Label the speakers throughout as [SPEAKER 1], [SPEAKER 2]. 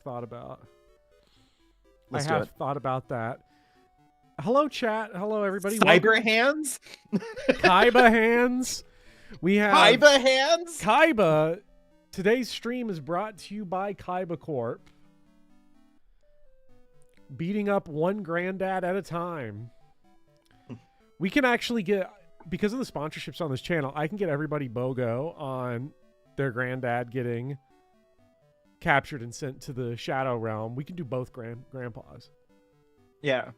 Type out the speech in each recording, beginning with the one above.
[SPEAKER 1] thought about.
[SPEAKER 2] Let's
[SPEAKER 1] I
[SPEAKER 2] do
[SPEAKER 1] have
[SPEAKER 2] it.
[SPEAKER 1] thought about that. Hello, chat. Hello, everybody.
[SPEAKER 2] Cyber hands?
[SPEAKER 1] Kaiba hands. We have
[SPEAKER 2] Kaiba hands?
[SPEAKER 1] Kaiba. Today's stream is brought to you by Kaiba Corp. Beating up one granddad at a time. We can actually get, because of the sponsorships on this channel, I can get everybody BOGO on their granddad getting captured and sent to the Shadow Realm. We can do both grandpas.
[SPEAKER 2] Yeah.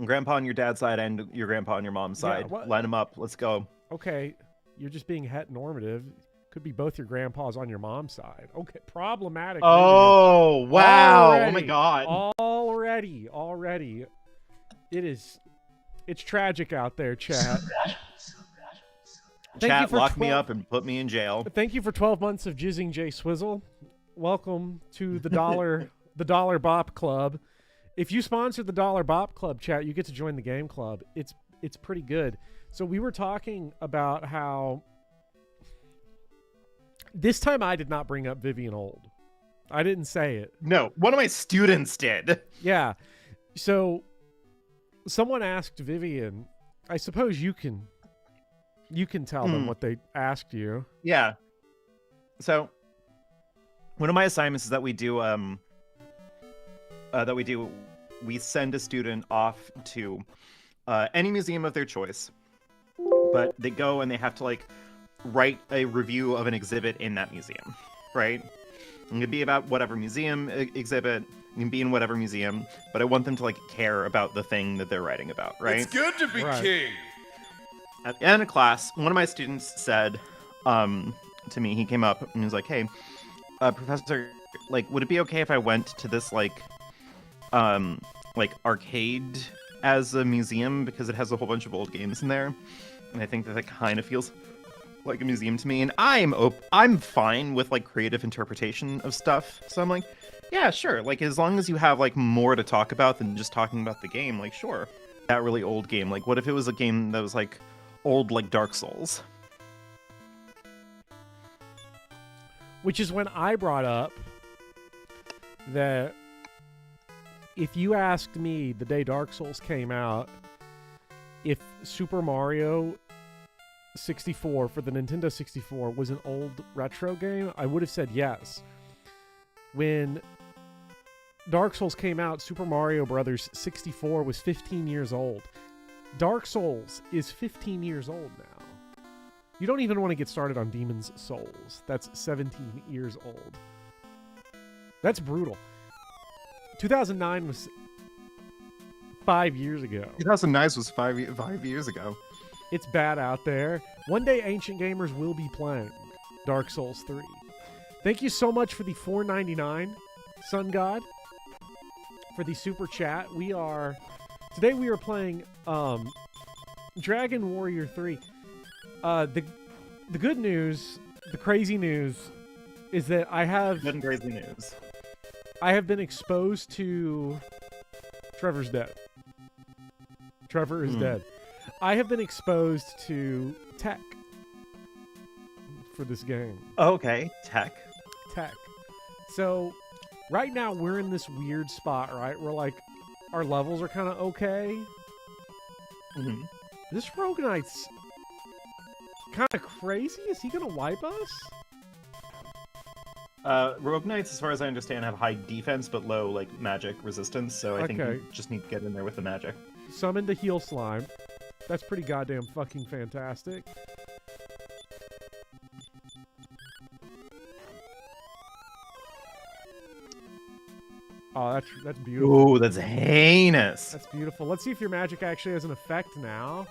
[SPEAKER 2] Grandpa on your dad's side and your grandpa on your mom's side. Line them up. Let's go.
[SPEAKER 1] Okay. You're just being het-normative. Could be both your grandpas on your mom's side. Okay. Problematic.
[SPEAKER 2] Oh, wow. Oh, my God.
[SPEAKER 1] Already. It's tragic out there, chat.
[SPEAKER 2] Chat, lock me up and put me in jail.
[SPEAKER 1] Thank you for 12 months of jizzing J Swizzle. Welcome to the Dollar Bop Club. If you sponsor the Dollar Bop Club, chat, you get to join the game club. It's pretty good. So we were talking about how this time I did not bring up Vivian Old. I didn't say it.
[SPEAKER 2] No, one of my students did.
[SPEAKER 1] Yeah. So someone asked Vivian, I suppose you can tell them what they asked you.
[SPEAKER 2] Yeah. So one of my assignments is that we do we send a student off to any museum of their choice, but they go and they have to like write a review of an exhibit in that museum, right? It can be about whatever museum exhibit, it can be in whatever museum, but I want them to like care about the thing that they're writing about, right?
[SPEAKER 3] It's good to be king.
[SPEAKER 2] At the end of class, one of my students said to me, he came up and he was like, hey, professor, like, would it be okay if I went to this like arcade as a museum because it has a whole bunch of old games in there, and I think that kind of feels like a museum to me, and I'm fine with like creative interpretation of stuff, so I'm like, yeah, sure, like as long as you have like more to talk about than just talking about the game, like sure. That really old game, like what if it was a game that was like old like Dark Souls?
[SPEAKER 1] Which is when I brought up that if you asked me the day Dark Souls came out, if Super Mario 64 for the Nintendo 64 was an old retro game, I would have said yes. When Dark Souls came out, Super Mario Brothers 64 was 15 years old. Dark Souls is 15 years old now. You don't even want to get started on Demon's Souls. That's 17 years old. That's brutal. 2009 was 5 years ago.
[SPEAKER 2] 2009 was 5 years ago.
[SPEAKER 1] It's bad out there. One day, ancient gamers will be playing Dark Souls 3. Thank you so much for the $4.99, Sun God, for the super chat. Today we are playing Dragon Warrior 3. The good news, the crazy news, is that I have
[SPEAKER 2] good and crazy news.
[SPEAKER 1] I have been exposed to Trevor's dead. Trevor is dead. I have been exposed to tech for this game.
[SPEAKER 2] Okay, tech.
[SPEAKER 1] So right now we're in this weird spot, right? We're like, our levels are kind of okay.
[SPEAKER 2] Mm-hmm.
[SPEAKER 1] This Rogue Knight's kind of crazy. Is he gonna wipe us?
[SPEAKER 2] Rogue Knights, as far as I understand, have high defense but low like magic resistance, so I think you just need to get in there with the magic.
[SPEAKER 1] Summon the heal slime. That's pretty goddamn fucking fantastic. Oh, that's beautiful.
[SPEAKER 2] Ooh, that's heinous.
[SPEAKER 1] That's beautiful. Let's see if your magic actually has an effect now.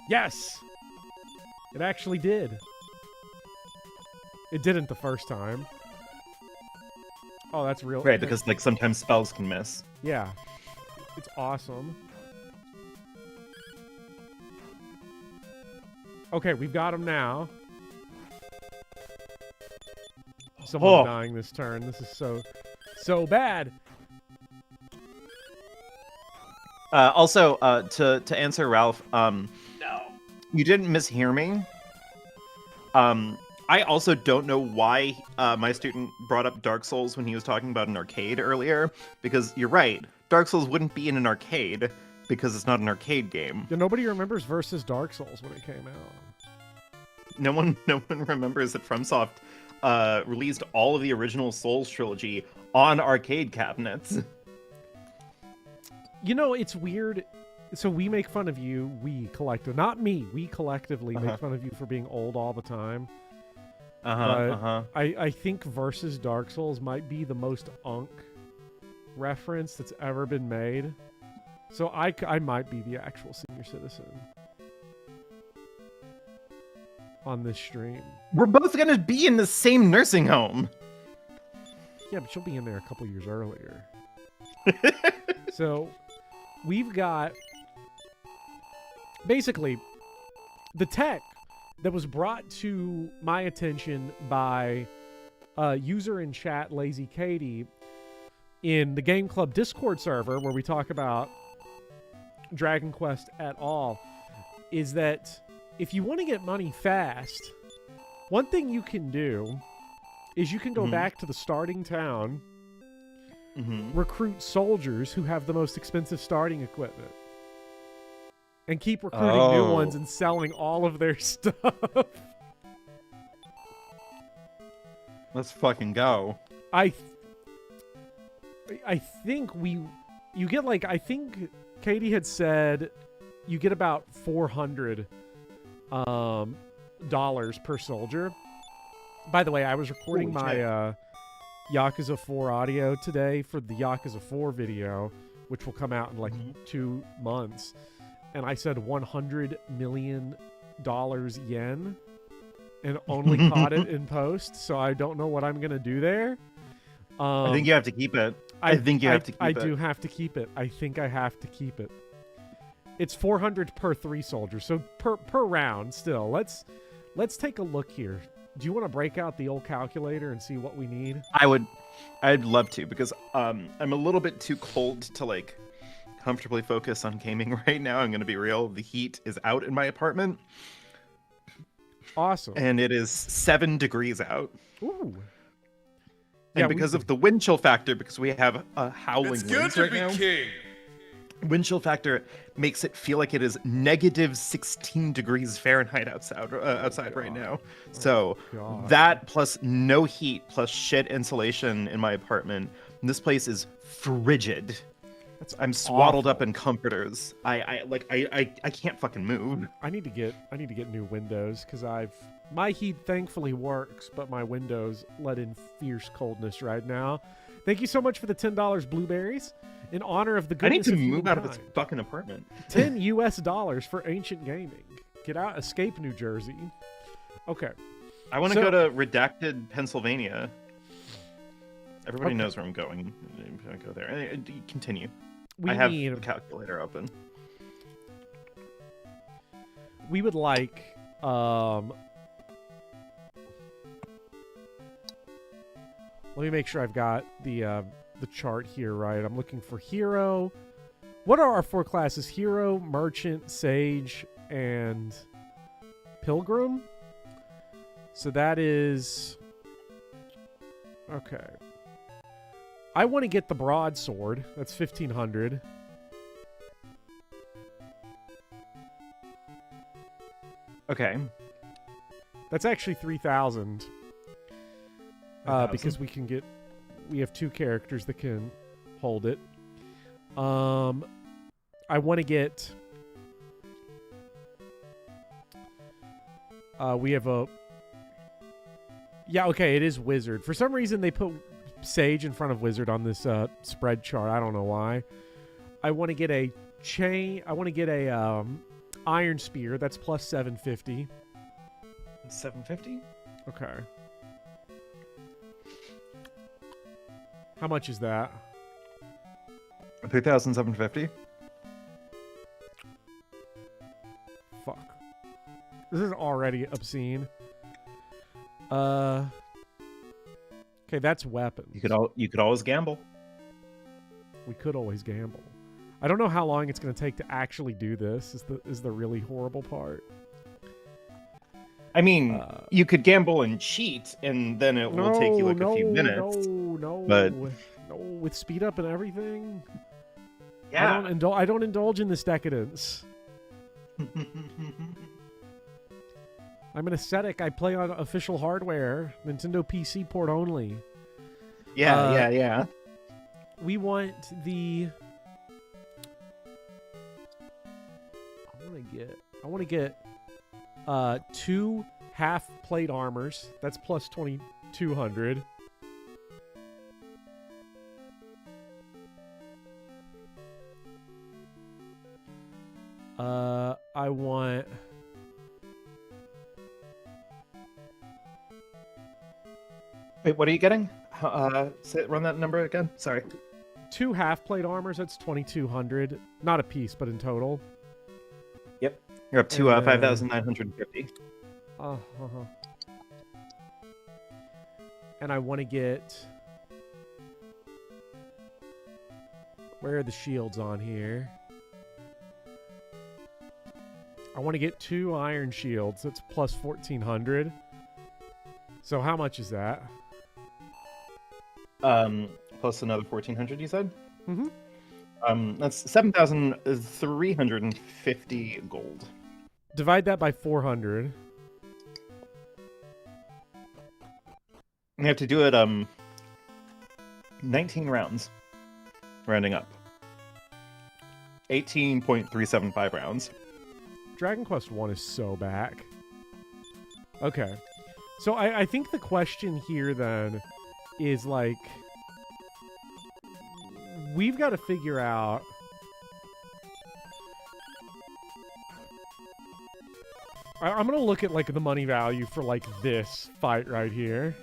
[SPEAKER 1] Yes! It actually did. It didn't the first time. Oh, that's real.
[SPEAKER 2] Right, because like sometimes spells can miss.
[SPEAKER 1] Yeah. It's awesome. Okay, we've got him now. Someone's dying this turn. This is so bad.
[SPEAKER 2] Also, to answer Ralph, no, you didn't mishear me. I also don't know why my student brought up Dark Souls when he was talking about an arcade earlier, because you're right. Dark Souls wouldn't be in an arcade because it's not an arcade game.
[SPEAKER 1] Yeah, nobody remembers versus Dark Souls when it came out.
[SPEAKER 2] No one remembers that FromSoft released all of the original Souls trilogy on arcade cabinets.
[SPEAKER 1] You know, it's weird. So we make fun of you, we collectively, not me, we collectively make fun of you for being old all the time. I think versus Dark Souls might be the most unk reference that's ever been made. So I might be the actual senior citizen on this stream.
[SPEAKER 2] We're both gonna be in the same nursing home.
[SPEAKER 1] Yeah, but you'll be in there a couple years earlier. So we've got basically the tech that was brought to my attention by user in chat Lazy Katie in the Game Club Discord server where we talk about Dragon Quest at all, is that if you want to get money fast, one thing you can do is you can go back to the starting town, recruit soldiers who have the most expensive starting equipment, and keep recruiting new ones and selling all of their stuff.
[SPEAKER 2] Let's fucking go.
[SPEAKER 1] I think you get like, I think Katie had said you get about $400 dollars per soldier. By the way, I was recording my Yakuza 4 audio today for the Yakuza 4 video, which will come out in like 2 months. And I said $100 million yen and only caught it in post. So I don't know what I'm going to do there.
[SPEAKER 2] I think you have to keep it. I think you have to keep it.
[SPEAKER 1] I do have to keep it. I think I have to keep it. It's 400 per 3 soldiers. So per round still. Let's take a look here. Do you want to break out the old calculator and see what we need?
[SPEAKER 2] I'd love to, because I'm a little bit too cold to like comfortably focus on gaming right now. I'm going to be real. The heat is out in my apartment.
[SPEAKER 1] Awesome.
[SPEAKER 2] And it is 7 degrees out.
[SPEAKER 1] Ooh.
[SPEAKER 2] And
[SPEAKER 1] Yeah,
[SPEAKER 2] because of the wind chill factor, because we have a howling winds right now, wind chill factor makes it feel like it is negative 16 degrees Fahrenheit outside right now. So that plus no heat plus shit insulation in my apartment, and this place is frigid. I'm swaddled up in comforters. I can't fucking move.
[SPEAKER 1] I need to get new windows because my heat thankfully works, but my windows let in fierce coldness right now. Thank you so much for the $10 blueberries in honor of the goodness.
[SPEAKER 2] I need to move out of this fucking apartment.
[SPEAKER 1] $10 US for Ancient Gaming. Get out, escape New Jersey. Okay.
[SPEAKER 2] I want to go to redacted Pennsylvania. Everybody knows where I'm going. I go there. Continue. I have the calculator open.
[SPEAKER 1] We would like let me make sure I've got the chart here right. I'm looking for hero. What are our 4 classes? Hero, merchant, sage, and pilgrim. So that is okay. I want to get the broadsword. That's 1,500.
[SPEAKER 2] Okay.
[SPEAKER 1] That's actually 3,000. Because we have 2 characters that can hold it. I want to get. We have a. Yeah, okay, it is wizard. For some reason, they put sage in front of wizard on this spread chart. I don't know why. I want to get a chain. I want to get a iron spear. That's plus 750.
[SPEAKER 2] 750?
[SPEAKER 1] Okay. How much is that?
[SPEAKER 2] 3,750.
[SPEAKER 1] Fuck. This is already obscene. Okay, that's weapons.
[SPEAKER 2] You could always gamble.
[SPEAKER 1] We could always gamble. I don't know how long it's going to take to actually do this. Is the really horrible part.
[SPEAKER 2] I mean,
[SPEAKER 1] Uh,
[SPEAKER 2] you could gamble and cheat, and then it will take you like a few minutes. But
[SPEAKER 1] no, with speed up and everything.
[SPEAKER 2] yeah.
[SPEAKER 1] I don't indulge in this decadence. I'm an ascetic. I play on official hardware, Nintendo PC port only.
[SPEAKER 2] Yeah.
[SPEAKER 1] We want the. I want to get 2 half plate armors. That's plus 2,200. I want.
[SPEAKER 2] Wait, what are you getting? Run that number again. Sorry.
[SPEAKER 1] 2 half plate armors. That's 2,200. Not a piece, but in total.
[SPEAKER 2] Yep. You're up to 5,950.
[SPEAKER 1] And I want to get. Where are the shields on here? I want to get 2 iron shields. That's plus 1,400. So how much is that?
[SPEAKER 2] Plus another 1,400, you said?
[SPEAKER 1] Mm-hmm.
[SPEAKER 2] That's 7,350 gold.
[SPEAKER 1] Divide that by 400.
[SPEAKER 2] You have to do it 19 rounds, rounding up. 18.375 rounds.
[SPEAKER 1] Dragon Quest 1 is so back. Okay. So I think the question here then is like we've got to figure out I'm going to look at like the money value for like this fight right here.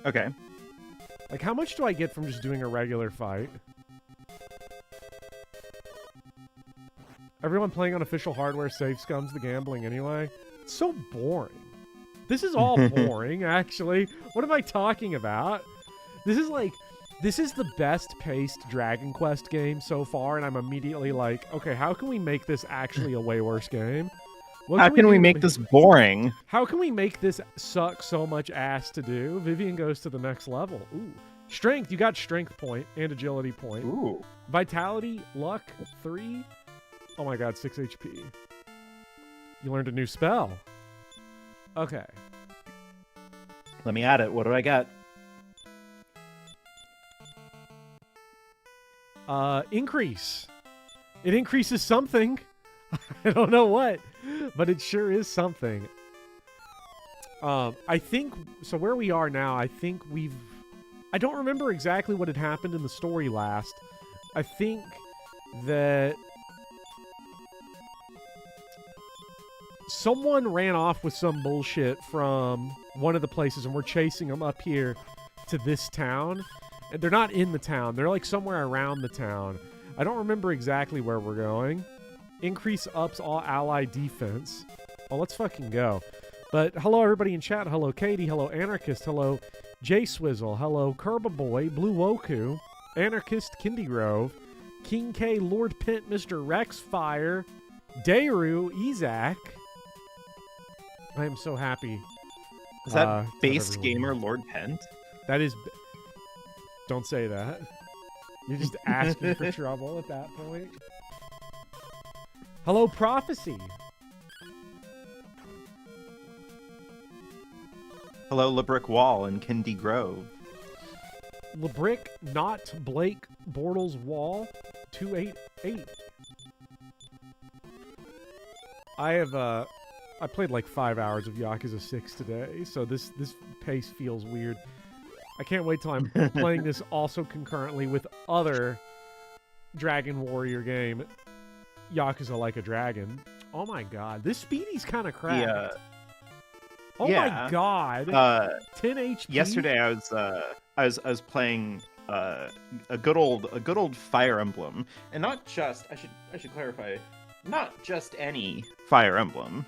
[SPEAKER 2] Okay.
[SPEAKER 1] Like how much do I get from just doing a regular fight? Everyone playing on official hardware safe scums the gambling anyway. It's so boring. This is all boring, actually. What am I talking about? This is the best paced Dragon Quest game so far, and I'm immediately like, okay, how can we make this actually a way worse game?
[SPEAKER 2] How can we make this boring?
[SPEAKER 1] How can we make this suck so much ass to do? Vivian goes to the next level. Ooh. Strength, you got strength point and agility point.
[SPEAKER 2] Ooh.
[SPEAKER 1] Vitality, luck, 3. Oh my god, 6 HP. You learned a new spell. Okay.
[SPEAKER 2] Let me add it. What do I get?
[SPEAKER 1] Increase. It increases something. I don't know what, but it sure is something. I think, so where we are now, I think I don't remember exactly what had happened in the story last. I think that someone ran off with some bullshit from one of the places, and we're chasing them up here to this town. And they're not in the town. They're like somewhere around the town. I don't remember exactly where we're going. Increase ups all ally defense. Oh, let's fucking go. But hello, everybody in chat. Hello, Katie. Hello, Anarchist. Hello, J Swizzle. Hello, Kerbaboy, Blue Woku, Anarchist, Kindy Grove, King K, Lord Pent, Mr. Rex Fire, Dayru, Ezak. I am so happy.
[SPEAKER 2] Is that base gamer Lord Pent?
[SPEAKER 1] That is. Don't say that. You're just asking for trouble at that point. Hello, Prophecy.
[SPEAKER 2] Hello, LeBrick Wall in Kindy Grove.
[SPEAKER 1] LeBrick, not Blake Bortles Wall, 288. I played like 5 hours of Yakuza 6 today, so this pace feels weird. I can't wait till I'm playing this also concurrently with other Dragon Warrior game, Yakuza Like a Dragon. Oh my god, this Speedy's kind of cracked.
[SPEAKER 2] Yeah.
[SPEAKER 1] Oh
[SPEAKER 2] yeah.
[SPEAKER 1] my god. 10 HP.
[SPEAKER 2] Yesterday I was playing a good old Fire Emblem, and not just I should clarify, not just any Fire Emblem.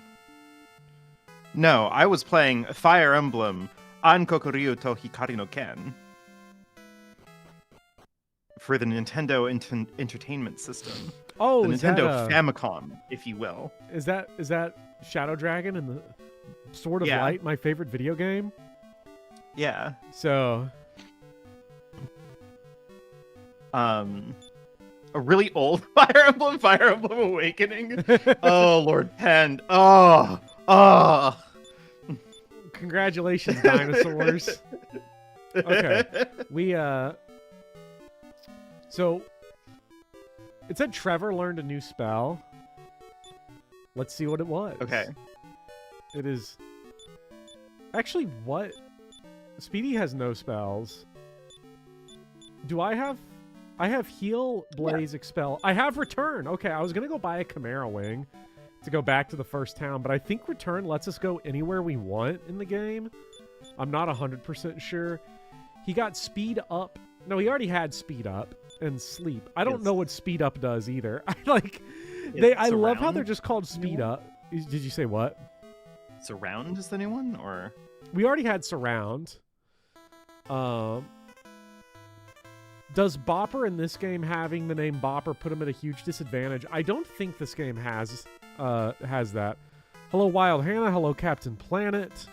[SPEAKER 2] No, I was playing Fire Emblem Ankokuryu to Hikari no Ken for the Nintendo Entertainment System.
[SPEAKER 1] Oh,
[SPEAKER 2] The
[SPEAKER 1] is that
[SPEAKER 2] Nintendo Famicom, if you will.
[SPEAKER 1] is that Shadow Dragon and the Sword of
[SPEAKER 2] Yeah.
[SPEAKER 1] Light, my favorite video game?
[SPEAKER 2] Yeah.
[SPEAKER 1] So,
[SPEAKER 2] A really old Fire Emblem Awakening. Oh, Lord Pen. Oh.
[SPEAKER 1] congratulations, dinosaurs. Okay. We so it said Trevor learned a new spell. Let's see what it was.
[SPEAKER 2] Okay.
[SPEAKER 1] It is actually what Speedy has no spells. Do I have heal, blaze, expel. I have return. Okay, I was gonna go buy a Chimera wing to go back to the first town, but I think return lets us go anywhere we want in the game. I'm not 100% sure. He got speed up. No, he already had speed up and sleep. I don't know what speed up does either. I love how they're just called speed up. Did you say what?
[SPEAKER 2] Surround is the new one, or
[SPEAKER 1] we already had surround. Does Bopper in this game having the name Bopper put him at a huge disadvantage? I don't think this game has that. Hello, Wild Hannah. Hello, Captain Planet.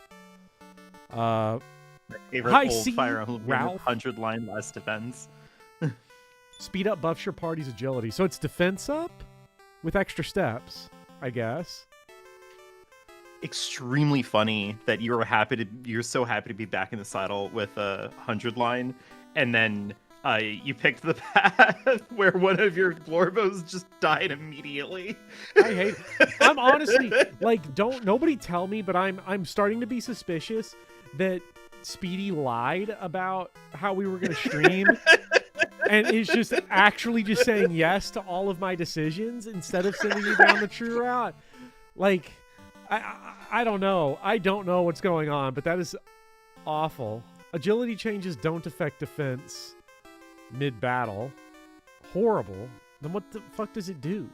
[SPEAKER 2] my favorite
[SPEAKER 1] Hi,
[SPEAKER 2] old
[SPEAKER 1] C.
[SPEAKER 2] Fire Emblem
[SPEAKER 1] Ralph.
[SPEAKER 2] 100-line last defense.
[SPEAKER 1] Speed up buffs your party's agility. So it's defense up with extra steps, I guess.
[SPEAKER 2] Extremely funny that you're so happy to be back in the saddle with a 100-line, and then you picked the path where one of your Glorbos just died immediately.
[SPEAKER 1] I hate it. I'm honestly don't nobody tell me, but I'm starting to be suspicious that Speedy lied about how we were going to stream and is just actually just saying yes to all of my decisions instead of sending me down the true route. Like, I don't know. I don't know what's going on, but that is awful. Agility changes don't affect defense mid-battle. Horrible. Then what the fuck does it do?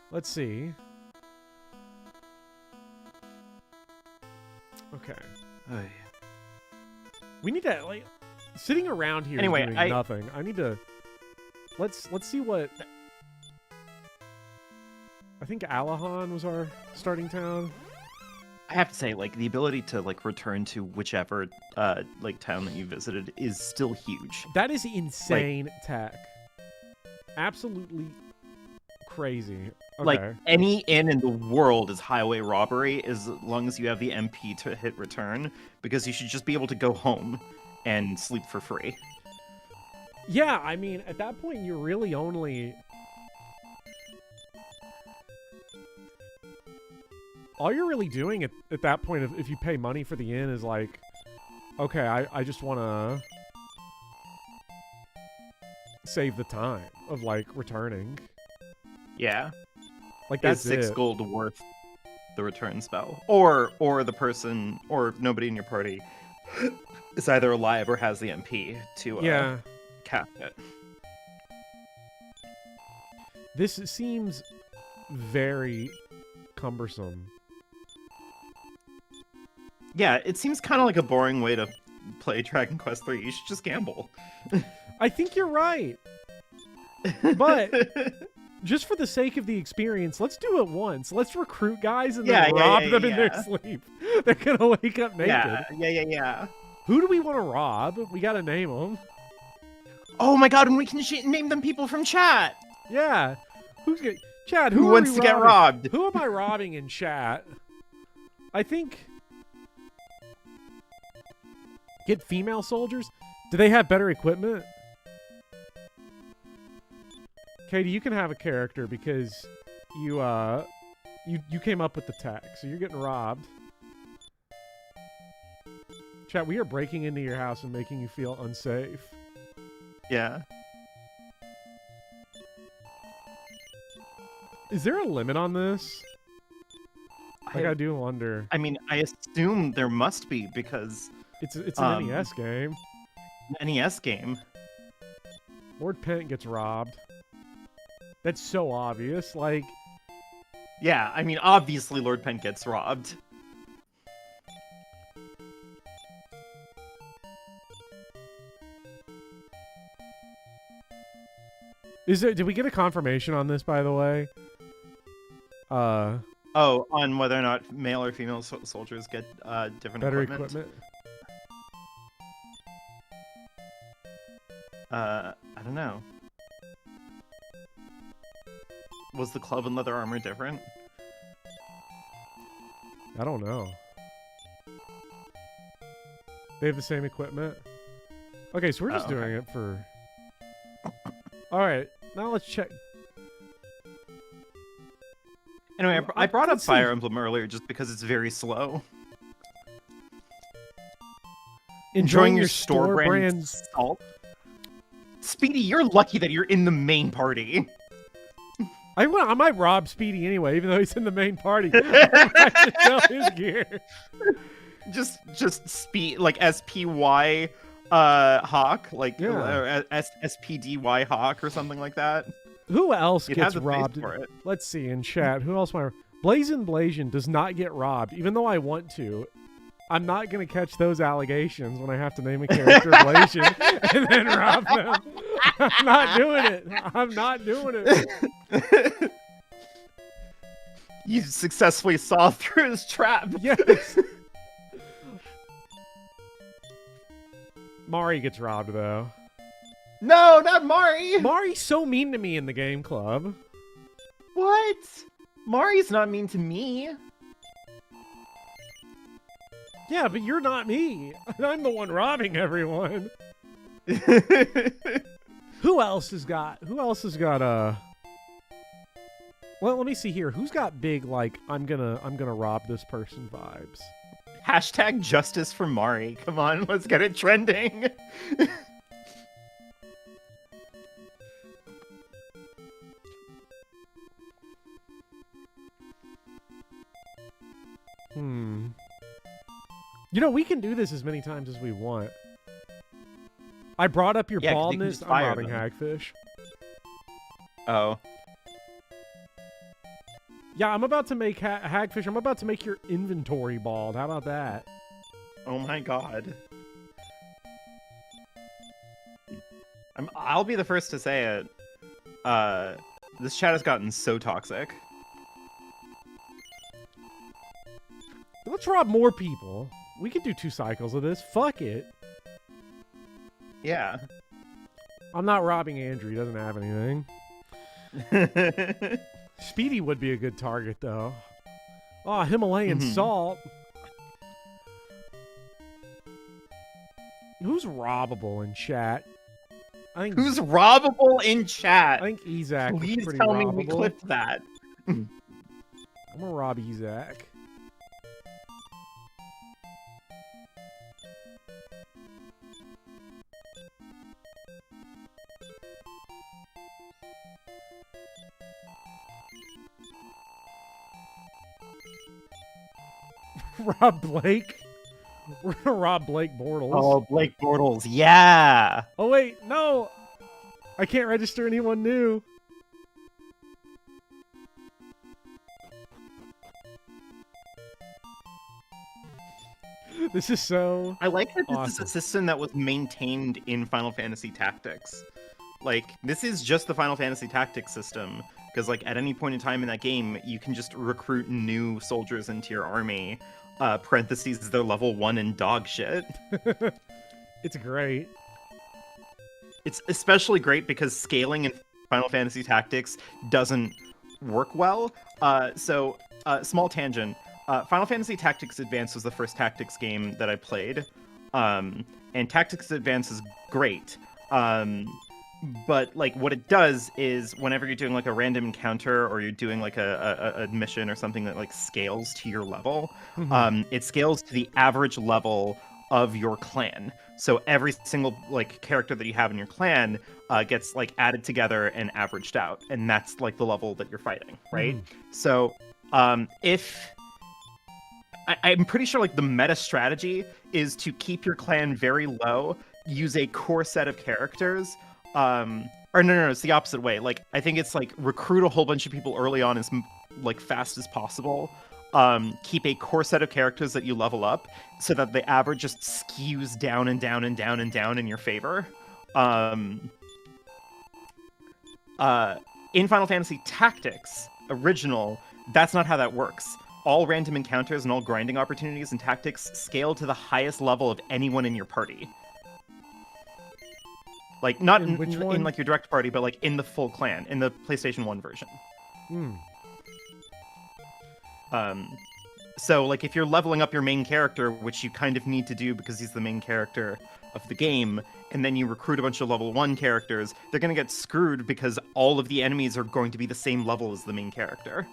[SPEAKER 1] Let's see. Okay. We need to, like, sitting around here
[SPEAKER 2] Anyway,
[SPEAKER 1] doing nothing. I need to let's see what I think Alahan was our starting town.
[SPEAKER 2] I have to say, like, the ability to return to whichever town that you visited is still huge.
[SPEAKER 1] That is insane tech. Absolutely crazy. Okay.
[SPEAKER 2] Like, any inn in the world is highway robbery as long as you have the MP to hit return, because you should just be able to go home and sleep for free.
[SPEAKER 1] Yeah, I mean, at that point, you're really only... All you're really doing at that point, if you pay money for the inn, is like, okay, I just want to save the time of, like, returning.
[SPEAKER 2] Yeah.
[SPEAKER 1] Like, that's
[SPEAKER 2] is 6
[SPEAKER 1] it.
[SPEAKER 2] gold worth the return spell? Or the person, or nobody in your party is either alive or has the MP to cap it.
[SPEAKER 1] This seems very cumbersome.
[SPEAKER 2] Yeah, it seems kind of like a boring way to play Dragon Quest III. You should just gamble.
[SPEAKER 1] I think you're right. But just for the sake of the experience, let's do it once. Let's recruit guys and then rob them in their sleep. They're going to wake up naked.
[SPEAKER 2] Yeah.
[SPEAKER 1] Who do we want to rob? We got to name them.
[SPEAKER 2] Oh my god, and we can name them people from chat!
[SPEAKER 1] Yeah. Chad,
[SPEAKER 2] who wants to get robbed?
[SPEAKER 1] Who am I robbing in chat? I think... Get female soldiers? Do they have better equipment? Katie, you can have a character because you came up with the tech, so you're getting robbed. Chat, we are breaking into your house and making you feel unsafe.
[SPEAKER 2] Yeah.
[SPEAKER 1] Is there a limit on this? I do wonder.
[SPEAKER 2] I mean, I assume there must be, because...
[SPEAKER 1] It's an NES game.
[SPEAKER 2] An NES game.
[SPEAKER 1] Lord Pent gets robbed. That's so obvious. Like...
[SPEAKER 2] Yeah, I mean, obviously Lord Pent gets robbed.
[SPEAKER 1] Did we get a confirmation on this, by the way?
[SPEAKER 2] Oh, on whether or not male or female soldiers get different
[SPEAKER 1] better
[SPEAKER 2] equipment? I don't know. Was the club and leather armor different?
[SPEAKER 1] I don't know. They have the same equipment? Okay, so we're just doing it for... Alright, now let's check.
[SPEAKER 2] Anyway, I brought up Fire Emblem earlier just because it's very slow. Enjoying your store brand salt? Speedy, you're lucky that you're in the main party.
[SPEAKER 1] I might rob Speedy anyway, even though he's in the main party. I should sell his gear.
[SPEAKER 2] Just speed like SPY Hawk, like SPDY Hawk or something like that.
[SPEAKER 1] Who else gets robbed? Let's see in chat. Who else? Blazin does not get robbed, even though I want to. I'm not gonna catch those allegations when I have to name a character Blazin and then rob them. I'm not doing it. I'm not doing it.
[SPEAKER 2] You successfully saw through his trap.
[SPEAKER 1] Yes. Mari gets robbed though.
[SPEAKER 2] No, not Mari!
[SPEAKER 1] Mari's so mean to me in the game club.
[SPEAKER 2] What? Mari's not mean to me.
[SPEAKER 1] Yeah, but you're not me. I'm the one robbing everyone. Who else has got well, let me see here. Who's got big like I'm gonna rob this person vibes?
[SPEAKER 2] Hashtag justice for Mari. Come on, let's get it trending.
[SPEAKER 1] You know, we can do this as many times as we want. I brought up your baldness. I'm robbing Hagfish.
[SPEAKER 2] Oh.
[SPEAKER 1] Yeah, I'm about to make Hagfish. I'm about to make your inventory bald. How about that?
[SPEAKER 2] Oh my god. I'll be the first to say it. This chat has gotten so toxic.
[SPEAKER 1] Let's rob more people. We can do 2 cycles of this. Fuck it.
[SPEAKER 2] Yeah.
[SPEAKER 1] I'm not robbing Andrew. He doesn't have anything. Speedy would be a good target, though. Oh, Himalayan salt. Who's robbable in chat?
[SPEAKER 2] Who's robbable in chat?
[SPEAKER 1] I think Ezak.
[SPEAKER 2] Please tell me we clipped that.
[SPEAKER 1] I'm gonna rob Ezak. Rob Blake? We're gonna rob Blake Bortles.
[SPEAKER 2] Oh, Blake Bortles, yeah!
[SPEAKER 1] Oh wait, no! I can't register anyone new. This is so
[SPEAKER 2] I like that
[SPEAKER 1] awesome.
[SPEAKER 2] This is a system that was maintained in Final Fantasy Tactics. Like, this is just the Final Fantasy Tactics system, because like at any point in time in that game, you can just recruit new soldiers into your army. Parentheses, they're level 1 and dog shit.
[SPEAKER 1] It's great.
[SPEAKER 2] It's especially great because scaling in Final Fantasy Tactics doesn't work well. Small tangent. Final Fantasy Tactics Advance was the first tactics game that I played. And Tactics Advance is great. But like what it does is whenever you're doing like a random encounter or you're doing like a mission or something that like scales to your level, it scales to the average level of your clan. So every single like character that you have in your clan gets like added together and averaged out, and that's like the level that you're fighting, right? So if I'm pretty sure like the meta strategy is to keep your clan very low, use a core set of characters. Or no, it's the opposite way. Like, I think it's like recruit a whole bunch of people early on as like fast as possible. Keep a core set of characters that you level up so that the average just skews down and down and down and down in your favor. In Final Fantasy Tactics original, that's not how that works. All random encounters and all grinding opportunities in Tactics scale to the highest level of anyone in your party. Like, not in like your direct party, but like in the full clan, in the PlayStation 1 version. So like if you're leveling up your main character, which you kind of need to do because he's the main character of the game, and then you recruit a bunch of level 1 characters, they're going to get screwed because all of the enemies are going to be the same level as the main character.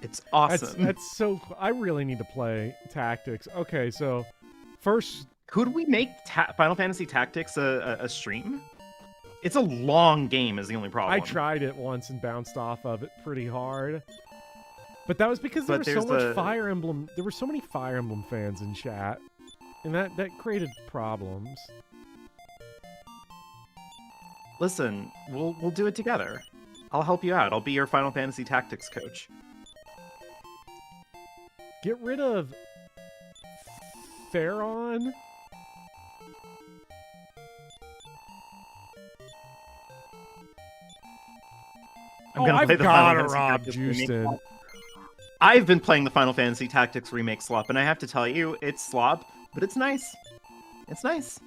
[SPEAKER 2] It's awesome.
[SPEAKER 1] That's so... I really need to play Tactics. Okay, so first...
[SPEAKER 2] Could we make Final Fantasy Tactics a stream? It's a long game is the only problem.
[SPEAKER 1] I tried it once and bounced off of it pretty hard. But that was because there was so much Fire Emblem... There were so many Fire Emblem fans in chat. And that created problems.
[SPEAKER 2] Listen, we'll do it together. I'll help you out. I'll be your Final Fantasy Tactics coach.
[SPEAKER 1] Get rid of Theron.
[SPEAKER 2] I've been playing the Final Fantasy Tactics remake slop, and I have to tell you, it's slop, but it's nice. It's nice.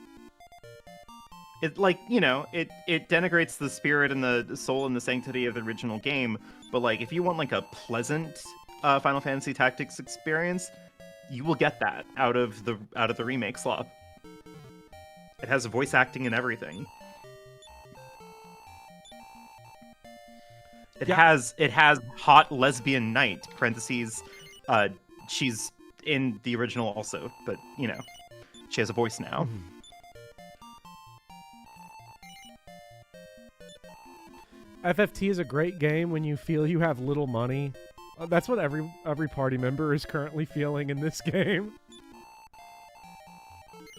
[SPEAKER 2] It, like, you know, it denigrates the spirit and the soul and the sanctity of the original game, but like, if you want like a pleasant Final Fantasy Tactics experience, you will get that out of the remake slop. It has voice acting and everything. It has hot lesbian knight, parentheses, she's in the original also, but you know, she has a voice now.
[SPEAKER 1] FFT is a great game when you feel you have little money. That's what every party member is currently feeling in this game.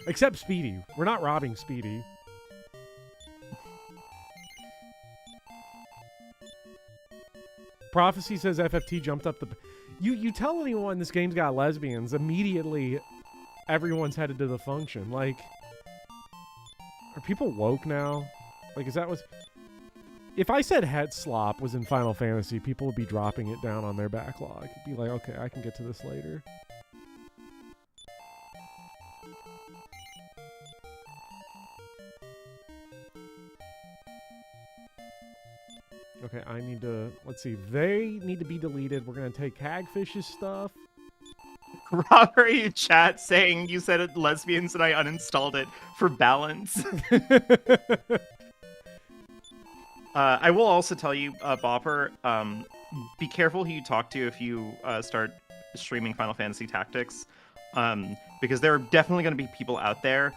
[SPEAKER 1] Except Speedy. We're not robbing Speedy. Prophecy says FFT jumped up the... You tell anyone this game's got lesbians, immediately everyone's headed to the function. Like, are people woke now? Like, is that what... If I said head slop was in Final Fantasy, people would be dropping it down on their backlog. It'd be like, okay, I can get to this later. Okay, I need to... Let's see. They need to be deleted. We're going to take Hagfish's stuff.
[SPEAKER 2] Robert, you chat saying you said it lesbians and I uninstalled it for balance. I will also tell you, Bopper, be careful who you talk to if you start streaming Final Fantasy Tactics, because there are definitely going to be people out there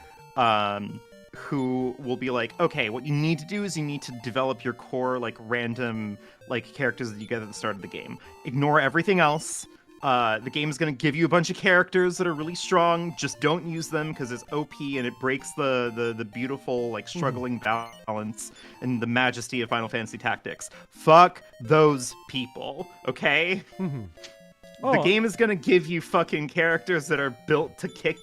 [SPEAKER 2] who will be like, okay, what you need to do is you need to develop your core, like, random, like, characters that you get at the start of the game. Ignore everything else. The game is going to give you a bunch of characters that are really strong. Just don't use them because it's OP and it breaks the beautiful, like, struggling balance and the majesty of Final Fantasy Tactics. Fuck those people, okay? The game is going to give you fucking characters that are built to kick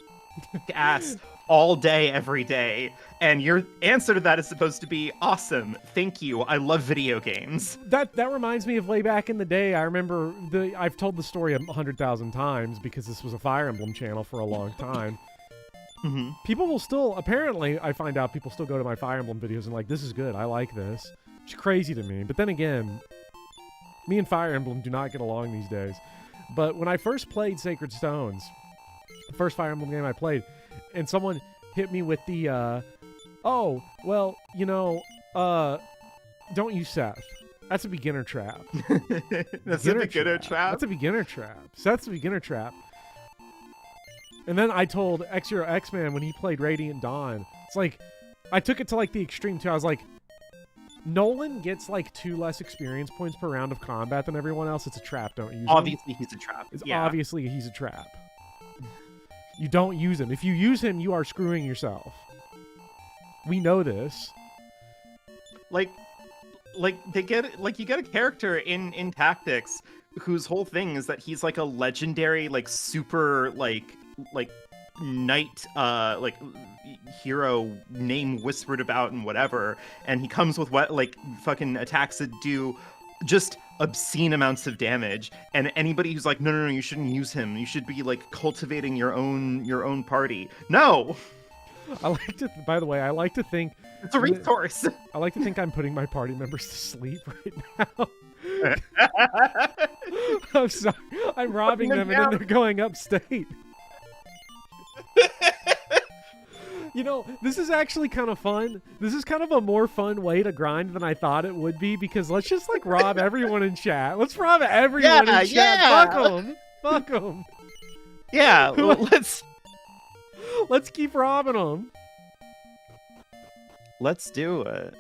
[SPEAKER 2] ass all day, every day. And your answer to that is supposed to be awesome. Thank you. I love video games.
[SPEAKER 1] That reminds me of way back in the day. I remember I've told the story 100,000 times because this was a Fire Emblem channel for a long time. People will still, apparently, I find out people still go to my Fire Emblem videos and like, this is good. I like this. It's crazy to me. But then again, me and Fire Emblem do not get along these days. But when I first played Sacred Stones, the first Fire Emblem game I played, and someone hit me with the, oh, well, you know, don't use Seth. That's a beginner trap.
[SPEAKER 2] That's a beginner trap?
[SPEAKER 1] That's a beginner trap. Seth's a beginner trap. And then I told X-Hero X-Man when he played Radiant Dawn, it's like, I took it to, like, the extreme, too. I was like, Nolan gets, like, 2 less experience points per round of combat than everyone else. It's a trap. Don't use him.
[SPEAKER 2] Obviously, he's a trap.
[SPEAKER 1] Obviously, he's a trap. You don't use him. If you use him, you are screwing yourself. We know this.
[SPEAKER 2] Like they get, like, you get a character in Tactics whose whole thing is that he's like a legendary, like, super, like knight hero name whispered about and whatever, and he comes with what like fucking attacks that do just obscene amounts of damage, and anybody who's like, no, you shouldn't use him, you should be like cultivating your own party. No,
[SPEAKER 1] By the way, I like to think
[SPEAKER 2] it's a resource.
[SPEAKER 1] I like to think I'm putting my party members to sleep right now. I'm sorry, I'm robbing them and then they're going upstate. You know, this is actually kind of fun. This is kind of a more fun way to grind than I thought it would be, because let's just like rob everyone in chat. Let's rob everyone in chat.
[SPEAKER 2] Yeah.
[SPEAKER 1] Fuck them.
[SPEAKER 2] Yeah,
[SPEAKER 1] Let's keep robbing them.
[SPEAKER 2] Let's do it.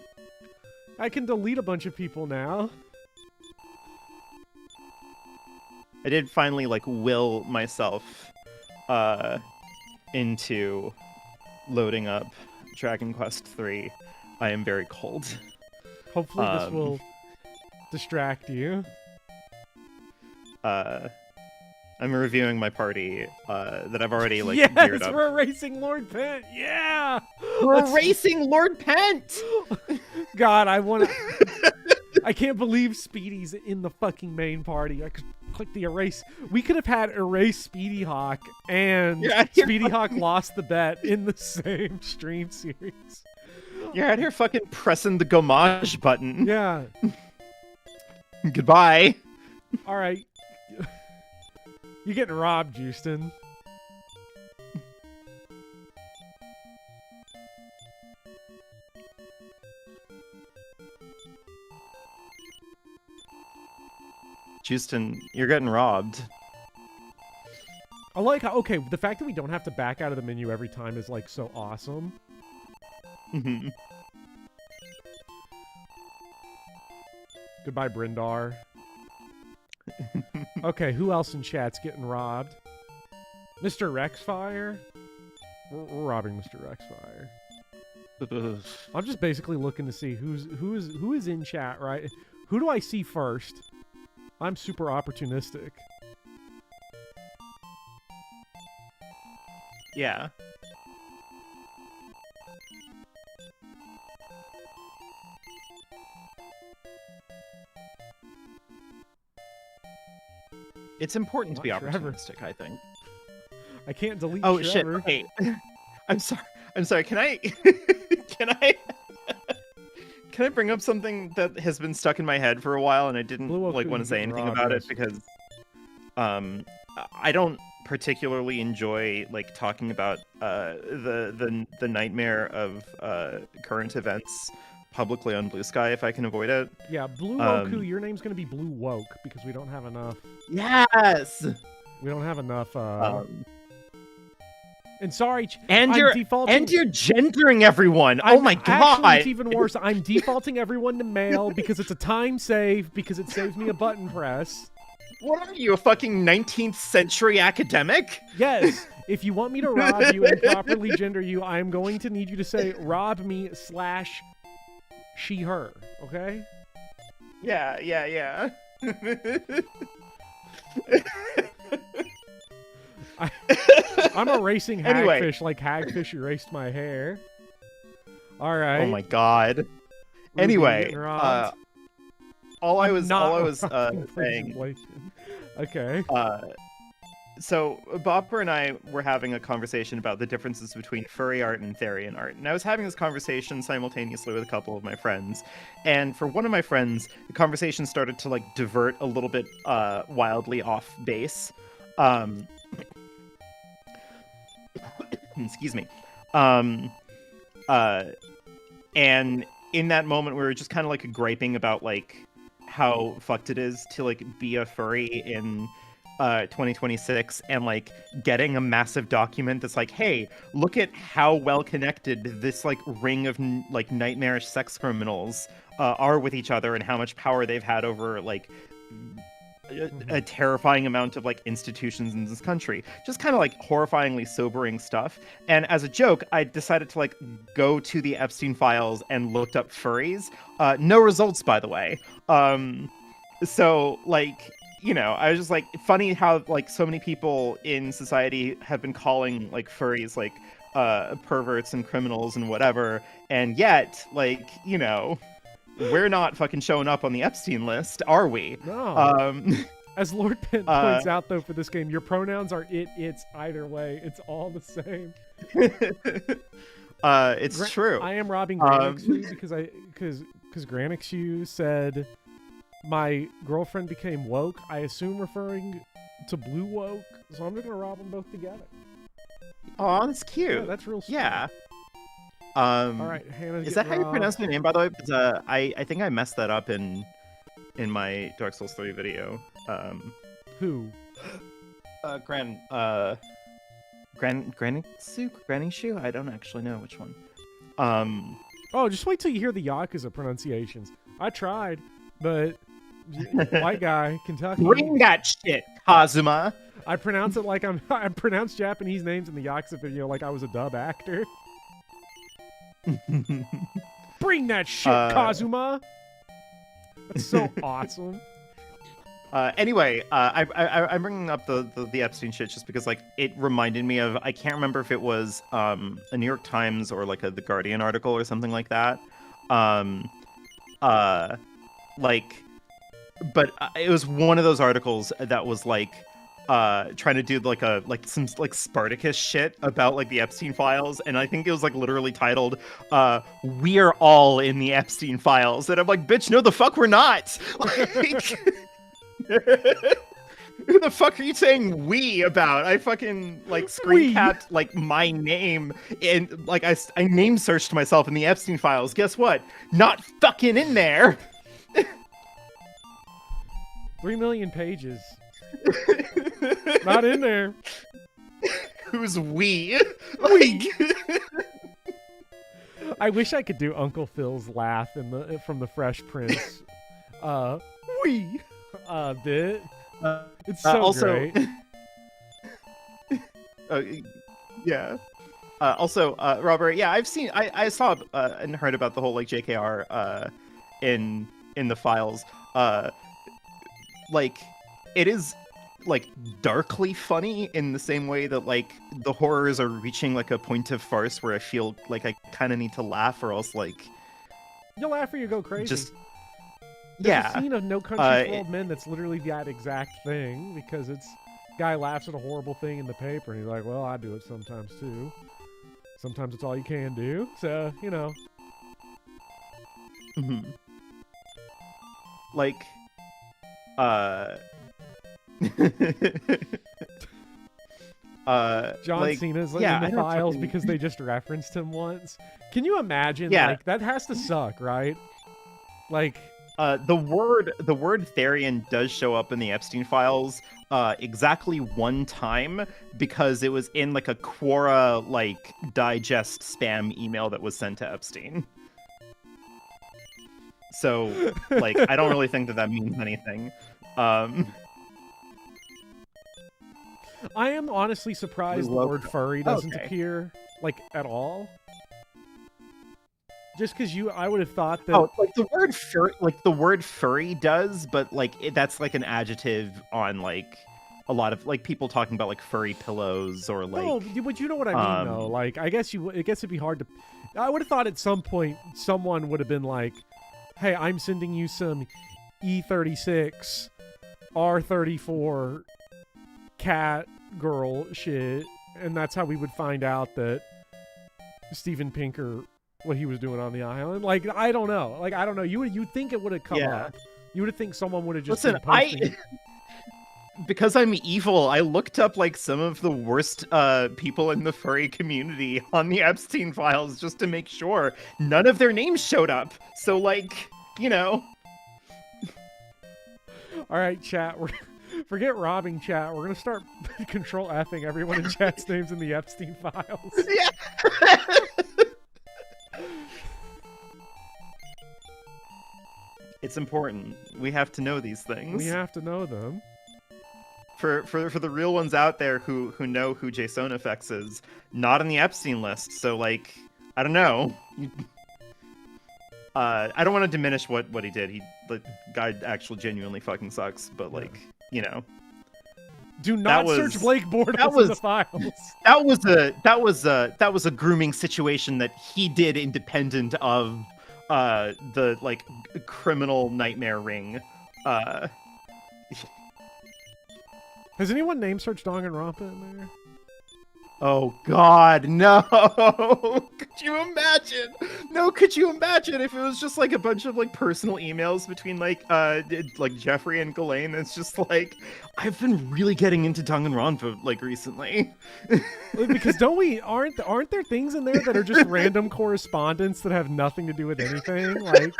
[SPEAKER 1] I can delete a bunch of people now.
[SPEAKER 2] I did finally like will myself into loading up Dragon Quest 3. I am very cold.
[SPEAKER 1] Hopefully this will distract you.
[SPEAKER 2] I'm reviewing my party that I've already like
[SPEAKER 1] yes,
[SPEAKER 2] geared up.
[SPEAKER 1] we're erasing Lord Pent. Yeah,
[SPEAKER 2] We're erasing Lord Pent.
[SPEAKER 1] God, I can't believe Speedy's in the fucking main party. I could click the erase. We could have had erase Speedy Hawk and Speedy Hawk lost the bet in the same stream series.
[SPEAKER 2] You're out here fucking pressing the gommage button.
[SPEAKER 1] Yeah.
[SPEAKER 2] Goodbye.
[SPEAKER 1] All right. You're getting robbed, Houston.
[SPEAKER 2] Houston, you're getting robbed.
[SPEAKER 1] I like how, okay, the fact that we don't have to back out of the menu every time is like so awesome.
[SPEAKER 2] Mm-hmm.
[SPEAKER 1] Goodbye, Brindar. Okay, who else in chat's getting robbed? Mr. Rexfire? We're robbing Mr. Rexfire. I'm just basically looking to see who is in chat, right? Who do I see first? I'm super opportunistic.
[SPEAKER 2] Yeah. It's important to be opportunistic, I think.
[SPEAKER 1] I can't delete
[SPEAKER 2] Oh
[SPEAKER 1] Trevor.
[SPEAKER 2] shit! Okay, I'm sorry. Can I? Can I bring up something that has been stuck in my head for a while, and I didn't like want to say anything about it because, I don't particularly enjoy like talking about the nightmare of current events publicly on Blue Sky if I can avoid it.
[SPEAKER 1] Yeah, Blue Woku, your name's gonna be Blue Woke because we don't have enough.
[SPEAKER 2] Yes.
[SPEAKER 1] We don't have enough. And sorry,
[SPEAKER 2] and you're gendering everyone. Oh my god!
[SPEAKER 1] Actually, it's even worse. I'm defaulting everyone to male because it's a time save because it saves me a button press.
[SPEAKER 2] What are you, a fucking 19th century academic?
[SPEAKER 1] Yes. If you want me to rob you and properly gender you, I am going to need you to say rob me / she her. Okay?
[SPEAKER 2] Yeah.
[SPEAKER 1] I'm erasing Hagfish like Hagfish erased my hair. All right.
[SPEAKER 2] Oh my god.
[SPEAKER 1] Ruby
[SPEAKER 2] Anyway, all I was saying.
[SPEAKER 1] Okay.
[SPEAKER 2] So Bopper and I were having a conversation about the differences between furry art and Therian art, and I was having this conversation simultaneously with a couple of my friends. And for one of my friends, the conversation started to like divert a little bit wildly off base. Excuse me. And in that moment, we were just kind of like griping about like how fucked it is to like be a furry in 2026 and like getting a massive document that's like, hey, look at how well connected this like ring of like nightmarish sex criminals are with each other and how much power they've had over like a terrifying amount of like institutions in this country. Just kind of like horrifyingly sobering stuff. And as a joke, I decided to like go to the Epstein files and looked up furries. No results, by the way. So like I was just like, funny how like so many people in society have been calling like furries like perverts and criminals and whatever, and yet like we're not fucking showing up on the Epstein list, are we?
[SPEAKER 1] No. As Lord Pent points
[SPEAKER 2] uh,
[SPEAKER 1] out, though, for this game, your pronouns are it's either way. It's all the same.
[SPEAKER 2] it's true.
[SPEAKER 1] I am robbing Granixu because Granixu said my girlfriend became woke. I assume referring to blue woke. So I'm just gonna rob them both together.
[SPEAKER 2] Oh, that's cute.
[SPEAKER 1] Yeah, that's real. Sweet.
[SPEAKER 2] Yeah.
[SPEAKER 1] All right, Hannah's
[SPEAKER 2] Is that how you
[SPEAKER 1] robbed.
[SPEAKER 2] pronounce my name, by the way? Because I think I messed that up in my Dark Souls 3 video.
[SPEAKER 1] Who?
[SPEAKER 2] Granixu? I don't actually know which one.
[SPEAKER 1] Oh, just wait till you hear the Yakuza pronunciations. I tried, but white guy, Kentucky.
[SPEAKER 2] Bring that shit, Kazuma.
[SPEAKER 1] I pronounce it like I pronounce Japanese names in the Yakuza video like I was a dub actor. Bring that shit, Kazuma. That's so awesome.
[SPEAKER 2] Anyway, I'm bringing up the Epstein shit just because like it reminded me of, I can't remember if it was a New York Times or like the Guardian article or something like that. But it was one of those articles that was like trying to do some Spartacus shit about like the Epstein files, and I think it was like literally titled "We're all in the Epstein files," and I'm like, bitch, no, the fuck we're not. Like, who the fuck are you saying "we" about? I fucking like screen capped like my name, and like I name searched myself in the Epstein files. Guess what? Not fucking in there.
[SPEAKER 1] 3 million pages. Not in there.
[SPEAKER 2] Who's we?
[SPEAKER 1] We. I wish I could do Uncle Phil's laugh from the Fresh Prince. We. Bit. It's so
[SPEAKER 2] also,
[SPEAKER 1] great.
[SPEAKER 2] Yeah. Also, Robert. Yeah, I saw and heard about the whole like JKR in the files. Like, it is like darkly funny in the same way that like the horrors are reaching like a point of farce where I feel like I kind of need to laugh, or else like
[SPEAKER 1] you'll laugh or you go crazy.
[SPEAKER 2] Just
[SPEAKER 1] There's a scene of No Country for Old Men that's literally that exact thing, because it's guy laughs at a horrible thing in the paper and he's like, well, I do it sometimes too. Sometimes it's all you can do. So,
[SPEAKER 2] Mm-hmm. Like
[SPEAKER 1] John
[SPEAKER 2] like,
[SPEAKER 1] Cena's in
[SPEAKER 2] yeah,
[SPEAKER 1] the files because they just referenced him once. Can you imagine?
[SPEAKER 2] Yeah.
[SPEAKER 1] Like, that has to suck, right? Like,
[SPEAKER 2] the word Therian does show up in the Epstein files exactly one time, because it was in like a Quora like digest spam email that was sent to Epstein. So like I don't really think that means anything.
[SPEAKER 1] I am honestly surprised the word furry doesn't appear like at all. Just because I would have thought that.
[SPEAKER 2] Oh, like the word furry does, but like that's like an adjective on like a lot of like people talking about like furry pillows or like.
[SPEAKER 1] No, but you know what I mean though. Like I guess it'd be hard to. I would have thought at some point someone would have been like, "Hey, I'm sending you some E36, R34, cat girl shit," and that's how we would find out that Steven Pinker. What he was doing on the island, like I don't know, you'd think it would have come up. You would think someone would have just
[SPEAKER 2] listen. Because I'm evil, I looked up like some of the worst people in the furry community on the Epstein files just to make sure none of their names showed up. So like,
[SPEAKER 1] all right, chat. Forget robbing chat. We're gonna start control F-ing everyone in chat's names in the Epstein files.
[SPEAKER 2] Yeah. It's important. We have to know these things.
[SPEAKER 1] We have to know them.
[SPEAKER 2] For the real ones out there who know who Jason FX is, not on the Epstein list. So like, I don't know. I don't want to diminish what he did. The guy actually genuinely fucking sucks. But like, you know,
[SPEAKER 1] Do not
[SPEAKER 2] was-
[SPEAKER 1] search Blake Bortles
[SPEAKER 2] that
[SPEAKER 1] in
[SPEAKER 2] was-
[SPEAKER 1] the files.
[SPEAKER 2] that was a grooming situation that he did independent of the like criminal nightmare ring.
[SPEAKER 1] Has anyone name searched Danganronpa in there?
[SPEAKER 2] Oh God, no! Could you imagine? No, could you imagine if it was just like a bunch of like personal emails between like Jeffrey and Ghislaine? It's just like, I've been really getting into Danganronpa like recently.
[SPEAKER 1] Because aren't there things in there that are just random correspondence that have nothing to do with anything? Like,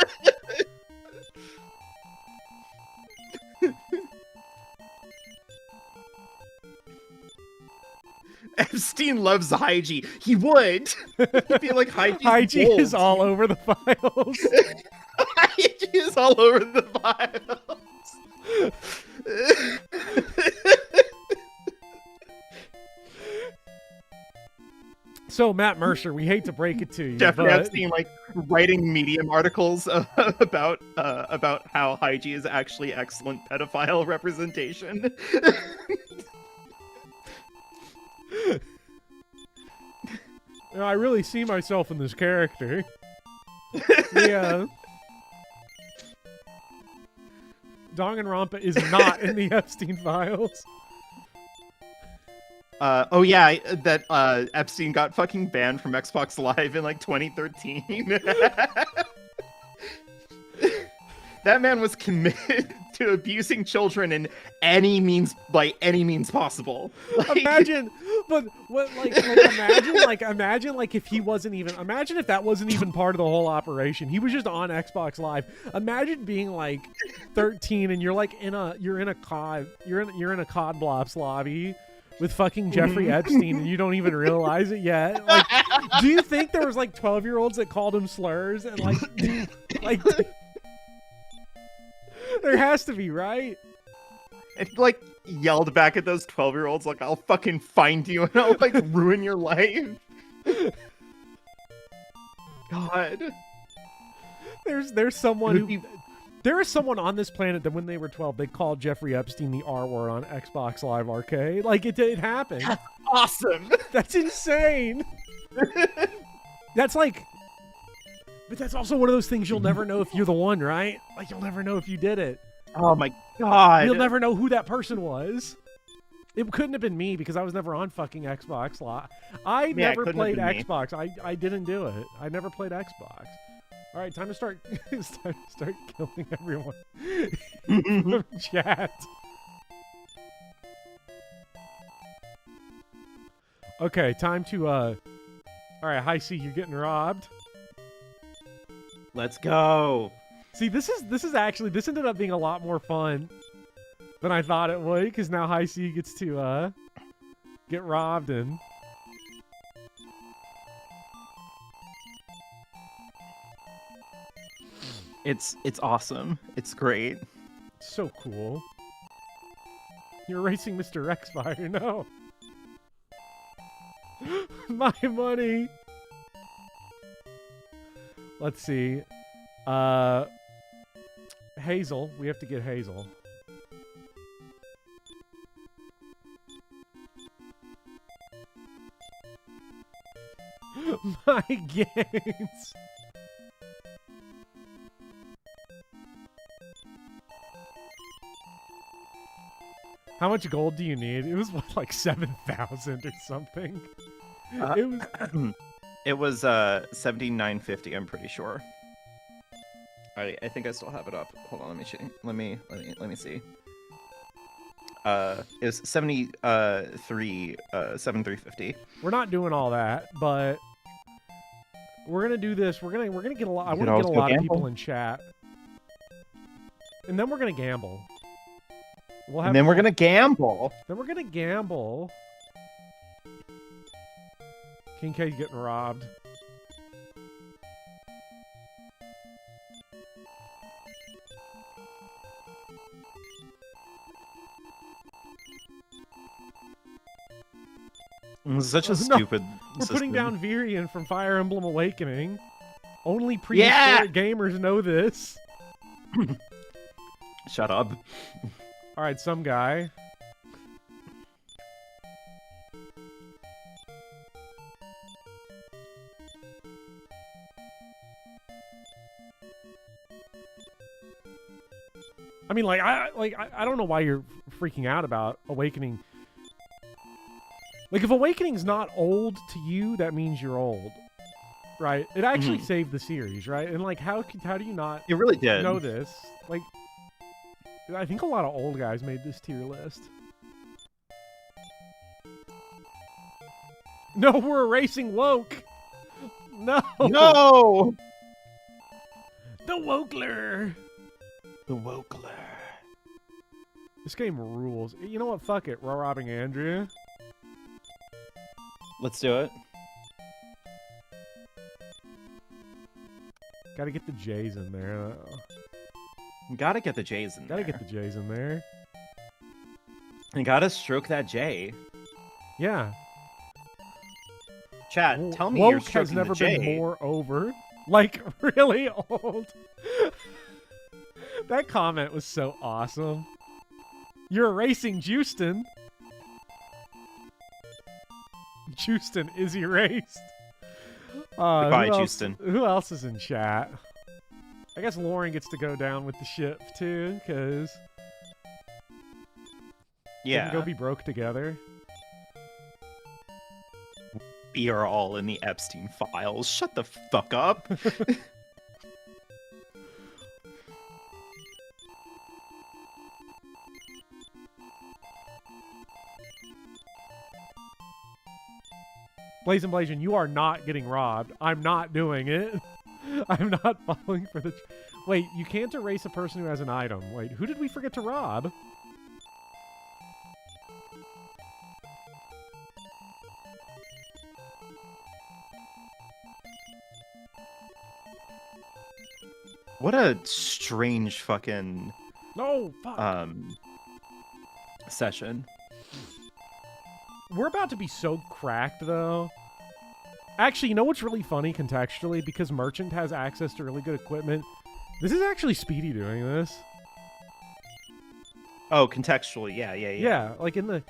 [SPEAKER 2] Epstein loves Haiji. He would. He'd be like Haiji's
[SPEAKER 1] hygiene
[SPEAKER 2] gold.
[SPEAKER 1] is all over the files.
[SPEAKER 2] Haiji is all over the files.
[SPEAKER 1] So Matt Mercer, we hate to break it to you,
[SPEAKER 2] Jeffrey
[SPEAKER 1] but
[SPEAKER 2] Epstein like writing Medium articles about how Haiji is actually excellent pedophile representation.
[SPEAKER 1] I really see myself in this character. Yeah. Danganronpa is not in the Epstein files.
[SPEAKER 2] Oh yeah, that Epstein got fucking banned from Xbox Live in like 2013. That man was committed to abusing children in by any means possible. Like,
[SPEAKER 1] Imagine, but what imagine if he wasn't even. Imagine if that wasn't even part of the whole operation. He was just on Xbox Live. Imagine being like 13 and you're in a COD Blops lobby with fucking Jeffrey Epstein and you don't even realize it yet. Like, do you think there was like 12-year-olds that called him slurs and like there has to be, right?
[SPEAKER 2] and he, like yelled back at those 12-year-olds like, I'll fucking find you and I'll like ruin your life. God.
[SPEAKER 1] There's someone
[SPEAKER 2] It would
[SPEAKER 1] who
[SPEAKER 2] be-
[SPEAKER 1] there is someone on this planet that when they were 12 they called Jeffrey Epstein the R word on Xbox Live Arcade. Like it happened.
[SPEAKER 2] That's awesome.
[SPEAKER 1] That's insane. That's like, but that's also one of those things you'll never know if you're the one, right? Like you'll never know if you did it.
[SPEAKER 2] Oh my God.
[SPEAKER 1] You'll never know who that person was. It couldn't have been me because I was never on fucking Xbox Live. I never
[SPEAKER 2] couldn't have
[SPEAKER 1] played
[SPEAKER 2] been me.
[SPEAKER 1] Xbox. I didn't do it. I never played Xbox. All right, time to start start killing everyone from chat. Okay, time to all right, High C, you're getting robbed.
[SPEAKER 2] Let's go.
[SPEAKER 1] See, this ended up being a lot more fun than I thought it would, because now High C gets to get robbed and
[SPEAKER 2] It's awesome. It's great.
[SPEAKER 1] so cool. You're racing Mr. Rexfire, no. My money. Let's see. Hazel. We have to get Hazel. My games. How much gold do you need? It was what, like 7,000 or something. It was
[SPEAKER 2] It was 7950. I'm pretty sure. I think I still have it up. Hold on, let me see. Let me see. It was 7350.
[SPEAKER 1] We're not doing all that, but we're gonna do this. We're gonna get a lot. I
[SPEAKER 2] You
[SPEAKER 1] want
[SPEAKER 2] could
[SPEAKER 1] to get a
[SPEAKER 2] always go
[SPEAKER 1] lot of people
[SPEAKER 2] gamble.
[SPEAKER 1] in chat, and then we're gonna gamble. We'll have
[SPEAKER 2] And then we're gonna gamble.
[SPEAKER 1] Then we're gonna gamble. King K's getting robbed.
[SPEAKER 2] This is such a
[SPEAKER 1] No,
[SPEAKER 2] stupid
[SPEAKER 1] We're putting
[SPEAKER 2] system.
[SPEAKER 1] down Virion from Fire Emblem Awakening. Only
[SPEAKER 2] Yeah!
[SPEAKER 1] prehistoric gamers know this.
[SPEAKER 2] Shut up.
[SPEAKER 1] All right, some guy. I mean, I don't know why you're freaking out about Awakening. Like, if Awakening's not old to you, that means you're old, right? It actually saved the series, right? And like, how do you not?
[SPEAKER 2] It really did.
[SPEAKER 1] Know this? Like, I think a lot of old guys made this tier list. No, we're erasing woke. No.
[SPEAKER 2] No.
[SPEAKER 1] The Wokler.
[SPEAKER 2] The Wokler.
[SPEAKER 1] This game rules. You know what? Fuck it. We're robbing Andrea.
[SPEAKER 2] Let's do it.
[SPEAKER 1] Gotta get the J's in there.
[SPEAKER 2] Gotta get the J's in there.
[SPEAKER 1] Gotta get the J's in there.
[SPEAKER 2] And gotta stroke that J.
[SPEAKER 1] Yeah.
[SPEAKER 2] Chat, tell me
[SPEAKER 1] woke
[SPEAKER 2] you're stroking
[SPEAKER 1] has never
[SPEAKER 2] the J.
[SPEAKER 1] been more over. Like, really old. That comment was so awesome. You're erasing Houston. Houston is erased.
[SPEAKER 2] Goodbye, Houston.
[SPEAKER 1] Who else is in chat? I guess Lauren gets to go down with the ship too, because we can go be broke together.
[SPEAKER 2] We are all in the Epstein files. Shut the fuck up.
[SPEAKER 1] Blazin', you are not getting robbed. I'm not doing it. I'm not falling for the... Wait, you can't erase a person who has an item. Wait, who did we forget to rob?
[SPEAKER 2] What a strange fucking...
[SPEAKER 1] No, fuck.
[SPEAKER 2] Session.
[SPEAKER 1] We're about to be so cracked, though. Actually, you know what's really funny contextually? Because Merchant has access to really good equipment. This is actually Speedy doing this.
[SPEAKER 2] Oh, contextually, yeah.
[SPEAKER 1] Yeah, like in the...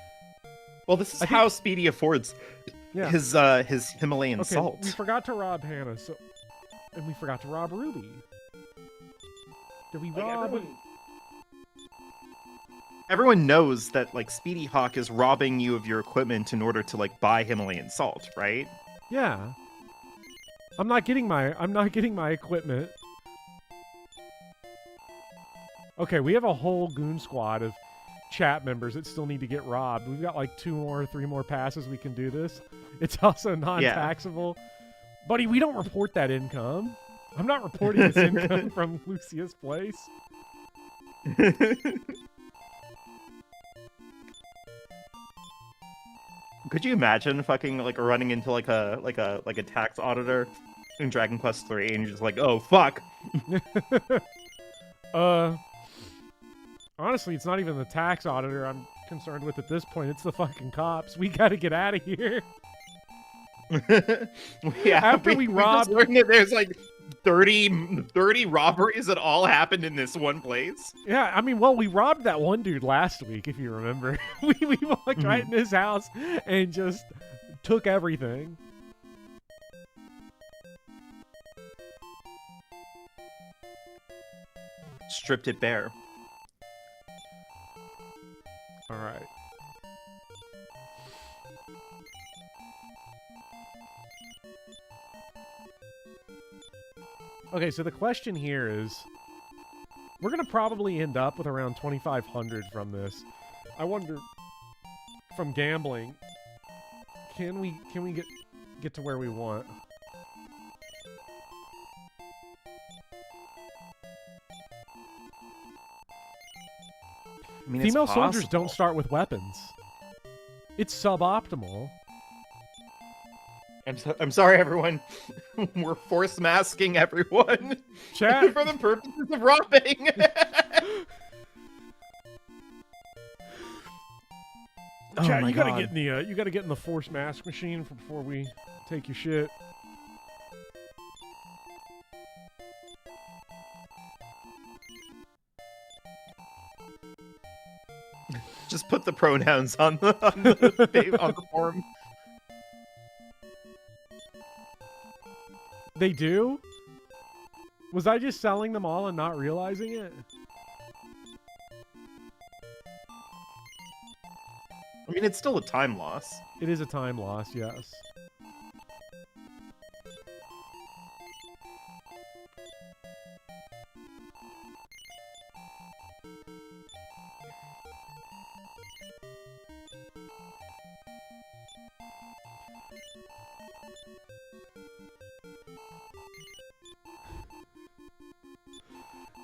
[SPEAKER 2] Well, this is how Speedy affords his Himalayan salt.
[SPEAKER 1] We forgot to rob Hannah, and we forgot to rob Ruby. Did we rob...
[SPEAKER 2] Everyone knows that, like, Speedy Hawk is robbing you of your equipment in order to, like, buy Himalayan salt, right?
[SPEAKER 1] Yeah. I'm not getting my equipment. Okay, we have a whole goon squad of chat members that still need to get robbed. We've got like 3 more passes we can do this. It's also non-taxable. Buddy, we don't report that income. I'm not reporting this income from Lucia's place.
[SPEAKER 2] Could you imagine fucking like running into like a tax auditor in Dragon Quest 3 and you're just like, oh fuck.
[SPEAKER 1] Honestly, it's not even the tax auditor I'm concerned with at this point. It's the fucking cops. We gotta get out of here.
[SPEAKER 2] Yeah,
[SPEAKER 1] after we robbed...
[SPEAKER 2] just learned that there's like 30 robberies that all happened in this one place.
[SPEAKER 1] Yeah, I mean, well, we robbed that one dude last week, if you remember. we walked right in his house and just took everything.
[SPEAKER 2] Stripped it bare.
[SPEAKER 1] All right. Okay, so the question here is, we're gonna probably end up with around 2,500 from this. I wonder, from gambling, can we get to where we want?
[SPEAKER 2] I mean,
[SPEAKER 1] female soldiers don't start with weapons. It's suboptimal.
[SPEAKER 2] I'm sorry, everyone. We're force masking everyone.
[SPEAKER 1] Chat.
[SPEAKER 2] For the purposes of robbing.
[SPEAKER 1] Chat, you gotta get in the you gotta get in the force mask machine before we take your shit.
[SPEAKER 2] Just put the pronouns on the form.
[SPEAKER 1] They do? Was I just selling them all and not realizing it?
[SPEAKER 2] I mean, it's still a time loss.
[SPEAKER 1] It is a time loss, yes.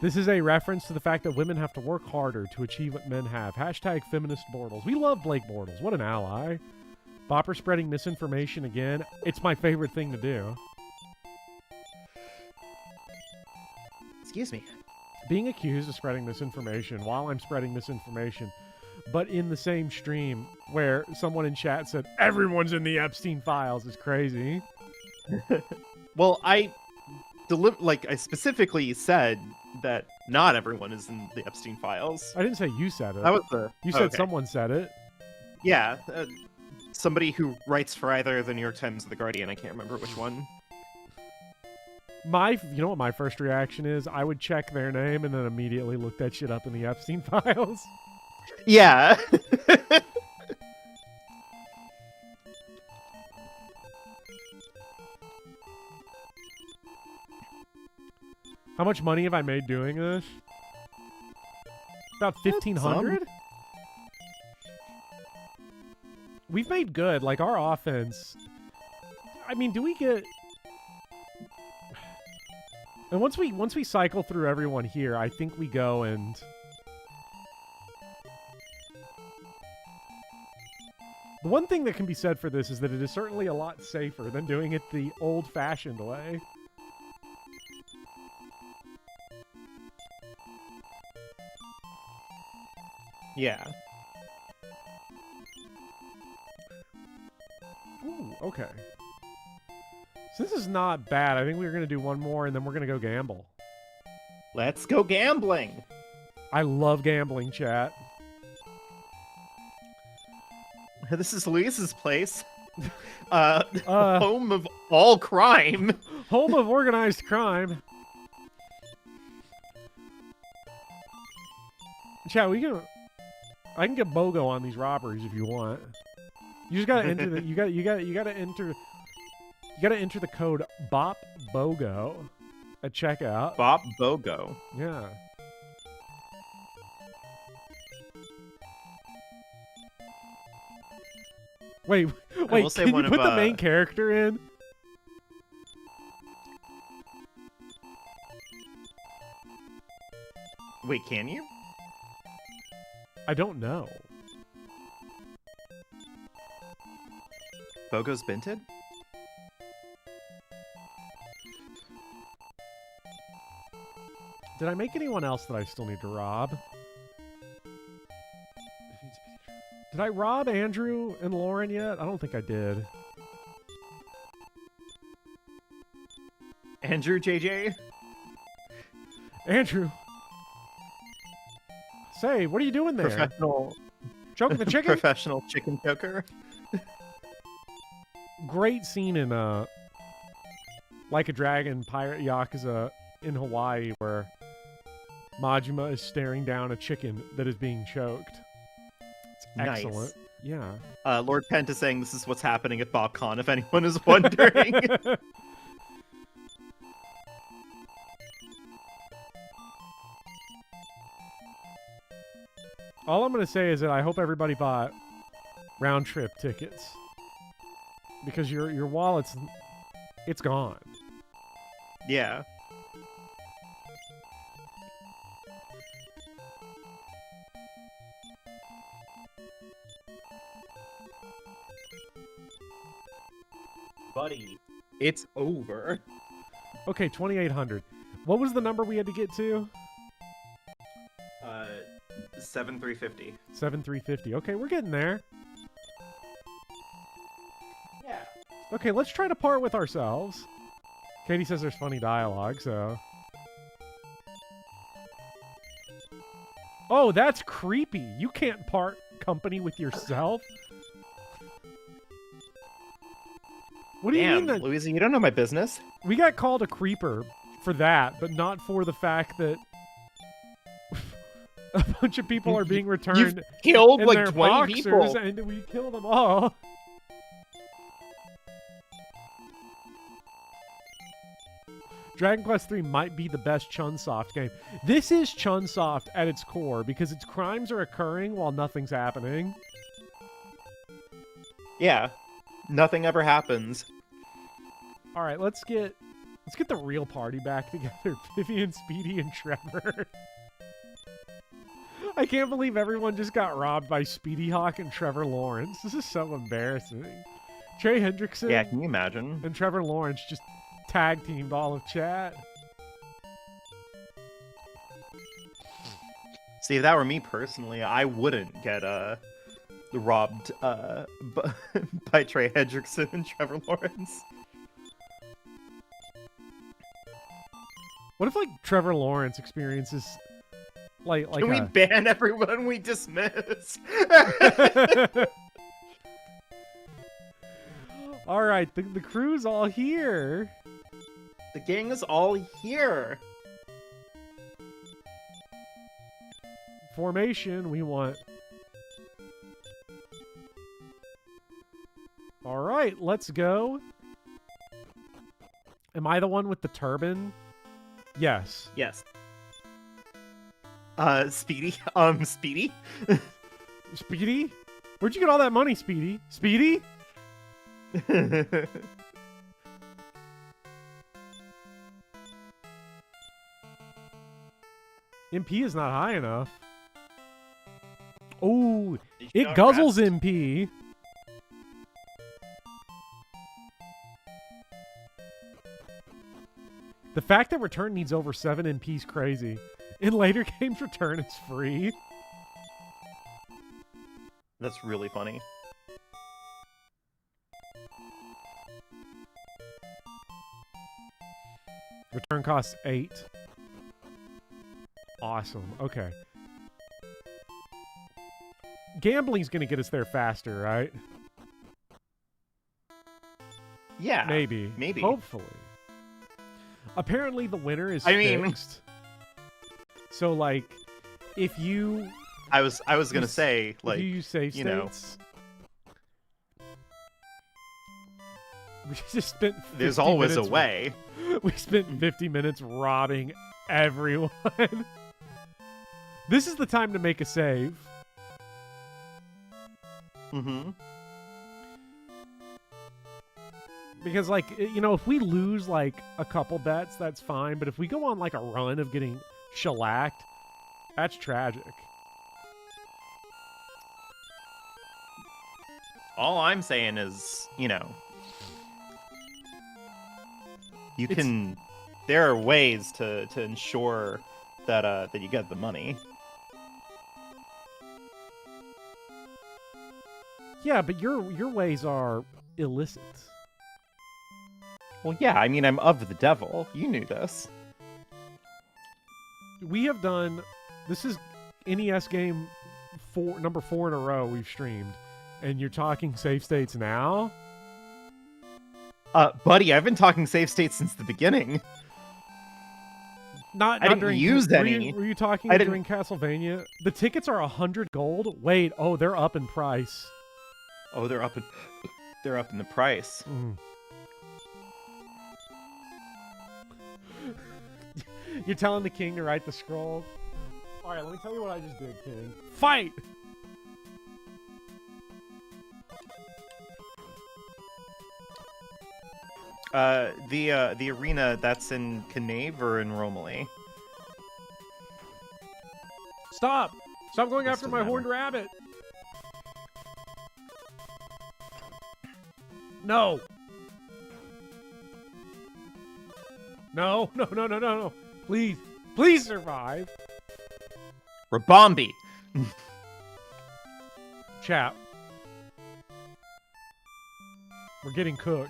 [SPEAKER 1] This is a reference to the fact that women have to work harder to achieve what men have. Hashtag feminist Bortles. We love Blake Bortles. What an ally. Bopper spreading misinformation again. It's my favorite thing to do.
[SPEAKER 2] Excuse me.
[SPEAKER 1] Being accused of spreading misinformation while I'm spreading misinformation, but in the same stream where someone in chat said, everyone's in the Epstein files is crazy.
[SPEAKER 2] Well, I specifically said that not everyone is in the Epstein files.
[SPEAKER 1] I didn't say you said it.
[SPEAKER 2] That was the...
[SPEAKER 1] You said
[SPEAKER 2] okay.
[SPEAKER 1] Someone said it.
[SPEAKER 2] Yeah. Somebody who writes for either the New York Times or the Guardian. I can't remember which one.
[SPEAKER 1] You know what my first reaction is? I would check their name and then immediately look that shit up in the Epstein files.
[SPEAKER 2] Yeah.
[SPEAKER 1] How much money have I made doing this? About 1,500? We've made good. Like, our offense... I mean, do we get... And once we cycle through everyone here, I think we go and... The one thing that can be said for this is that it is certainly a lot safer than doing it the old-fashioned way.
[SPEAKER 2] Yeah.
[SPEAKER 1] Ooh, okay. So this is not bad. I think we're going to do one more, and then we're going to go gamble.
[SPEAKER 2] Let's go gambling.
[SPEAKER 1] I love gambling, chat.
[SPEAKER 2] This is Luis's place. Home of all crime.
[SPEAKER 1] Home of organized crime. Chat, I can get BOGO on these robberies if you want. You just gotta enter the you gotta enter the code BOPBOGO at checkout.
[SPEAKER 2] Bop BOGO.
[SPEAKER 1] Yeah. Wait, can you put the main character in?
[SPEAKER 2] Wait, can you?
[SPEAKER 1] I don't know.
[SPEAKER 2] BOGO's Binted?
[SPEAKER 1] Did I make anyone else that I still need to rob? Did I rob Andrew and Lauren yet? I don't think I did.
[SPEAKER 2] Andrew JJ?
[SPEAKER 1] Andrew. Say, what are you doing there?
[SPEAKER 2] Professional...
[SPEAKER 1] Choking the chicken?
[SPEAKER 2] Professional chicken choker?
[SPEAKER 1] Great scene in Like a Dragon Pirate Yakuza in Hawaii where Majima is staring down a chicken that is being choked. It's excellent.
[SPEAKER 2] Nice.
[SPEAKER 1] Yeah.
[SPEAKER 2] Lord Pent is saying this is what's happening at BopCon, if anyone is wondering.
[SPEAKER 1] All I'm going to say is that I hope everybody bought round-trip tickets. Because your wallet's... It's gone.
[SPEAKER 2] Yeah. Buddy, it's over.
[SPEAKER 1] Okay, 2,800. What was the number we had to get to?
[SPEAKER 2] 7,350.
[SPEAKER 1] 7,350. Okay, we're getting there.
[SPEAKER 2] Yeah.
[SPEAKER 1] Okay, let's try to part with ourselves. Katie says there's funny dialogue, so... Oh, that's creepy. You can't part company with yourself. What do you mean
[SPEAKER 2] Damn,
[SPEAKER 1] that
[SPEAKER 2] Louisa, you don't know my business.
[SPEAKER 1] we got called a creeper for that, but not for the fact that a bunch of people are being returned
[SPEAKER 2] You've killed
[SPEAKER 1] in
[SPEAKER 2] like
[SPEAKER 1] their
[SPEAKER 2] 20
[SPEAKER 1] boxers,
[SPEAKER 2] people.
[SPEAKER 1] and we kill them all. Dragon Quest III might be the best Chunsoft game. This is Chunsoft at its core because its crimes are occurring while nothing's happening.
[SPEAKER 2] Yeah, nothing ever happens.
[SPEAKER 1] All right, let's get the real party back together. Vivian, Speedy, and Trevor. I can't believe everyone just got robbed by Speedy Hawk and Trevor Lawrence. This is so embarrassing. Trey Hendrickson
[SPEAKER 2] Yeah, can you imagine?
[SPEAKER 1] and Trevor Lawrence just tag teamed all of chat.
[SPEAKER 2] See, if that were me personally, I wouldn't get robbed by Trey Hendrickson and Trevor Lawrence.
[SPEAKER 1] What if like Trevor Lawrence experiences like
[SPEAKER 2] Can we ban everyone we dismiss?
[SPEAKER 1] All right, the crew's all here.
[SPEAKER 2] The gang is all here.
[SPEAKER 1] Formation, we want. All right, let's go. Am I the one with the turban? Yes.
[SPEAKER 2] Yes. Speedy? Speedy?
[SPEAKER 1] Speedy? Where'd you get all that money, Speedy? Speedy? MP is not high enough. Oh, it guzzles MP. The fact that return needs over 7 MP is crazy. In later games, return is free.
[SPEAKER 2] That's really funny.
[SPEAKER 1] Return costs 8. Awesome. Okay. Gambling's gonna get us there faster, right?
[SPEAKER 2] Yeah.
[SPEAKER 1] Maybe.
[SPEAKER 2] Maybe.
[SPEAKER 1] Hopefully. Apparently the winner is
[SPEAKER 2] I mean-
[SPEAKER 1] fixed. So like if you
[SPEAKER 2] I was gonna say, like,
[SPEAKER 1] if you use save
[SPEAKER 2] you know.
[SPEAKER 1] states, we just spent 50
[SPEAKER 2] there's always a
[SPEAKER 1] minutes-
[SPEAKER 2] way.
[SPEAKER 1] We spent 50 minutes robbing everyone. This is the time to make a save.
[SPEAKER 2] Mm-hmm.
[SPEAKER 1] Because, like, you know, if we lose, like, a couple bets, that's fine. But if we go on, like, a run of getting shellacked, that's tragic.
[SPEAKER 2] All I'm saying is, you know, you
[SPEAKER 1] It's-
[SPEAKER 2] can. There are ways to ensure that that you get the money.
[SPEAKER 1] Yeah, but your ways are illicit.
[SPEAKER 2] Well, yeah. I mean, I'm of the devil. You knew this.
[SPEAKER 1] We have done... This is NES game number 4 in a row we've streamed. And you're talking save states now?
[SPEAKER 2] Buddy, I've been talking save states since the beginning.
[SPEAKER 1] Not
[SPEAKER 2] didn't
[SPEAKER 1] during,
[SPEAKER 2] use
[SPEAKER 1] were
[SPEAKER 2] any.
[SPEAKER 1] You, were you talking
[SPEAKER 2] I didn't-
[SPEAKER 1] during Castlevania? The tickets are 100 gold? Wait, oh, they're up in price.
[SPEAKER 2] Oh, they're up in the price.
[SPEAKER 1] Mm. You're telling the king to write the scroll? Alright, let me tell you what I just did, king. Fight!
[SPEAKER 2] The arena that's in Knave or in Romilly?
[SPEAKER 1] Stop! Stop going
[SPEAKER 2] Doesn't
[SPEAKER 1] after my
[SPEAKER 2] matter.
[SPEAKER 1] horned rabbit! No! No, no, no, no, no, no. Please, please survive.
[SPEAKER 2] Rabombi!
[SPEAKER 1] Chap. We're getting cooked.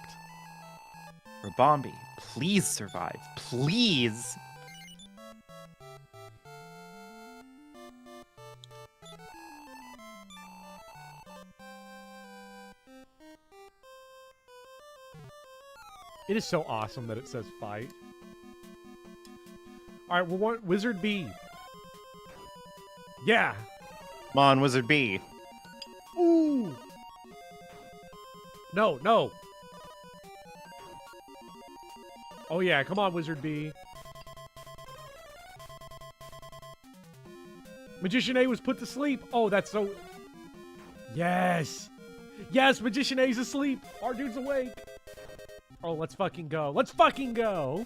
[SPEAKER 2] Rabombi, please survive. Please!
[SPEAKER 1] It is so awesome that it says fight. All right, we want Wizard B. Yeah.
[SPEAKER 2] Come on, Wizard B.
[SPEAKER 1] Ooh. No, no. Oh yeah, come on, Wizard B. Magician A was put to sleep. Oh, that's so... Yes. Yes, Magician A's asleep. Our dude's awake. Oh, let's fucking go. Let's fucking go.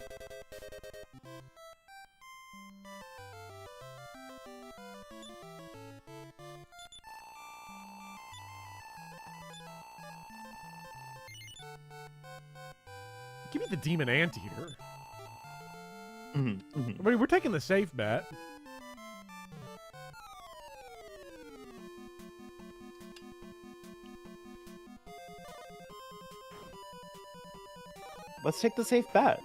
[SPEAKER 1] Give me the Demon Anteater. I mean, we're taking the safe bet.
[SPEAKER 2] Let's take the safe bet.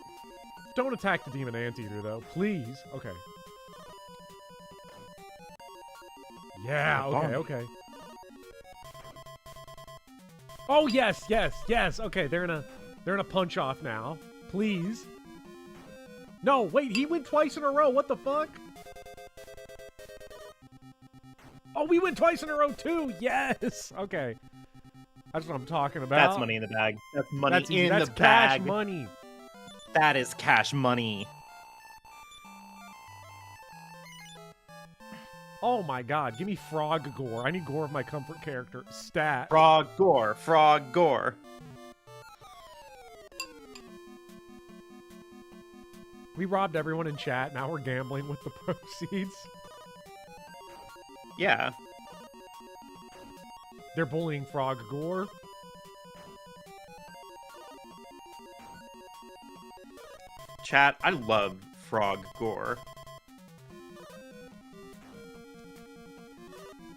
[SPEAKER 1] Don't attack the Demon Anteater, though. Please. Okay. Yeah, okay, okay. Oh, yes, yes, yes. Okay, they're in a punch-off now. Please. No, wait, he went twice in a row. What the fuck? Oh, we went twice in a row, too. Yes. Okay. That's what I'm talking about.
[SPEAKER 2] That's money in the bag. That's money in the
[SPEAKER 1] that's cash
[SPEAKER 2] bag.
[SPEAKER 1] money.
[SPEAKER 2] That is cash money.
[SPEAKER 1] Oh my god, give me frog gore. I need gore of my comfort character. Stat.
[SPEAKER 2] Frog gore. Frog gore.
[SPEAKER 1] We robbed everyone in chat. Now we're gambling with the proceeds.
[SPEAKER 2] Yeah.
[SPEAKER 1] They're bullying frog gore.
[SPEAKER 2] Chat, I love frog gore.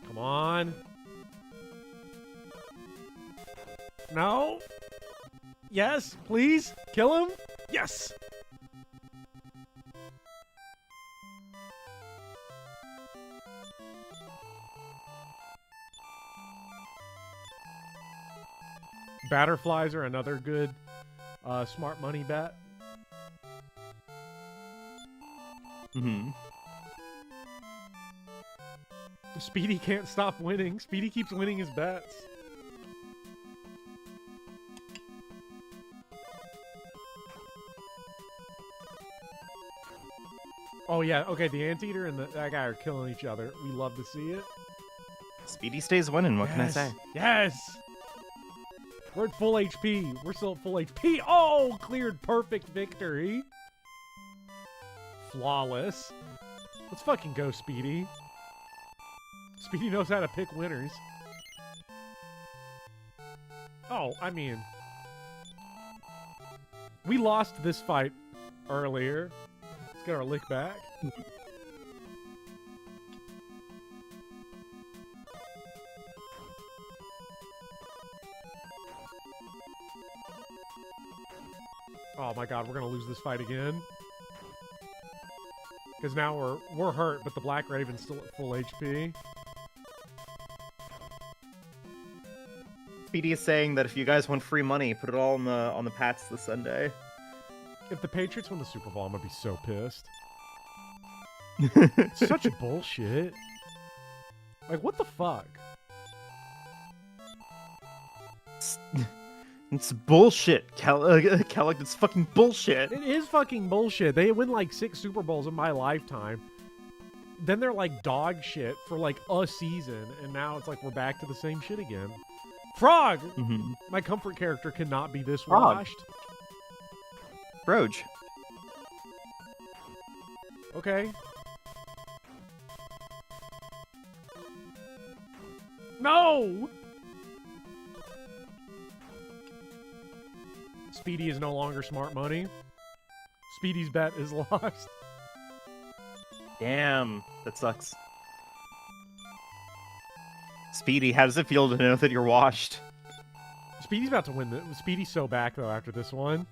[SPEAKER 1] Come on. No. Yes, please. Kill him. Yes. Batterflies are another good smart money bet. Speedy can't stop winning. Speedy keeps winning his bets. Oh yeah, okay, the Anteater and that guy are killing each other. We love to see it.
[SPEAKER 2] Speedy stays winning, what can I say?
[SPEAKER 1] Yes! We're at full HP. We're still at full HP. Oh, cleared perfect victory. Flawless. Let's fucking go, Speedy. Speedy knows how to pick winners. Oh, I mean... We lost this fight earlier. Let's get our lick back. Oh my god, we're gonna lose this fight again. Because now we're hurt, but the Black Raven's still at full HP.
[SPEAKER 2] Speedy is saying that if you guys want free money, put it all on the Pats this Sunday.
[SPEAKER 1] If the Patriots win the Super Bowl, I'm gonna be so pissed. It's such bullshit. Like, what the fuck?
[SPEAKER 2] It's bullshit, Kellogg. It's fucking bullshit.
[SPEAKER 1] It is fucking bullshit. They win like 6 Super Bowls in my lifetime. Then they're like dog shit for like a season, and now it's like we're back to the same shit again. Frog! My comfort character cannot be this washed.
[SPEAKER 2] Roge.
[SPEAKER 1] Okay. No! Speedy is no longer smart money. Speedy's bet is lost.
[SPEAKER 2] Damn, that sucks. Speedy, how does it feel to know that you're washed?
[SPEAKER 1] Speedy's about to win. Speedy's so back, though, after this one.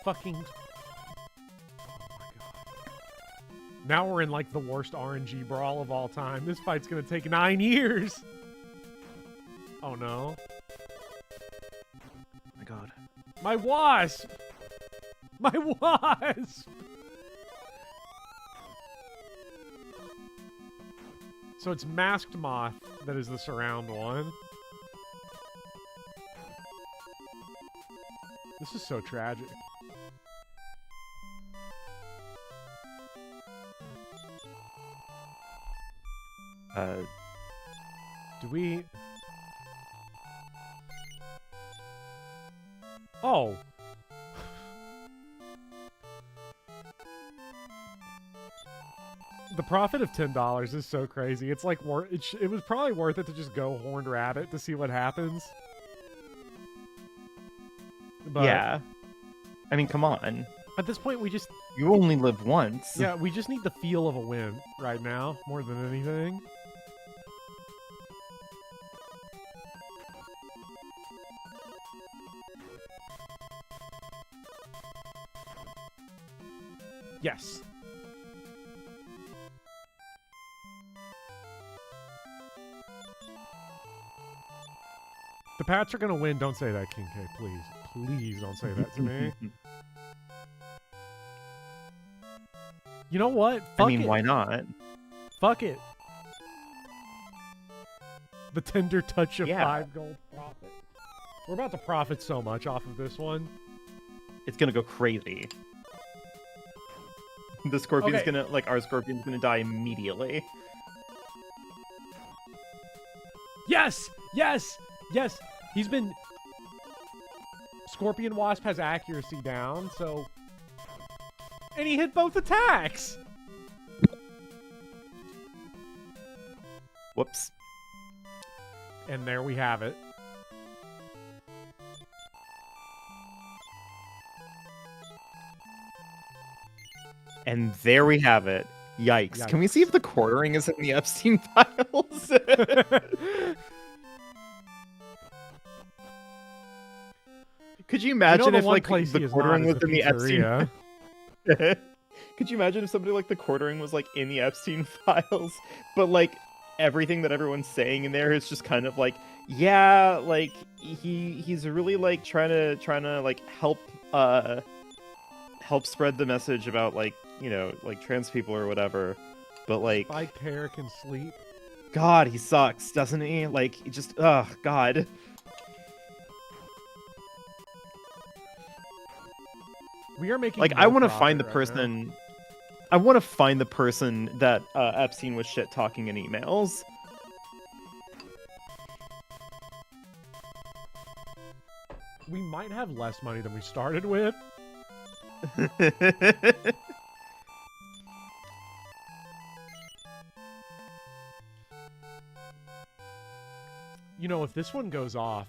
[SPEAKER 1] fucking... Oh my god. Now we're in, like, the worst RNG brawl of all time. This fight's gonna take 9 years! Oh no.
[SPEAKER 2] Oh my god.
[SPEAKER 1] My wasp! My wasp! So it's Masked Moth that is the surround one. This is so tragic. Do we... Oh. The profit of $10 is so crazy. It's like it was probably worth it to just go Horned Rabbit to see what happens. But
[SPEAKER 2] Yeah. I mean, come on.
[SPEAKER 1] at this point, we just
[SPEAKER 2] You only live once.
[SPEAKER 1] yeah, we just need the feel of a win right now more than anything. Yes. The Pats are gonna win. Don't say that, King K. Please. Please don't say that to me. You know what? Fuck
[SPEAKER 2] I mean,
[SPEAKER 1] it.
[SPEAKER 2] why not?
[SPEAKER 1] Fuck it. The tender touch of
[SPEAKER 2] Yeah.
[SPEAKER 1] 5 gold profit. We're about to profit so much off of this one.
[SPEAKER 2] It's gonna go crazy. The scorpion's
[SPEAKER 1] Okay.
[SPEAKER 2] gonna, like, our scorpion's gonna die immediately.
[SPEAKER 1] Yes! Yes! Yes! He's been... Scorpion Wasp has accuracy down, so... And he hit both attacks!
[SPEAKER 2] Whoops.
[SPEAKER 1] And there we have it.
[SPEAKER 2] And there we have it. Yikes. Can we see if the quartering is in the Epstein files? Could you imagine
[SPEAKER 1] the
[SPEAKER 2] if,
[SPEAKER 1] one
[SPEAKER 2] like,
[SPEAKER 1] place
[SPEAKER 2] the
[SPEAKER 1] he is
[SPEAKER 2] quartering
[SPEAKER 1] not is
[SPEAKER 2] was
[SPEAKER 1] the
[SPEAKER 2] in the Epstein...
[SPEAKER 1] pizzeria.
[SPEAKER 2] Could you imagine if somebody like the quartering was, like, in the Epstein files, but, like, everything that everyone's saying in there is just kind of like, yeah, like, he's really, like, trying to like help spread the message about, like, you know, like, trans people or whatever, but, like,
[SPEAKER 1] Spiked hair can sleep.
[SPEAKER 2] God, he sucks, doesn't he? Like, he just, ugh, God.
[SPEAKER 1] We are making
[SPEAKER 2] Like,
[SPEAKER 1] no
[SPEAKER 2] I want to
[SPEAKER 1] profit
[SPEAKER 2] find the
[SPEAKER 1] right
[SPEAKER 2] person.
[SPEAKER 1] now.
[SPEAKER 2] I want to find the person that Epstein was shit talking in emails.
[SPEAKER 1] We might have less money than we started with. You know, if this one goes off,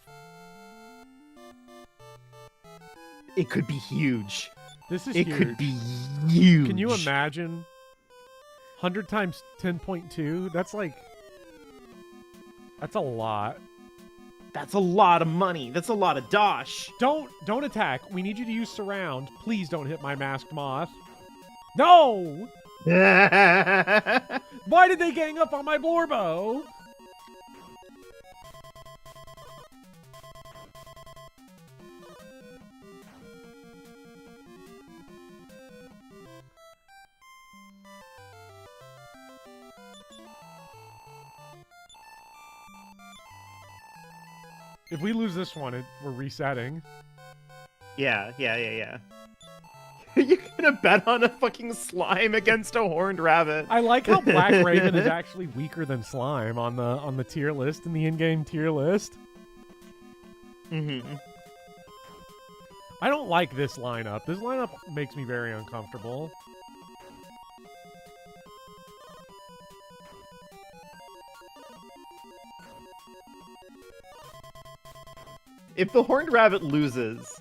[SPEAKER 2] It could be huge.
[SPEAKER 1] this is
[SPEAKER 2] It
[SPEAKER 1] huge.
[SPEAKER 2] could be huge.
[SPEAKER 1] Can you imagine? 100 times 10.2? That's like... That's a lot.
[SPEAKER 2] That's a lot of money. That's a lot of dosh.
[SPEAKER 1] Don't attack. We need you to use surround. Please don't hit my masked moth. No! Why did they gang up on my Blorbo? If we lose this one, we're resetting.
[SPEAKER 2] Yeah. You're gonna bet on a fucking slime against a horned rabbit.
[SPEAKER 1] I like how Black Raven is actually weaker than Slime on the tier list, in the in-game tier list.
[SPEAKER 2] Mm-hmm.
[SPEAKER 1] I don't like this lineup. This lineup makes me very uncomfortable.
[SPEAKER 2] If the horned rabbit loses,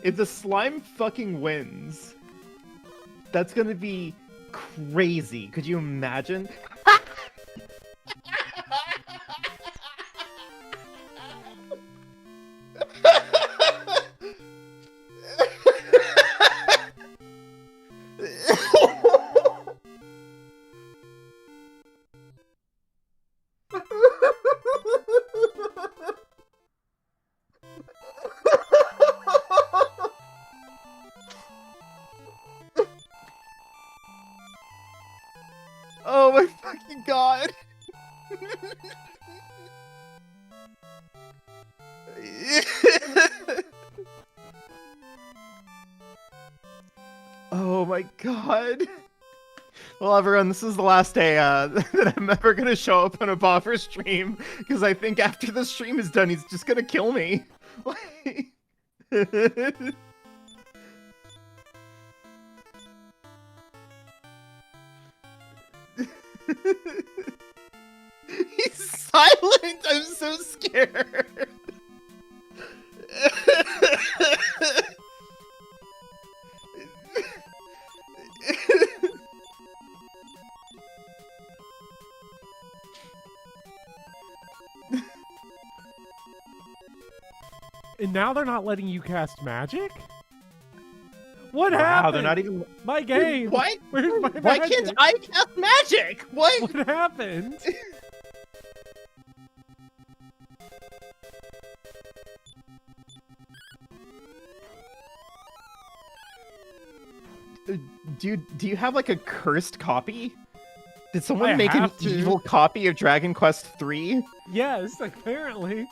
[SPEAKER 2] if the slime fucking wins, that's gonna be crazy. Could you imagine? Oh my fucking god. Oh my god. Well, everyone, this is the last day that I'm ever gonna show up on a Boffer stream, because I think after the stream is done, he's just gonna kill me. He's silent. I'm so scared.
[SPEAKER 1] And now they're not letting you cast magic? What
[SPEAKER 2] Wow,
[SPEAKER 1] happened?
[SPEAKER 2] they're not even.
[SPEAKER 1] My game.
[SPEAKER 2] What?
[SPEAKER 1] Where's my
[SPEAKER 2] Why
[SPEAKER 1] magic?
[SPEAKER 2] can't I cast magic? What?
[SPEAKER 1] What happened?
[SPEAKER 2] Do you have like a cursed copy? Did someone
[SPEAKER 1] I
[SPEAKER 2] make an
[SPEAKER 1] have to.
[SPEAKER 2] evil copy of Dragon Quest III?
[SPEAKER 1] Yes, apparently.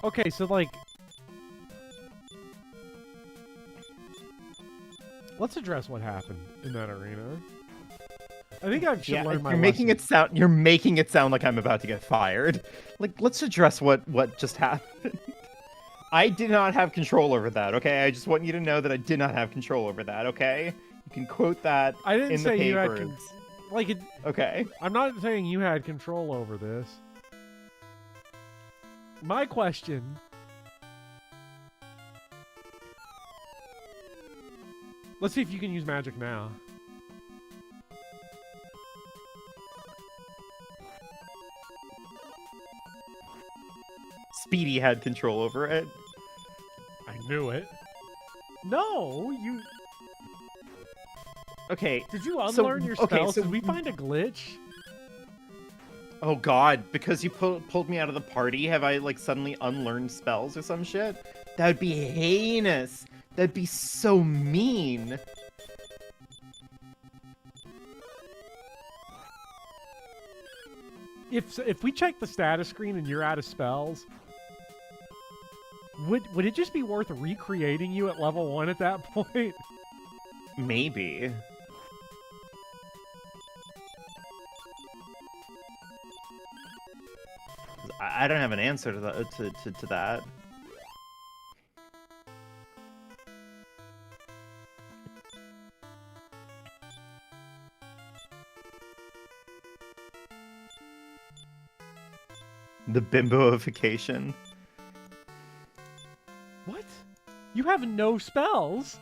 [SPEAKER 1] Okay, so like, let's address what happened in that arena. I think I should learn my
[SPEAKER 2] you're making
[SPEAKER 1] lesson.
[SPEAKER 2] you're making it sound like I'm about to get fired. Like, let's address what just happened. I did not have control over that, okay? I just want you to know that I did not have control over that, okay? You can quote that
[SPEAKER 1] I didn't
[SPEAKER 2] in
[SPEAKER 1] say
[SPEAKER 2] the
[SPEAKER 1] you had
[SPEAKER 2] papers. Okay.
[SPEAKER 1] I'm not saying you had control over this. My question. Let's see if you can use magic now.
[SPEAKER 2] Speedy had control over it.
[SPEAKER 1] I knew it. No, you.
[SPEAKER 2] Okay.
[SPEAKER 1] Did you unlearn your spells? Did we find a glitch?
[SPEAKER 2] Oh god, because you pulled me out of the party, have I like suddenly unlearned spells or some shit? That would be heinous. That'd be so mean.
[SPEAKER 1] If we check the status screen and you're out of spells, would it just be worth recreating you at level 1 at that point?
[SPEAKER 2] Maybe. I don't have an answer to that. To that. The bimboification.
[SPEAKER 1] What? You have no spells?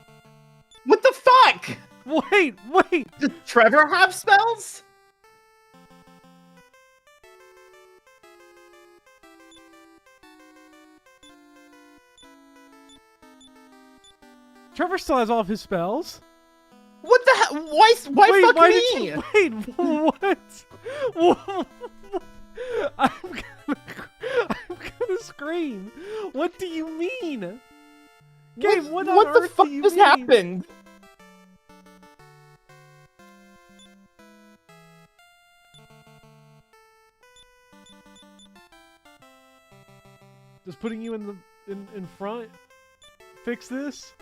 [SPEAKER 2] What the fuck?
[SPEAKER 1] Wait!
[SPEAKER 2] Does Trevor have spells?
[SPEAKER 1] Trevor still has all of his spells.
[SPEAKER 2] What the hell? Why
[SPEAKER 1] Wait,
[SPEAKER 2] fuck
[SPEAKER 1] why
[SPEAKER 2] me?
[SPEAKER 1] did you, wait, what? I'm gonna scream. What do you mean? Gabe, what on
[SPEAKER 2] the
[SPEAKER 1] earth
[SPEAKER 2] fuck
[SPEAKER 1] do you
[SPEAKER 2] just
[SPEAKER 1] mean?
[SPEAKER 2] happened?
[SPEAKER 1] Does putting you in front fix this?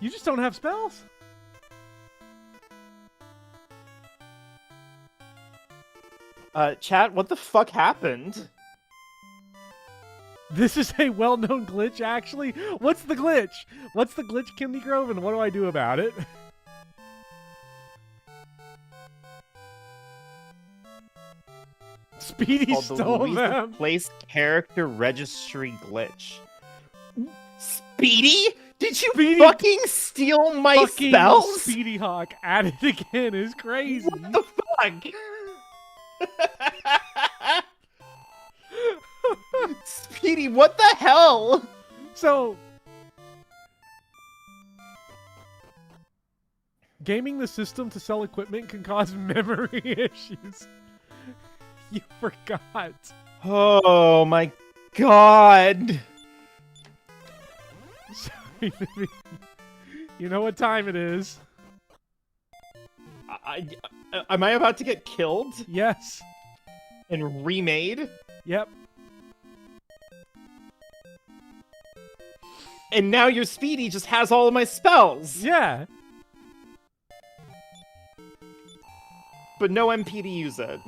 [SPEAKER 1] You just don't have spells?
[SPEAKER 2] Chat, what the fuck happened?
[SPEAKER 1] This is a well-known glitch, actually. What's the glitch? What's the glitch, Kindy Grove, and what do I do about it? Speedy
[SPEAKER 2] Called the
[SPEAKER 1] stole
[SPEAKER 2] Louisa
[SPEAKER 1] them.
[SPEAKER 2] Place character registry glitch. Speedy? Did you
[SPEAKER 1] Speedy
[SPEAKER 2] fucking steal my
[SPEAKER 1] Fucking
[SPEAKER 2] spells?
[SPEAKER 1] Speedy Hawk at it again is crazy.
[SPEAKER 2] What the fuck? Speedy, what the hell?
[SPEAKER 1] So, Gaming the system to sell equipment can cause memory issues. You forgot.
[SPEAKER 2] Oh my god.
[SPEAKER 1] Sorry, baby. You know what time it is.
[SPEAKER 2] Am I about to get killed
[SPEAKER 1] Yes.
[SPEAKER 2] and remade?
[SPEAKER 1] Yep.
[SPEAKER 2] And now your Speedy just has all of my spells.
[SPEAKER 1] Yeah.
[SPEAKER 2] But no MP to use it.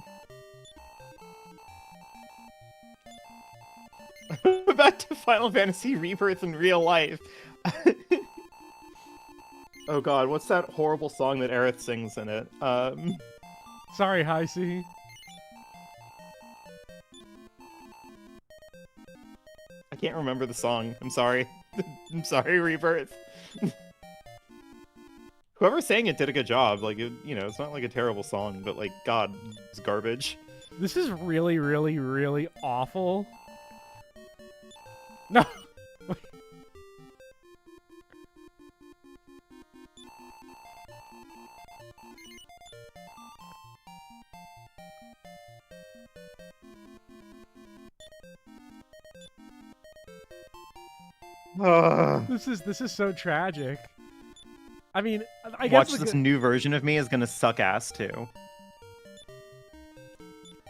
[SPEAKER 2] I'm about to Final Fantasy Rebirth in real life. Oh god, what's that horrible song that Aerith sings in it?
[SPEAKER 1] Sorry, High C.
[SPEAKER 2] I can't remember the song. I'm sorry. I'm sorry, Rebirth. Whoever sang it did a good job. Like, it's not like a terrible song, but like, god, it's garbage.
[SPEAKER 1] This is really, really, really awful. No. This is so tragic. I mean, I guess
[SPEAKER 2] Watch this new version of me is gonna suck ass too.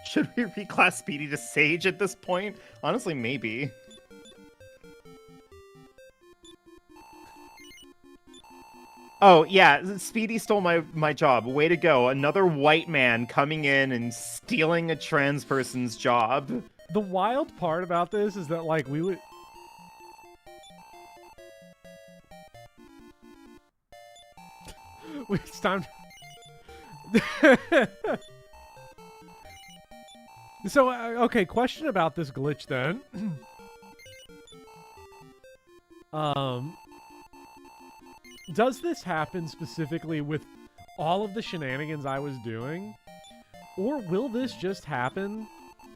[SPEAKER 2] Should we reclass Speedy to Sage at this point? Honestly, maybe. Oh, yeah, Speedy stole my job. Way to go. Another white man coming in and stealing a trans person's job.
[SPEAKER 1] The wild part about this is that, like, we would... Wait, it's time... So, okay, question about this glitch then. Does this happen specifically with all of the shenanigans I was doing? Or will this just happen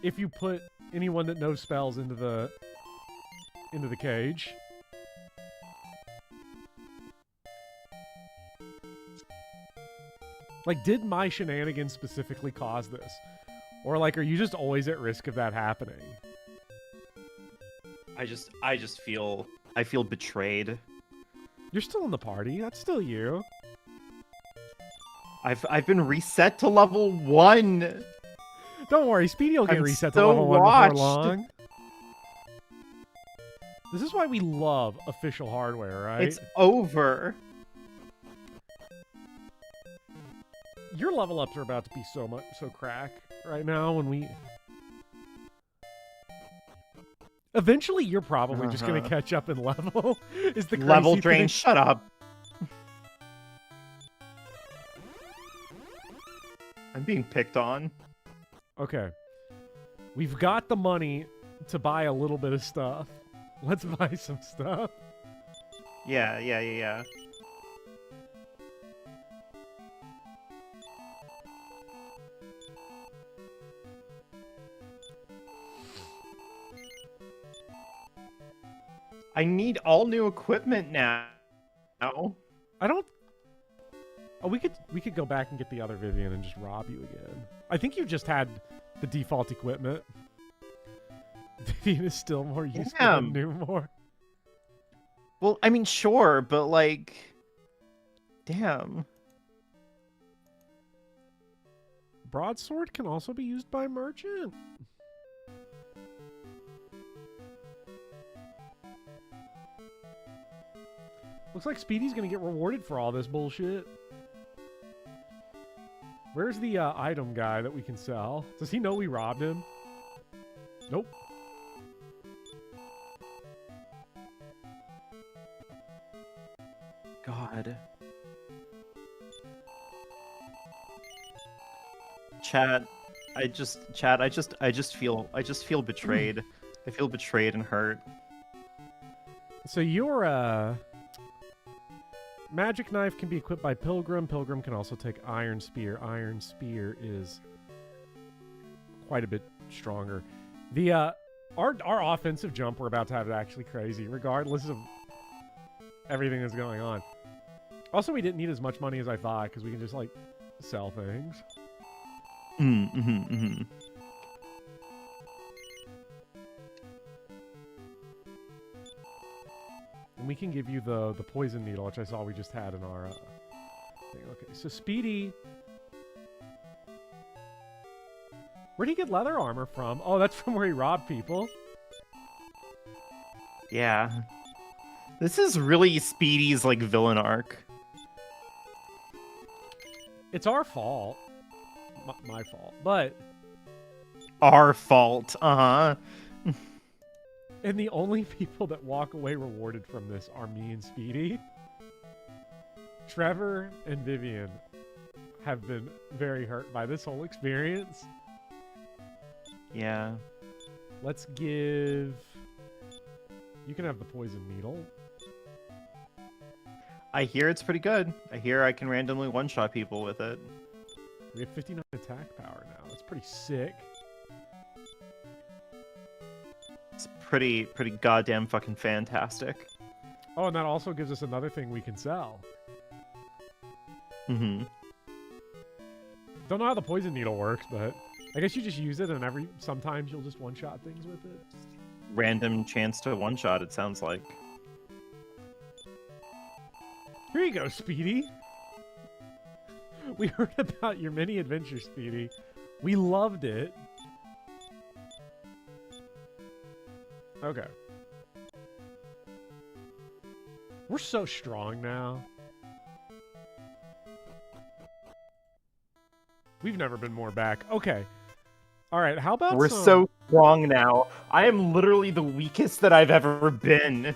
[SPEAKER 1] if you put anyone that knows spells into the cage? Like, did my shenanigans specifically cause this? Or, like, are you just always at risk of that happening?
[SPEAKER 2] I feel betrayed.
[SPEAKER 1] You're still in the party. That's still you.
[SPEAKER 2] I've been reset to level 1.
[SPEAKER 1] Don't worry, Speedy will get
[SPEAKER 2] I'm
[SPEAKER 1] reset to
[SPEAKER 2] so
[SPEAKER 1] level 1
[SPEAKER 2] watched.
[SPEAKER 1] before long. This is why we love official hardware, right?
[SPEAKER 2] It's over.
[SPEAKER 1] Your level ups are about to be so crack right now when we... Eventually, you're probably just going to catch up in level. Is the
[SPEAKER 2] level
[SPEAKER 1] crazy
[SPEAKER 2] drain?
[SPEAKER 1] thing.
[SPEAKER 2] Shut up. I'm being picked on.
[SPEAKER 1] Okay. We've got the money to buy a little bit of stuff. Let's buy some stuff.
[SPEAKER 2] Yeah. I need all new equipment now.
[SPEAKER 1] I don't... Oh, we could go back and get the other Vivian and just rob you again. I think you just had the default equipment. Vivian is still more useful than Newmore.
[SPEAKER 2] Well, I mean, sure, but like... Damn.
[SPEAKER 1] Broadsword can also be used by merchant. Looks like Speedy's gonna get rewarded for all this bullshit. Where's the item guy that we can sell? Does he know we robbed him? Nope.
[SPEAKER 2] God. Chat, I just feel betrayed. I feel betrayed and hurt.
[SPEAKER 1] So your magic knife can be equipped by Pilgrim. Pilgrim can also take Iron Spear. Iron Spear is quite a bit stronger. The our offensive jump we're about to have is actually crazy, regardless of everything that's going on. Also, we didn't need as much money as I thought because we can just, like, sell things.
[SPEAKER 2] Mm-hmm.
[SPEAKER 1] And we can give you the poison needle, which I saw we just had in our thing. Okay, so Speedy. Where'd he get leather armor from? Oh, that's from where he robbed people.
[SPEAKER 2] Yeah. This is really Speedy's, like, villain arc.
[SPEAKER 1] It's our fault. My fault. But...
[SPEAKER 2] Our fault. Uh-huh.
[SPEAKER 1] And the only people that walk away rewarded from this are me and Speedy. Trevor and Vivian have been very hurt by this whole experience.
[SPEAKER 2] Yeah.
[SPEAKER 1] Let's give... You can have the poison needle.
[SPEAKER 2] I hear it's pretty good. I hear I can randomly one-shot people with it.
[SPEAKER 1] We have 59 attack power now. That's pretty sick.
[SPEAKER 2] It's pretty goddamn fucking fantastic.
[SPEAKER 1] Oh, and that also gives us another thing we can sell.
[SPEAKER 2] Mm-hmm.
[SPEAKER 1] Don't know how the poison needle works, but I guess you just use it and sometimes you'll just one-shot things with it.
[SPEAKER 2] Random chance to one-shot, it sounds like.
[SPEAKER 1] Here you go, Speedy. We heard about your mini adventure, Speedy. We loved it. Okay. We're so strong now. We've never been more back. Okay. All right, how about
[SPEAKER 2] We're
[SPEAKER 1] some...
[SPEAKER 2] so strong now. I am literally the weakest that I've ever been.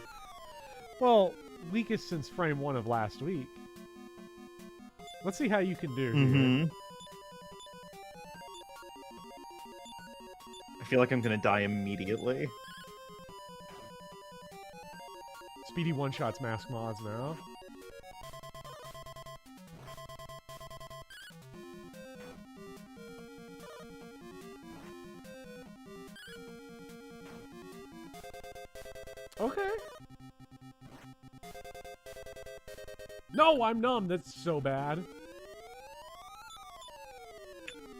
[SPEAKER 1] Well, weakest since frame 1 of last week. Let's see how you can do here.
[SPEAKER 2] I feel like I'm gonna die immediately.
[SPEAKER 1] Speedy one-shots mask mods now. Okay. No, I'm numb. That's so bad.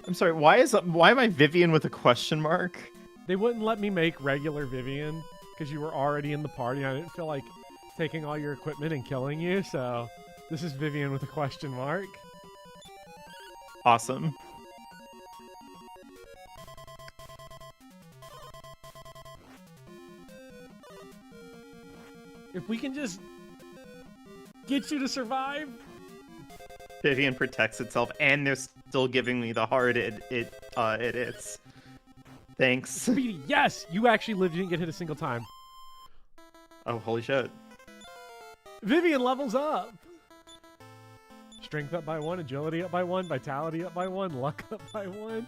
[SPEAKER 2] I'm sorry, why am I Vivian with a question mark?
[SPEAKER 1] They wouldn't let me make regular Vivian because you were already in the party. I didn't feel like taking all your equipment and killing you, so this is Vivian with a question mark.
[SPEAKER 2] Awesome.
[SPEAKER 1] If we can just get you to survive.
[SPEAKER 2] Vivian protects itself, and they're still giving me the heart it hits. Thanks.
[SPEAKER 1] Speedy, yes! You actually lived. You didn't get hit a single time.
[SPEAKER 2] Oh, holy shit.
[SPEAKER 1] Vivian levels up. Strength up by 1, agility up by 1, vitality up by 1, luck up by 1.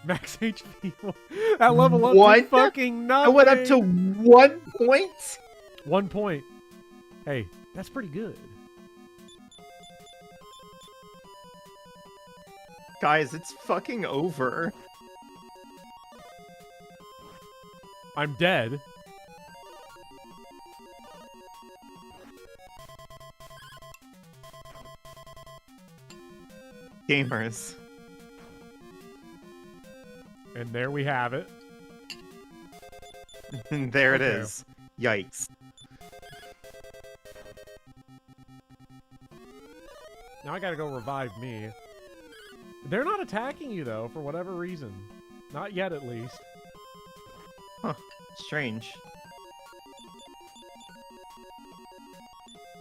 [SPEAKER 1] Max HP. That level up
[SPEAKER 2] What?
[SPEAKER 1] to fucking nothing.
[SPEAKER 2] I went up to 1 point?
[SPEAKER 1] 1 point. Hey, that's pretty good.
[SPEAKER 2] Guys, it's fucking over.
[SPEAKER 1] I'm dead.
[SPEAKER 2] Gamers.
[SPEAKER 1] And there we have it.
[SPEAKER 2] There it
[SPEAKER 1] Okay.
[SPEAKER 2] is. Yikes.
[SPEAKER 1] Now I gotta go revive me. They're not attacking you, though, for whatever reason. Not yet, at least.
[SPEAKER 2] Huh. Strange.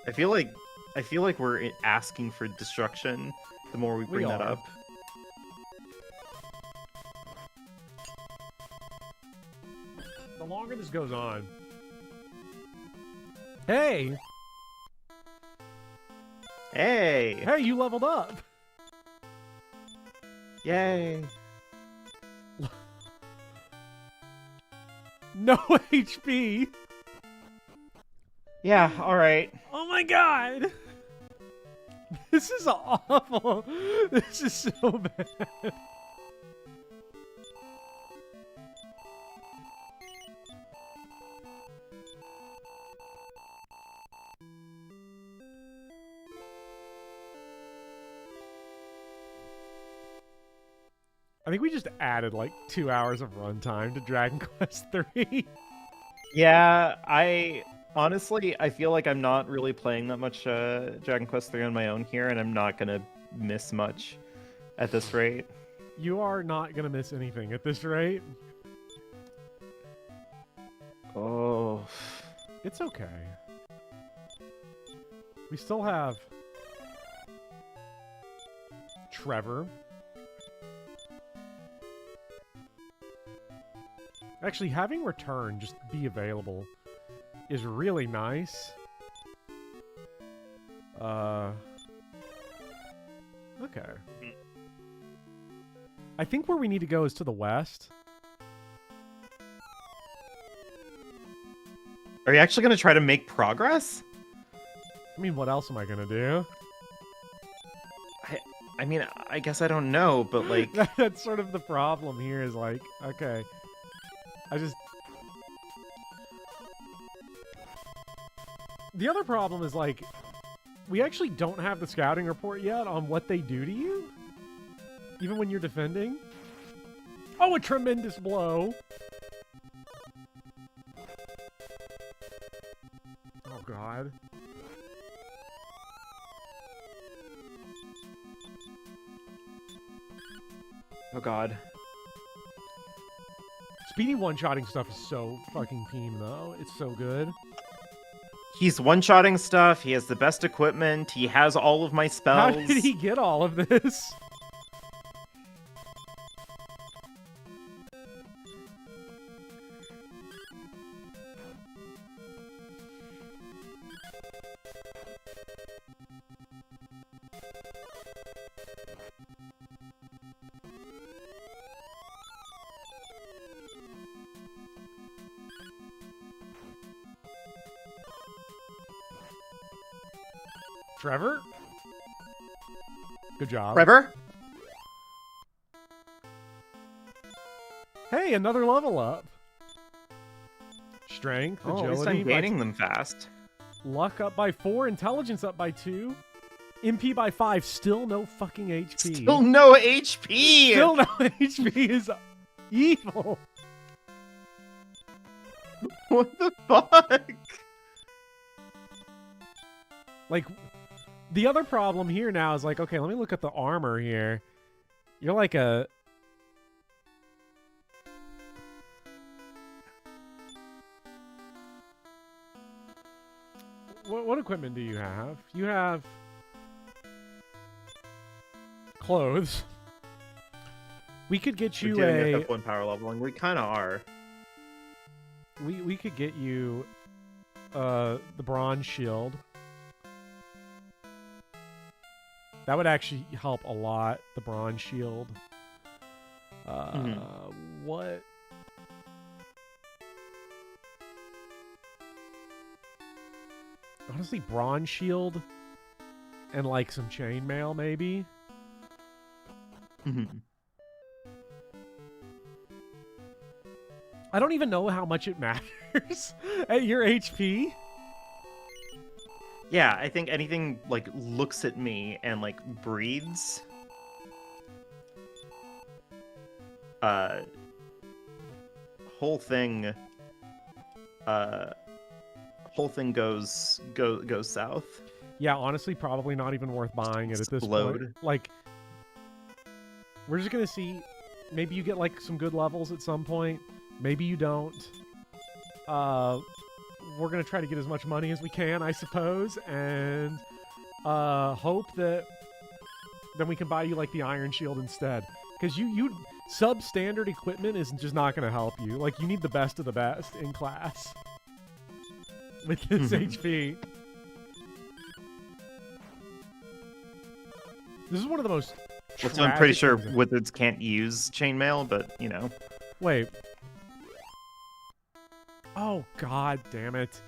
[SPEAKER 2] I feel like we're asking for destruction the more we bring that
[SPEAKER 1] are.
[SPEAKER 2] up.
[SPEAKER 1] The longer this goes on... Hey!
[SPEAKER 2] Hey!
[SPEAKER 1] Hey, you leveled up!
[SPEAKER 2] Yay!
[SPEAKER 1] No HP!
[SPEAKER 2] Yeah, alright.
[SPEAKER 1] Oh my god! This is awful! This is so bad. I think we just added like 2 hours of runtime to Dragon Quest 3.
[SPEAKER 2] Yeah, I feel like I'm not really playing that much Dragon Quest 3 on my own here, and I'm not gonna miss much at this rate.
[SPEAKER 1] You are not gonna miss anything at this rate.
[SPEAKER 2] Oh,
[SPEAKER 1] It's okay. We still have Trevor. Actually, having Return just be available is really nice. Okay. I think where we need to go is to the west.
[SPEAKER 2] are you actually gonna try to make progress?
[SPEAKER 1] I mean, what else am I gonna do?
[SPEAKER 2] I mean, I guess I don't know, but like,
[SPEAKER 1] That's sort of the problem here is like, okay, the other problem is like, we actually don't have the scouting report yet on what they do to you, even when you're defending. Oh, a tremendous blow. Oh, God.
[SPEAKER 2] oh god.
[SPEAKER 1] Speedy one-shotting stuff is so fucking peem, though. It's so good.
[SPEAKER 2] He's one-shotting stuff. He has the best equipment. He has all of my
[SPEAKER 1] How
[SPEAKER 2] spells.
[SPEAKER 1] did he get all of this? Trevor? Good job.
[SPEAKER 2] Trevor?
[SPEAKER 1] Hey, another level up. Strength,
[SPEAKER 2] Oh, at least
[SPEAKER 1] agility,
[SPEAKER 2] I'm gaining them fast.
[SPEAKER 1] luck up by 4, intelligence up by 2, MP by 5, still no fucking HP.
[SPEAKER 2] Still no HP!
[SPEAKER 1] Still no HP is evil.
[SPEAKER 2] What the fuck?
[SPEAKER 1] Like, the other problem here now is like, okay, let me look at the armor here. You're like a... What equipment do you have? You have... clothes. We could get
[SPEAKER 2] We're
[SPEAKER 1] you
[SPEAKER 2] doing
[SPEAKER 1] a...
[SPEAKER 2] F1 power leveling. We kind of are.
[SPEAKER 1] We could get you the bronze shield. That would actually help a lot, the bronze shield. What? Honestly, bronze shield and like some chainmail, maybe. I don't even know how much it matters at your HP.
[SPEAKER 2] Yeah, I think anything like looks at me and like breathes. Whole thing goes south.
[SPEAKER 1] Yeah, honestly, probably not even worth buying it at this
[SPEAKER 2] Explode.
[SPEAKER 1] point. Like, we're just gonna see. Maybe you get like some good levels at some point. Maybe you don't. We're gonna try to get as much money as we can, I suppose, and hope that then we can buy you like the Iron Shield instead. Because you substandard equipment is just not gonna help you. Like, you need the best of the best in class with this HP. This is one of the most.
[SPEAKER 2] So I'm pretty
[SPEAKER 1] tragic
[SPEAKER 2] sure
[SPEAKER 1] things-
[SPEAKER 2] wizards can't use chainmail, but you know.
[SPEAKER 1] Wait. Oh, god damn it.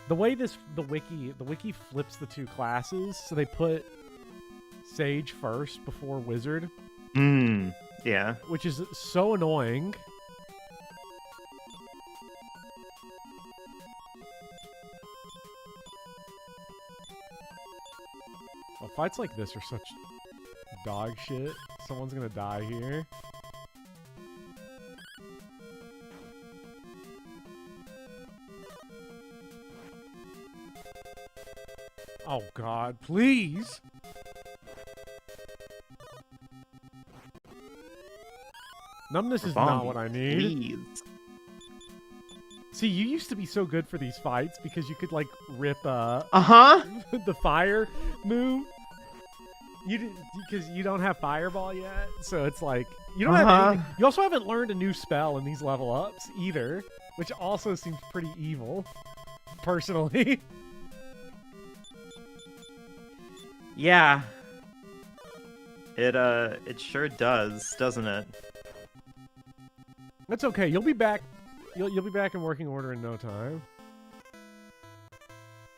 [SPEAKER 1] The way the wiki flips the two classes, so they put Sage first before Wizard,
[SPEAKER 2] Yeah.
[SPEAKER 1] which is so annoying. Well, fights like this are such dog shit. Someone's gonna die here. Oh god, please! Numbness is not what I need.
[SPEAKER 2] Please.
[SPEAKER 1] See, you used to be so good for these fights because you could, like, rip,
[SPEAKER 2] Uh-huh.
[SPEAKER 1] the fire move. You did, because you don't have Fireball yet, so it's like, you don't have anything. You also haven't learned a new spell in these level ups either, which also seems pretty evil, personally.
[SPEAKER 2] Yeah. It sure does, doesn't it?
[SPEAKER 1] That's okay. You'll be back. You'll be back in working order in no time.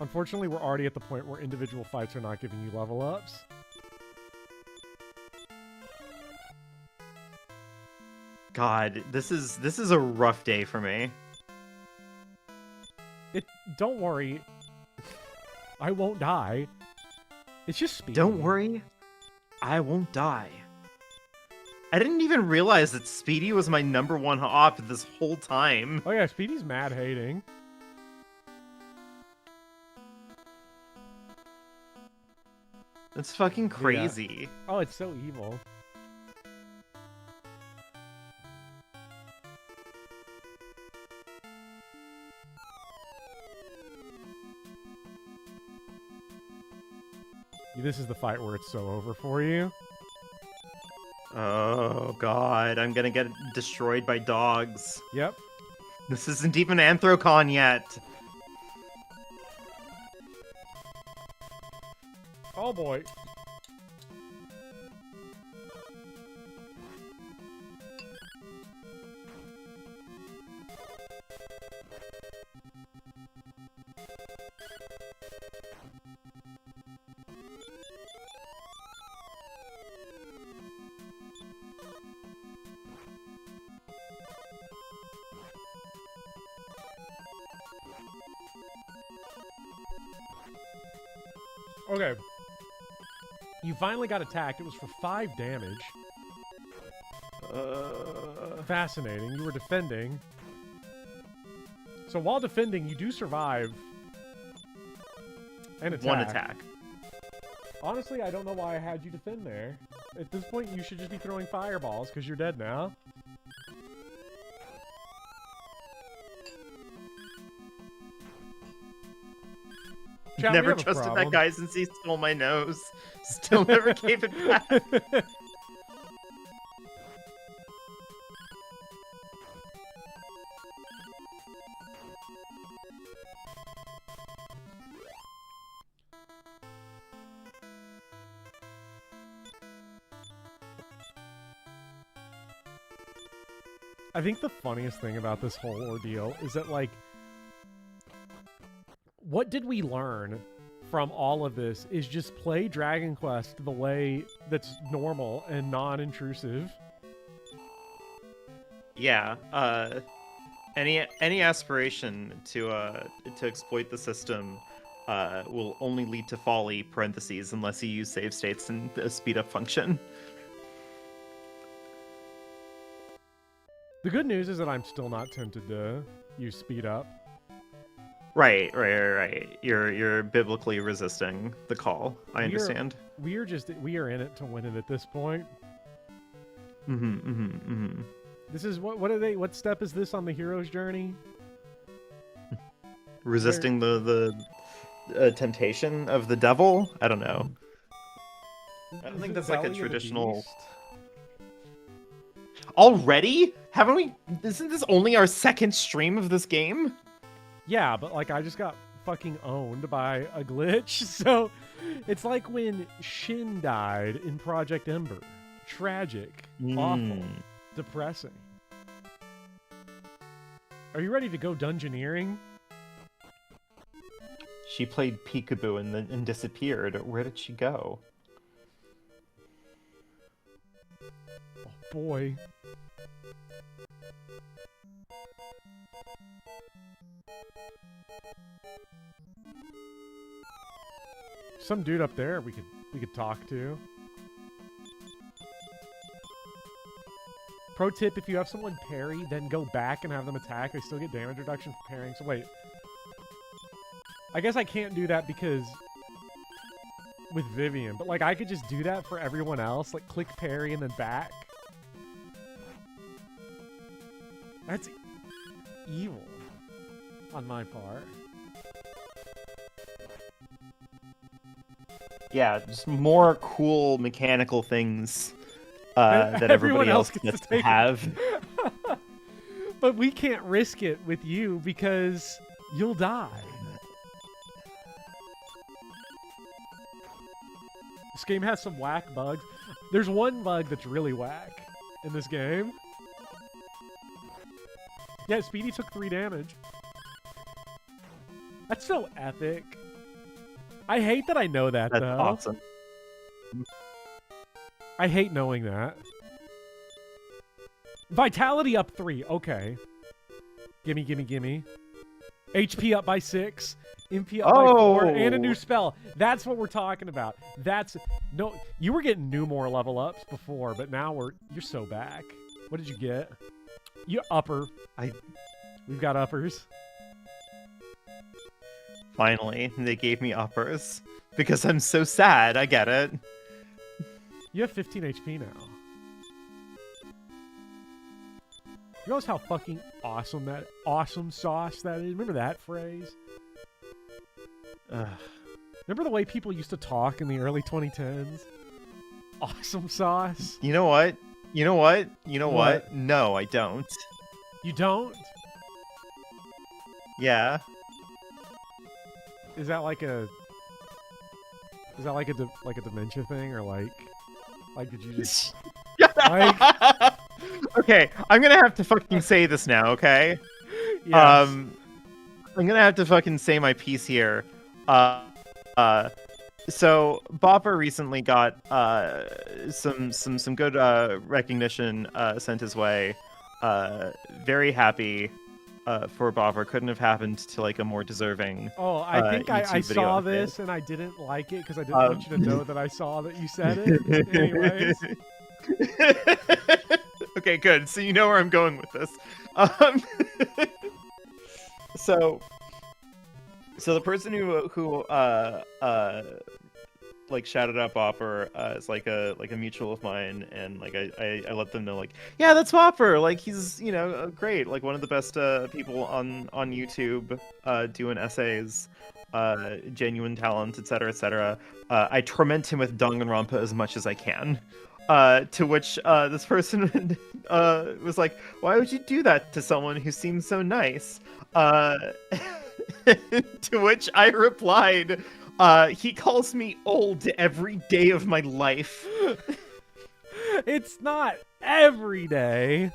[SPEAKER 1] Unfortunately, we're already at the point where individual fights are not giving you level ups.
[SPEAKER 2] God, this is a rough day for me.
[SPEAKER 1] Don't worry. I won't die. It's just speed.
[SPEAKER 2] Don't worry, I won't die. I didn't even realize that Speedy was my #1 op this whole time.
[SPEAKER 1] Oh yeah, Speedy's mad hating.
[SPEAKER 2] That's fucking crazy.
[SPEAKER 1] Yeah. Oh, it's so evil. This is the fight where it's so over for you.
[SPEAKER 2] Oh god, I'm gonna get destroyed by dogs.
[SPEAKER 1] Yep.
[SPEAKER 2] This isn't even Anthrocon yet.
[SPEAKER 1] Oh boy. Okay. You finally got attacked. It was for 5 damage. Fascinating. You were defending. So while defending, you do survive an attack.
[SPEAKER 2] One attack.
[SPEAKER 1] Honestly, I don't know why I had you defend there. At this point, you should just be throwing fireballs because you're dead now. Chat,
[SPEAKER 2] never trusted that guy since he stole my nose. Still never gave it back.
[SPEAKER 1] I think the funniest thing about this whole ordeal is that, like, what did we learn from all of this is just play Dragon Quest the way that's normal and non-intrusive.
[SPEAKER 2] Yeah, any aspiration to exploit the system will only lead to folly, parentheses, unless you use save states and a speed up function.
[SPEAKER 1] The good news is that I'm still not tempted to use speed up.
[SPEAKER 2] Right. You're biblically resisting the call. I understand.
[SPEAKER 1] We are in it to win it at this point. This is what step is this on the hero's journey?
[SPEAKER 2] Resisting the temptation of the devil? I don't know. I don't think that's like a traditional. Already? Haven't we? Isn't this only our second stream of this game?
[SPEAKER 1] Yeah, but like I just got fucking owned by a glitch, so it's like when Shin died in Project Ember. Tragic, awful, depressing. Are you ready to go dungeoneering?
[SPEAKER 2] She played peekaboo and disappeared. Where did she go?
[SPEAKER 1] Oh boy. Some dude up there we could talk to. Pro tip, if you have someone parry, then go back and have them attack. They still get damage reduction for parrying. So wait. I guess I can't do that because with Vivian, but like I could just do that for everyone else, like click parry and then back. That's evil on my part.
[SPEAKER 2] Yeah, just more cool mechanical things that everybody else gets to have.
[SPEAKER 1] But we can't risk it with you because you'll die. This game has some whack bugs. There's one bug that's really whack in this game. Yeah, Speedy took 3 damage. That's so epic. I hate that I know that,
[SPEAKER 2] That's
[SPEAKER 1] though.
[SPEAKER 2] awesome.
[SPEAKER 1] I hate knowing that. Vitality up 3. Okay. Gimme, gimme, gimme. HP up by 6. MP up by 4. And a new spell. That's what we're talking about. That's... No, you were getting new more level ups before, but now you're so back. What did you get? You upper. We've got uppers.
[SPEAKER 2] Finally, they gave me uppers. Because I'm so sad, I get it.
[SPEAKER 1] You have 15 HP now. You realize how fucking awesome sauce that is? Remember that phrase? Remember the way people used to talk in the early 2010s? Awesome sauce?
[SPEAKER 2] You know what? What? No, I don't.
[SPEAKER 1] You don't?
[SPEAKER 2] Yeah.
[SPEAKER 1] Is that like a dementia thing, or like did you just like?
[SPEAKER 2] Okay, I'm gonna have to fucking say this now, okay?
[SPEAKER 1] Yes.
[SPEAKER 2] I'm gonna have to fucking say my piece here. So Bopper recently got some good recognition sent his way. Very happy for Bopper. Couldn't have happened to like a more deserving.
[SPEAKER 1] Oh, I think I saw this and I didn't like it because I didn't want you to know that I saw that you said it. Anyways.
[SPEAKER 2] Okay, good. So you know where I'm going with this. So the person who like shouted out Bopper is like a mutual of mine, and like I let them know, like, yeah, that's Bopper, like he's great, like one of the best people on YouTube doing essays, genuine talent, etc., etc. I torment him with Danganronpa as much as I can. To which this person was like, why would you do that to someone who seems so nice? To which I replied, he calls me old every day of my life.
[SPEAKER 1] It's not every day.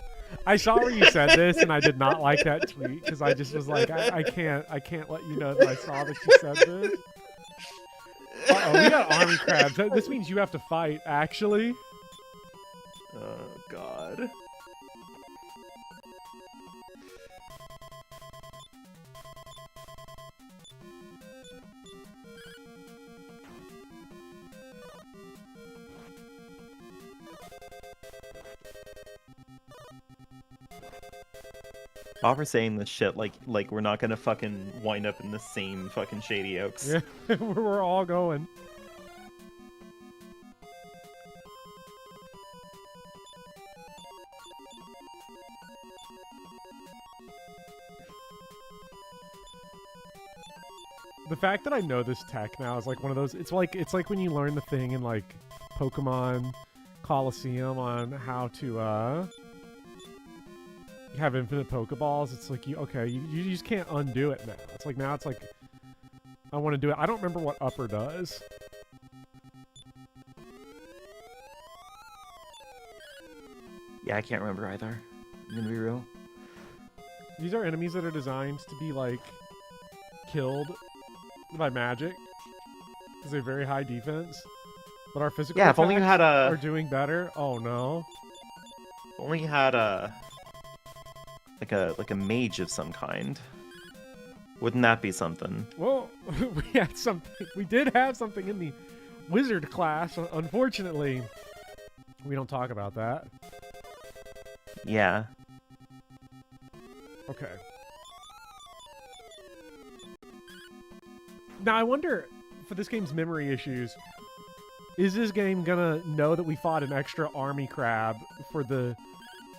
[SPEAKER 1] I saw where you said this, and I did not like that tweet because I just was like, I can't let you know that I saw that you said this. Uh-oh, we got army crabs. This means you have to fight, actually.
[SPEAKER 2] Oh, God. Offer saying this shit like we're not gonna fucking wind up in the same fucking Shady Oaks.
[SPEAKER 1] Yeah, we're all going. The fact that I know this tech now is like one of those. It's like when you learn the thing in like Pokemon Coliseum on how to have infinite Pokeballs. It's like you just can't undo it now. It's like now it's like I want to do it. I don't remember what upper does.
[SPEAKER 2] Yeah, I can't remember either. I'm gonna be real.
[SPEAKER 1] These are enemies that are designed to be like killed by magic because they're very high defense, but our physical
[SPEAKER 2] if only you had
[SPEAKER 1] are doing better. Oh no!
[SPEAKER 2] If only you had a like a mage of some kind. Wouldn't that be something?
[SPEAKER 1] Well, we had something. We did have something in the wizard class. Unfortunately, we don't talk about that.
[SPEAKER 2] Yeah.
[SPEAKER 1] Okay. Now, I wonder, for this game's memory issues, Is this game gonna know that we fought an extra army crab for the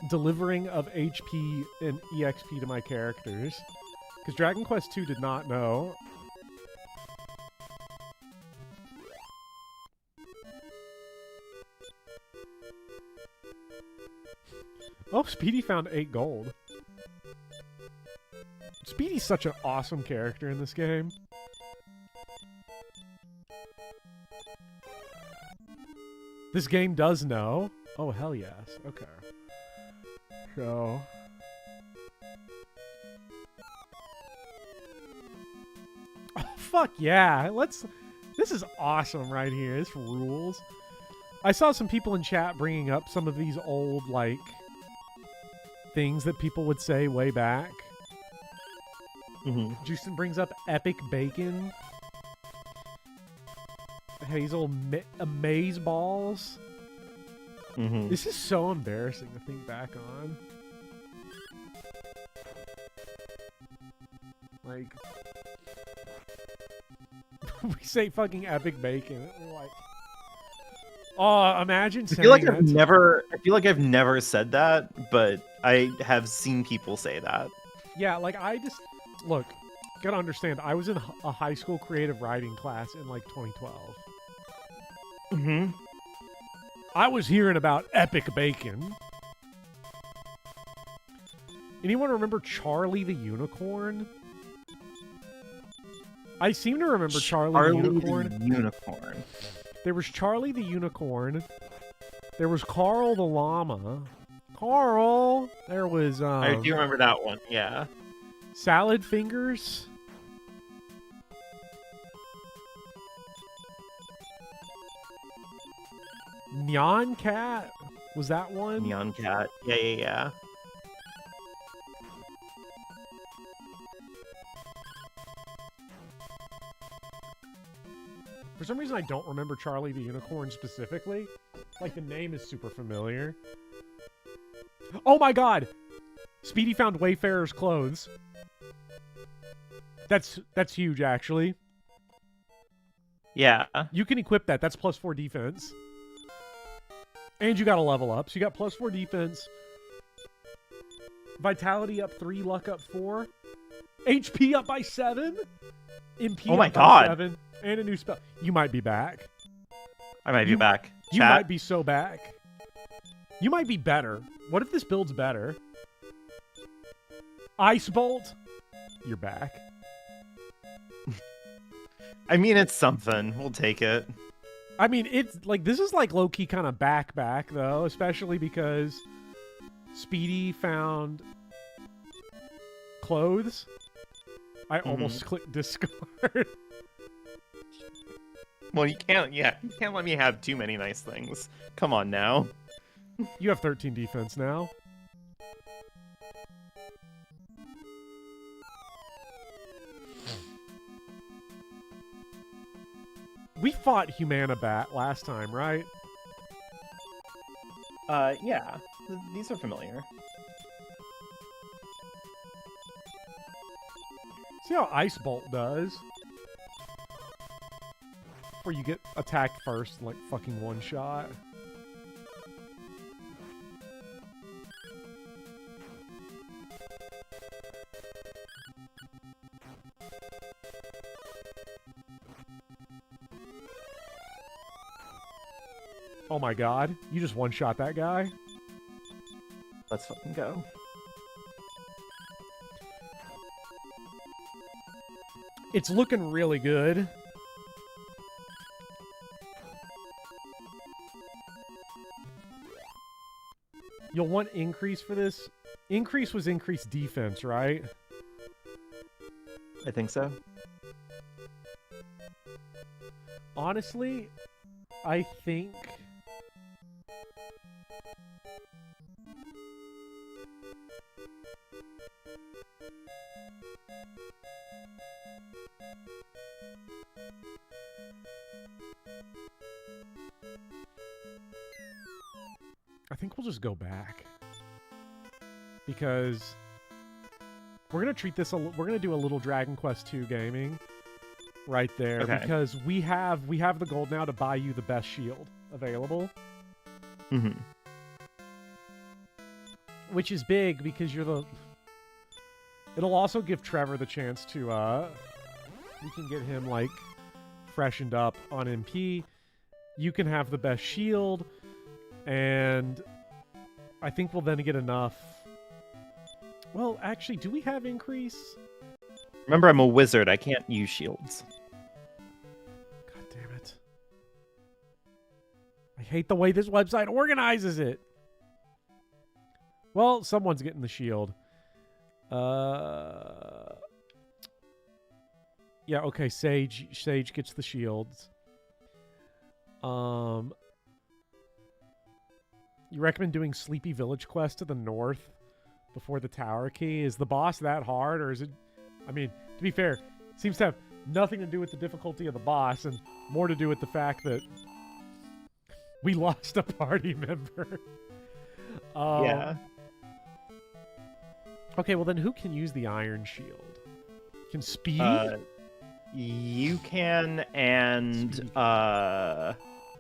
[SPEAKER 1] delivering of HP and EXP to my characters? Because Dragon Quest II did not know. Oh, Speedy found 8 gold. Speedy's such an awesome character in this game. This game does know. Oh, hell yes. Okay. So... Oh, fuck yeah. This is awesome right here. This rules. I saw some people in chat bringing up some of these old, like, things that people would say way back. Justin brings up epic bacon. Hazel amaze balls. This is so embarrassing to think back on. Like, we say fucking epic bacon. We're like, oh, imagine saying
[SPEAKER 2] I feel like I've never said that, but I have seen people say that.
[SPEAKER 1] Yeah, like look, gotta understand, I was in a high school creative writing class in like 2012. I was hearing about epic bacon. Anyone remember Charlie the Unicorn? I seem to remember Charlie the Unicorn. There was Charlie the Unicorn. There was Carl the Llama. Carl! There was,
[SPEAKER 2] I do remember that one, yeah.
[SPEAKER 1] Salad Fingers. Nyan Cat? Was that one?
[SPEAKER 2] Nyan Cat. Yeah.
[SPEAKER 1] For some reason, I don't remember Charlie the Unicorn specifically. Like, the name is super familiar. Oh my god! Speedy found Wayfarer's clothes. That's huge, actually.
[SPEAKER 2] Yeah.
[SPEAKER 1] You can equip that. That's +4 defense. And you got to level up. So you got +4 defense. Vitality up 3, luck up 4. HP up by 7. MP
[SPEAKER 2] oh my
[SPEAKER 1] up
[SPEAKER 2] god.
[SPEAKER 1] by 7. And a new spell. You might be back.
[SPEAKER 2] I might be back.
[SPEAKER 1] You might be so back. You might be better. What if this build's better? Ice Bolt. You're back.
[SPEAKER 2] I mean, it's something. We'll take it.
[SPEAKER 1] I mean, it's like, this is like low-key kind of back though, especially because Speedy found clothes. I almost clicked discard.
[SPEAKER 2] Well, you can't let me have too many nice things. Come on now.
[SPEAKER 1] You have 13 defense now. We fought Humanabat last time, right?
[SPEAKER 2] Yeah. These are familiar.
[SPEAKER 1] See how Ice Bolt does? Where you get attacked first, like fucking one shot. Oh my god, you just one-shot that guy?
[SPEAKER 2] Let's fucking go.
[SPEAKER 1] It's looking really good. You'll want increase for this. Increase was increased defense, right?
[SPEAKER 2] I think so.
[SPEAKER 1] Honestly, I think... I think we'll just go back. Because we're going to treat this... we're going to do a little Dragon Quest II gaming. right there
[SPEAKER 2] Okay.
[SPEAKER 1] because we have the gold now to buy you the best shield available.
[SPEAKER 2] Mm-hmm.
[SPEAKER 1] Which is big because you're the... It'll also give Trevor the chance to, we can get him, like, freshened up on MP. You can have the best shield, and I think we'll then get enough... Well, actually, do we have increase?
[SPEAKER 2] Remember, I'm a wizard. I can't use shields.
[SPEAKER 1] God damn it. I hate the way this website organizes it. Well, someone's getting the shield. Yeah, okay, Sage gets the shields. You recommend doing Sleepy Village quest to the north before the tower key? Is the boss that hard, or is it... I mean, to be fair, it seems to have nothing to do with the difficulty of the boss and more to do with the fact that we lost a party member.
[SPEAKER 2] Yeah.
[SPEAKER 1] Okay, well then who can use the Iron Shield? Can Speedy?
[SPEAKER 2] You can, and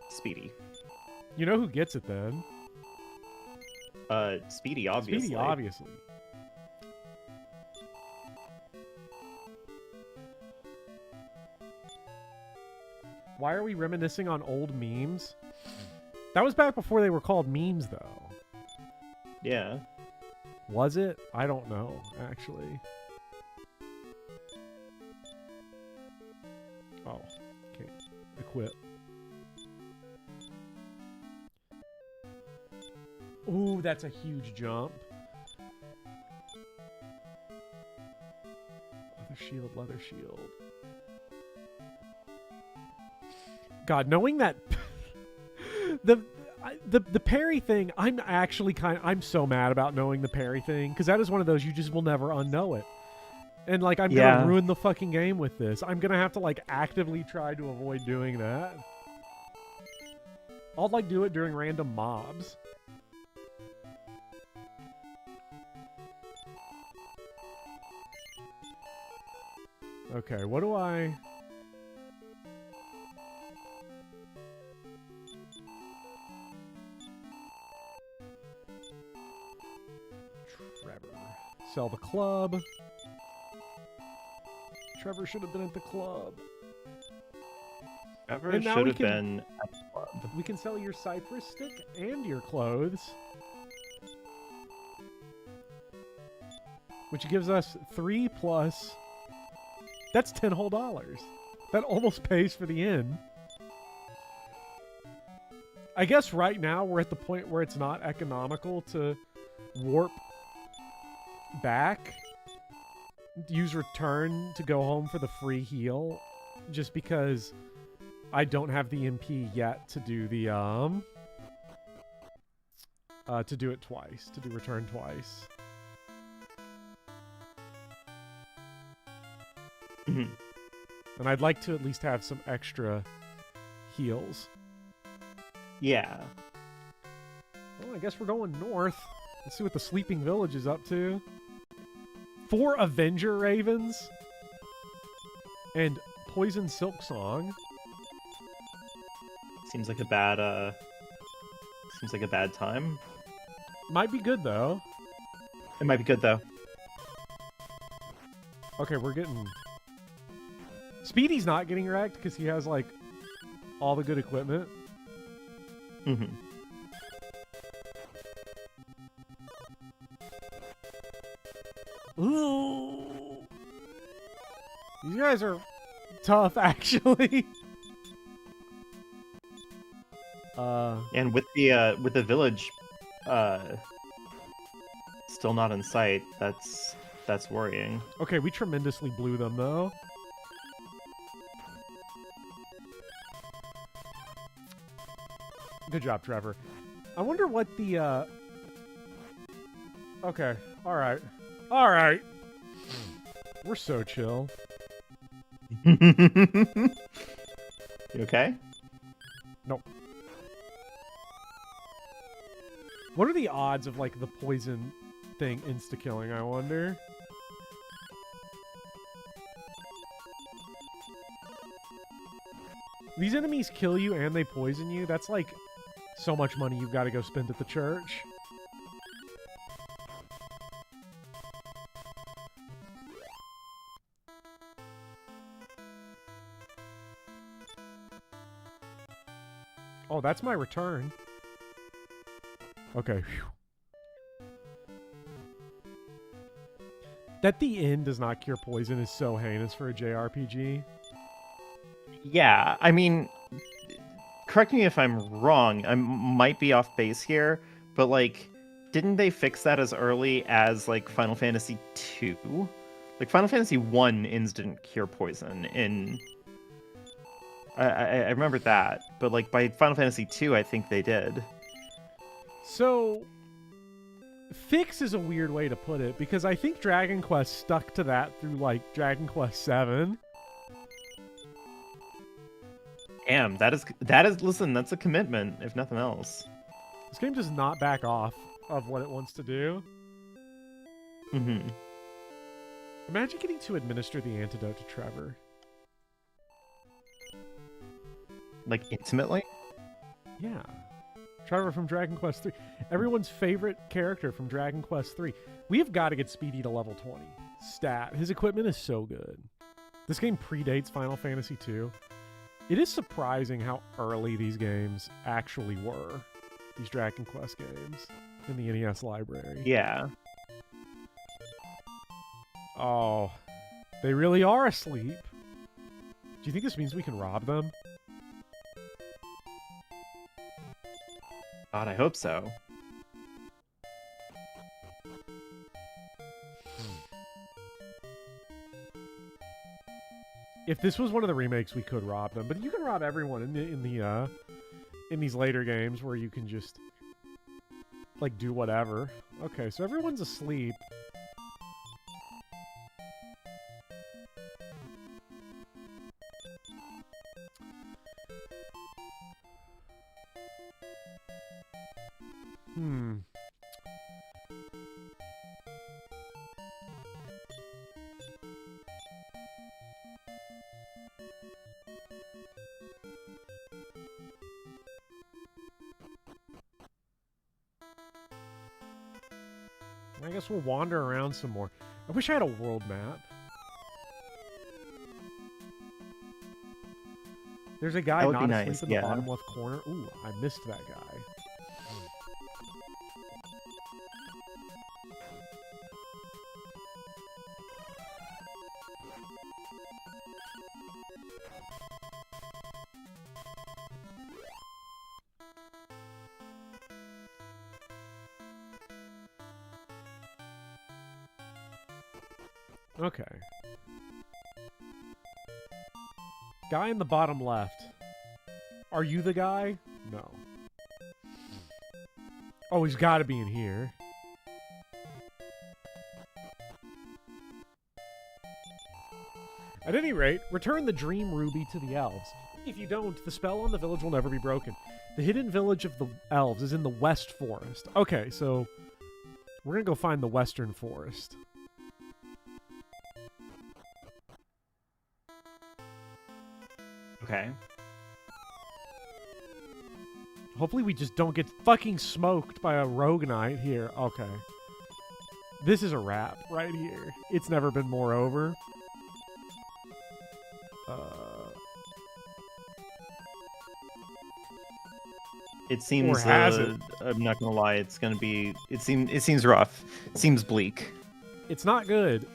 [SPEAKER 2] Speedy.
[SPEAKER 1] You know who gets it then?
[SPEAKER 2] Speedy, obviously.
[SPEAKER 1] Speedy, obviously. Why are we reminiscing on old memes? That was back before they were called memes, though.
[SPEAKER 2] Yeah.
[SPEAKER 1] Was it? I don't know, actually. Oh, okay. Equip. Ooh, that's a huge jump. Leather shield. God, knowing that the parry thing, I'm so mad about knowing the parry thing, because that is one of those you just will never unknow it. And like I'm gonna ruin the fucking game with this. I'm gonna have to like actively try to avoid doing that. I'll like do it during random mobs. Okay, what do I... Trevor. Sell the club. Trevor should have been at the club.
[SPEAKER 2] Trevor
[SPEAKER 1] And now
[SPEAKER 2] should
[SPEAKER 1] we
[SPEAKER 2] have
[SPEAKER 1] can-
[SPEAKER 2] been at the club.
[SPEAKER 1] We can sell your cypress stick and your clothes. Which gives us 3 plus... That's $10 whole. That almost pays for the inn. I guess right now we're at the point where it's not economical to warp back. Use return to go home for the free heal. Just because I don't have the MP yet to do the, to do it twice. To do return twice. And I'd like to at least have some extra heals.
[SPEAKER 2] Yeah.
[SPEAKER 1] Well, I guess we're going north. Let's see what the Sleeping Village is up to. 4 Avenger Ravens. And Poison Silk Song.
[SPEAKER 2] Seems like a bad, time.
[SPEAKER 1] Might be good, though.
[SPEAKER 2] It might be good, though.
[SPEAKER 1] Okay, we're getting... Speedy's not getting wrecked because he has, like, all the good equipment.
[SPEAKER 2] Mm-hmm.
[SPEAKER 1] Ooh! These guys are tough, actually.
[SPEAKER 2] And with the village, still not in sight, that's worrying.
[SPEAKER 1] Okay, we tremendously blew them, though. Good job, Trevor. I wonder what the, Okay, alright. Alright. We're so chill.
[SPEAKER 2] You okay?
[SPEAKER 1] Nope. What are the odds of, like, the poison thing insta-killing, I wonder? These enemies kill you and they poison you. That's like so much money you've got to go spend at the church. Oh, that's my return. Okay. Whew. That the end does not cure poison is so heinous for a JRPG.
[SPEAKER 2] Yeah, I mean, correct me if I'm wrong. I might be off base here, but like, didn't they fix that as early as like Final Fantasy II? Like Final Fantasy I ends didn't cure poison in. I remember that, but like by Final Fantasy II, I think they did.
[SPEAKER 1] So, fix is a weird way to put it because I think Dragon Quest stuck to that through like Dragon Quest VII.
[SPEAKER 2] Damn, that is listen, that's a commitment, if nothing else.
[SPEAKER 1] This game does not back off of what it wants to do.
[SPEAKER 2] Mm-hmm.
[SPEAKER 1] Imagine getting to administer the antidote to Trevor.
[SPEAKER 2] Like intimately?
[SPEAKER 1] Yeah. Trevor from Dragon Quest 3. Everyone's favorite character from Dragon Quest 3. We have got to get Speedy to level 20. Stat. His equipment is so good. This game predates Final Fantasy 2. It is surprising how early these games actually were. These Dragon Quest games in the NES library.
[SPEAKER 2] Yeah.
[SPEAKER 1] Oh. They really are asleep. Do you think this means we can rob them?
[SPEAKER 2] God, I hope so.
[SPEAKER 1] If this was one of the remakes, we could rob them. But you can rob everyone in these later games where you can just like do whatever. Okay, so everyone's asleep. I guess we'll wander around some more. I wish I had a world map. There's a guy not asleep in the bottom left corner. Ooh, I missed that guy. Okay. Guy in the bottom left. Are you the guy? No. Oh, he's got to be in here. At any rate, return the Dream Ruby to the elves. If you don't, the spell on the village will never be broken. The hidden village of the elves is in the West Forest. Okay, so we're going to go find the Western Forest.
[SPEAKER 2] Okay.
[SPEAKER 1] Hopefully we just don't get fucking smoked by a rogue knight here. Okay. This is a wrap right here. It's never been more over.
[SPEAKER 2] It seems.
[SPEAKER 1] Or has it?
[SPEAKER 2] I'm not gonna lie. It's gonna be. It seems rough. It seems bleak.
[SPEAKER 1] It's not good,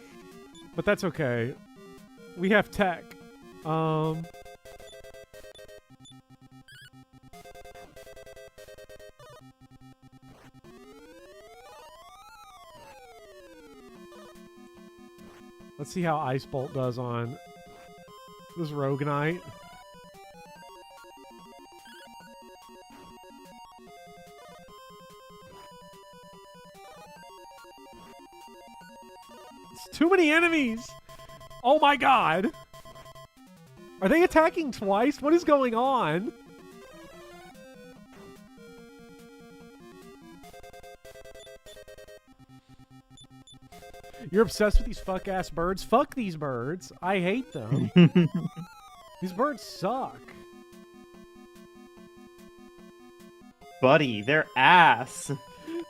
[SPEAKER 1] but that's okay. We have tech. Let's see how Ice Bolt does on this rogue knight. It's too many enemies! Oh my god! Are they attacking twice? What is going on? You're obsessed with these fuck-ass birds? Fuck these birds. I hate them. These birds suck.
[SPEAKER 2] Buddy, they're ass.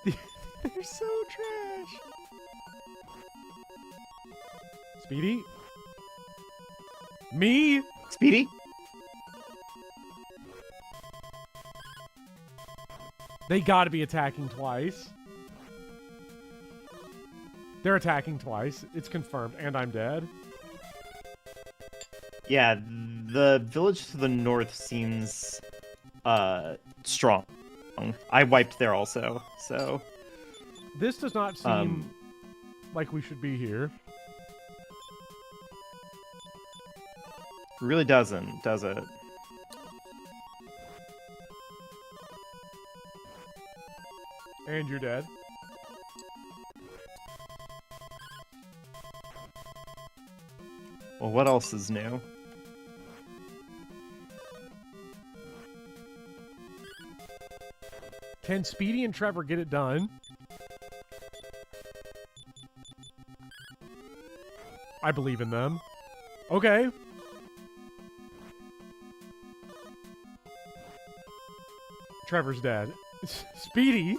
[SPEAKER 1] They're so trash. Speedy? Me?
[SPEAKER 2] Speedy?
[SPEAKER 1] They gotta be attacking twice. They're attacking twice. It's confirmed, and I'm dead.
[SPEAKER 2] Yeah, the village to the north seems strong. I wiped there also, so
[SPEAKER 1] This does not seem like we should be here.
[SPEAKER 2] really doesn't, does it?
[SPEAKER 1] And you're dead.
[SPEAKER 2] Well, what else is new?
[SPEAKER 1] Can Speedy and Trevor get it done? I believe in them. Okay. Trevor's dead. Speedy?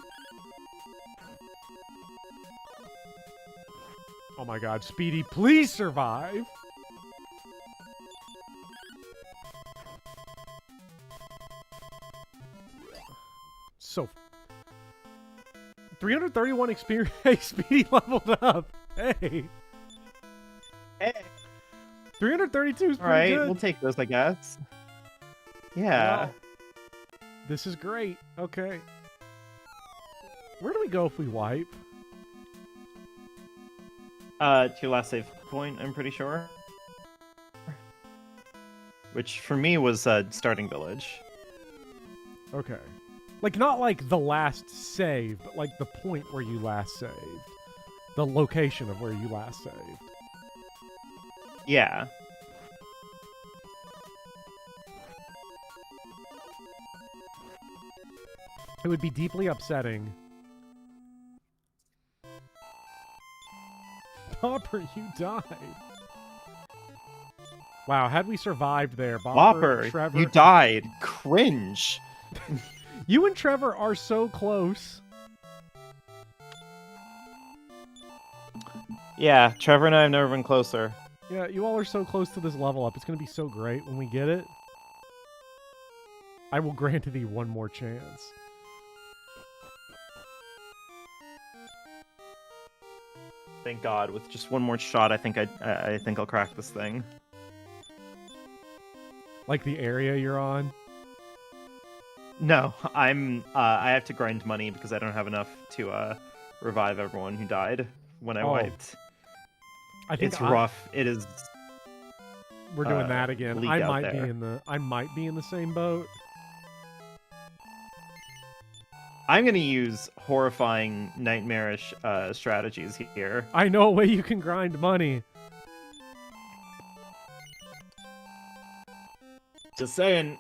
[SPEAKER 1] Oh my god, Speedy, please survive! So 331 experience. Hey, Speedy leveled up. Hey.
[SPEAKER 2] Hey.
[SPEAKER 1] 332 is pretty
[SPEAKER 2] Alright,
[SPEAKER 1] good.
[SPEAKER 2] we'll take those, I guess. Yeah.
[SPEAKER 1] Well, this is great. Okay. Where do we go if we wipe?
[SPEAKER 2] To your last save point, I'm pretty sure. Which, for me, was starting village.
[SPEAKER 1] Okay. Like, not like the last save, but like the point where you last saved. The location of where you last saved.
[SPEAKER 2] Yeah.
[SPEAKER 1] It would be deeply upsetting. Bopper, you died. Wow, had we survived there, Bopper, Trevor...
[SPEAKER 2] you died. Cringe.
[SPEAKER 1] You and Trevor are so close.
[SPEAKER 2] Yeah, Trevor and I have never been closer.
[SPEAKER 1] Yeah, you all are so close to this level up. It's going to be so great when we get it. I will grant thee one more chance.
[SPEAKER 2] Thank God, with just one more shot, I think I'll crack this thing.
[SPEAKER 1] Like the area you're on?
[SPEAKER 2] No, I have to grind money because I don't have enough to revive everyone who died when I wiped.
[SPEAKER 1] I think
[SPEAKER 2] it's rough. It is.
[SPEAKER 1] We're doing that again.
[SPEAKER 2] bleak
[SPEAKER 1] I
[SPEAKER 2] out
[SPEAKER 1] might
[SPEAKER 2] there.
[SPEAKER 1] be in the same boat.
[SPEAKER 2] I'm gonna use horrifying, nightmarish strategies here.
[SPEAKER 1] I know a way you can grind money.
[SPEAKER 2] Just saying.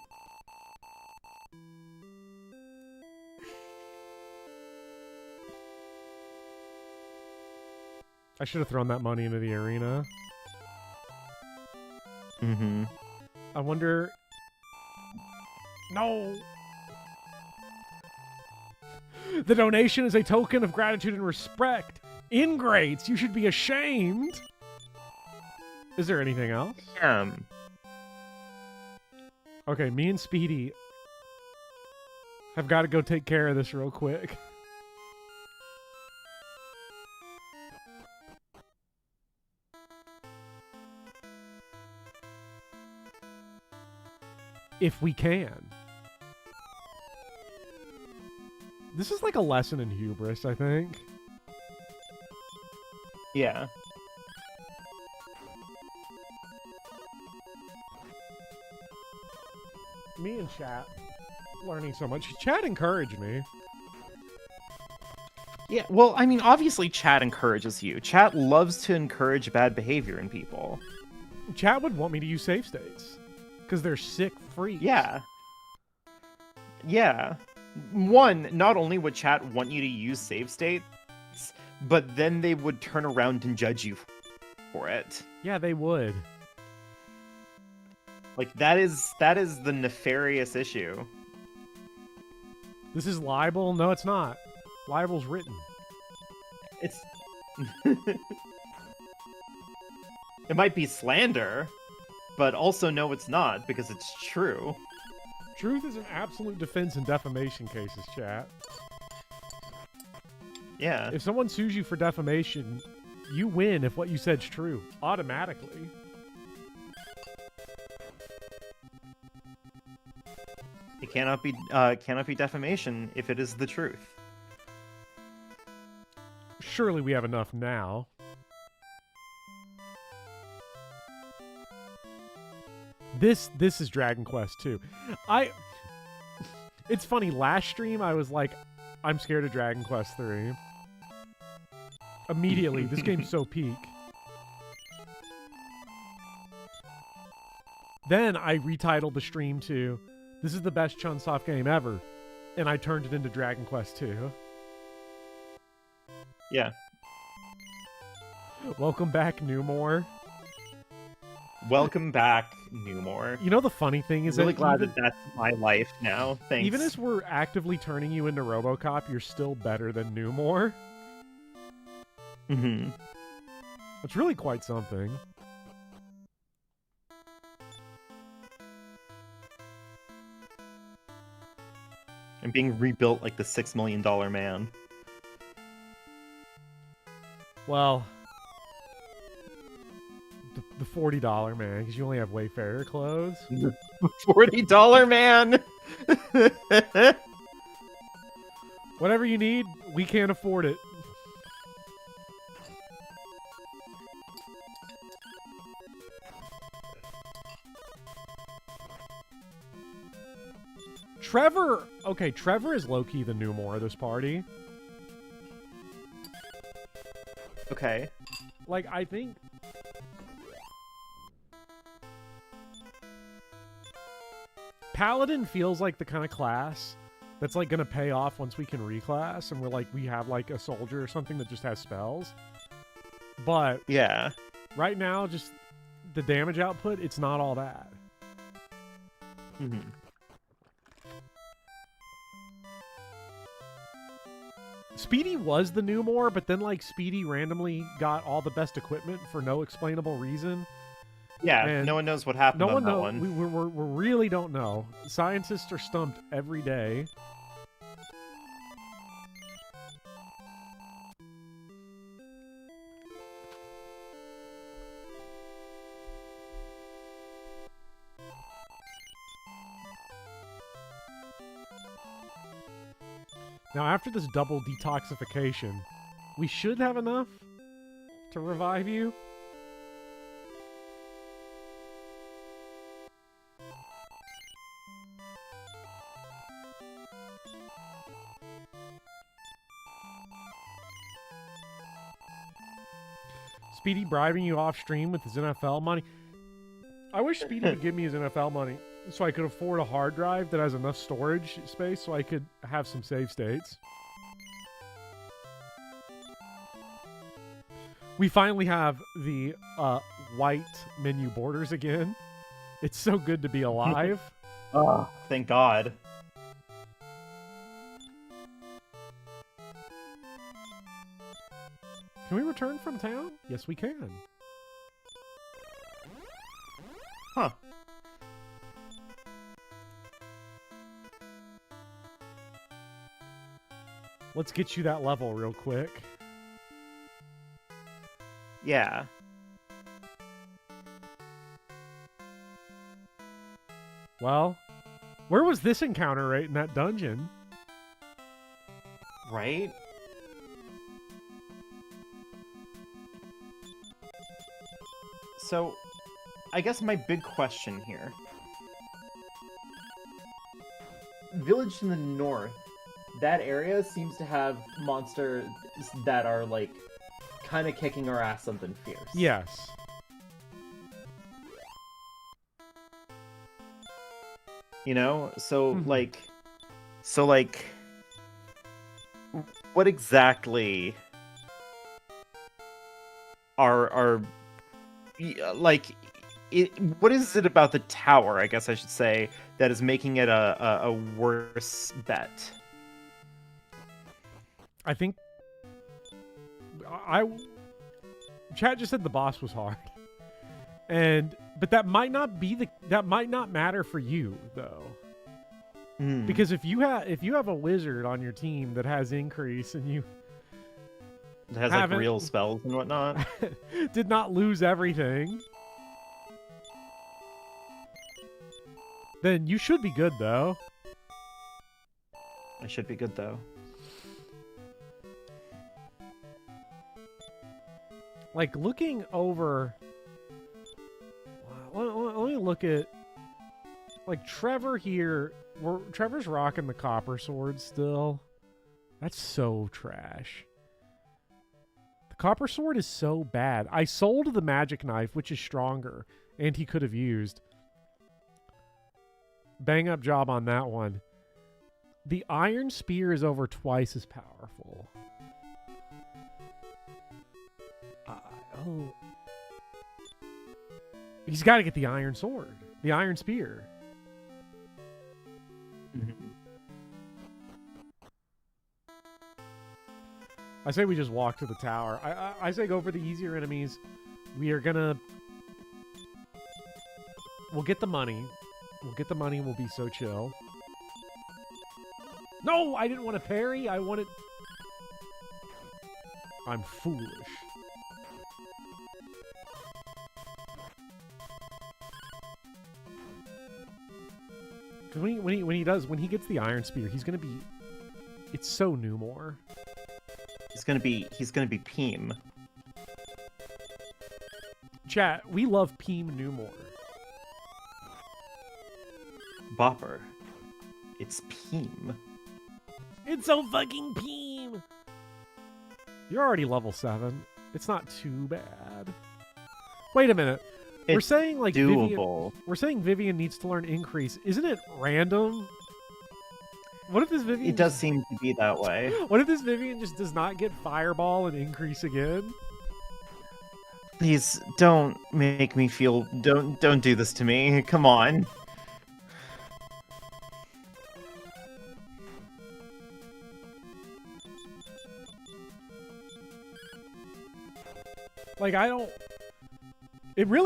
[SPEAKER 1] I should have thrown that money into the arena.
[SPEAKER 2] Mm-hmm.
[SPEAKER 1] I wonder... No! The donation is a token of gratitude and respect. Ingrates! You should be ashamed! Is there anything else? Okay, me and Speedy have got to go take care of this real quick. If we can. This is like a lesson in hubris, I think.
[SPEAKER 2] Yeah.
[SPEAKER 1] Me and chat learning so much. Chat encouraged me.
[SPEAKER 2] Yeah, well, I mean, obviously chat encourages you. Chat loves to encourage bad behavior in people.
[SPEAKER 1] Chat would want me to use save states. Because they're sick freaks.
[SPEAKER 2] Yeah. Yeah. One, not only would chat want you to use save states, but then they would turn around and judge you for it.
[SPEAKER 1] Yeah, they would.
[SPEAKER 2] Like, that is the nefarious issue.
[SPEAKER 1] This is libel? No, it's not. Libel's written.
[SPEAKER 2] It's... It might be slander, but also no, it's not, because it's true.
[SPEAKER 1] Truth is an absolute defense in defamation cases, chat.
[SPEAKER 2] Yeah.
[SPEAKER 1] If someone sues you for defamation, you win if what you said's true. Automatically.
[SPEAKER 2] It cannot be defamation if it is the truth.
[SPEAKER 1] Surely we have enough now. This is Dragon Quest 2. It's funny, last stream I was like, I'm scared of Dragon Quest 3. Immediately, this game's so peak. Then I retitled the stream to, this is the best Chunsoft game ever. And I turned it into Dragon Quest 2.
[SPEAKER 2] Yeah.
[SPEAKER 1] Welcome back, Newmore.
[SPEAKER 2] Welcome back, Newmore.
[SPEAKER 1] You know the funny thing is
[SPEAKER 2] I'm really
[SPEAKER 1] that
[SPEAKER 2] glad that that's my life now. Thanks.
[SPEAKER 1] even as we're actively turning you into RoboCop, you're still better than Newmore.
[SPEAKER 2] Mm-hmm.
[SPEAKER 1] It's really quite something.
[SPEAKER 2] I'm being rebuilt like the $6 million man.
[SPEAKER 1] Well, the $40 man, because you only have Wayfarer clothes.
[SPEAKER 2] $40 man!
[SPEAKER 1] Whatever you need, we can't afford it. Trevor! Okay, Trevor is low-key the Newmore of this party.
[SPEAKER 2] Okay.
[SPEAKER 1] Like, I think... Paladin feels like the kind of class that's, like, gonna pay off once we can reclass, and we have, like, a soldier or something that just has spells. But...
[SPEAKER 2] Yeah.
[SPEAKER 1] Right now, just the damage output, it's not all that.
[SPEAKER 2] Mm-hmm.
[SPEAKER 1] Speedy was the Newmore, but then, like, Speedy randomly got all the best equipment for no explainable reason.
[SPEAKER 2] Yeah,
[SPEAKER 1] And
[SPEAKER 2] no one knows what happened
[SPEAKER 1] No
[SPEAKER 2] on
[SPEAKER 1] one
[SPEAKER 2] that
[SPEAKER 1] knows.
[SPEAKER 2] one.
[SPEAKER 1] We really don't know. Scientists are stumped every day. Now, after this double detoxification, we should have enough to revive you. Speedy bribing you off stream with his NFL money. I wish Speedy would give me his NFL money so I could afford a hard drive that has enough storage space so I could have some save states. We finally have the white menu borders again. It's so good to be alive.
[SPEAKER 2] Oh, thank God.
[SPEAKER 1] Can we return from town? Yes, we can.
[SPEAKER 2] Huh.
[SPEAKER 1] Let's get you that level real quick.
[SPEAKER 2] Yeah.
[SPEAKER 1] Well, where was this encounter right in that dungeon?
[SPEAKER 2] Right? So, I guess my big question here. Village to the north, that area seems to have monsters that are, like, kind of kicking our ass something fierce.
[SPEAKER 1] Yes.
[SPEAKER 2] You know? So,
[SPEAKER 1] Mhm.
[SPEAKER 2] like, what exactly are like, what is it about the tower, I guess I should say, that is making it a worse bet?
[SPEAKER 1] I think I chat just said the boss was hard. But that might not matter for you though. Because if you have a wizard on your team that has increase and you
[SPEAKER 2] It has like real spells and whatnot.
[SPEAKER 1] did not lose everything, then you should be good though.
[SPEAKER 2] I should be good though.
[SPEAKER 1] Like looking over, let me look at like Trevor here. Trevor's rocking the copper sword still. That's so trash. The copper sword is so bad. I sold the magic knife, which is stronger, and he could have used. Bang up job on that one. The iron spear is over twice as powerful. Oh. He's got to get the iron sword. The iron spear. I say we just walk to the tower. I say go for the easier enemies. We'll get the money. We'll be so chill. No, I didn't want to parry. I'm foolish. Because when he gets the iron spear, he's gonna be. It's so Numore.
[SPEAKER 2] He's gonna be Peem.
[SPEAKER 1] Chat, we love Peem Numore.
[SPEAKER 2] Bopper. It's Peem.
[SPEAKER 1] It's so fucking Peem. You're already level 7. It's not too bad. Wait a minute. We're saying like
[SPEAKER 2] doable.
[SPEAKER 1] Vivian needs to learn increase. Isn't it random? What if this Vivian?
[SPEAKER 2] It does seem to be that way.
[SPEAKER 1] What if this Vivian just does not get fireball and increase again?
[SPEAKER 2] Please don't make me feel. Don't do this to me. Come on.
[SPEAKER 1] Like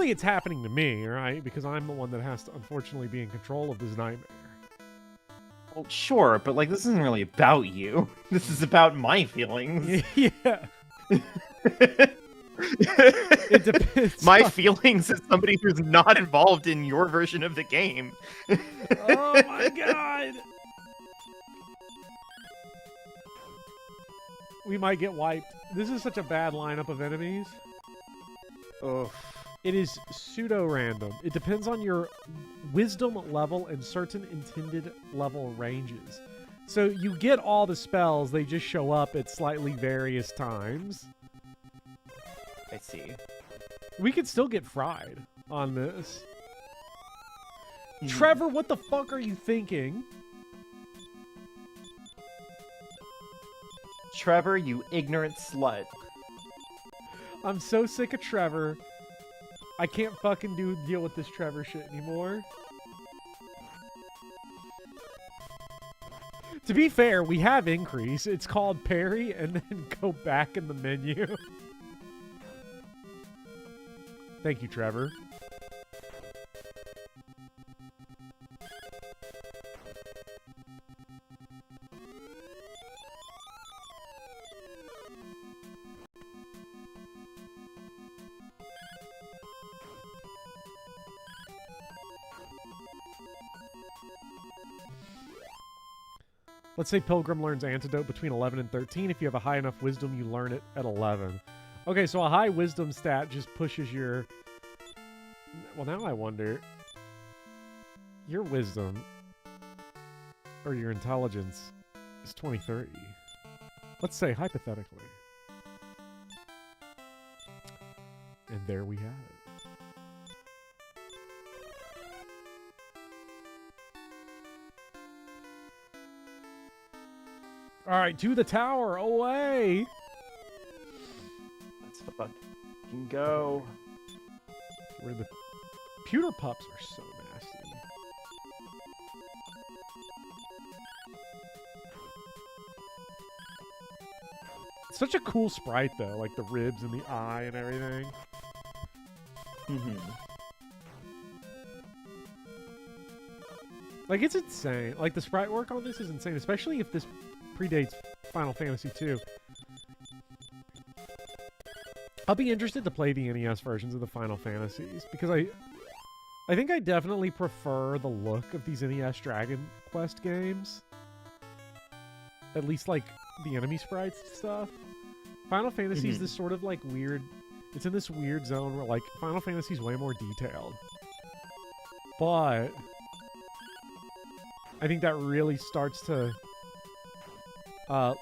[SPEAKER 1] it's happening to me, right? Because I'm the one that has to unfortunately be in control of this nightmare.
[SPEAKER 2] Well, sure, but like this isn't really about you. This is about my feelings.
[SPEAKER 1] Yeah. It depends.
[SPEAKER 2] My feelings as somebody who's not involved in your version of the game.
[SPEAKER 1] Oh my god. We might get wiped. This is such a bad lineup of enemies.
[SPEAKER 2] Ugh.
[SPEAKER 1] It is pseudo-random. It depends on your wisdom level and certain intended level ranges. So you get all the spells, they just show up at slightly various times.
[SPEAKER 2] I see.
[SPEAKER 1] We could still get fried on this. Trevor, what the fuck are you thinking?
[SPEAKER 2] Trevor, you ignorant slut.
[SPEAKER 1] I'm so sick of Trevor. I can't fucking deal with this Trevor shit anymore. To be fair, we have increase. It's called parry and then go back in the menu. Thank you, Trevor. Let's say Pilgrim learns Antidote between 11 and 13. If you have a high enough wisdom, you learn it at 11. Okay, so a high wisdom stat just pushes your... Well, now I wonder... Your wisdom, or your intelligence, is 2030. Let's say, hypothetically. And there we have it. Alright, to the tower, away!
[SPEAKER 2] Let's fucking go.
[SPEAKER 1] Where the pewter pups are so nasty. Such a cool sprite though, like the ribs and the eye and everything.
[SPEAKER 2] Mm-hmm.
[SPEAKER 1] Like, it's insane. Like, the sprite work on this is insane, especially if this predates Final Fantasy II. I'll be interested to play the NES versions of the Final Fantasies, because I think I definitely prefer the look of these NES Dragon Quest games. At least, like, the enemy sprites and stuff. Final Fantasy is this sort of, like, weird... It's in this weird zone where, like, Final Fantasy is way more detailed. But... I think that really starts to... I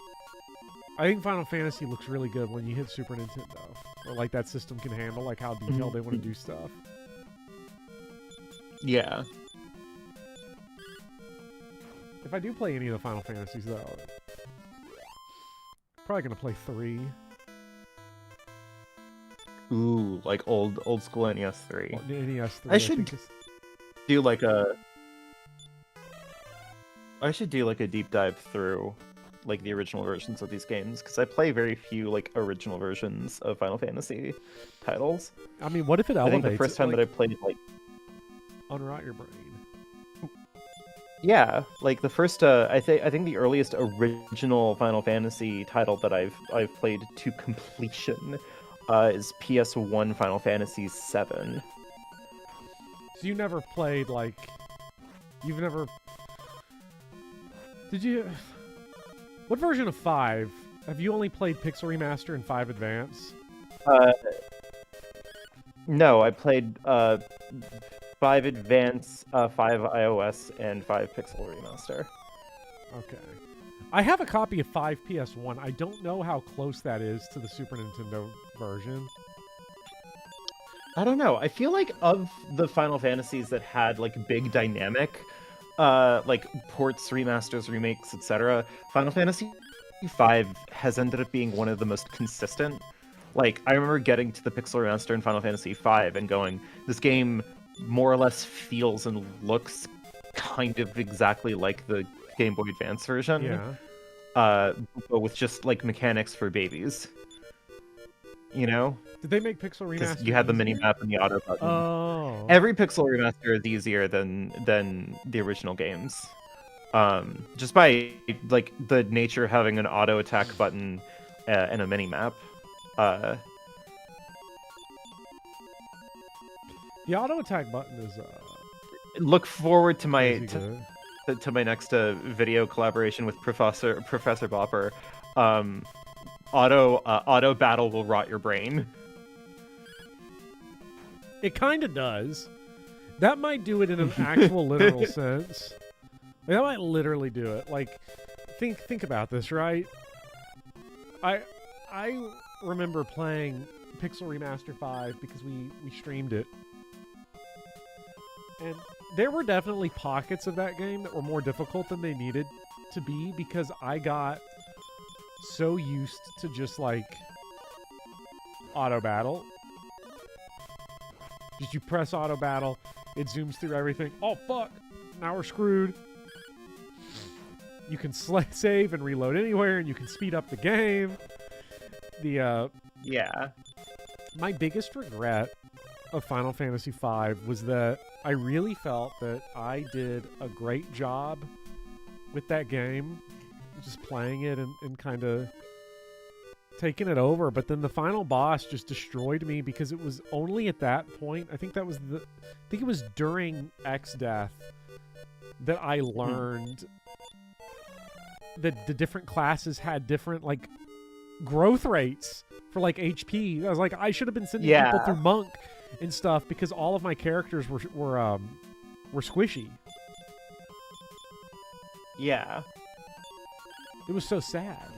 [SPEAKER 1] think Final Fantasy looks really good when you hit Super Nintendo. Or, like, that system can handle, like, how detailed they want to do stuff.
[SPEAKER 2] Yeah.
[SPEAKER 1] If I do play any of the Final Fantasies, though, probably gonna play 3.
[SPEAKER 2] Ooh, like old school NES 3.
[SPEAKER 1] Well, NES 3.
[SPEAKER 2] I should do like a deep dive through like the original versions of these games, because I play very few like original versions of Final Fantasy titles.
[SPEAKER 1] I mean, what if it
[SPEAKER 2] I
[SPEAKER 1] elevates?
[SPEAKER 2] think the first time that I played like
[SPEAKER 1] unrot your brain.
[SPEAKER 2] Yeah, like the first I think the earliest original Final Fantasy title that I've played to completion is PS1 Final Fantasy VII.
[SPEAKER 1] So you never played like you've never Did you What version of 5? Have you only played Pixel Remaster and 5 Advance?
[SPEAKER 2] No, I played 5 Advance, 5 iOS, and 5 Pixel Remaster.
[SPEAKER 1] Okay. I have a copy of 5 PS1. I don't know how close that is to the Super Nintendo version.
[SPEAKER 2] I don't know. I feel like of the Final Fantasies that had like big dynamic like ports, remasters, remakes, etc., Final Fantasy V has ended up being one of the most consistent. Like, I remember getting to the Pixel Remaster in Final Fantasy V and going, this game more or less feels and looks kind of exactly like the Game Boy Advance version.
[SPEAKER 1] Yeah.
[SPEAKER 2] But with just, like, mechanics for babies. You know?
[SPEAKER 1] Did they make Pixel
[SPEAKER 2] Because
[SPEAKER 1] Remaster
[SPEAKER 2] you had the
[SPEAKER 1] easier?
[SPEAKER 2] mini-map and the auto button.
[SPEAKER 1] Oh.
[SPEAKER 2] Every Pixel Remaster is easier than the original games. Just by, like, the nature of having an auto attack button and a mini-map.
[SPEAKER 1] The auto attack button is
[SPEAKER 2] Look forward to my
[SPEAKER 1] good.
[SPEAKER 2] to my next video collaboration with Professor Bopper. Auto battle will rot your brain.
[SPEAKER 1] It kind of does. That might do it in an actual literal sense. Like, that might literally do it. Like, think about this, right? I remember playing Pixel Remaster 5 because we streamed it. And there were definitely pockets of that game that were more difficult than they needed to be, because I got so used to just, like, auto battle. Just you press auto battle, it zooms through everything. Oh, fuck! Now we're screwed. You can save and reload anywhere, and you can speed up the game.
[SPEAKER 2] Yeah.
[SPEAKER 1] My biggest regret of Final Fantasy V was that I really felt that I did a great job with that game, just playing it and kind of taking it over. But then the final boss just destroyed me, because it was only at that point, I think it was during X Death that I learned that the different classes had different, like, growth rates for, like, HP. I was like, I should have been sending people through Monk and stuff, because all of my characters were squishy.
[SPEAKER 2] Yeah.
[SPEAKER 1] It was so sad.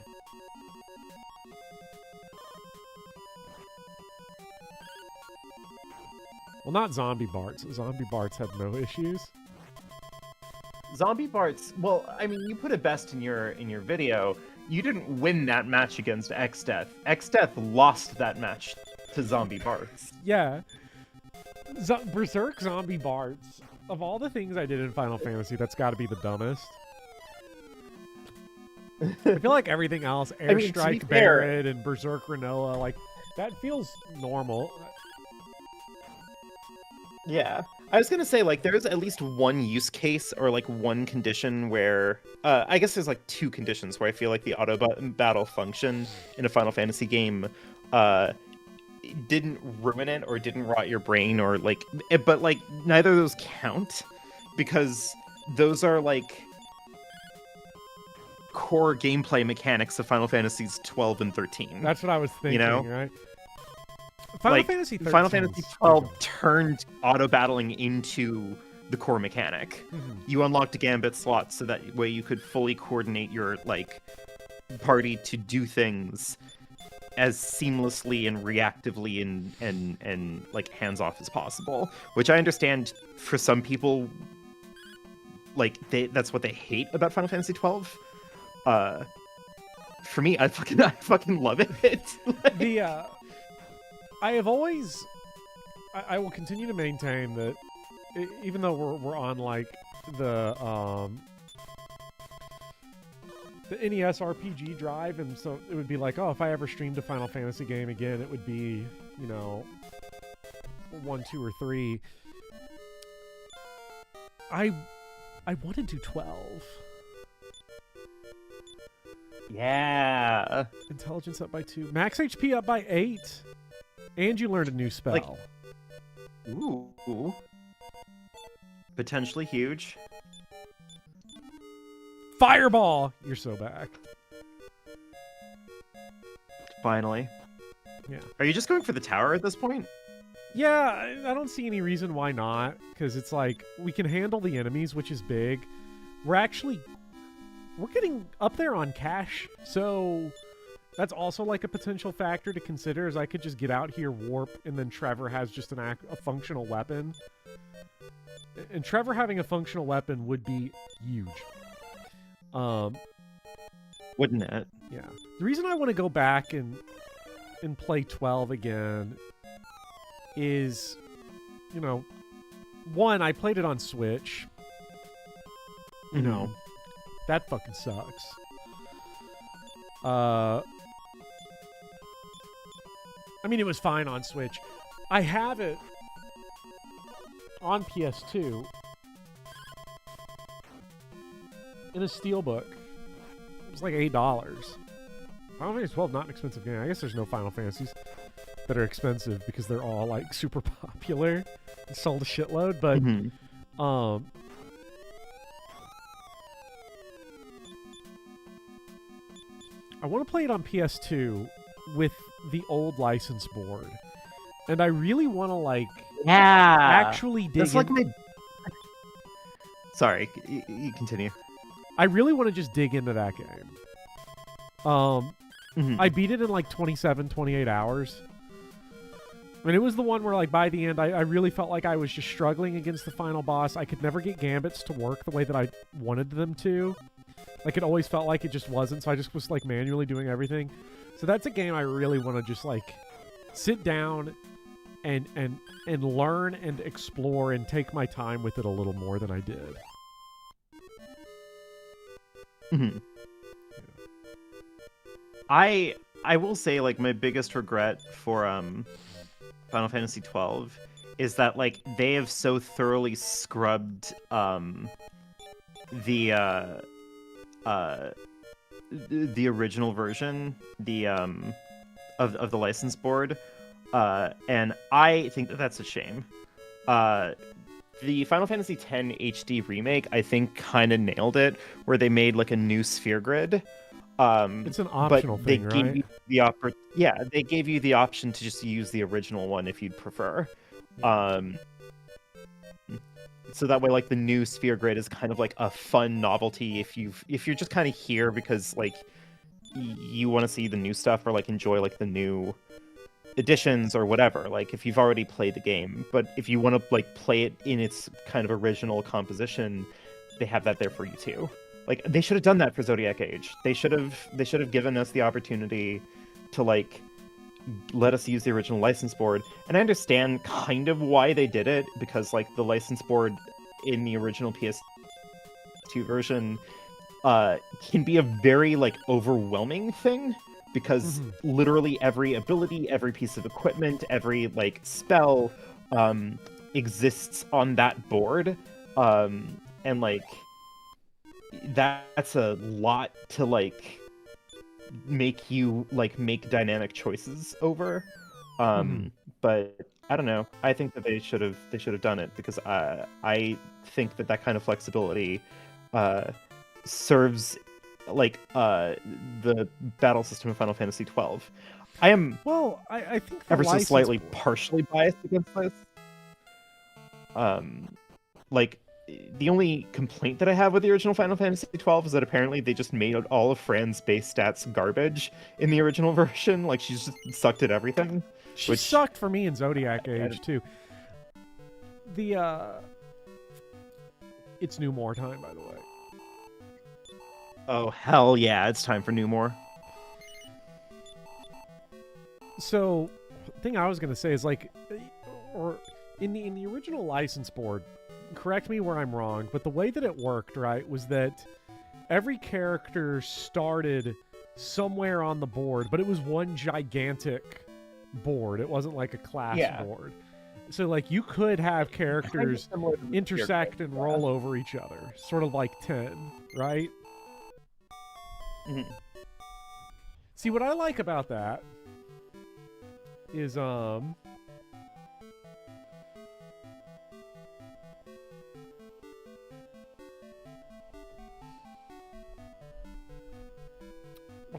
[SPEAKER 1] Well, not Zombie Barts. Zombie Barts had no issues.
[SPEAKER 2] Zombie Barts, well, I mean, you put it best in your video. You didn't win that match against X-Death. X-Death lost that match to Zombie Barts.
[SPEAKER 1] Yeah. Berserk Zombie Barts. Of all the things I did in Final Fantasy, that's got to be the dumbest. I feel like everything else,
[SPEAKER 2] I mean, to be
[SPEAKER 1] Airstrike
[SPEAKER 2] fair-
[SPEAKER 1] Barret and Berserk Renoa, like that feels normal.
[SPEAKER 2] Yeah. I was gonna say, like, there's at least one use case or like one condition where I guess there's like two conditions where I feel like the auto battle function in a Final Fantasy game didn't ruin it or didn't rot your brain or like but like neither of those count because those are like core gameplay mechanics of Final Fantasies 12 and 13.
[SPEAKER 1] That's what I was thinking,
[SPEAKER 2] know?
[SPEAKER 1] right?
[SPEAKER 2] Like,
[SPEAKER 1] Fantasy 13
[SPEAKER 2] Final Fantasy 12 turned auto battling into the core mechanic. You unlocked gambit slots so that way you could fully coordinate your like party to do things as seamlessly and reactively and like hands off as possible. Which I understand for some people, like that's what they hate about Final Fantasy 12. For me, I fucking love it. Like,
[SPEAKER 1] I have always, I will continue to maintain that, even though we're on like the NES RPG drive, and so it would be like, oh, if I ever streamed a Final Fantasy game again, it would be, 1, 2, or 3. I want to do 12.
[SPEAKER 2] yeah.
[SPEAKER 1] Intelligence up by 2. Max HP up by 8. And you learned a new spell.
[SPEAKER 2] Like, ooh. Potentially huge.
[SPEAKER 1] Fireball! You're so back.
[SPEAKER 2] Finally.
[SPEAKER 1] Yeah.
[SPEAKER 2] Are you just going for the tower at this point?
[SPEAKER 1] Yeah, I don't see any reason why not. Because it's like, we can handle the enemies, which is big. We're getting up there on cash. So that's also like a potential factor to consider, is I could just get out here, warp, and then Trevor has just a functional weapon. And Trevor having a functional weapon would be huge.
[SPEAKER 2] Wouldn't it?
[SPEAKER 1] Yeah. The reason I want to go back and play 12 again is, one, I played it on Switch. That fucking sucks. I mean, it was fine on Switch. I have it on PS2 in a steelbook. It was like $8. Final Fantasy 12 not an expensive game. I guess there's no Final Fantasies that are expensive because they're all like super popular and sold a shitload. But I want to play it on PS2 with the old license board, and I really want to actually dig.
[SPEAKER 2] That's like my. Sorry, you continue.
[SPEAKER 1] I really want to just dig into that game. I beat it in like 27, 28 hours. I mean, it was the one where, like, by the end, I really felt like I was just struggling against the final boss. I could never get gambits to work the way that I wanted them to. Like, it always felt like it just wasn't, so I just was, like, manually doing everything. So that's a game I really want to just, like, sit down and learn and explore and take my time with it a little more than I did.
[SPEAKER 2] I will say, like, my biggest regret for Final Fantasy 12 is that, like, they have so thoroughly scrubbed the original version, of the license board, and I think that that's a shame. The Final Fantasy X HD remake, I think, kind of nailed it, where they made like a new sphere grid.
[SPEAKER 1] It's an optional
[SPEAKER 2] but
[SPEAKER 1] thing,
[SPEAKER 2] they gave
[SPEAKER 1] right?
[SPEAKER 2] you they gave you the option to just use the original one if you'd prefer. So that way, like, the new sphere grid is kind of like a fun novelty if you're just kind of here because, like, you want to see the new stuff or, like, enjoy, like, the new additions or whatever, like, if you've already played the game. But if you want to, like, play it in its kind of original composition, they have that there for you too. Like, they should have done that for Zodiac Age. They should have given us the opportunity to, like, let us use the original license board. And I understand kind of why they did it, because, like, the license board in the original PS2 version can be a very like overwhelming thing because literally every ability, every piece of equipment, every like spell exists on that board, and like that's a lot to like make you like make dynamic choices over. But I don't know. I think that they should have done it because I think that that kind of flexibility serves like the battle system of Final Fantasy 12. I am
[SPEAKER 1] I think the
[SPEAKER 2] ever so
[SPEAKER 1] license
[SPEAKER 2] slightly
[SPEAKER 1] board-
[SPEAKER 2] partially biased against this. Like the only complaint that I have with the original Final Fantasy 12 is that apparently they just made all of Fran's base stats garbage in the original version. Like she's just sucked at everything.
[SPEAKER 1] She
[SPEAKER 2] which
[SPEAKER 1] sucked for me in Zodiac Age too. The it's New More time, by the way.
[SPEAKER 2] Oh hell yeah, it's time for Newmore.
[SPEAKER 1] So, the thing I was gonna say is like, or in the original license board, correct me where I'm wrong, but the way that it worked, right, was that every character started somewhere on the board, but it was one gigantic board. It wasn't like a class board. So like you could have characters intersect and roll over each other, sort of like 10, right? See, what I like about that is what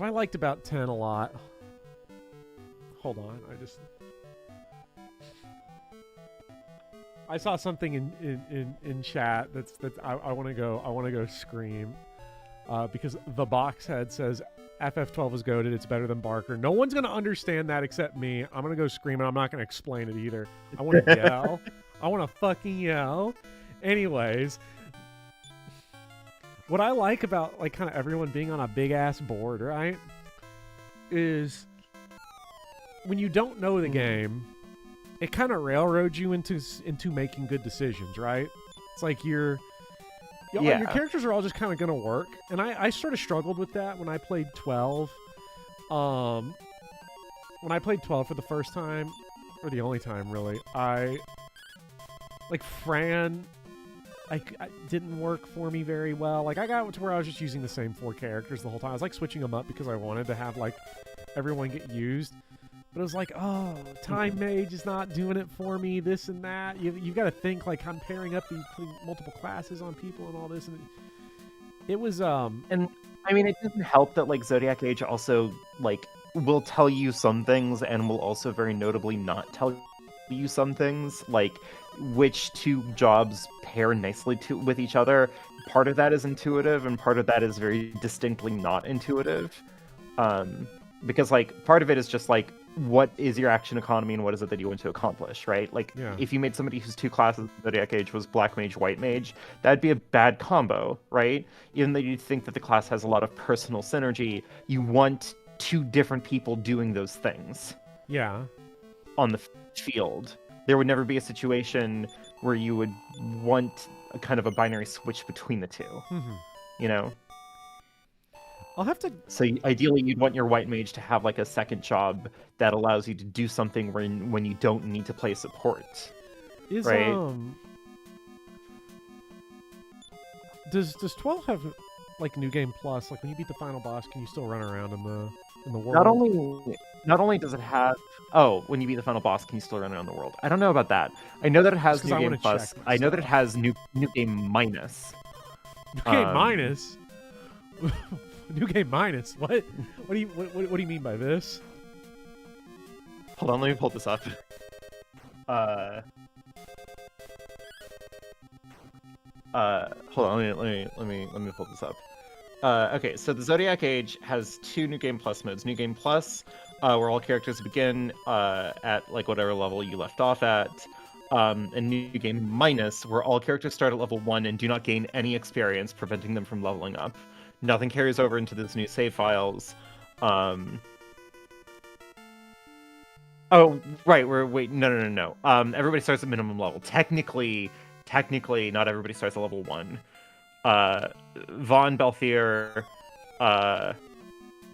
[SPEAKER 1] I liked about 10 a lot. Hold on, I saw something in chat that's I want to go scream because the box head says FF12 is goated. It's better than Barker. No one's gonna understand that except me. I'm gonna go scream and I'm not gonna explain it either. I want to yell. I want to fucking yell. Anyways, what I like about like kind of everyone being on a big ass board, right, is when you don't know the game, it kind of railroads you into making good decisions, right? It's like your characters are all just kind of gonna work, and I sort of struggled with that when I played 12. When I played 12 for the first time, or the only time really, I like Fran. I didn't work for me very well. Like I got to where I was just using the same 4 characters the whole time. I was like switching them up because I wanted to have like everyone get used. But it was like, oh, Time Mage is not doing it for me, this and that. You've got to think, like, I'm pairing up putting multiple classes on people and all this. And it was,
[SPEAKER 2] And, I mean, it doesn't help that, like, Zodiac Age also, like, will tell you some things and will also very notably not tell you some things. Like, which 2 jobs pair nicely with each other. Part of that is intuitive, and part of that is very distinctly not intuitive. Because, like, part of it is just, like, what is your action economy and what is it that you want to accomplish, right? Like, if you made somebody whose 2 classes in Zodiac Age was Black Mage, White Mage, that'd be a bad combo, right? Even though you think that the class has a lot of personal synergy, you want 2 different people doing those things.
[SPEAKER 1] Yeah.
[SPEAKER 2] On the field. There would never be a situation where you would want a kind of a binary switch between the 2. You know?
[SPEAKER 1] I'll have to.
[SPEAKER 2] So ideally, you'd want your white mage to have like a second job that allows you to do something when you don't need to play support. Right?
[SPEAKER 1] Does 12 have like New Game Plus? Like when you beat the final boss, can you still run around in the world?
[SPEAKER 2] Not only does it have when you beat the final boss, can you still run around the world? I don't know about that. I know that it has New Game Plus. I know that it has New Game Minus.
[SPEAKER 1] New Game Minus. New Game Minus. What? What do you mean by this?
[SPEAKER 2] Hold on, let me pull this up. Hold on, let me pull this up. Okay, so the Zodiac Age has 2 New Game Plus modes. New Game Plus, where all characters begin at like whatever level you left off at. And New Game Minus, where all characters start at level 1 and do not gain any experience, preventing them from leveling up. Nothing carries over into those new save files. Oh, right. No. Everybody starts at minimum level. Technically, not everybody starts at level 1. Vaughn, Balthier,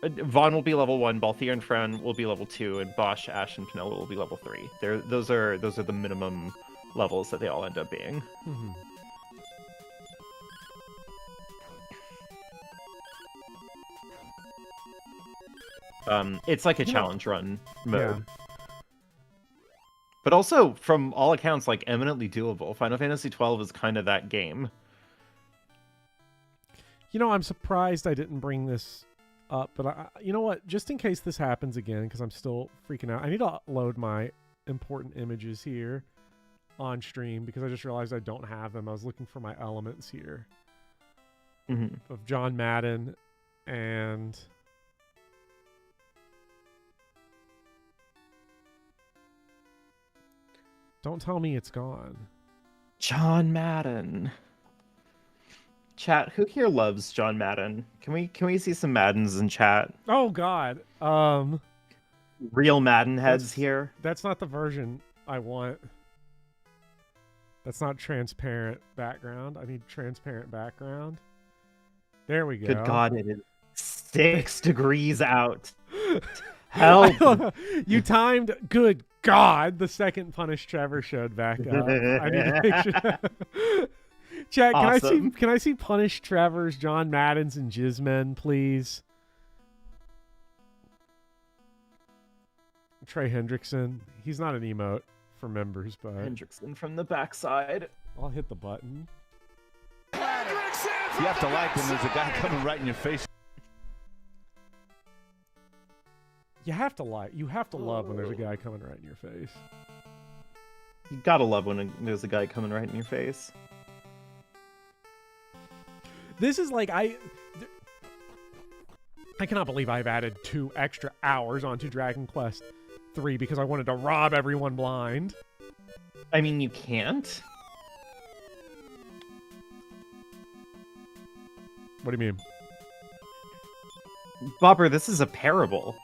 [SPEAKER 2] Vaughn will be level 1, Balthier and Fran will be level 2, and Bosch, Ash, and Pinella will be level 3. Those are the minimum levels that they all end up being.
[SPEAKER 1] Mm-hmm.
[SPEAKER 2] It's like a challenge run mode.
[SPEAKER 1] Yeah.
[SPEAKER 2] But also, from all accounts, like, eminently doable. Final Fantasy XII is kind of that game.
[SPEAKER 1] You know, I'm surprised I didn't bring this up, but you know what? Just in case this happens again, because I'm still freaking out, I need to upload my important images here on stream, because I just realized I don't have them. I was looking for my elements here of John Madden and... Don't tell me it's gone.
[SPEAKER 2] John Madden. Chat, who here loves John Madden? Can we see some Maddens in chat?
[SPEAKER 1] Oh God.
[SPEAKER 2] Real Madden heads here.
[SPEAKER 1] That's not the version I want. That's not transparent background. I need transparent background. There we go.
[SPEAKER 2] Good God, it is 6 degrees out. Help!
[SPEAKER 1] You timed. Good God, the second Punish Trevor showed back up. I need to make sure. Chat,
[SPEAKER 2] Awesome.
[SPEAKER 1] can I see Punish Trevor's, John Madden's, and Jizzmen, please? Trey Hendrickson. He's not an emote for members, but
[SPEAKER 2] Hendrickson from the backside.
[SPEAKER 1] I'll hit the button.
[SPEAKER 3] You have to like when there's a guy coming right in your face.
[SPEAKER 1] You have to love when there's a guy coming right in your face.
[SPEAKER 2] You gotta love when there's a guy coming right in your face.
[SPEAKER 1] This is like I cannot believe I've added 2 extra hours onto Dragon Quest 3 because I wanted to rob everyone blind.
[SPEAKER 2] I mean, you can't.
[SPEAKER 1] What do you mean?
[SPEAKER 2] Bopper, this is a parable.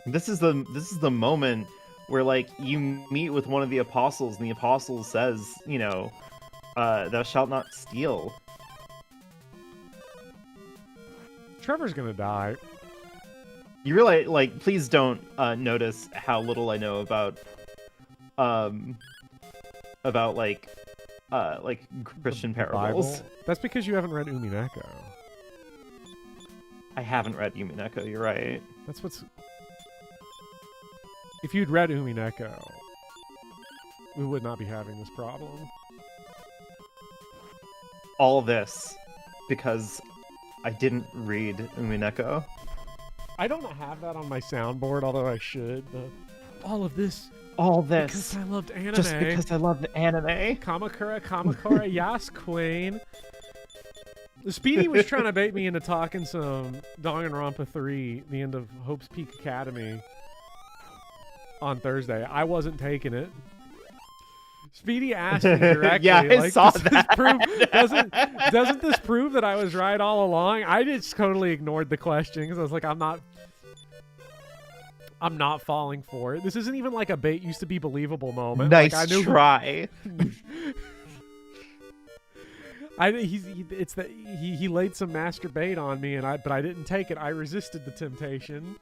[SPEAKER 2] This is the moment where, like, you meet with one of the apostles, and the apostle says, you know, thou shalt not steal.
[SPEAKER 1] Trevor's gonna die.
[SPEAKER 2] You really, like, please don't notice how little I know about like Christian parables.
[SPEAKER 1] Bible? That's because you haven't read Umineko.
[SPEAKER 2] I haven't read Yumineko, you're right.
[SPEAKER 1] That's what's... If you'd read Umineko, we would not be having this problem.
[SPEAKER 2] All this because I didn't read Umineko.
[SPEAKER 1] I don't have that on my soundboard, although I should. All this because I loved anime.
[SPEAKER 2] Just because I loved anime.
[SPEAKER 1] Kamakura, Yas Queen. Speedy was trying to bait me into talking some Danganronpa 3, the end of Hope's Peak Academy, on Thursday. I wasn't taking it. Speedy asked me directly.
[SPEAKER 2] Yeah, I saw that.
[SPEAKER 1] Doesn't this prove that I was right all along? I just totally ignored the question because I was like, I'm not falling for it. This isn't even like a bait used to be believable moment.
[SPEAKER 2] Nice
[SPEAKER 1] like, I knew
[SPEAKER 2] try.
[SPEAKER 1] He laid some master bait on me, but I didn't take it. I resisted the temptation.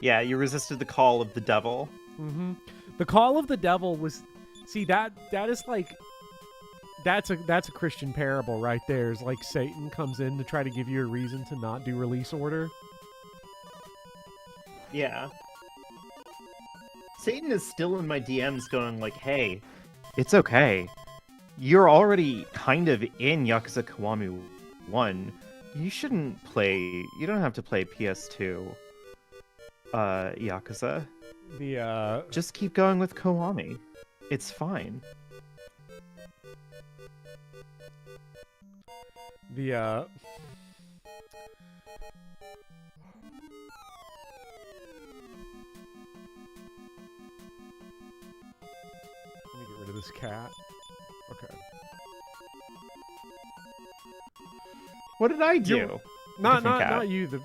[SPEAKER 2] Yeah, you resisted the call of the devil.
[SPEAKER 1] Mm-hmm. The call of the devil was, see, that is like, that's a Christian parable right there. It's like Satan comes in to try to give you a reason to not do release order.
[SPEAKER 2] Yeah. Satan is still in my DMs going like, hey, it's okay. You're already kind of in Yakuza Kiwami 1. You don't have to play PS2 Yakuza. Just keep going with Kiwami. It's fine.
[SPEAKER 1] Let me get rid of this cat. Okay.
[SPEAKER 2] What did I do?
[SPEAKER 1] Not you.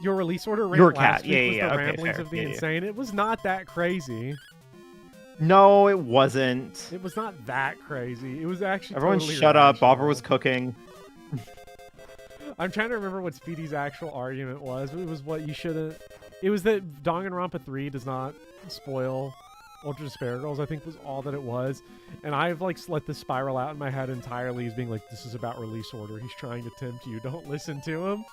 [SPEAKER 1] Your release order rant
[SPEAKER 2] Your
[SPEAKER 1] last
[SPEAKER 2] cat.
[SPEAKER 1] week was
[SPEAKER 2] Yeah.
[SPEAKER 1] the
[SPEAKER 2] Okay,
[SPEAKER 1] ramblings
[SPEAKER 2] fair.
[SPEAKER 1] of the
[SPEAKER 2] Yeah.
[SPEAKER 1] insane. It was not that crazy.
[SPEAKER 2] No, it wasn't.
[SPEAKER 1] It was not that crazy. It was actually
[SPEAKER 2] Everyone
[SPEAKER 1] totally
[SPEAKER 2] shut up.
[SPEAKER 1] rational.
[SPEAKER 2] Bobber was cooking.
[SPEAKER 1] I'm trying to remember what Speedy's actual argument was. It was what you shouldn't... It was that Danganronpa 3 does not spoil Ultra Despair Girls, I think was all that it was. And I've like let this spiral out in my head entirely as being like, this is about release order. He's trying to tempt you. Don't listen to him.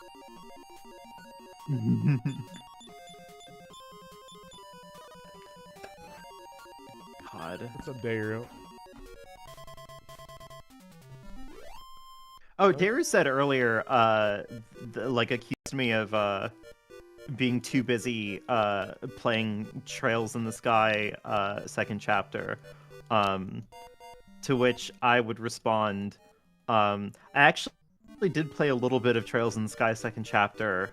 [SPEAKER 2] God.
[SPEAKER 1] What's up, Daru?
[SPEAKER 2] Oh, Daru said earlier, like accused me of being too busy playing Trails in the Sky second chapter, to which I would respond, I actually did play a little bit of Trails in the Sky second chapter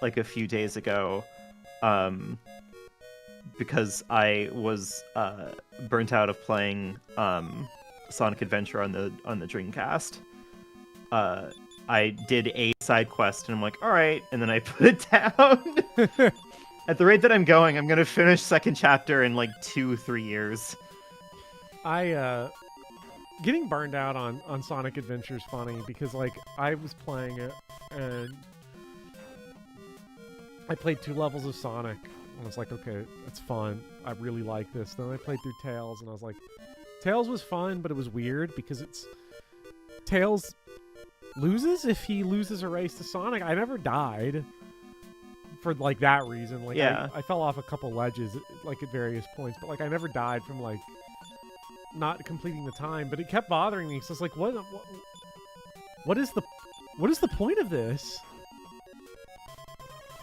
[SPEAKER 2] like a few days ago, because I was burnt out of playing Sonic Adventure on the Dreamcast. I did a side quest and I'm like, all right, and then I put it down. At the rate that I'm going, I'm gonna finish second chapter in like 2-3 years.
[SPEAKER 1] Getting burned out on Sonic Adventure is funny because like I was playing it and I played 2 levels of Sonic and I was like, okay, that's fun. I really like this. Then I played through Tails and I was like, Tails was fun, but it was weird because it's Tails loses if he loses a race to Sonic. I never died for like that reason. Like
[SPEAKER 2] yeah.
[SPEAKER 1] I fell off a couple ledges like at various points, but like I never died from like not completing the time. But it kept bothering me. So it's like, what is the point of this?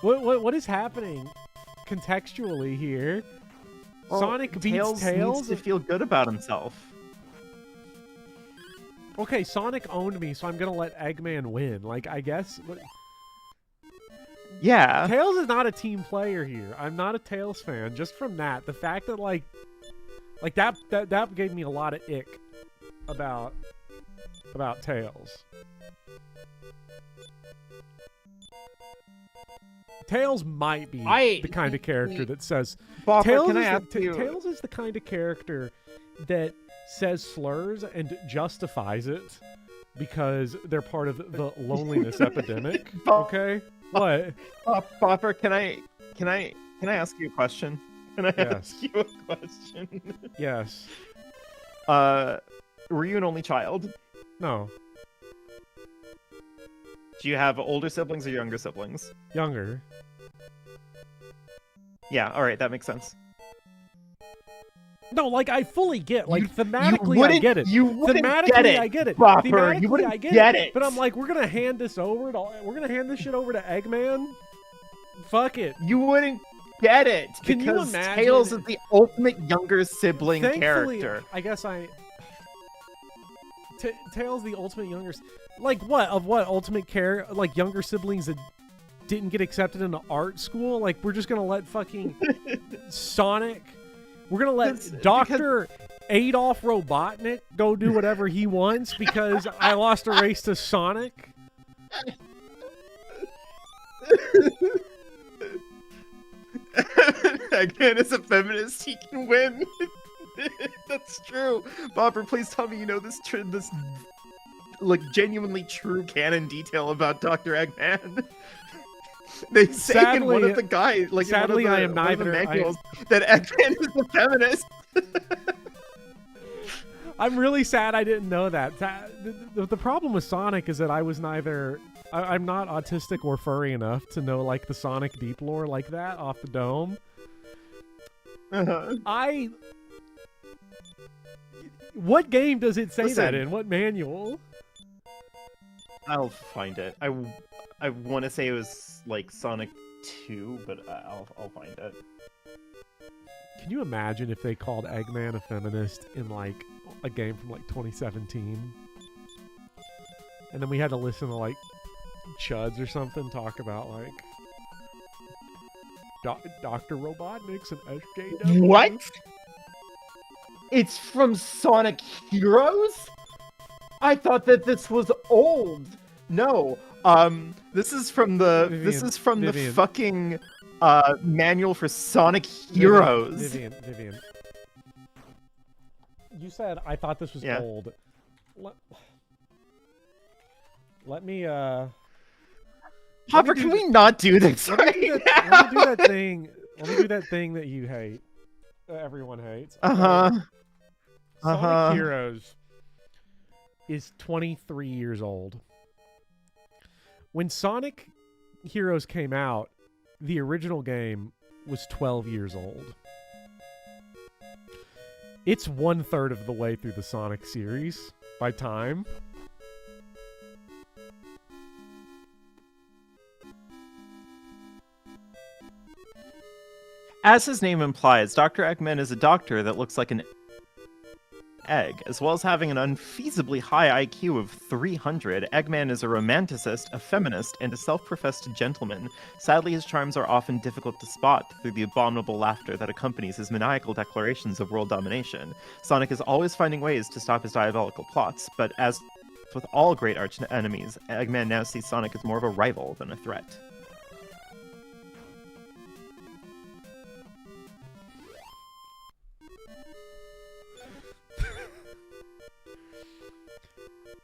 [SPEAKER 1] What is happening contextually here?
[SPEAKER 2] Well,
[SPEAKER 1] Sonic beats Tails
[SPEAKER 2] needs to feel good about himself.
[SPEAKER 1] Okay, Sonic owned me, so I'm gonna let Eggman win. Like, I guess.
[SPEAKER 2] Yeah.
[SPEAKER 1] Tails is not a team player here. I'm not a Tails fan. Just from that, the fact that like that gave me a lot of ick about Tails. Tails might be the kind of character that says
[SPEAKER 2] Bopper,
[SPEAKER 1] Tails,
[SPEAKER 2] can I ask you...
[SPEAKER 1] Tails is the kind of character that says slurs and justifies it because they're part of the loneliness epidemic. Okay? What?
[SPEAKER 2] Bopper, can I ask you a question? Can I ask you a question?
[SPEAKER 1] Yes.
[SPEAKER 2] Were you an only child?
[SPEAKER 1] No.
[SPEAKER 2] Do you have older siblings or younger siblings?
[SPEAKER 1] Younger.
[SPEAKER 2] Yeah, alright, that makes sense.
[SPEAKER 1] No, like I fully get, like thematically I get it.
[SPEAKER 2] You wouldn't
[SPEAKER 1] thematically
[SPEAKER 2] get it,
[SPEAKER 1] I get it.
[SPEAKER 2] Bopper,
[SPEAKER 1] Thematically
[SPEAKER 2] you wouldn't
[SPEAKER 1] I
[SPEAKER 2] get it.
[SPEAKER 1] But I'm like, we're gonna hand this over to Eggman. Fuck it.
[SPEAKER 2] You wouldn't get it
[SPEAKER 1] Can you
[SPEAKER 2] because
[SPEAKER 1] imagine?
[SPEAKER 2] Tails is the ultimate younger sibling
[SPEAKER 1] Thankfully,
[SPEAKER 2] character.
[SPEAKER 1] I guess Tails the ultimate younger. Like what of what ultimate care? Like younger siblings that didn't get accepted into art school. Like we're just gonna let fucking Sonic. We're gonna let Dr. Adolf Robotnik go do whatever he wants because I lost a race to Sonic.
[SPEAKER 2] Again, as a feminist, he can win. That's true. Bopper, please tell me you know this like genuinely true canon detail about Dr. Eggman. They say in one of the guys, like
[SPEAKER 1] sadly,
[SPEAKER 2] in one of the,
[SPEAKER 1] I am neither.
[SPEAKER 2] One of the manuals, that Eggman is a feminist.
[SPEAKER 1] I'm really sad I didn't know that. The problem with Sonic is that I was neither. I'm not autistic or furry enough to know like the Sonic deep lore like that off the dome. What game does it say that in? What manual?
[SPEAKER 2] I'll find it. I want to say it was like Sonic 2, but I'll find it.
[SPEAKER 1] Can you imagine if they called Eggman a feminist in like a game from like 2017? And then we had to listen to like Chuds or something talk about like Dr. Robotnik's and SJW.
[SPEAKER 2] What? It's from Sonic Heroes? I thought that this was old. No. This is from the
[SPEAKER 1] Vivian.
[SPEAKER 2] the fucking manual for Sonic Heroes.
[SPEAKER 1] Vivian. you said I thought this was
[SPEAKER 2] Yeah.
[SPEAKER 1] old. Let me
[SPEAKER 2] Hopper, can we not do this
[SPEAKER 1] let me
[SPEAKER 2] right
[SPEAKER 1] do that,
[SPEAKER 2] now?
[SPEAKER 1] let me do that thing. Let me do that thing that you hate. That everyone hates.
[SPEAKER 2] Uh-huh.
[SPEAKER 1] Sonic Heroes is 23 years old. When Sonic Heroes came out, the original game was 12 years old. It's 1/3 of the way through the Sonic series by time.
[SPEAKER 2] As his name implies, Dr. Eggman is a doctor that looks like an egg. As well as having an unfeasibly high IQ of 300, Eggman is a romanticist, a feminist, and a self-professed gentleman. Sadly, his charms are often difficult to spot through the abominable laughter that accompanies his maniacal declarations of world domination. Sonic is always finding ways to stop his diabolical plots, but as with all great arch enemies, Eggman now sees Sonic as more of a rival than a threat.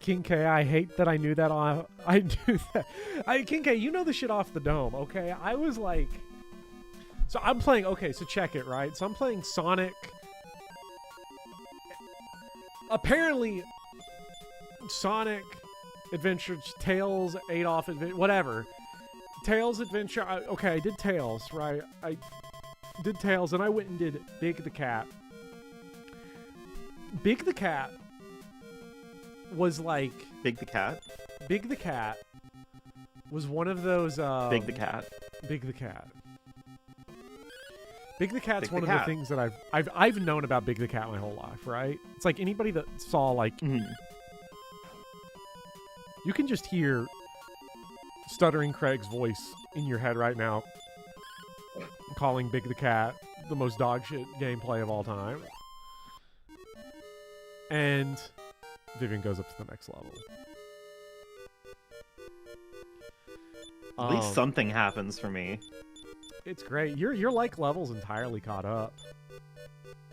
[SPEAKER 1] King K, I hate that I knew that. I knew that. King K, you know the shit off the dome, okay? I was like... So I'm playing... Okay, so check it, right? So I'm playing Sonic... Apparently, Sonic Adventure, Tails, Adolf Adventure, whatever. Tails Adventure... okay, I did Tails, right? I did Tails, and I went and did Big the Cat. Big the Cat was like...
[SPEAKER 2] Big the Cat?
[SPEAKER 1] Big the Cat was one of those...
[SPEAKER 2] Big the Cat.
[SPEAKER 1] Big the Cat. Big the Cat's
[SPEAKER 2] Big
[SPEAKER 1] one
[SPEAKER 2] the
[SPEAKER 1] of the
[SPEAKER 2] Cat.
[SPEAKER 1] things that I've known about Big the Cat my whole life, right? It's like anybody that saw, like...
[SPEAKER 2] Mhm.
[SPEAKER 1] You can just hear Stuttering Craig's voice in your head right now calling Big the Cat the most dogshit gameplay of all time. And... Vivian goes up to the next level.
[SPEAKER 2] At least something happens for me.
[SPEAKER 1] It's great. Your like levels entirely caught up.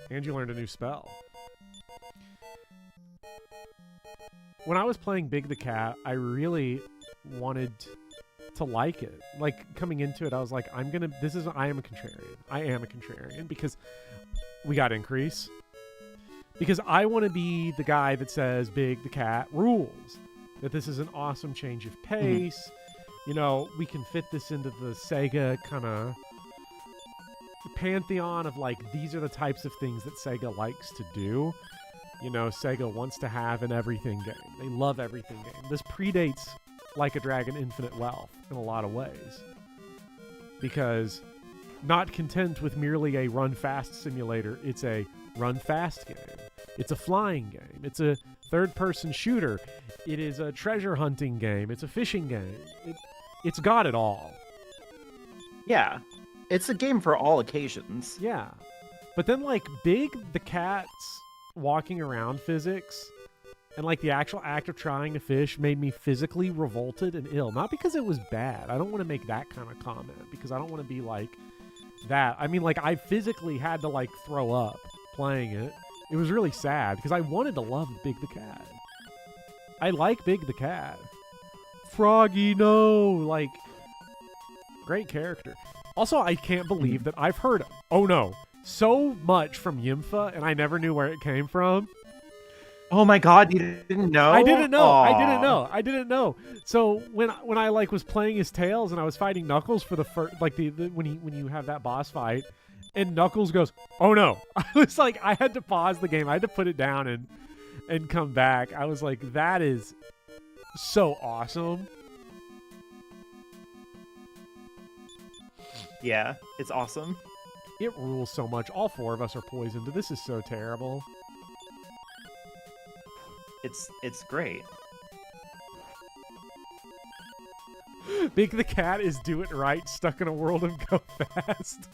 [SPEAKER 1] And you learned a new spell. When I was playing Big the Cat, I really wanted to like it. Like coming into it, I was like, I am a contrarian. I am a contrarian because we got increase. Because I want to be the guy that says Big the Cat rules. That this is an awesome change of pace. Mm-hmm. You know, we can fit this into the Sega kind of pantheon of like, these are the types of things that Sega likes to do. You know, Sega wants to have an everything game. They love everything game. This predates Like a Dragon Infinite Wealth in a lot of ways. Because not content with merely a run fast simulator, it's a run fast game. It's a flying game. It's a third-person shooter. It is a treasure hunting game. It's a fishing game. It's got it all.
[SPEAKER 2] Yeah. It's a game for all occasions.
[SPEAKER 1] Yeah. But then, like, Big the Cat's walking around physics and, like, the actual act of trying to fish made me physically revolted and ill. Not because it was bad. I don't want to make that kind of comment because I don't want to be like that. I mean, like, I physically had to, like, throw up playing it. It was really sad because I wanted to love Big the Cat. I like Big the Cat. Froggy, no! Like, great character. Also, I can't believe that I've heard, oh no, so much from Yimfa, and I never knew where it came from.
[SPEAKER 2] Oh my god, you didn't know?
[SPEAKER 1] I didn't know.
[SPEAKER 2] Aww.
[SPEAKER 1] I didn't know. So when I like was playing his Tails and I was fighting Knuckles for the first, like when you have that boss fight, and Knuckles goes, oh no. I was like, I had to pause the game. I had to put it down and come back. I was like, that is so awesome.
[SPEAKER 2] Yeah, it's awesome.
[SPEAKER 1] It rules so much. All four of us are poisoned. This is so terrible.
[SPEAKER 2] It's great.
[SPEAKER 1] Big the Cat is do it right, stuck in a world of go fast.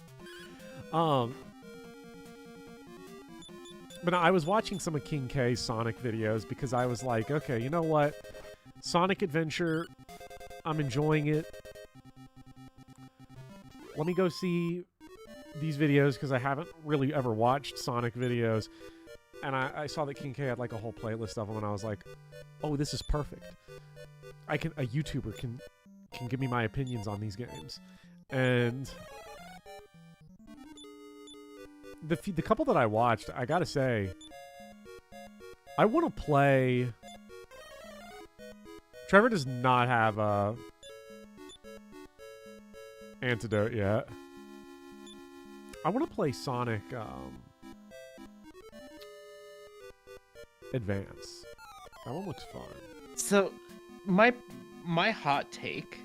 [SPEAKER 1] But I was watching some of King K's Sonic videos because I was like, okay, you know what? Sonic Adventure, I'm enjoying it. Let me go see these videos because I haven't really ever watched Sonic videos. and I saw that King K had like a whole playlist of them, and I was like, oh, this is perfect. A YouTuber can give me my opinions on these games. And the couple that I watched, I gotta say, I want to play. Trevor does not have a antidote yet. I want to play Sonic Advance. That one looks fun.
[SPEAKER 2] So, my hot take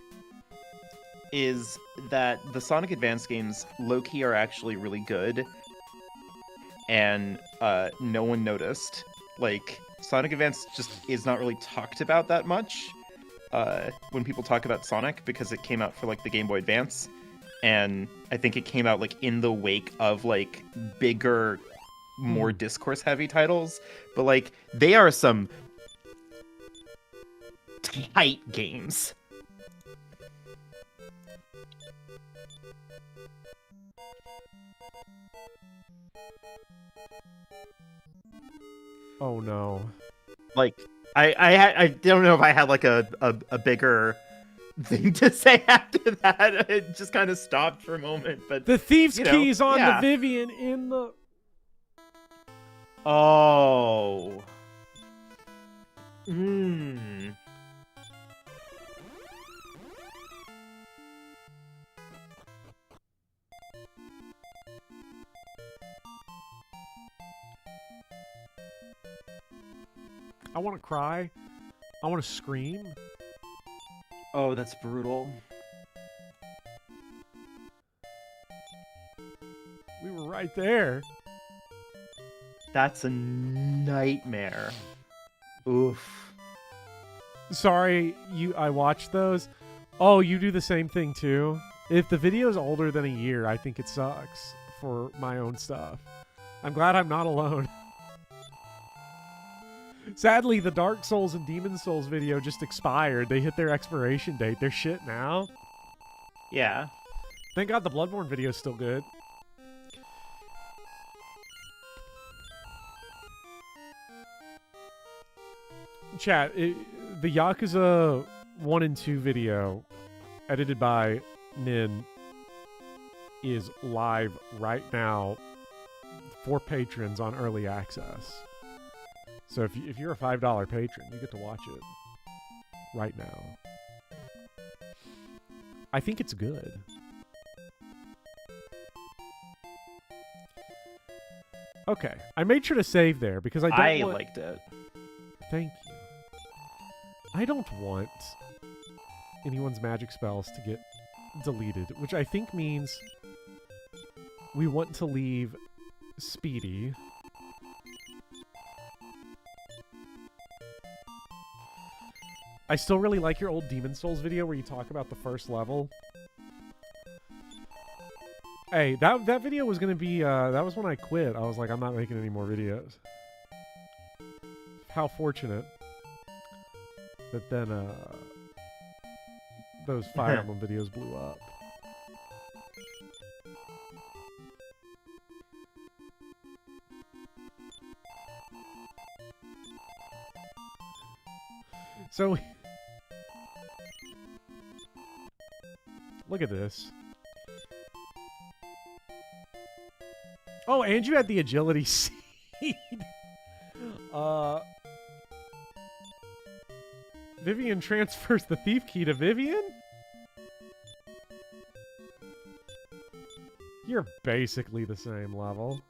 [SPEAKER 2] is that the Sonic Advance games low-key are actually really good, and no one noticed. Like, Sonic Advance just is not really talked about that much when people talk about Sonic, because it came out for like the Game Boy Advance, and I think it came out like in the wake of like bigger, more discourse-heavy titles. But like, they are some tight games.
[SPEAKER 1] Oh no.
[SPEAKER 2] Like, I don't know if I had like a bigger thing to say after that. It just kind of stopped for a moment. But
[SPEAKER 1] The thief's
[SPEAKER 2] you know,
[SPEAKER 1] keys on
[SPEAKER 2] yeah.
[SPEAKER 1] the Vivian in the...
[SPEAKER 2] Oh. Hmm.
[SPEAKER 1] I want to cry. I want to scream.
[SPEAKER 2] Oh, that's brutal.
[SPEAKER 1] We were right there.
[SPEAKER 2] That's a nightmare. Oof.
[SPEAKER 1] Sorry, I watched those. Oh, you do the same thing too? If the video is older than a year, I think it sucks for my own stuff. I'm glad I'm not alone. Sadly, the Dark Souls and Demon Souls video just expired. They hit their expiration date. They're shit now.
[SPEAKER 2] Yeah.
[SPEAKER 1] Thank God the Bloodborne video is still good. Chat, the Yakuza 1 and 2 video, edited by Nin, is live right now for patrons on early access. So if you're a $5 patron, you get to watch it right now. I think it's good. Okay, I made sure to save there because I
[SPEAKER 2] liked it.
[SPEAKER 1] Thank you. I don't want anyone's magic spells to get deleted, which I think means we want to leave Speedy. I still really like your old Demon Souls video where you talk about the first level. Hey, that video was gonna be, that was when I quit. I was like, I'm not making any more videos. How fortunate that then, those Fire Emblem videos blew up. So, look at this. Oh, and you had the agility seed. Vivian transfers the thief key to Vivian? You're basically the same level.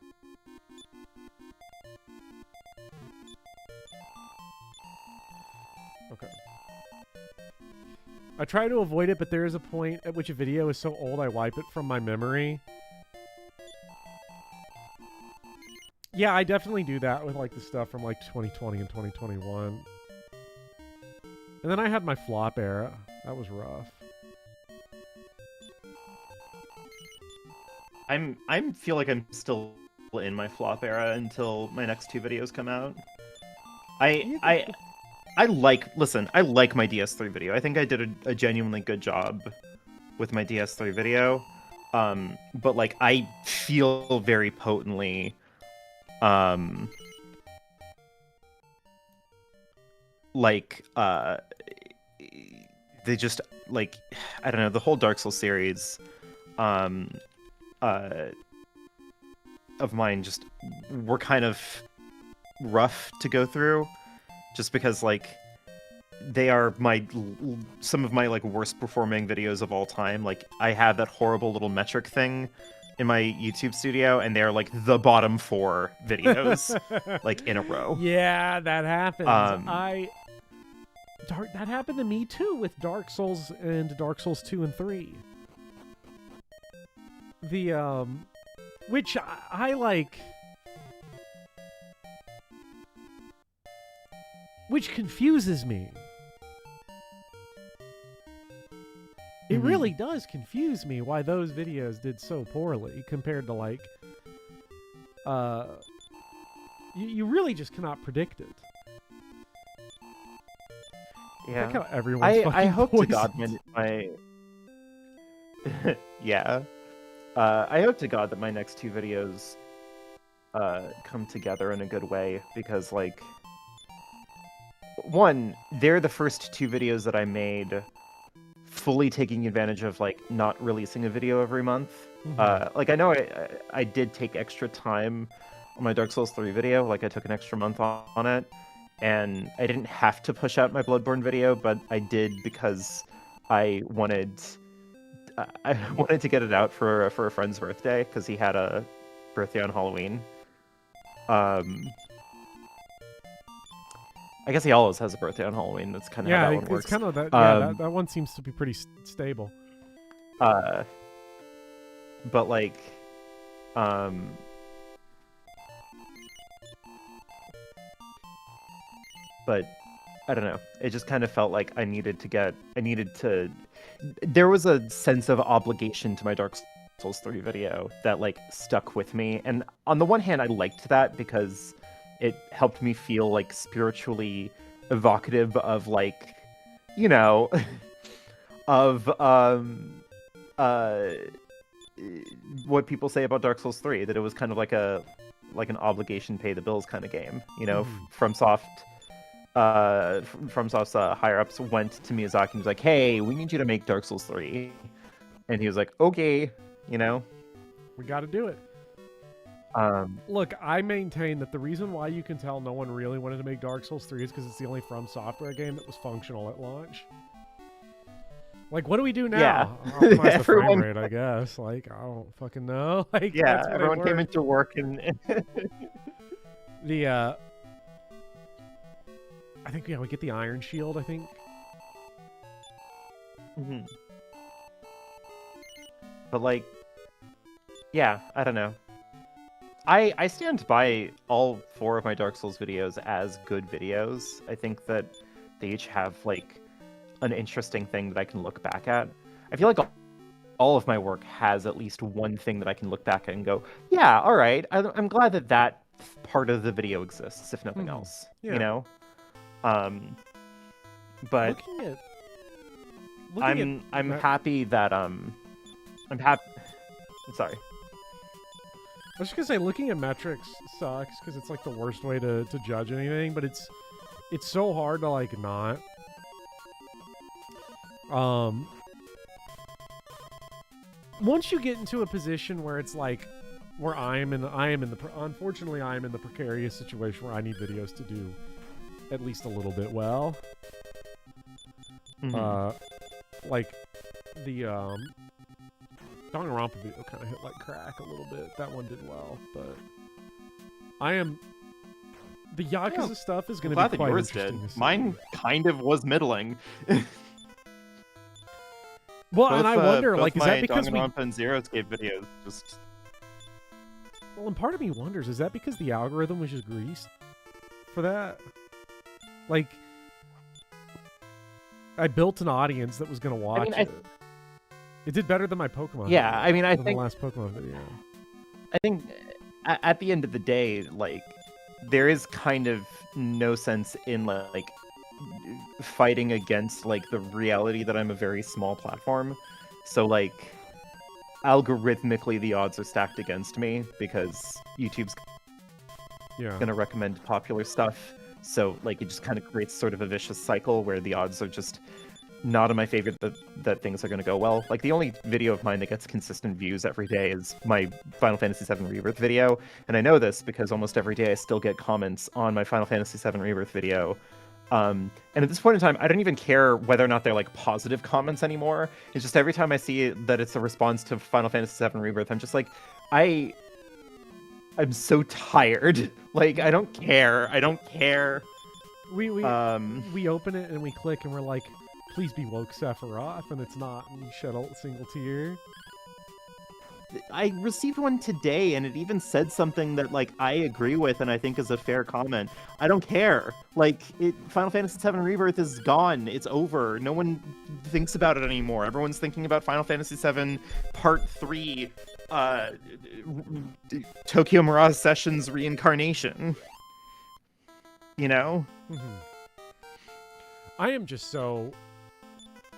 [SPEAKER 1] Okay. I try to avoid it, but there is a point at which a video is so old I wipe it from my memory. Yeah, I definitely do that with like the stuff from like 2020 and 2021. And then I had my flop era. That was rough.
[SPEAKER 2] I feel like I'm still in my flop era until my next two videos come out. I like my DS3 video. I think I did a genuinely good job with my DS3 video. But like I feel very potently like they just like I don't know, the whole Dark Souls series uh of mine just were kind of rough to go through, just because like they are some of my like worst performing videos of all time. Like I have that horrible little metric thing in my YouTube studio, and they're like the bottom 4 videos like in a row.
[SPEAKER 1] Yeah, that happens.
[SPEAKER 2] Um,
[SPEAKER 1] That happened to me too with Dark Souls and Dark Souls 2 and 3. The which I like, which confuses me. It really does confuse me why those videos did so poorly compared to like you really just cannot predict it.
[SPEAKER 2] Yeah.
[SPEAKER 1] Like how everyone's
[SPEAKER 2] I
[SPEAKER 1] fucking
[SPEAKER 2] hope to
[SPEAKER 1] poisoned.
[SPEAKER 2] God my yeah. I hope to God that my next 2 videos come together in a good way, because like one, they're the first 2 videos that I made fully taking advantage of like not releasing a video every month. Like I know I did take extra time on my Dark Souls 3 video, like I took an extra month on it, and I didn't have to push out my Bloodborne video, but I did because I wanted to get it out for a friend's birthday, because he had a birthday on Halloween. I guess he always has a birthday on Halloween. That's kind of how that one works.
[SPEAKER 1] It's kind of that. Yeah, that one seems to be pretty stable.
[SPEAKER 2] But like, but I don't know. It just kind of felt like I needed to. There was a sense of obligation to my Dark Souls 3 video that like stuck with me, and on the one hand, I liked that because it helped me feel like spiritually evocative of like, you know, of what people say about Dark Souls 3, that it was kind of like an obligation pay the bills kind of game, you know. FromSoft's higher ups went to Miyazaki and was like, hey, we need you to make Dark Souls 3, and he was like, okay, you know,
[SPEAKER 1] We got to do it. Look, I maintain that the reason why you can tell no one really wanted to make Dark Souls 3 is because it's the only From Software game that was functional at launch. Like, what do we do now?
[SPEAKER 2] Yeah.
[SPEAKER 1] Optimize the frame
[SPEAKER 2] Everyone-
[SPEAKER 1] rate, I guess. Like, I don't fucking know. Like,
[SPEAKER 2] yeah,
[SPEAKER 1] that's what it
[SPEAKER 2] everyone came
[SPEAKER 1] worked.
[SPEAKER 2] into work and
[SPEAKER 1] The I think we get the Iron Shield, I think.
[SPEAKER 2] Mhm. But like, yeah, I don't know. I stand by all 4 of my Dark Souls videos as good videos. I think that they each have like an interesting thing that I can look back at. I feel like all of my work has at least one thing that I can look back at and go, yeah, all right, I'm glad that that part of the video exists, if nothing else.
[SPEAKER 1] Yeah.
[SPEAKER 2] You know? But I'm happy that I'm sorry.
[SPEAKER 1] I was just gonna say, looking at metrics sucks because it's like the worst way to judge anything, but it's so hard to like not. Once you get into a position where it's like, where unfortunately I am in the precarious situation where I need videos to do at least a little bit well. Like the Danganronpa video kind of hit like crack a little bit. That one did well, but the Yakuza stuff is going to be
[SPEAKER 2] Glad
[SPEAKER 1] quite
[SPEAKER 2] that yours
[SPEAKER 1] interesting.
[SPEAKER 2] did.
[SPEAKER 1] to see.
[SPEAKER 2] Mine kind of was middling.
[SPEAKER 1] Well, and I wonder,
[SPEAKER 2] both
[SPEAKER 1] like, is that because
[SPEAKER 2] Danganronpa and Zero-Escape videos just...
[SPEAKER 1] Well, and part of me wonders, is that because the algorithm was just greased for that? Like, I built an audience that was going to watch it. It did better than my Pokemon.
[SPEAKER 2] Yeah,
[SPEAKER 1] video,
[SPEAKER 2] I mean, I
[SPEAKER 1] than
[SPEAKER 2] think
[SPEAKER 1] the last Pokemon video.
[SPEAKER 2] I think at the end of the day, like, there is kind of no sense in like fighting against like the reality that I'm a very small platform. So like algorithmically the odds are stacked against me because YouTube's
[SPEAKER 1] Yeah.
[SPEAKER 2] gonna recommend popular stuff, So like it just kind of creates sort of a vicious cycle where the odds are just not in my favor that things are going to go well. Like the only video of mine that gets consistent views every day is my Final Fantasy VII Rebirth video, and I know this because almost every day I still get comments on my Final Fantasy VII Rebirth video. And at this point in time, I don't even care whether or not they're like positive comments anymore. It's just every time I see that it's a response to Final Fantasy VII Rebirth, I'm just like, I'm so tired. Like I don't care. I don't care.
[SPEAKER 1] We open it and we click and we're like, please be woke Sephiroth, and it's not, and you shed a single tear.
[SPEAKER 2] I received one today, and it even said something that like I agree with and I think is a fair comment. I don't care. Like Final Fantasy VII Rebirth is gone. It's over. No one thinks about it anymore. Everyone's thinking about Final Fantasy VII Part 3, Tokyo Mirage Sessions Reincarnation. You know?
[SPEAKER 1] I am just so...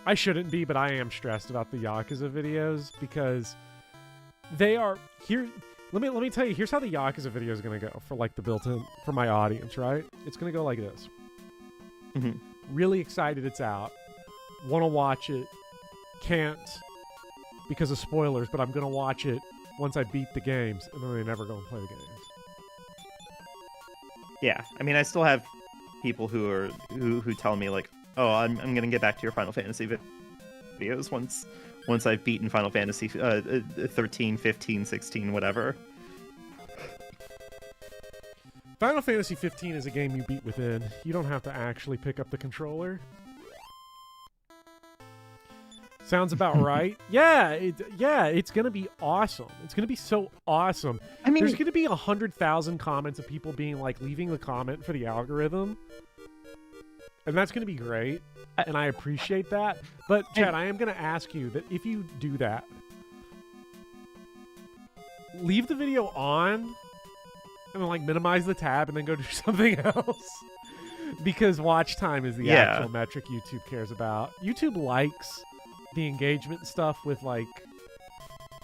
[SPEAKER 1] I shouldn't be, but I am stressed about the Yakuza videos because they are here. Let me tell you. Here's how the Yakuza video is gonna go for like the built-in for my audience. Right? It's gonna go like this. Really excited it's out. Want to watch it. Can't because of spoilers, but I'm gonna watch it once I beat the games, and then they never go and play the games.
[SPEAKER 2] Yeah, I mean, I still have people who tell me like, oh, I'm gonna get back to your Final Fantasy videos once I've beaten Final Fantasy 13, 15, 16, whatever.
[SPEAKER 1] Final Fantasy 15 is a game you beat within. You don't have to actually pick up the controller. Sounds about right. Yeah, it's gonna be awesome. It's gonna be so awesome. I mean, there's gonna be 100,000 comments of people being like leaving the comment for the algorithm. And that's going to be great, and I appreciate that. But, Chad, I am going to ask you that if you do that, leave the video on, and then, like, minimize the tab, and then go do something else. Because watch time is the actual metric YouTube cares about. YouTube likes the engagement stuff with, like,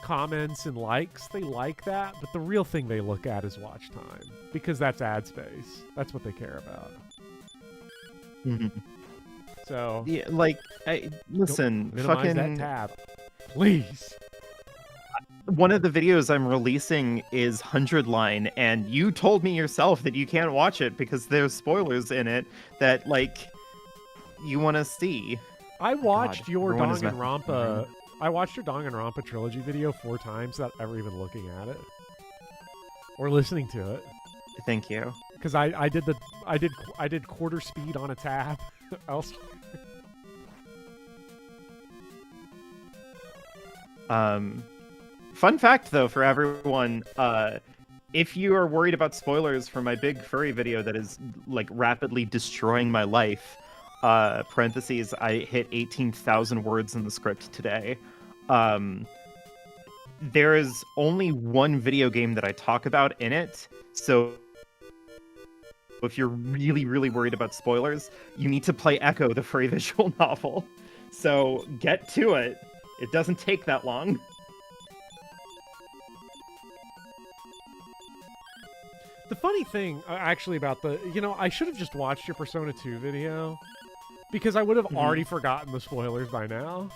[SPEAKER 1] comments and likes. They like that, but the real thing they look at is watch time. Because that's ad space. That's what they care about. So
[SPEAKER 2] yeah, like, listen, fucking
[SPEAKER 1] that tab, please.
[SPEAKER 2] One of the videos I'm releasing is 100 Line, and you told me yourself that you can't watch it because there's spoilers in it that like you want to see.
[SPEAKER 1] I watched your Danganronpa. I watched your Danganronpa trilogy video 4 times without ever even looking at it or listening to it.
[SPEAKER 2] Thank you.
[SPEAKER 1] Because I did quarter speed on a tab elsewhere.
[SPEAKER 2] Fun fact though for everyone, if you are worried about spoilers for my big furry video that is like rapidly destroying my life, parentheses, I hit 18,000 words in the script today. There is only one video game that I talk about in it, so if you're really, really worried about spoilers, you need to play Echo, the furry visual novel. So get to it. It doesn't take that long.
[SPEAKER 1] The funny thing, actually, about I should have just watched your Persona 2 video, because I would have already forgotten the spoilers by now.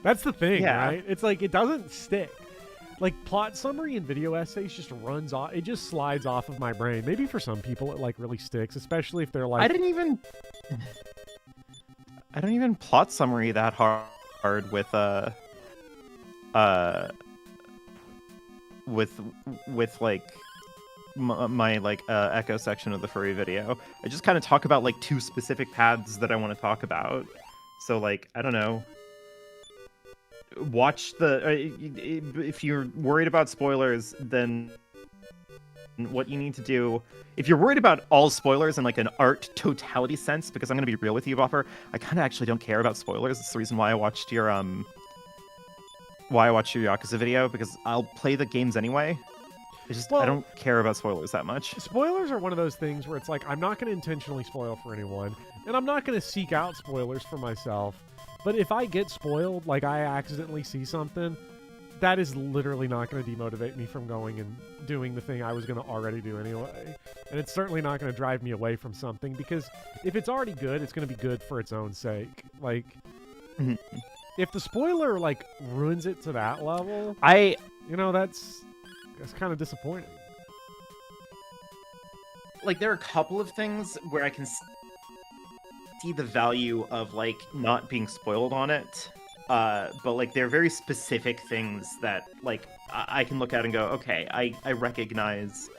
[SPEAKER 1] That's the thing, right? It's like, it doesn't stick. Like, plot summary and video essays just runs off. It just slides off of my brain. Maybe for some people it, like, really sticks, especially if they're like...
[SPEAKER 2] I don't even plot summary that hard with, like, my, like, Echo section of the furry video. I just kind of talk about, like, 2 specific paths that I want to talk about. So, like, I don't know. Watch if you're worried about spoilers, then what you need to do, if you're worried about all spoilers in like an art totality sense, because I'm going to be real with you, Buffer, I kind of actually don't care about spoilers. It's the reason why I watched your Yakuza video, because I'll play the games anyway. I don't care about spoilers that much.
[SPEAKER 1] Spoilers are one of those things where it's like, I'm not going to intentionally spoil for anyone, and I'm not going to seek out spoilers for myself. But if I get spoiled, like I accidentally see something, that is literally not going to demotivate me from going and doing the thing I was going to already do anyway. And it's certainly not going to drive me away from something, because if it's already good, it's going to be good for its own sake. Like, if the spoiler, like, ruins it to that level, that's kind of disappointing.
[SPEAKER 2] Like, there are a couple of things where I can see the value of, like, not being spoiled on it. But, like, there are very specific things that, like, I can look at and go, okay, I recognize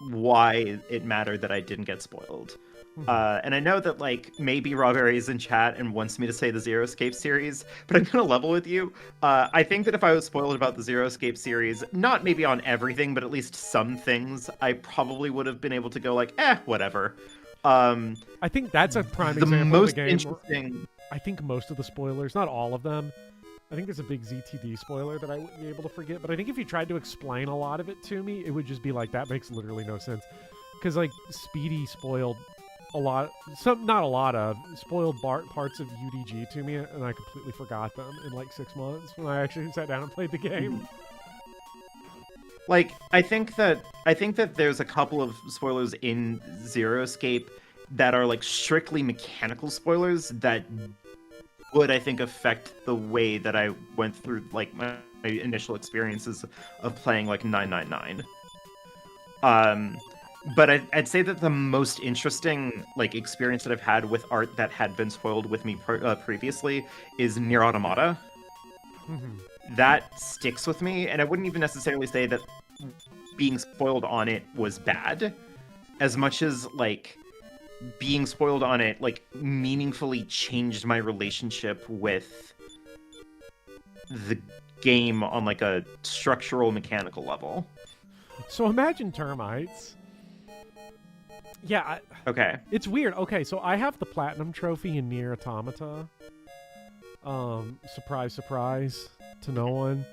[SPEAKER 2] why it mattered that I didn't get spoiled. And I know that, like, maybe Robberry is in chat and wants me to say the Zero Escape series, but I'm gonna level with you. I think that if I was spoiled about the Zero Escape series, not maybe on everything, but at least some things, I probably would have been able to go, like, whatever.
[SPEAKER 1] I think that's a prime example
[SPEAKER 2] the most
[SPEAKER 1] of the game.
[SPEAKER 2] Interesting...
[SPEAKER 1] I think most of the spoilers, not all of them, I think there's a big ZTD spoiler that I wouldn't be able to forget, but I think if you tried to explain a lot of it to me, it would just be like, that makes literally no sense. Because, like, Speedy spoiled a lot, spoiled parts of UDG to me, and I completely forgot them in, like, 6 months when I actually sat down and played the game.
[SPEAKER 2] Like, I think that there's a couple of spoilers in Zero Escape that are, like, strictly mechanical spoilers that would, I think, affect the way that I went through, like, my initial experiences of playing, like, 999. But I'd say that the most interesting, like, experience that I've had with art that had been spoiled with me previously is Nier Automata. That sticks with me, and I wouldn't even necessarily say that being spoiled on it was bad, as much as, like, being spoiled on it, like, meaningfully changed my relationship with the game on, like, a structural, mechanical level.
[SPEAKER 1] So imagine termites. Yeah.
[SPEAKER 2] Okay.
[SPEAKER 1] It's weird. Okay, so I have the Platinum Trophy in Nier Automata. Surprise, surprise to no one.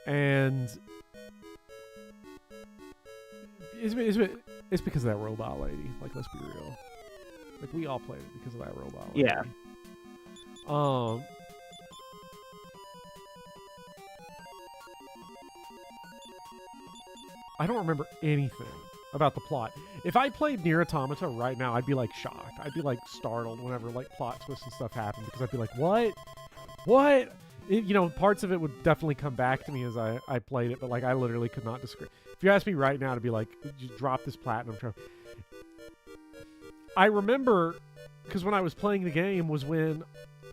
[SPEAKER 1] And it's because of that robot lady. Like, let's be real. Like, we all played it because of that robot lady.
[SPEAKER 2] Yeah.
[SPEAKER 1] I don't remember anything about the plot. If I played Nier Automata right now, I'd be, like, shocked. I'd be, like, startled whenever, like, plot twists and stuff happen, because I'd be like, what? Parts of it would definitely come back to me as I played it, but, like, I literally could not describe. If you asked me right now to be like, just drop this Platinum Trophy. I remember, because when I was playing the game was when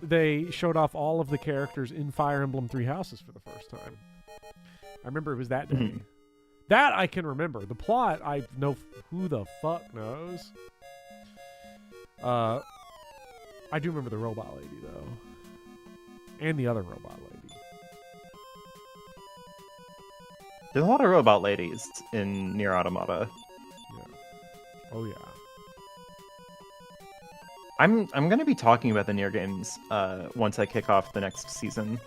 [SPEAKER 1] they showed off all of the characters in Fire Emblem Three Houses for the first time. I remember it was that day. That I can remember. The plot, I know who the fuck knows. I do remember the robot lady, though. And the other robot lady.
[SPEAKER 2] There's a lot of robot ladies in Nier Automata.
[SPEAKER 1] Yeah. Oh, yeah.
[SPEAKER 2] I'm going to be talking about the Nier games once I kick off the next season.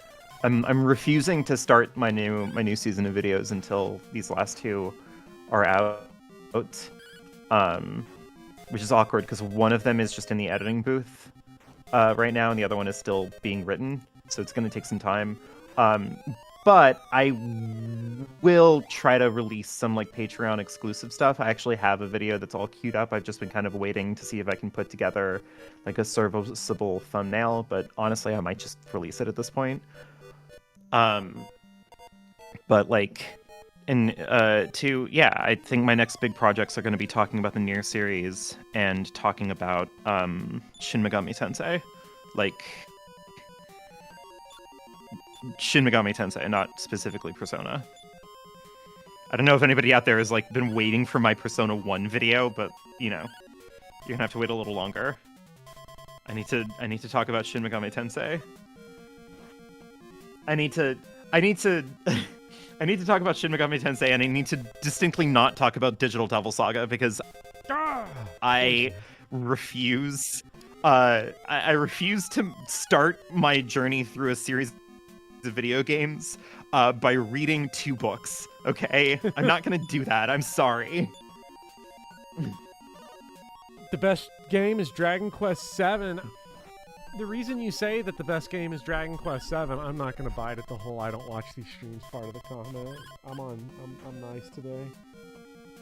[SPEAKER 2] I'm refusing to start my new season of videos until these last two are out, which is awkward because one of them is just in the editing booth right now, and the other one is still being written, so it's going to take some time. But I will try to release some, like, Patreon exclusive stuff. I actually have a video that's all queued up. I've just been kind of waiting to see if I can put together, like, a serviceable thumbnail, but honestly, I might just release it at this point. But, like, I think my next big projects are going to be talking about the Nier series and talking about Shin Megami Tensei. Like, Shin Megami Tensei, not specifically Persona. I don't know if anybody out there has, like, been waiting for my Persona 1 video, but, you're gonna have to wait a little longer. I need to talk about Shin Megami Tensei. I need to talk about Shin Megami Tensei, and I need to distinctly not talk about Digital Devil Saga, because I refuse. I refuse to start my journey through a series of video games by reading 2 books. Okay, I'm not gonna do that. I'm sorry.
[SPEAKER 1] The best game is Dragon Quest VII. the reason you say that the best game is Dragon Quest VII, I'm not going to bite at the whole I don't watch these streams part of the comment. I'm nice today.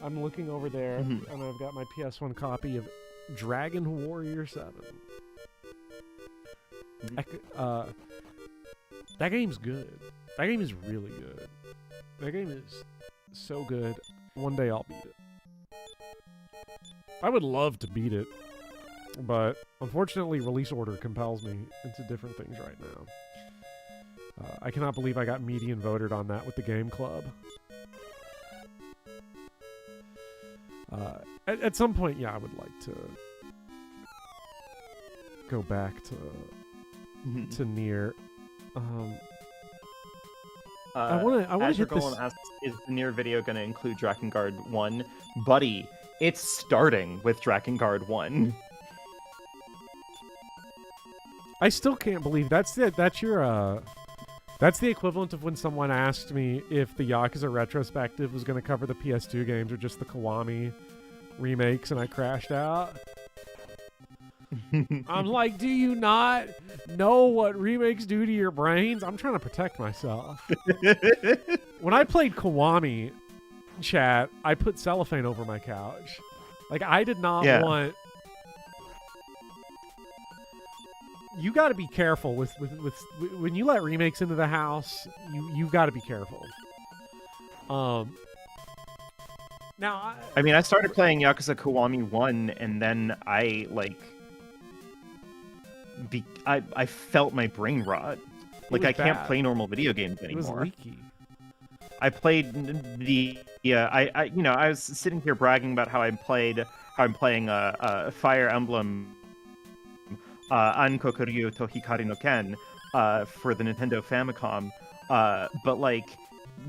[SPEAKER 1] I'm looking over there, and I've got my PS1 copy of Dragon Warrior 7. That game's good. That game is really good. That game is so good. One day I'll beat it. I would love to beat it, but unfortunately release order compels me into different things right now. I cannot believe I got median voted on that with the game club. At some point, yeah, I would like to go back to Nier. I want to hit this.
[SPEAKER 2] Asks, is the Nier video going to include Drakengard 1? Buddy, it's starting with Drakengard 1.
[SPEAKER 1] I still can't believe that's it. That's your that's the equivalent of when someone asked me if the Yakuza retrospective was going to cover the PS2 games or just the Kiwami remakes, and I crashed out. I'm like, do you not know what remakes do to your brains? I'm trying to protect myself. When I played Kiwami, chat, I put cellophane over my couch. Like, I did not want... You got to be careful with when you let remakes into the house. You've got to be careful. Now,
[SPEAKER 2] I mean, I started playing Yakuza Kiwami 1, and then I felt my brain rot. Like, I can't play normal video games anymore.
[SPEAKER 1] It was leaky.
[SPEAKER 2] I played I was sitting here bragging about how I'm playing Fire Emblem Ankokuryu to Hikari no Ken for the Nintendo Famicom, but like,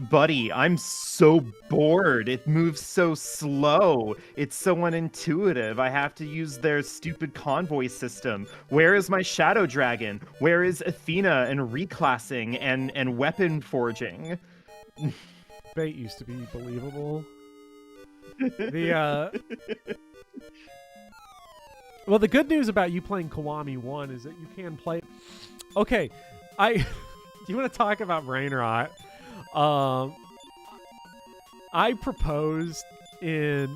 [SPEAKER 2] buddy, I'm so bored. It moves so slow. It's so unintuitive. I have to use their stupid convoy system. Where is my Shadow Dragon? Where is Athena and reclassing and weapon forging?
[SPEAKER 1] Fate used to be believable. Well, the good news about you playing Kiwami 1 is that you can play... Okay, do you want to talk about brain rot? I proposed in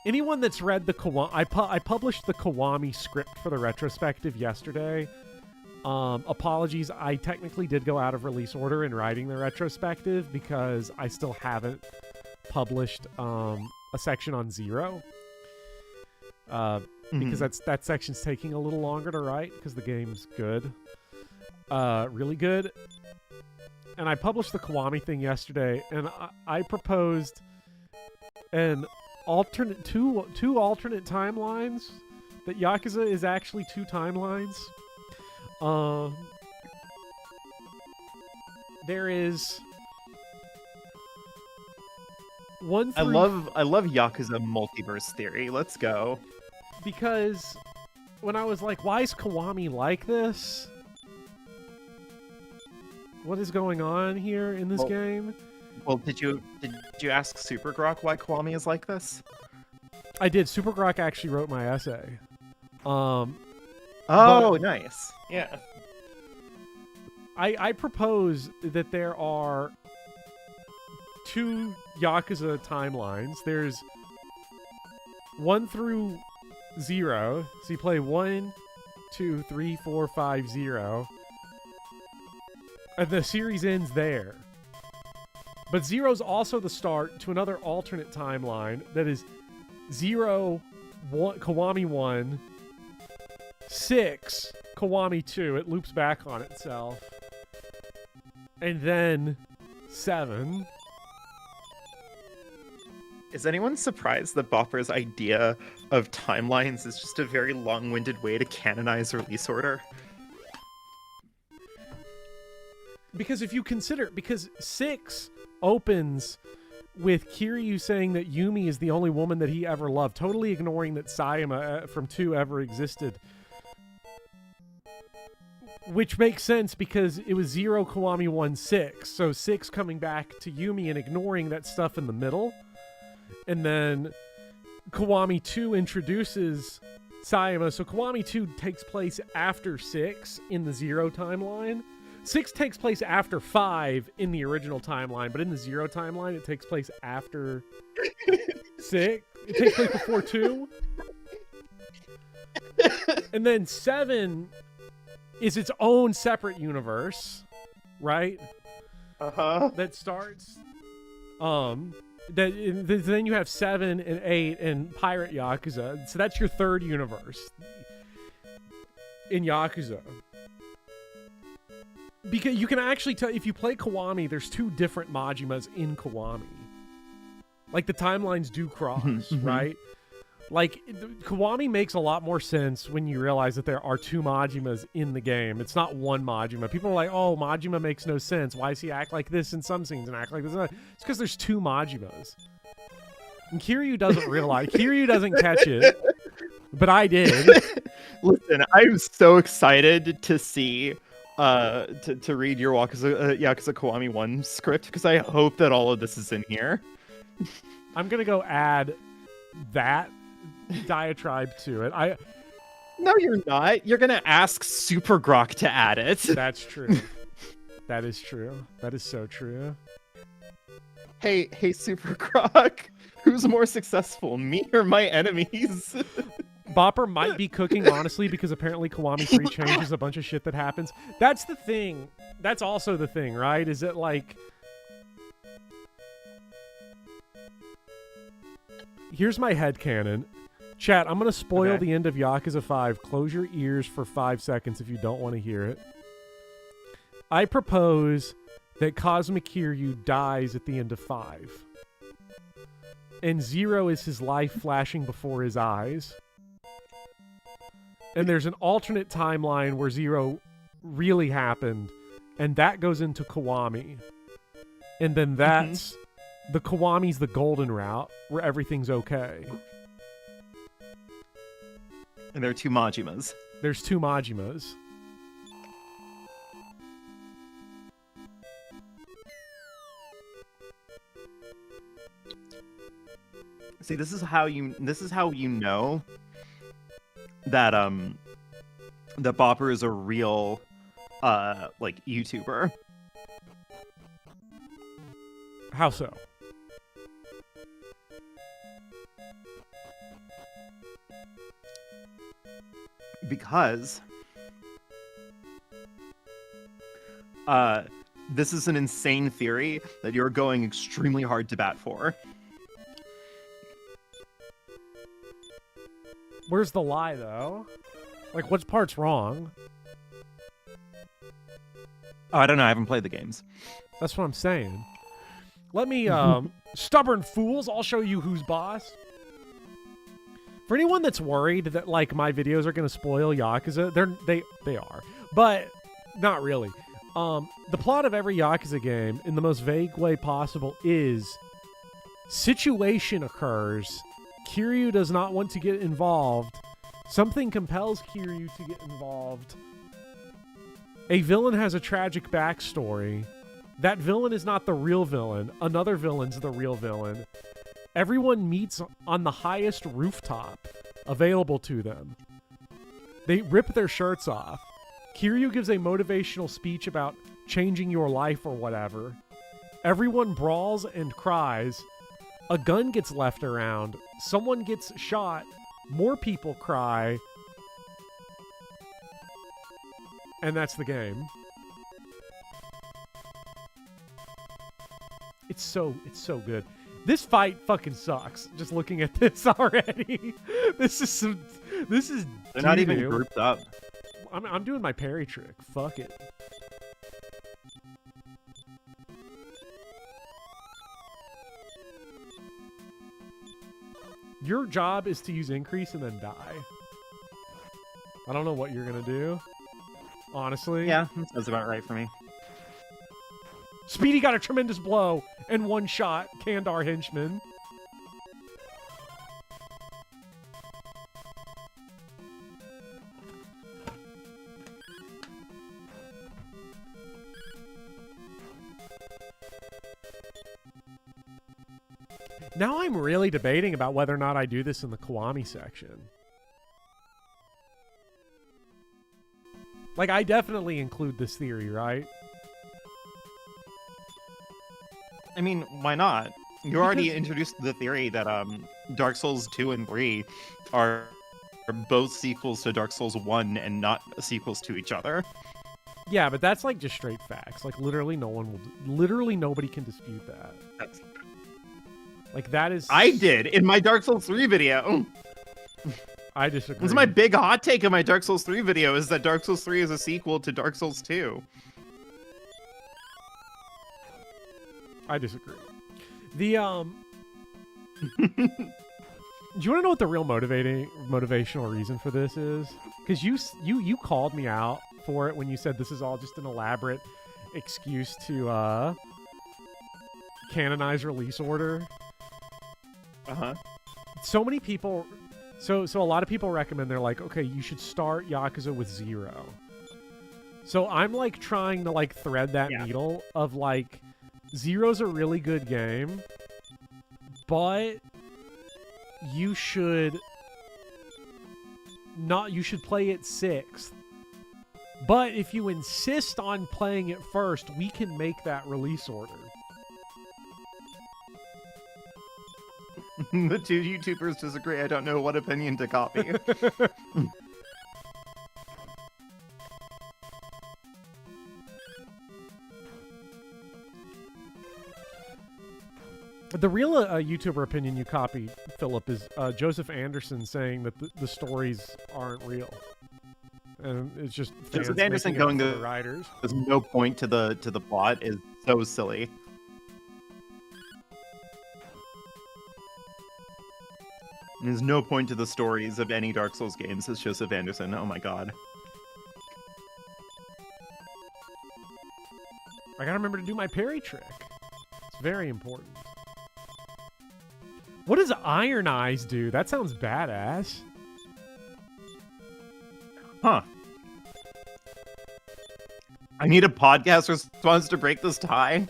[SPEAKER 1] anyone that's read the Kiwami... I published the Kiwami script for the retrospective yesterday. Apologies, I technically did go out of release order in writing the retrospective because I still haven't published a section on Zero. Because that section's taking a little longer to write because the game's good. Really good. And I published the Kiwami thing yesterday, and I proposed an alternate two alternate timelines. That Yakuza is actually two timelines. There is one through...
[SPEAKER 2] I love Yakuza multiverse theory. Let's go.
[SPEAKER 1] Because when I was like, why is Kiwami like this? What is going on here in this game?
[SPEAKER 2] Well, did you ask Super Grok why Kiwami is like this?
[SPEAKER 1] I did. Super Grok actually wrote my essay.
[SPEAKER 2] Nice. Yeah.
[SPEAKER 1] I propose that there are two Yakuza timelines. There's 1 through 0. So you play 1, 2, 3, 4, 5, 0. And the series ends there. But 0's also the start to another alternate timeline that is 0, 1, Kiwami 1, 6, Kiwami 2. It loops back on itself. And then 7.
[SPEAKER 2] Is anyone surprised that Bopper's idea of timelines is just a very long-winded way to canonize release order?
[SPEAKER 1] Because if you consider... Because 6 opens with Kiryu saying that Yumi is the only woman that he ever loved, totally ignoring that Sayama from 2 ever existed. Which makes sense because it was 0, Kiwami 1, 6. So 6 coming back to Yumi and ignoring that stuff in the middle. And then Kiwami 2 introduces Sayama. So Kiwami 2 takes place after 6 in the Zero timeline. 6 takes place after 5 in the original timeline, but in the Zero timeline, it takes place after 6. It takes place before 2. And then 7 is its own separate universe, right? That starts. Then you have 7 and 8 and Pirate Yakuza. So that's your third universe in Yakuza. Because you can actually tell, if you play Kiwami, there's 2 different Majimas in Kiwami. Like, the timelines do cross, right? Like, Kiwami makes a lot more sense when you realize that there are 2 Majimas in the game. It's not one Majima. People are like, oh, Majima makes no sense. Why does he act like this in some scenes and act like this? It's because there's 2 Majimas. And Kiryu doesn't realize. Kiryu doesn't catch it. But I did.
[SPEAKER 2] Listen, I'm so excited to see... to read your Yakuza Kiwami 1 script, because I hope that all of this is in here.
[SPEAKER 1] I'm gonna go add that diatribe to it.
[SPEAKER 2] No, you're not. You're gonna ask Super Grok to add it.
[SPEAKER 1] That's true. That is true. That is so true.
[SPEAKER 2] Hey, Super Grok, who's more successful, me or my enemies?
[SPEAKER 1] Bopper might be cooking, honestly, because apparently Kiwami 3 changes a bunch of shit that happens. That's the thing. That's also the thing, right? Is it like... Here's my headcanon. Chat, I'm going to spoil the end of Yakuza 5. Close your ears for 5 seconds if you don't want to hear it. I propose that Cosmic Kiryu dies at the end of 5. And 0 is his life flashing before his eyes. And there's an alternate timeline where 0 really happened, and that goes into Kiwami. And then that's... The Kiwami's the golden route, where everything's okay.
[SPEAKER 2] And there are 2 Majimas.
[SPEAKER 1] There's 2 Majimas.
[SPEAKER 2] See, this is how you know that that Bopper is a real like YouTuber.
[SPEAKER 1] How so?
[SPEAKER 2] Because this is an insane theory that you're going extremely hard to bat for.
[SPEAKER 1] Where's the lie, though? Like, what part's wrong?
[SPEAKER 2] Oh, I don't know. I haven't played the games.
[SPEAKER 1] That's what I'm saying. Let me, stubborn fools, I'll show you who's boss. For anyone that's worried that, like, my videos are going to spoil Yakuza, they are. But, not really. The plot of every Yakuza game, in the most vague way possible, is situation occurs. Kiryu does not want to get involved. Something compels Kiryu to get involved. A villain has a tragic backstory. That villain is not the real villain. Another villain's the real villain. Everyone meets on the highest rooftop available to them. They rip their shirts off. Kiryu gives a motivational speech about changing your life or whatever. Everyone brawls and cries. A gun gets left around. Someone gets shot. More people cry. And that's the game. It's so good. This fight fucking sucks. Just looking at this already.
[SPEAKER 2] They're not even grouped up.
[SPEAKER 1] I'm doing my parry trick. Fuck it. Your job is to use increase and then die. I don't know what you're gonna do. Honestly.
[SPEAKER 2] Yeah, that's about right for me.
[SPEAKER 1] Speedy got a tremendous blow and one shot Kandar henchman. Now I'm really debating about whether or not I do this in the Kiwami section. Like, I definitely include this theory, right?
[SPEAKER 2] I mean, why not? You already introduced the theory that Dark Souls 2 and 3 are both sequels to Dark Souls 1 and not sequels to each other.
[SPEAKER 1] Yeah, but that's like just straight facts. Like, literally nobody can dispute that. Like, that is...
[SPEAKER 2] I did in my Dark Souls 3 video.
[SPEAKER 1] I disagree.
[SPEAKER 2] This is my big hot take in my Dark Souls 3 video, is that Dark Souls 3 is a sequel to Dark Souls 2.
[SPEAKER 1] I disagree. The do you want to know what the real motivational reason for this is? Because you called me out for it when you said this is all just an elaborate excuse to canonize release order. So many people, so a lot of people recommend, they're like, okay, you should start Yakuza with 0. So I'm like trying to like thread that needle of like, 0's a really good game, but you should play it 6th. But if you insist on playing it first, we can make that release order.
[SPEAKER 2] The two YouTubers disagree. I don't know what opinion to copy.
[SPEAKER 1] The real YouTuber opinion you copied, Philip, is Joseph Anderson saying that the stories aren't real, and it's just fans
[SPEAKER 2] Joseph Anderson
[SPEAKER 1] making
[SPEAKER 2] going
[SPEAKER 1] up
[SPEAKER 2] to
[SPEAKER 1] for the writers.
[SPEAKER 2] There's no point to the plot is so silly. There's no point to the stories of any Dark Souls games. It's Joseph Anderson. Oh my god.
[SPEAKER 1] I gotta remember to do my parry trick. It's very important. What does Iron Eyes do? That sounds badass.
[SPEAKER 2] Huh. I need a podcast response to break this tie.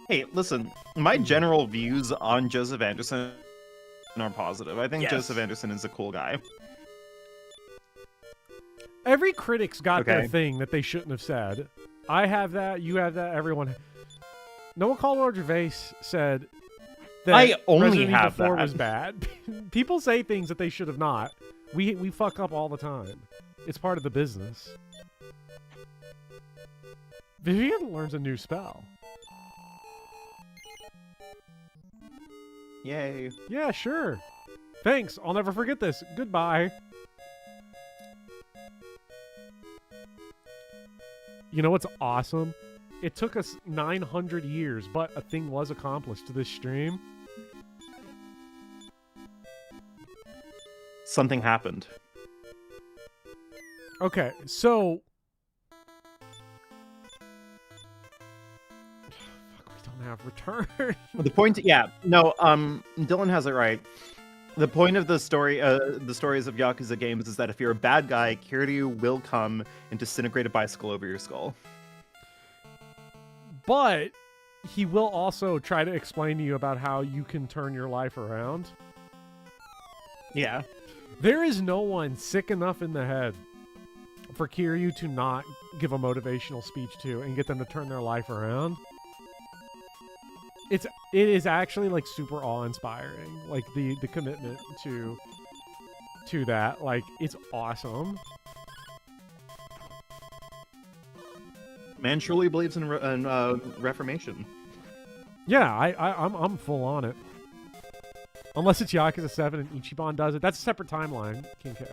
[SPEAKER 2] Hey, listen, my general views on Joseph Anderson are positive. I think Joseph Anderson is a cool guy.
[SPEAKER 1] Every critic's got their thing that they shouldn't have said. I have that, you have that, everyone. Noah Caldwell Gervais said that
[SPEAKER 2] I only
[SPEAKER 1] Resident Evil
[SPEAKER 2] have
[SPEAKER 1] 4
[SPEAKER 2] that.
[SPEAKER 1] was bad. People say things that they should have not. We fuck up all the time. It's part of the business. Vivian learns a new spell.
[SPEAKER 2] Yay.
[SPEAKER 1] Yeah, sure. Thanks. I'll never forget this. Goodbye. You know what's awesome? It took us 900 years, but a thing was accomplished to this stream.
[SPEAKER 2] Something happened.
[SPEAKER 1] Okay, so... Fuck, we don't have return.
[SPEAKER 2] The point, Dylan has it right. The point of the stories of Yakuza games is that if you're a bad guy, Kiryu will come and disintegrate a bicycle over your skull.
[SPEAKER 1] But he will also try to explain to you about how you can turn your life around.
[SPEAKER 2] Yeah.
[SPEAKER 1] There is no one sick enough in the head for Kiryu to not give a motivational speech to and get them to turn their life around. It is actually like super awe-inspiring, like the commitment to that. Like, it's awesome.
[SPEAKER 2] Man truly believes in reformation.
[SPEAKER 1] Yeah, I'm full on it. Unless it's Yakuza 7 and Ichiban does it. That's a separate timeline, King K.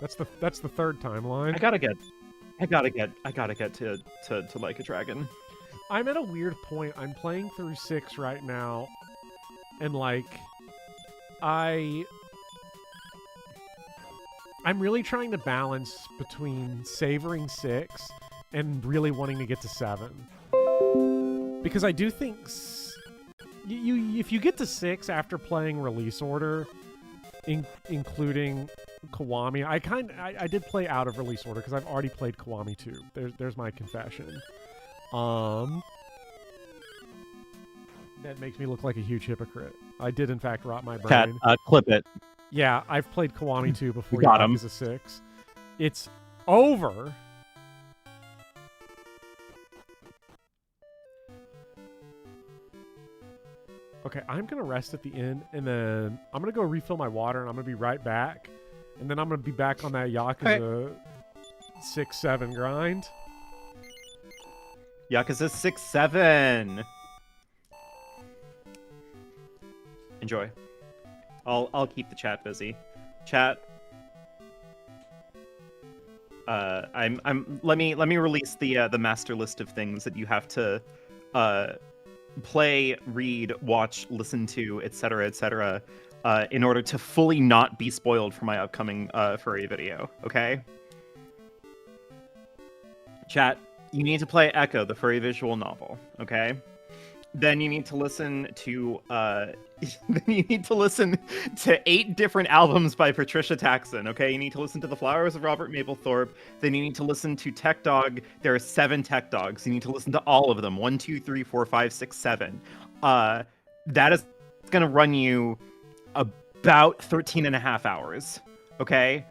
[SPEAKER 1] That's the third timeline.
[SPEAKER 2] I gotta get to Like a Dragon.
[SPEAKER 1] I'm at a weird point. I'm playing through 6 right now, and like, I I'm really trying to balance between savoring 6 and really wanting to get to 7. Because I do think if you get to 6 after playing Release Order, including Kiwami, I did play out of Release Order because I've already played Kiwami 2. There's my confession. That makes me look like a huge hypocrite. I did in fact rot my brain.
[SPEAKER 2] Cat, clip it.
[SPEAKER 1] Yeah, I've played Kiwami 2 before
[SPEAKER 2] got him.
[SPEAKER 1] Yakuza 6. It's over. Okay, I'm going to rest at the end, and then I'm going to go refill my water, and I'm going to be right back. And then I'm going to be back on that Yakuza 6-7 grind.
[SPEAKER 2] Yakuza 6-7. Enjoy. I'll keep the chat busy. Chat. Let me release the master list of things that you have to play, read, watch, listen to, etc., in order to fully not be spoiled for my upcoming furry video. Okay. Chat. You need to play Echo, the furry visual novel. Okay. Then you need to listen to then you need to listen to 8 different albums by Patricia Taxon. Okay, you need to listen to The Flowers of Robert Mapplethorpe. Then you need to listen to Tech Dog. There are 7 Tech Dogs. You need to listen to all of them. 1, 2, 3, 4, 5, 6, 7. That is gonna run you about 13 and a half hours. Okay,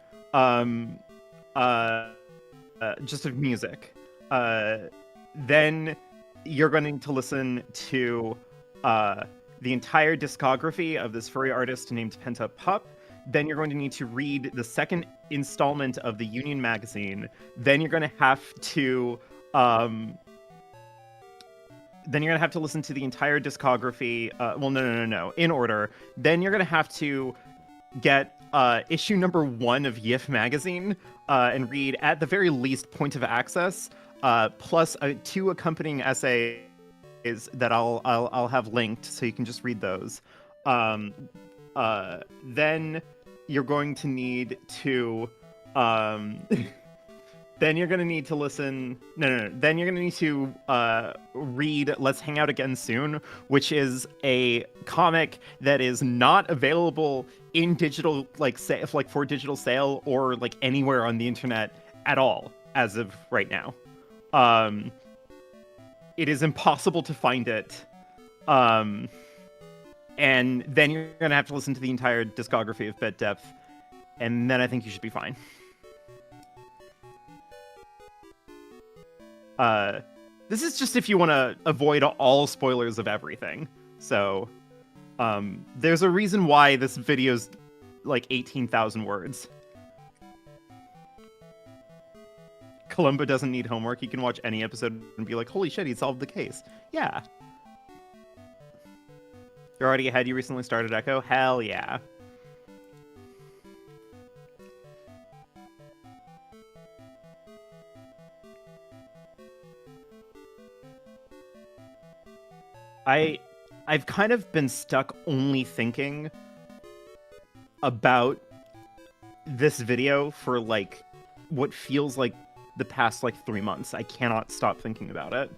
[SPEAKER 2] just of music. Then you're going to listen to the entire discography of this furry artist named Penta Pup. Then you're going to need to read the second installment of the Union magazine. Then you're going to have to listen to the entire discography. Well, no, in order. Then you're going to have to get issue number 1 of Yif magazine and read at the very least Point of Access. Plus 2 accompanying essays that I'll have linked, so you can just read those. Then you're going to need to then you're going to need to listen. No. Then you're going to need to read Let's Hang Out Again Soon, which is a comic that is not available in digital, for digital sale or like anywhere on the internet at all as of right now. It is impossible to find it. And then you're going to have to listen to the entire discography of Bed Depth, and then I think you should be fine. This is just if you want to avoid all spoilers of everything. So, there's a reason why this video's like 18,000 words. Columbo doesn't need homework. He can watch any episode and be like, holy shit, he solved the case. Yeah. You're already ahead? You recently started Echo? Hell yeah. I've kind of been stuck only thinking about this video for like what feels like the past like 3 months. I cannot stop thinking about it.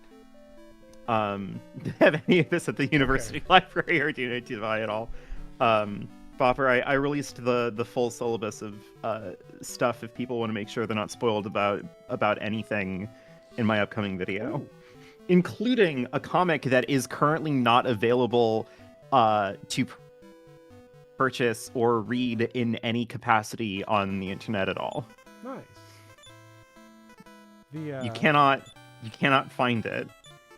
[SPEAKER 2] Have any of this at the university library, or do you need to buy it all? Bopper, I released the full syllabus of stuff if people want to make sure they're not spoiled about anything in my upcoming video. Ooh. Including a comic that is currently not available to purchase or read in any capacity on the internet at all.
[SPEAKER 1] Nice.
[SPEAKER 2] You cannot find it.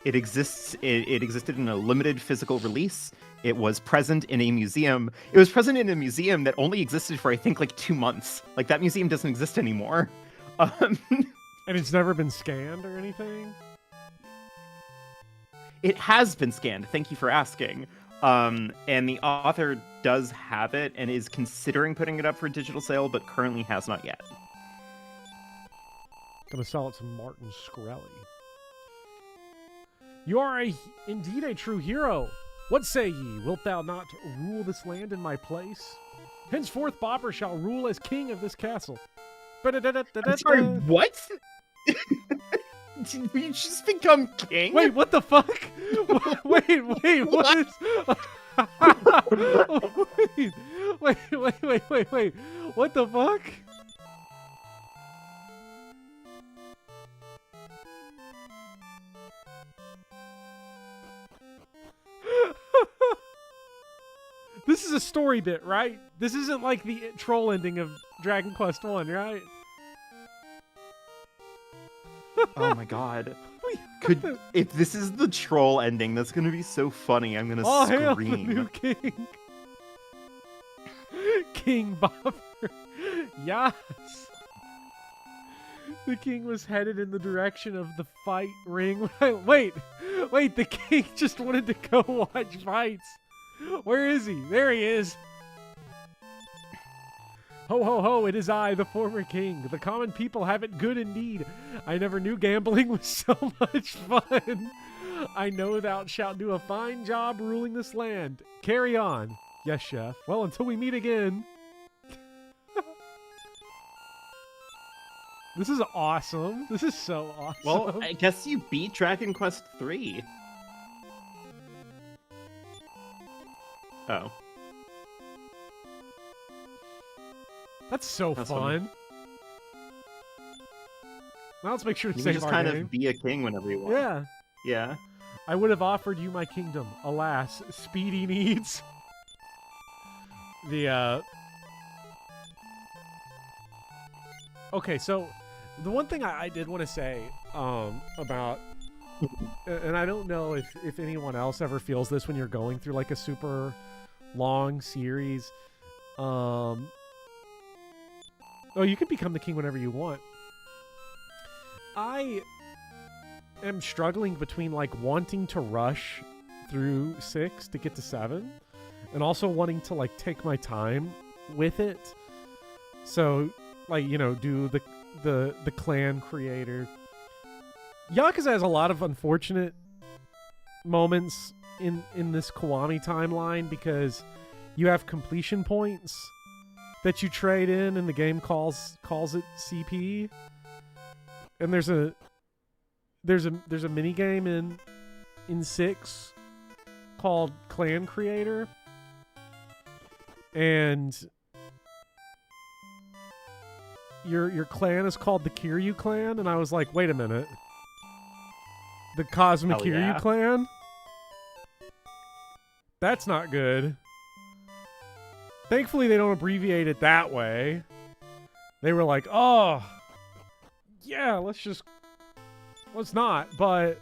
[SPEAKER 2] It exists. It existed in a limited physical release. It was present in a museum. It was present in a museum that only existed for I think like 2 months. Like that museum doesn't exist anymore.
[SPEAKER 1] And it's never been scanned or anything?
[SPEAKER 2] It has been scanned. Thank you for asking. And the author does have it and is considering putting it up for digital sale, but currently has not yet.
[SPEAKER 1] Gonna sell it to Martin Shkreli. You are indeed a true hero. What say ye? Wilt thou not rule this land in my place? Henceforth, Bopper shall rule as king of this castle.
[SPEAKER 2] I'm sorry, what? Did we just become king?
[SPEAKER 1] Wait, what the fuck? Wait, what is... wait. What the fuck? This is a story bit, right? This isn't like the troll ending of Dragon Quest 1, right?
[SPEAKER 2] Oh my god. If this is the troll ending, that's gonna be so funny. I'm gonna
[SPEAKER 1] All
[SPEAKER 2] scream.
[SPEAKER 1] hail the new king. King Bopper. Yes. The king was headed in the direction of the fight ring. Wait, the king just wanted to go watch fights. Where is he? There he is. Ho, ho, ho, it is I, the former king. The common people have it good indeed. I never knew gambling was so much fun. I know thou shalt do a fine job ruling this land. Carry on. Yes, chef. Well, until we meet again. This is awesome. This is so awesome.
[SPEAKER 2] Well, I guess you beat Dragon Quest 3. Oh.
[SPEAKER 1] That's so
[SPEAKER 2] That's
[SPEAKER 1] fun.
[SPEAKER 2] funny.
[SPEAKER 1] Now let's make sure to
[SPEAKER 2] You can
[SPEAKER 1] save
[SPEAKER 2] just
[SPEAKER 1] our
[SPEAKER 2] kind
[SPEAKER 1] game.
[SPEAKER 2] of be a king whenever you want.
[SPEAKER 1] Yeah.
[SPEAKER 2] Yeah.
[SPEAKER 1] I would have offered you my kingdom. Alas, Speedy needs. Okay, so the one thing I did want to say about, and I don't know if anyone else ever feels this when you're going through like a super long series. Oh, you can become the king whenever you want. I am struggling between like wanting to rush through 6 to get to 7 and also wanting to like take my time with it. So like, you know, do the clan creator. Yakuza has a lot of unfortunate moments in this Kiwami timeline because you have completion points that you trade in and the game calls it CP. And there's a mini game in 6 called Clan Creator. And your clan is called the Kiryu clan, and I was like, wait a minute. The Cosmic
[SPEAKER 2] Hell
[SPEAKER 1] Kiryu
[SPEAKER 2] yeah.
[SPEAKER 1] clan? That's not good. Thankfully, they don't abbreviate it that way. They were like, oh, yeah, let's not, but...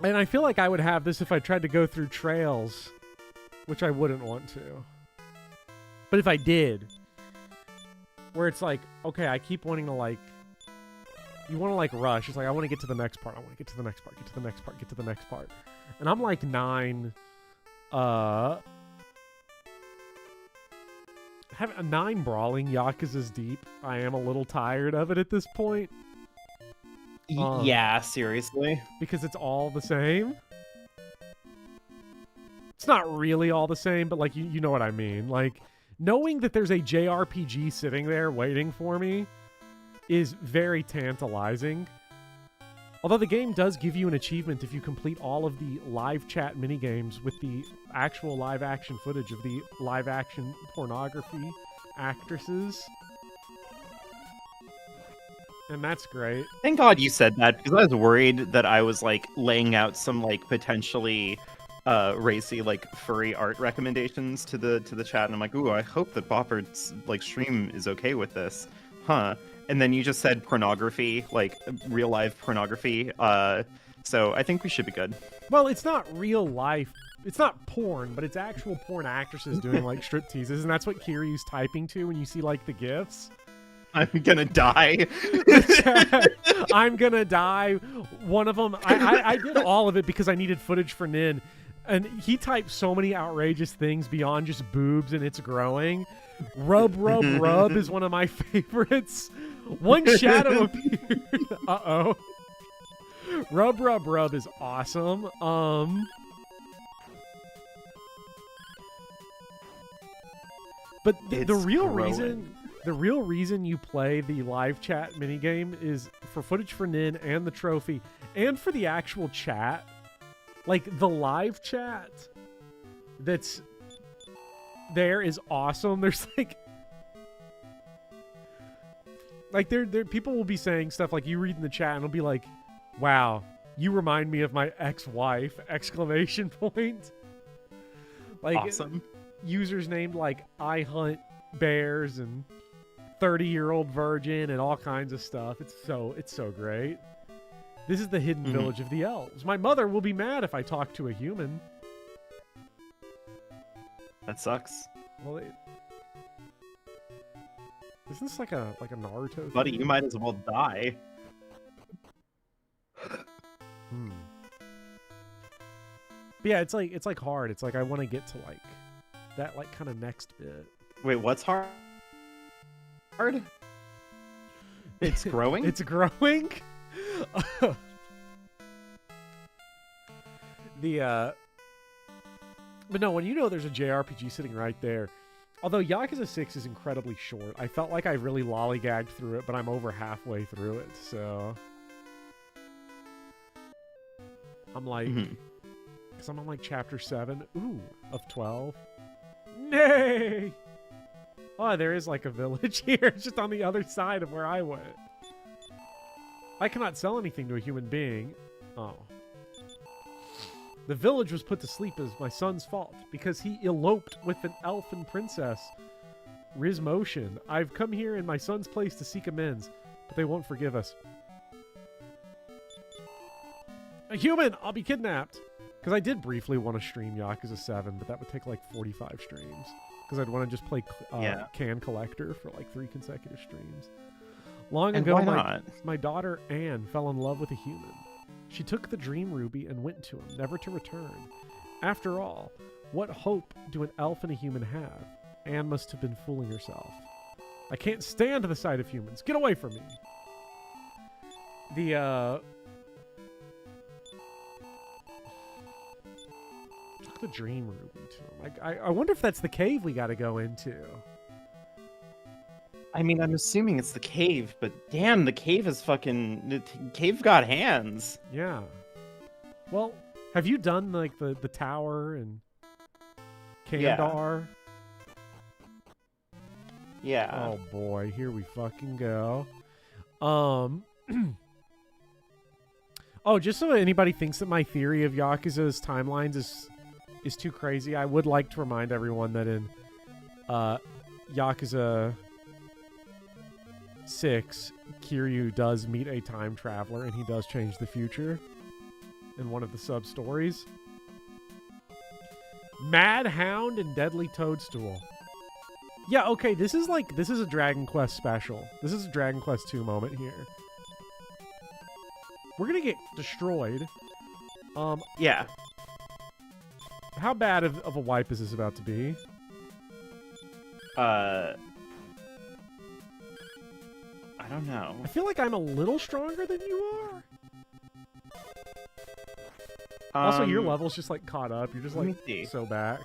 [SPEAKER 1] And I feel like I would have this if I tried to go through trails, which I wouldn't want to. But if I did, where it's like, okay, I keep wanting to like, you want to like rush. It's like, I want to get to the next part. I want to get to the next part, get to the next part, get to the next part. And I'm like 9 brawling Yakuza's deep. I am a little tired of it at this point.
[SPEAKER 2] Yeah, seriously.
[SPEAKER 1] Because it's all the same. It's not really all the same, but like you know what I mean. Like knowing that there's a JRPG sitting there waiting for me is very tantalizing. Although the game does give you an achievement if you complete all of the live chat minigames with the actual live action footage of the live action pornography actresses. And that's great.
[SPEAKER 2] Thank God you said that, because I was worried that I was like laying out some like potentially racy like furry art recommendations to the chat, and I'm like, ooh, I hope that Bopper's like stream is okay with this, huh? And then you just said pornography, like real life pornography. So I think we should be good.
[SPEAKER 1] Well, it's not real life. It's not porn, but it's actual porn actresses doing like strip teases, and that's what Kiryu's typing to when you see like the gifs.
[SPEAKER 2] I'm gonna die.
[SPEAKER 1] I'm gonna die. One of them, I did all of it because I needed footage for Nin. And he typed so many outrageous things beyond just boobs and it's growing. Rub, rub, rub is one of my favorites. One shadow appeared. Uh-oh. Rub, rub, rub is awesome. But the
[SPEAKER 2] It's
[SPEAKER 1] real
[SPEAKER 2] growing.
[SPEAKER 1] reason you play the live chat minigame is for footage for Nin and the trophy, and for the actual chat. Like, the live chat that's there is awesome. There's there people will be saying stuff like, you read in the chat and it'll be like, wow, you remind me of my ex-wife, exclamation point. Like,
[SPEAKER 2] Awesome.
[SPEAKER 1] users named like I hunt bears and 30-year-old virgin and all kinds of stuff. It's so great. This is the hidden village of the elves. My mother will be mad if I talk to a human.
[SPEAKER 2] That sucks.
[SPEAKER 1] Well, isn't this like a Naruto
[SPEAKER 2] Buddy,
[SPEAKER 1] thing?
[SPEAKER 2] you might as well die.
[SPEAKER 1] Hmm. But yeah, it's like hard. It's like I want to get to like that like kind of next bit.
[SPEAKER 2] Wait, what's hard? It's growing?
[SPEAKER 1] It's growing. But no, when you know there's a JRPG sitting right there. Although Yakuza 6 is incredibly short, I felt like I really lollygagged through it, but I'm over halfway through it, so I'm like, because I'm on like chapter 7, of 12. Nay! Oh, there is like a village here. It's just on the other side of where I went. I cannot sell anything to a human being. Oh. The village was put to sleep as my son's fault because he eloped with an elfin princess, Rizmotion. I've come here in my son's place to seek amends, but they won't forgive us. A human! I'll be kidnapped! Because I did briefly want to stream Yakuza 7, but that would take like 45 streams. Because I'd want to just play Can Collector for like 3 consecutive streams. Long
[SPEAKER 2] And
[SPEAKER 1] ago,
[SPEAKER 2] why not?
[SPEAKER 1] my daughter Anne fell in love with a human. She took the dream ruby and went to him, never to return. After all, what hope do an elf and a human have? Anne must have been fooling herself. I can't stand the sight of humans. Get away from me. Took the dream ruby to him. I wonder if that's the cave we got to go into.
[SPEAKER 2] I mean, I'm assuming it's the cave, but damn, the cave is fucking... The cave got hands.
[SPEAKER 1] Yeah. Well, have you done like the tower and Kandar?
[SPEAKER 2] Yeah.
[SPEAKER 1] Oh boy, here we fucking go. Oh, just so anybody thinks that my theory of Yakuza's timelines is too crazy, I would like to remind everyone that in Yakuza 6, Kiryu does meet a time traveler and he does change the future in one of the sub-stories. Mad Hound and Deadly Toadstool. Yeah, okay, this is a Dragon Quest special. This is a Dragon Quest 2 moment here. We're gonna get destroyed.
[SPEAKER 2] Yeah.
[SPEAKER 1] How bad of a wipe is this about to be?
[SPEAKER 2] I don't know.
[SPEAKER 1] I feel like I'm a little stronger than you are. Also, your level's just like caught up. You're just
[SPEAKER 2] let me
[SPEAKER 1] like
[SPEAKER 2] see.
[SPEAKER 1] so back.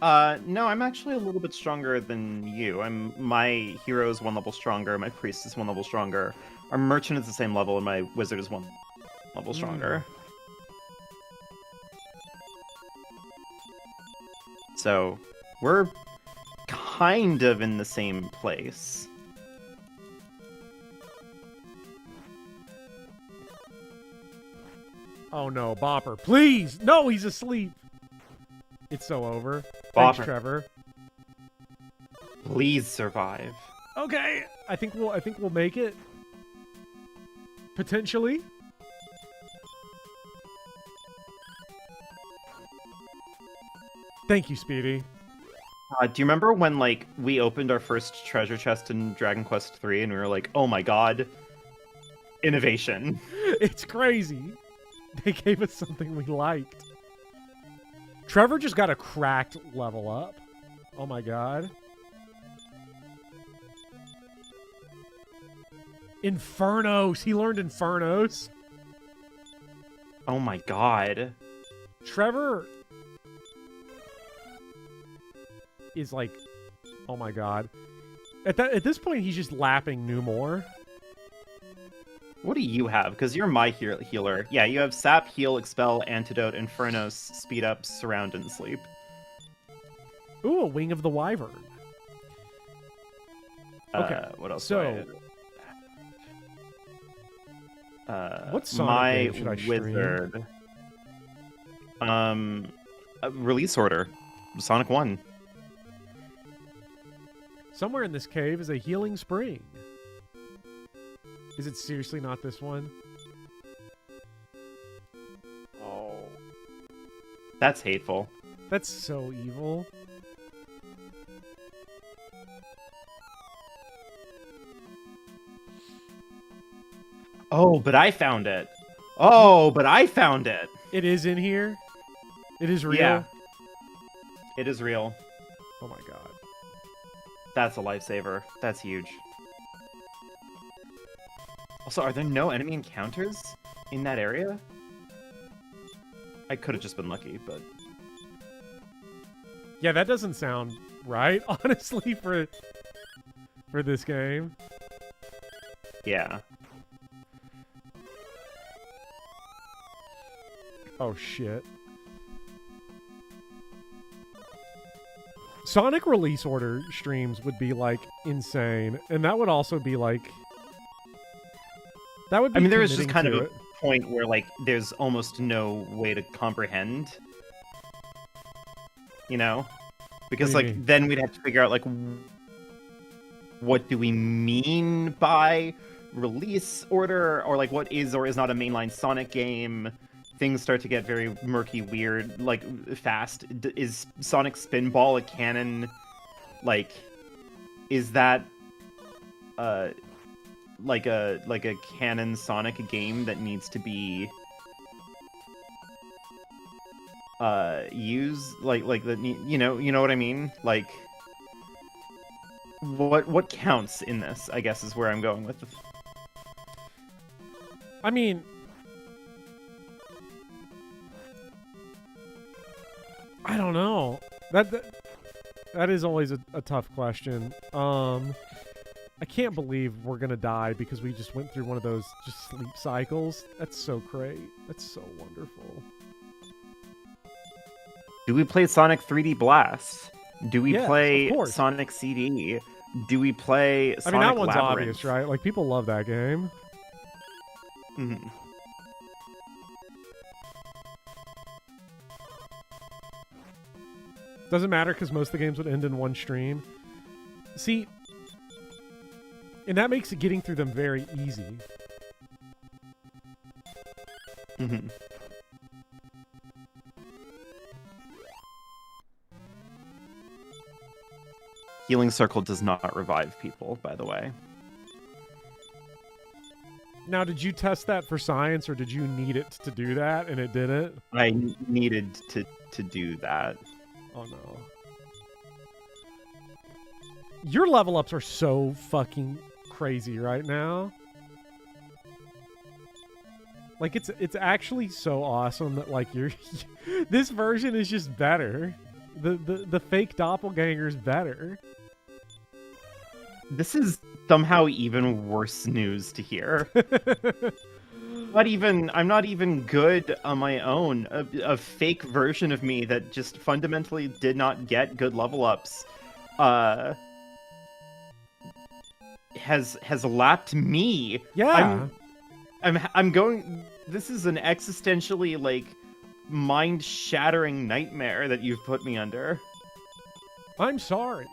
[SPEAKER 2] No, I'm actually a little bit stronger than you. My hero is 1 level stronger, my priest is 1 level stronger, our merchant is the same level, and my wizard is 1 level stronger. So, we're kind of in the same place.
[SPEAKER 1] Oh no, Bopper. Please! No, he's asleep. It's so over. Thanks,
[SPEAKER 2] Bopper.
[SPEAKER 1] Trevor.
[SPEAKER 2] Please survive.
[SPEAKER 1] Okay. I think we'll make it. Potentially. Thank you, Speedy.
[SPEAKER 2] Do you remember when, like, we opened our first treasure chest in Dragon Quest 3 and we were like, oh my god, innovation.
[SPEAKER 1] It's crazy. They gave us something we liked. Trevor just got a cracked level up. Oh my god. Infernos. He learned Infernos.
[SPEAKER 2] Oh my god.
[SPEAKER 1] Trevor is like, oh my god. At this point, he's just lapping Numore.
[SPEAKER 2] What do you have? Because you're my healer. Yeah, you have Sap, Heal, Expel, Antidote, Infernos, Speed Up, Surround, and Sleep.
[SPEAKER 1] Ooh, a Wing of the Wyvern. Okay,
[SPEAKER 2] what else?
[SPEAKER 1] so what Sonic game should I
[SPEAKER 2] wizard. Release order. Sonic 1.
[SPEAKER 1] Somewhere in this cave is a healing spring. Is it seriously not this one?
[SPEAKER 2] Oh. That's hateful.
[SPEAKER 1] That's so evil.
[SPEAKER 2] Oh, but I found it. Oh, but I found it.
[SPEAKER 1] It is in here? It is real?
[SPEAKER 2] Yeah. It is real.
[SPEAKER 1] Oh my god.
[SPEAKER 2] That's a lifesaver. That's huge. Also, are there no enemy encounters in that area? I could have just been lucky, but...
[SPEAKER 1] Yeah, that doesn't sound right, honestly, for this game.
[SPEAKER 2] Yeah.
[SPEAKER 1] Oh, shit. Sonic release order streams would be, like, insane. And that would also be, like... That would be
[SPEAKER 2] I mean, there is just
[SPEAKER 1] committing
[SPEAKER 2] kind of
[SPEAKER 1] to
[SPEAKER 2] a
[SPEAKER 1] it.
[SPEAKER 2] point where, like, there's almost no way to comprehend. You know? Because,
[SPEAKER 1] What do you
[SPEAKER 2] like,
[SPEAKER 1] mean?
[SPEAKER 2] then we'd have to figure out, like, what do we mean by release order? Or, like, what is or is not a mainline Sonic game? Things start to get very murky, weird, like, fast. Is Sonic Spinball a canon? Like, is that, like a canon Sonic game that needs to be used, like the, you know what I mean? Like, what counts in this, I guess, is where I'm going with.
[SPEAKER 1] I mean... I don't know. That is always a tough question. I can't believe we're gonna die because we just went through one of those just sleep cycles. That's so great. That's so wonderful.
[SPEAKER 2] Do we play Sonic 3D Blast? Do we
[SPEAKER 1] Yes,
[SPEAKER 2] play
[SPEAKER 1] of course.
[SPEAKER 2] Sonic CD? Do we play
[SPEAKER 1] I
[SPEAKER 2] Sonic
[SPEAKER 1] mean, that one's
[SPEAKER 2] Labyrinth?
[SPEAKER 1] obvious, right? Like, people love that game.
[SPEAKER 2] Mhm.
[SPEAKER 1] Doesn't matter because most of the games would end in one stream. See, and that makes it getting through them very easy.
[SPEAKER 2] Mhm. Healing Circle does not revive people, by the way.
[SPEAKER 1] Now, did you test that for science, or did you need it to do that and it didn't?
[SPEAKER 2] I needed to do that.
[SPEAKER 1] Oh no. Your level ups are so fucking crazy right now. Like, it's actually so awesome that, like, you're this version is just better. The fake doppelganger's better.
[SPEAKER 2] This is somehow even worse news to hear. I'm not even good on my own. A fake version of me that just fundamentally did not get good level ups has lapped me.
[SPEAKER 1] Yeah.
[SPEAKER 2] I'm going. This is an existentially, like, mind-shattering nightmare that you've put me under.
[SPEAKER 1] I'm sorry.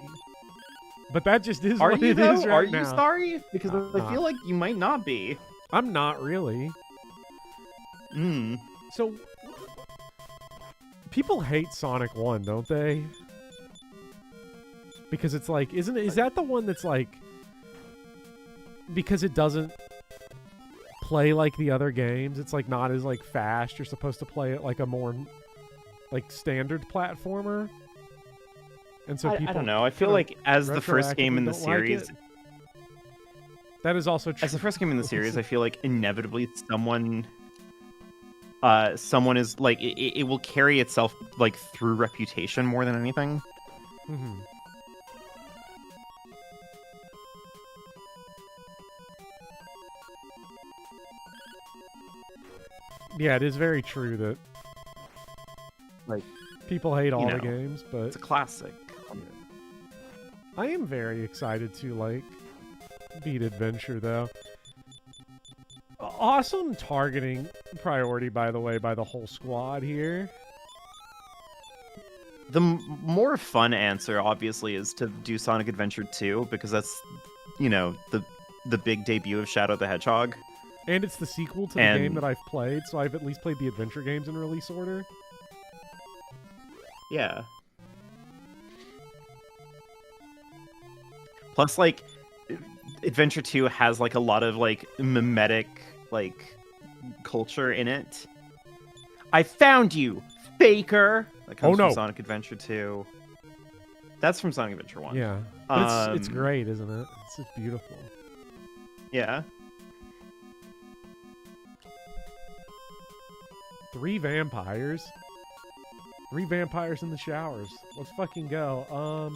[SPEAKER 1] But that just is
[SPEAKER 2] Are
[SPEAKER 1] what
[SPEAKER 2] you
[SPEAKER 1] it
[SPEAKER 2] though?
[SPEAKER 1] is right
[SPEAKER 2] Are
[SPEAKER 1] now.
[SPEAKER 2] you sorry? Because
[SPEAKER 1] I'm
[SPEAKER 2] I
[SPEAKER 1] not.
[SPEAKER 2] feel like you might not be.
[SPEAKER 1] I'm not really. So people hate Sonic 1, don't they? Because it's like, is that the one that's like, because it doesn't play like the other games, it's like not as like fast, you're supposed to play it like a more like standard platformer? And so people
[SPEAKER 2] I don't know. I feel like as the first game in the
[SPEAKER 1] retroactively don't like
[SPEAKER 2] series,
[SPEAKER 1] it. That is also true.
[SPEAKER 2] as the first game in the series, I feel like inevitably someone is like it will carry itself like through reputation more than anything.
[SPEAKER 1] Mm-hmm. Yeah, it is very true that
[SPEAKER 2] Like,
[SPEAKER 1] people hate all the
[SPEAKER 2] know,
[SPEAKER 1] games, but
[SPEAKER 2] it's a classic.
[SPEAKER 1] I am very excited to like beat Adventure though. Awesome targeting priority, by the way, by the whole squad here.
[SPEAKER 2] The more fun answer, obviously, is to do Sonic Adventure 2, because that's, you know, the big debut of Shadow the Hedgehog.
[SPEAKER 1] And it's the sequel to the game that I've played, so I've at least played the adventure games in release order.
[SPEAKER 2] Yeah. Plus, like, Adventure 2 has, like, a lot of, like, mimetic, like, culture in it. I found you, faker! That comes from Sonic Adventure 2. That's from Sonic Adventure 1.
[SPEAKER 1] Yeah. But it's great, isn't it? It's just beautiful.
[SPEAKER 2] Yeah.
[SPEAKER 1] 3 vampires. 3 vampires in the showers. Let's fucking go.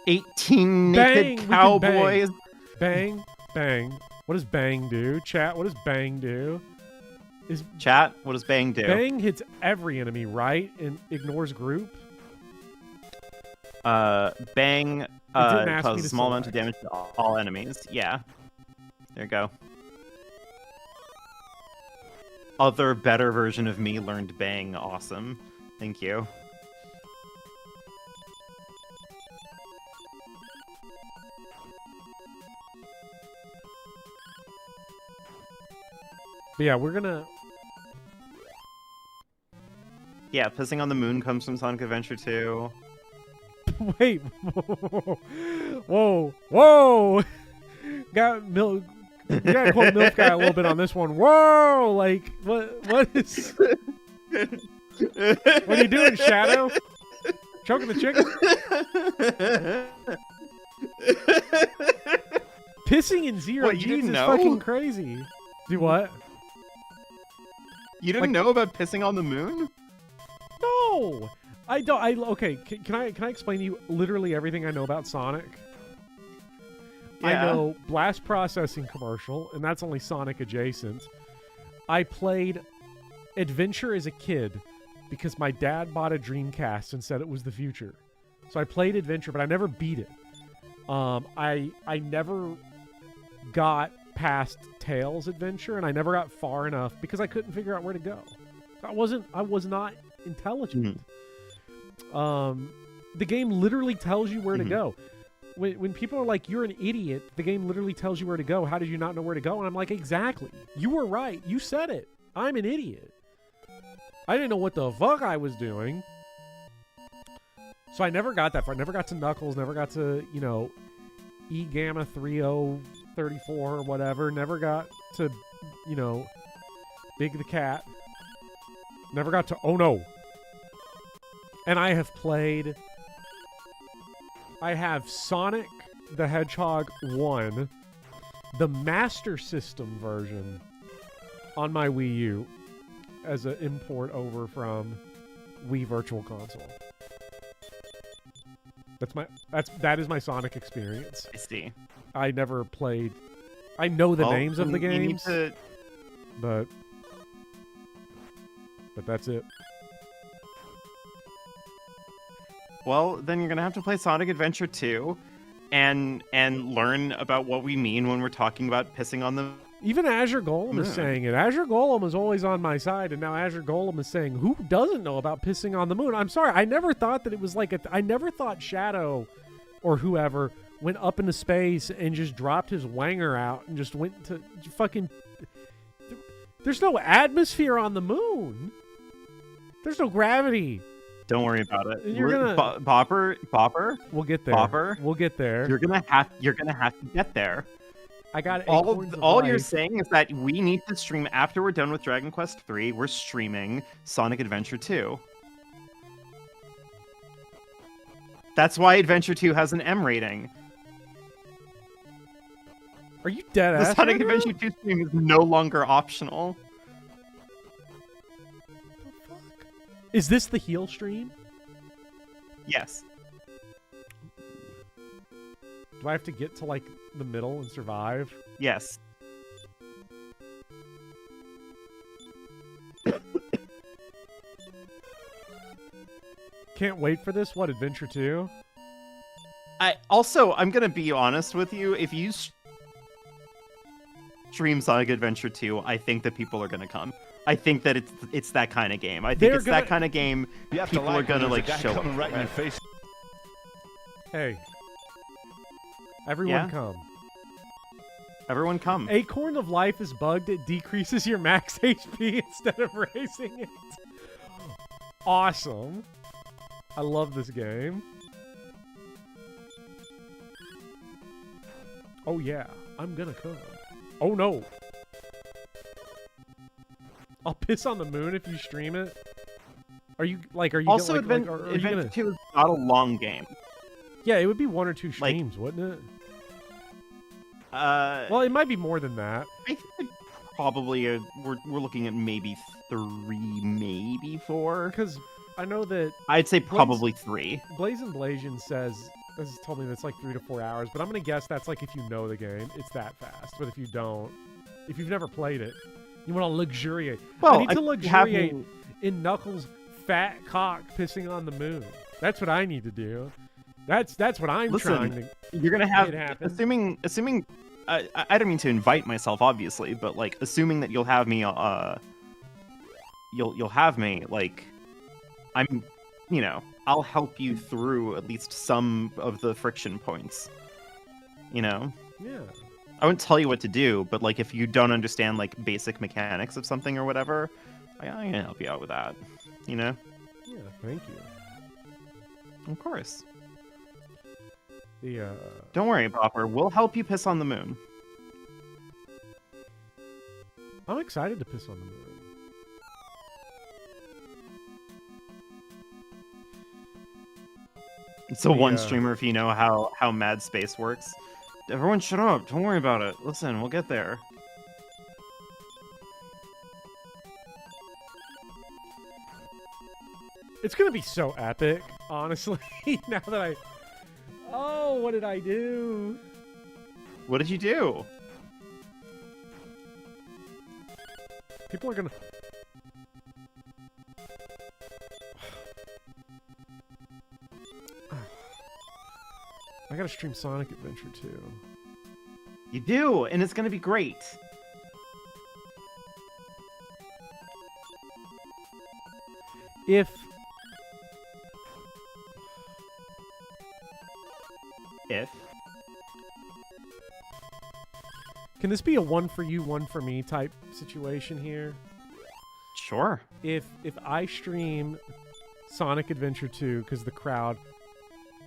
[SPEAKER 2] 18 naked cowboys.
[SPEAKER 1] Bang. Bang. What does bang do? Chat, what does bang do?
[SPEAKER 2] Chat, what does bang do?
[SPEAKER 1] Bang hits every enemy, right? And ignores group?
[SPEAKER 2] Bang causes a small amount of damage to all enemies. Yeah. There you go. Other better version of me learned bang. Awesome. Thank you.
[SPEAKER 1] But yeah, we're gonna...
[SPEAKER 2] Yeah, pissing on the moon comes from Sonic Adventure 2.
[SPEAKER 1] Wait. Whoa. Whoa. Got milk. You gotta quote Milk Guy a little bit on this one. Whoa! Like, what is... What are you doing, Shadow? Choking the chicken? Pissing in zero G's is fucking crazy. Do what?
[SPEAKER 2] You didn't know about pissing on the moon?
[SPEAKER 1] No! I don't. Okay, can I explain to you literally everything I know about Sonic? Yeah. I know blast processing commercial, and that's only Sonic adjacent. I played Adventure as a kid because my dad bought a Dreamcast and said it was the future. So I played Adventure, but I never beat it. I never got past Tails Adventure, and I never got far enough because I couldn't figure out where to go. I was not intelligent. The game literally tells you where to go. When people are like, you're an idiot, the game literally tells you where to go. How did you not know where to go? And I'm like, exactly. You were right. You said it. I'm an idiot. I didn't know what the fuck I was doing. So I never got that far. Never got to Knuckles. Never got to, you know, E Gamma 3034 or whatever. Never got to, you know, Big the Cat. Never got to Oh No. And I have played... I have Sonic the Hedgehog 1, the Master System version, on my Wii U as an import over from Wii Virtual Console. That is my Sonic experience.
[SPEAKER 2] I see.
[SPEAKER 1] I never played. I know the names of the games, but that's it.
[SPEAKER 2] Well, then you're gonna have to play Sonic Adventure 2 and learn about what we mean when we're talking about pissing on the...
[SPEAKER 1] Even Azure Golem is saying it. Azure Golem is always on my side, and now Azure Golem is saying, who doesn't know about pissing on the moon? I'm sorry, I never thought that it was like I never thought Shadow or whoever went up into space and just dropped his wanger out and just went to fucking... There's no atmosphere on the moon. There's no gravity.
[SPEAKER 2] Don't worry about it.
[SPEAKER 1] You're gonna
[SPEAKER 2] Bopper.
[SPEAKER 1] We'll get there.
[SPEAKER 2] Bopper.
[SPEAKER 1] We'll get there.
[SPEAKER 2] You're gonna have to get there.
[SPEAKER 1] I got
[SPEAKER 2] all you're saying is that we need to stream after we're done with Dragon Quest 3. We're streaming Sonic Adventure 2. That's why Adventure 2 has an M rating.
[SPEAKER 1] Are you dead ass?
[SPEAKER 2] The Sonic Adventure 2 stream is no longer optional.
[SPEAKER 1] Is this the heal stream?
[SPEAKER 2] Yes.
[SPEAKER 1] Do I have to get to, like, the middle and survive?
[SPEAKER 2] Yes.
[SPEAKER 1] Can't wait for this. What, Adventure 2?
[SPEAKER 2] I'm gonna be honest with you. If you stream Sonic Adventure 2, I think that people are gonna come. I think that it's that kind of game. I think it's that kind of game. People are gonna like show up
[SPEAKER 3] right in your face.
[SPEAKER 1] Hey, everyone come.
[SPEAKER 2] Everyone come.
[SPEAKER 1] Acorn of Life is bugged. It decreases your max HP instead of raising it. Awesome. I love this game. Oh yeah, I'm gonna come. Oh no. I'll piss on the moon if you stream it. Are you
[SPEAKER 2] also
[SPEAKER 1] Adventure
[SPEAKER 2] 2 is not a long game.
[SPEAKER 1] Yeah, it would be 1 or 2 streams, wouldn't it? Well, it might be more than that.
[SPEAKER 2] I think probably we're looking at maybe 3, maybe 4.
[SPEAKER 1] Because I know that
[SPEAKER 2] I'd say probably 3.
[SPEAKER 1] Blazin' Blasian says this has told me that's like 3 to 4 hours, but I'm gonna guess that's like if you know the game, it's that fast. But if you don't, if you've never played it, you want to luxuriate.
[SPEAKER 2] Well,
[SPEAKER 1] I need to luxuriate in Knuckles' fat cock pissing on the moon. That's what I need to do. That's what I'm trying to.
[SPEAKER 2] You're gonna have,
[SPEAKER 1] make it happen.
[SPEAKER 2] assuming. I don't mean to invite myself, obviously, but like assuming that you'll have me, you'll have me. Like, I'm, I'll help you through at least some of the friction points.
[SPEAKER 1] Yeah.
[SPEAKER 2] I won't tell you what to do, but like if you don't understand like basic mechanics of something or whatever, I can help you out with that.
[SPEAKER 1] Yeah. Thank you.
[SPEAKER 2] Of course.
[SPEAKER 1] The
[SPEAKER 2] Don't worry, Popper. We'll help you piss on the moon.
[SPEAKER 1] I'm excited to piss on the moon.
[SPEAKER 2] So one streamer, if you know how Mad Space works. Everyone shut up. Don't worry about it. Listen, we'll get there.
[SPEAKER 1] It's gonna be so epic, honestly. Now that oh, what did I do?
[SPEAKER 2] What did you do?
[SPEAKER 1] People are gonna. I gotta stream Sonic Adventure 2.
[SPEAKER 2] You do, and it's gonna be great.
[SPEAKER 1] If can this be a one for you, one for me type situation here?
[SPEAKER 2] Sure.
[SPEAKER 1] If I stream Sonic Adventure 2 because the crowd,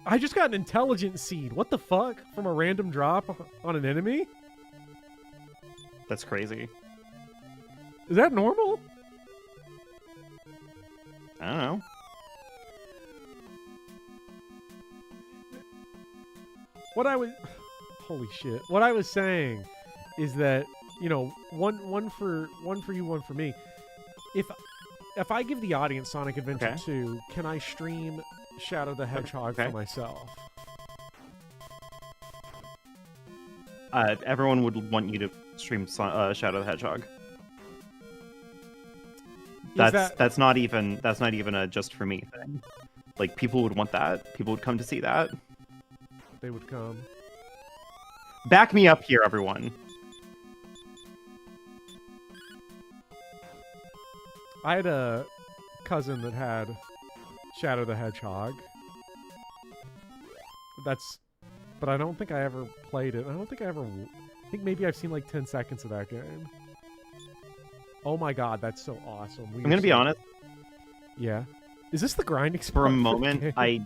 [SPEAKER 1] I just got an intelligent seed. What the fuck? From a random drop on an enemy?
[SPEAKER 2] That's crazy.
[SPEAKER 1] Is that normal?
[SPEAKER 2] I don't know.
[SPEAKER 1] Holy shit. What I was saying is that, one for you, one for me. If I give the audience Sonic Adventure 2, can I stream Shadow the Hedgehog for myself?
[SPEAKER 2] Everyone would want you to stream Shadow the Hedgehog. That's not even a just for me thing. Like people would want that. People would come to see that.
[SPEAKER 1] They would come.
[SPEAKER 2] Back me up here, everyone.
[SPEAKER 1] I had a cousin that had Shadow the Hedgehog. But I don't think I ever played it. I think maybe I've seen like 10 seconds of that game. Oh my god, that's so awesome.
[SPEAKER 2] I'm gonna be honest.
[SPEAKER 1] Yeah. Is this the grinding spot?
[SPEAKER 2] For a moment, I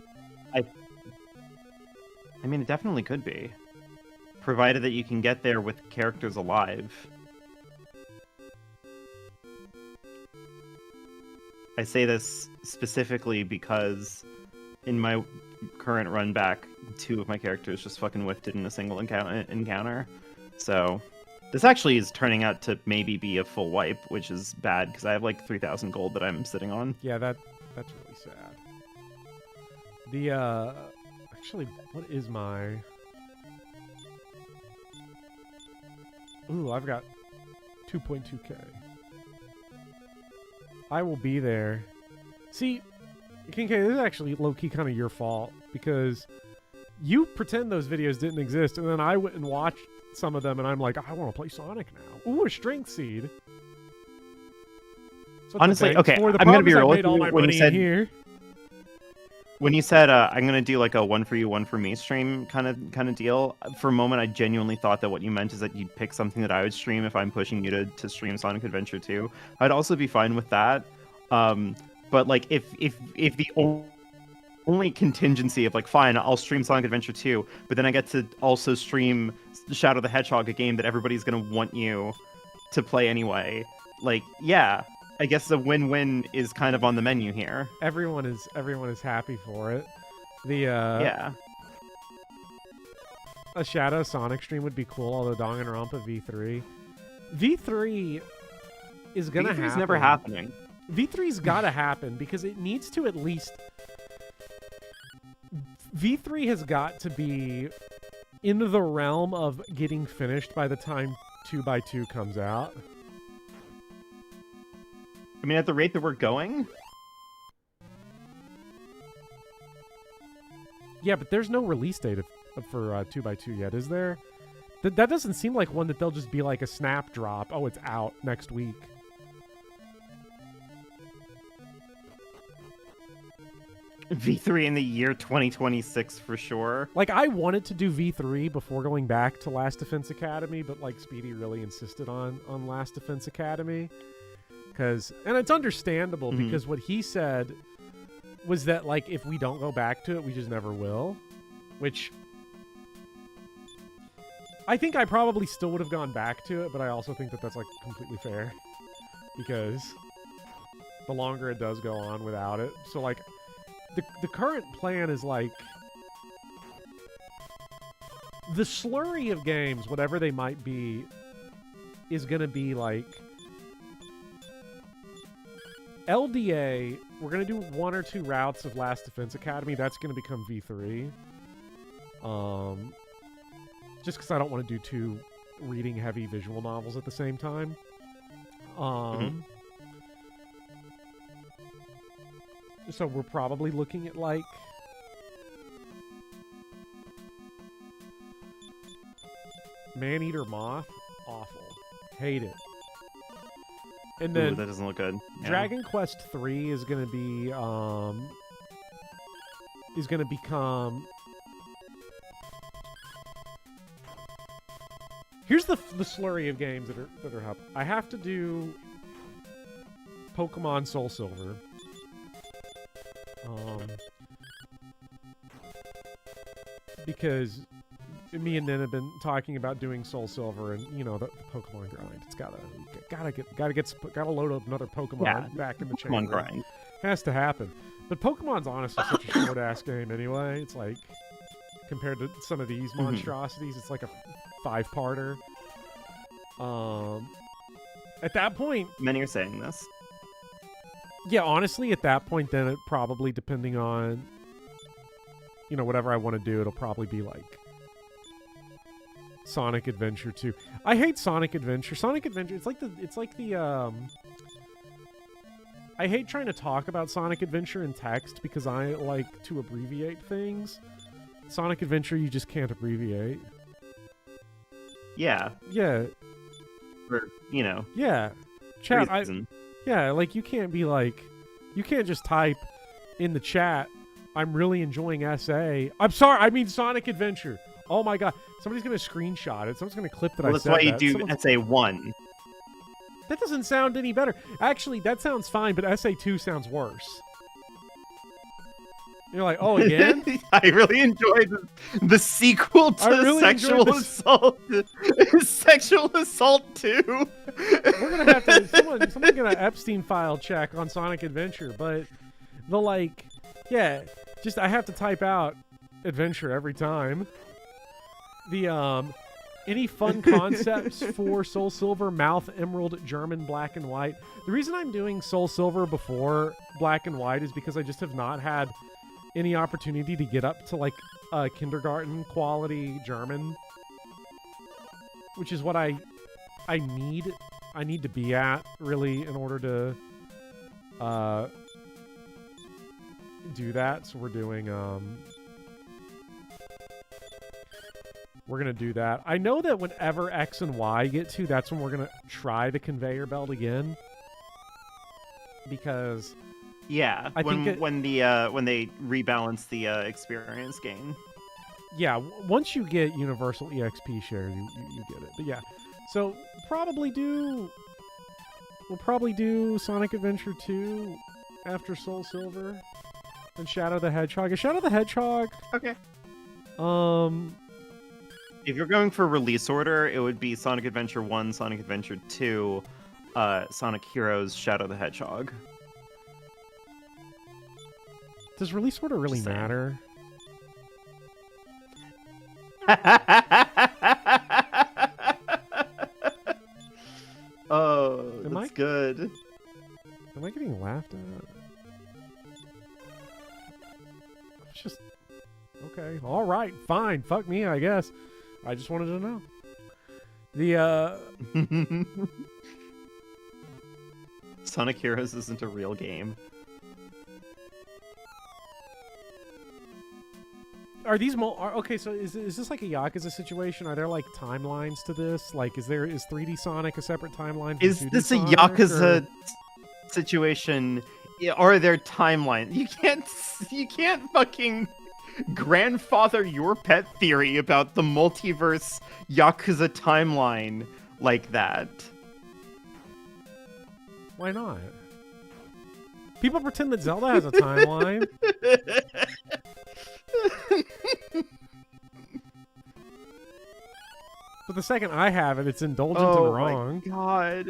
[SPEAKER 2] mean, it definitely could be. Provided that you can get there with characters alive. I say this specifically because in my current run back, 2 of my characters just fucking whiffed it in a single encounter. So this actually is turning out to maybe be a full wipe, which is bad because I have like 3,000 gold that I'm sitting on.
[SPEAKER 1] Yeah, that's really sad. The actually, what is my? Ooh, I've got 2.2K. I will be there. See, Kincaid, this is actually low-key kind of your fault because you pretend those videos didn't exist, and then I went and watched some of them, and I'm like, I want to play Sonic now. Ooh, a strength seed. So
[SPEAKER 2] Honestly, okay,
[SPEAKER 1] the
[SPEAKER 2] I'm gonna be
[SPEAKER 1] problem is I
[SPEAKER 2] real with
[SPEAKER 1] made all
[SPEAKER 2] you
[SPEAKER 1] my
[SPEAKER 2] when you
[SPEAKER 1] money
[SPEAKER 2] said-
[SPEAKER 1] in here.
[SPEAKER 2] When you said I'm gonna do like a one for you, one for me stream kind of deal, for a moment I genuinely thought that what you meant is that you'd pick something that I would stream if I'm pushing you to stream Sonic Adventure 2. I'd also be fine with that. But like if the only contingency of like fine, I'll stream Sonic Adventure 2, but then I get to also stream Shadow the Hedgehog, a game that everybody's gonna want you to play anyway. Like, yeah. I guess the win-win is kind of on the menu here.
[SPEAKER 1] Everyone is happy for it. The
[SPEAKER 2] Yeah.
[SPEAKER 1] a Shadow Sonic stream would be cool, although Danganronpa V3 is gonna
[SPEAKER 2] V3's
[SPEAKER 1] happen.
[SPEAKER 2] never happening.
[SPEAKER 1] V3's gotta happen because it needs to at least. V3 has got to be in the realm of getting finished by the time 2x2 comes out.
[SPEAKER 2] I mean, at the rate that we're going,
[SPEAKER 1] Yeah, but there's no release date for 2x2 yet, is there? That doesn't seem like one that they'll just be like a snap drop. Oh, it's out next week.
[SPEAKER 2] V3 in the year 2026 for sure.
[SPEAKER 1] Like, I wanted to do V3 before going back to Last Defense Academy, but like Speedy really insisted on Last Defense Academy. And it's understandable because what he said was that like if we don't go back to it, we just never will. Which I think I probably still would have gone back to it, but I also think that that's like completely fair because the longer it does go on without it. So like the current plan is like the slurry of games, whatever they might be, is going to be like LDA, we're going to do 1 or 2 routes of Last Defense Academy. That's going to become V3. Just because I don't want to do 2 reading heavy visual novels at the same time. So we're probably looking at like Man-Eater Moth. Awful. Hate it. And then
[SPEAKER 2] Ooh, that doesn't look good. Yeah.
[SPEAKER 1] Dragon Quest 3 is going to be become. Here's the slurry of games that are up. I have to do Pokemon Soul Silver. Because me and Nin have been talking about doing Soul Silver, and you know the Pokemon grind. It's gotta load up another Pokemon back in the chamber.
[SPEAKER 2] Pokemon grind
[SPEAKER 1] Has to happen. But Pokemon's honestly such a short ass game anyway. It's like compared to some of these monstrosities, it's like a 5-parter. At that point,
[SPEAKER 2] many are saying this.
[SPEAKER 1] Yeah, honestly, at that point, then it probably, depending on whatever I want to do, it'll probably be like Sonic Adventure 2. I hate Sonic Adventure. Sonic Adventure, it's like the I hate trying to talk about Sonic Adventure in text because I like to abbreviate things. Sonic Adventure, you just can't abbreviate.
[SPEAKER 2] Yeah.
[SPEAKER 1] Yeah.
[SPEAKER 2] For,
[SPEAKER 1] Yeah. Chat,
[SPEAKER 2] reason.
[SPEAKER 1] Yeah, like you can't just type in the chat, I'm really enjoying SA. I'm sorry, I mean Sonic Adventure. Oh my god. Somebody's going to screenshot it. Someone's going to clip that I said that.
[SPEAKER 2] That's why you do SA1.
[SPEAKER 1] That doesn't sound any better. Actually, that sounds fine, but SA2 sounds worse. You're like, oh, again?
[SPEAKER 2] I really enjoyed the sequel to
[SPEAKER 1] really
[SPEAKER 2] Sexual Assault. Sexual Assault 2.
[SPEAKER 1] We're going to have to... Someone's going to Epstein file check on Sonic Adventure, but just I have to type out Adventure every time. Any fun concepts for Soul Silver, Mouth Emerald, German, Black and White? The reason I'm doing Soul Silver before Black and White is because I just have not had any opportunity to get up to like kindergarten quality German, which is what I need to be at really in order to do that. So we're doing we're gonna do that. I know that whenever X and Y get to, that's when we're gonna try the conveyor belt again, because
[SPEAKER 2] Yeah,
[SPEAKER 1] I think
[SPEAKER 2] when they rebalance the experience gain.
[SPEAKER 1] yeah, once you get universal EXP shares, you get it. But yeah, so we'll probably do Sonic Adventure 2 after Soul Silver and Shadow the Hedgehog. Is Shadow the Hedgehog?
[SPEAKER 2] Okay.
[SPEAKER 1] If
[SPEAKER 2] you're going for release order, it would be Sonic Adventure 1, Sonic Adventure 2, Sonic Heroes, Shadow the Hedgehog.
[SPEAKER 1] Does release order really
[SPEAKER 2] Just saying.
[SPEAKER 1] matter?
[SPEAKER 2] Oh,
[SPEAKER 1] Am
[SPEAKER 2] that's
[SPEAKER 1] I-
[SPEAKER 2] good.
[SPEAKER 1] Am I getting laughed at? It's just okay. All right, fine. Fuck me, I guess. I just wanted to know. The
[SPEAKER 2] Sonic Heroes isn't a real game.
[SPEAKER 1] are these okay? So is this like a Yakuza situation? Are there like timelines to this? Like, is 3D Sonic a separate timeline? From
[SPEAKER 2] Is
[SPEAKER 1] 2D
[SPEAKER 2] this a
[SPEAKER 1] Sonic,
[SPEAKER 2] Yakuza
[SPEAKER 1] or-
[SPEAKER 2] situation? Are there timelines? You can't fucking grandfather your pet theory about the multiverse Yakuza timeline like that.
[SPEAKER 1] Why not? People pretend that Zelda has a timeline. But the second I have it, it's indulgent and wrong.
[SPEAKER 2] My god.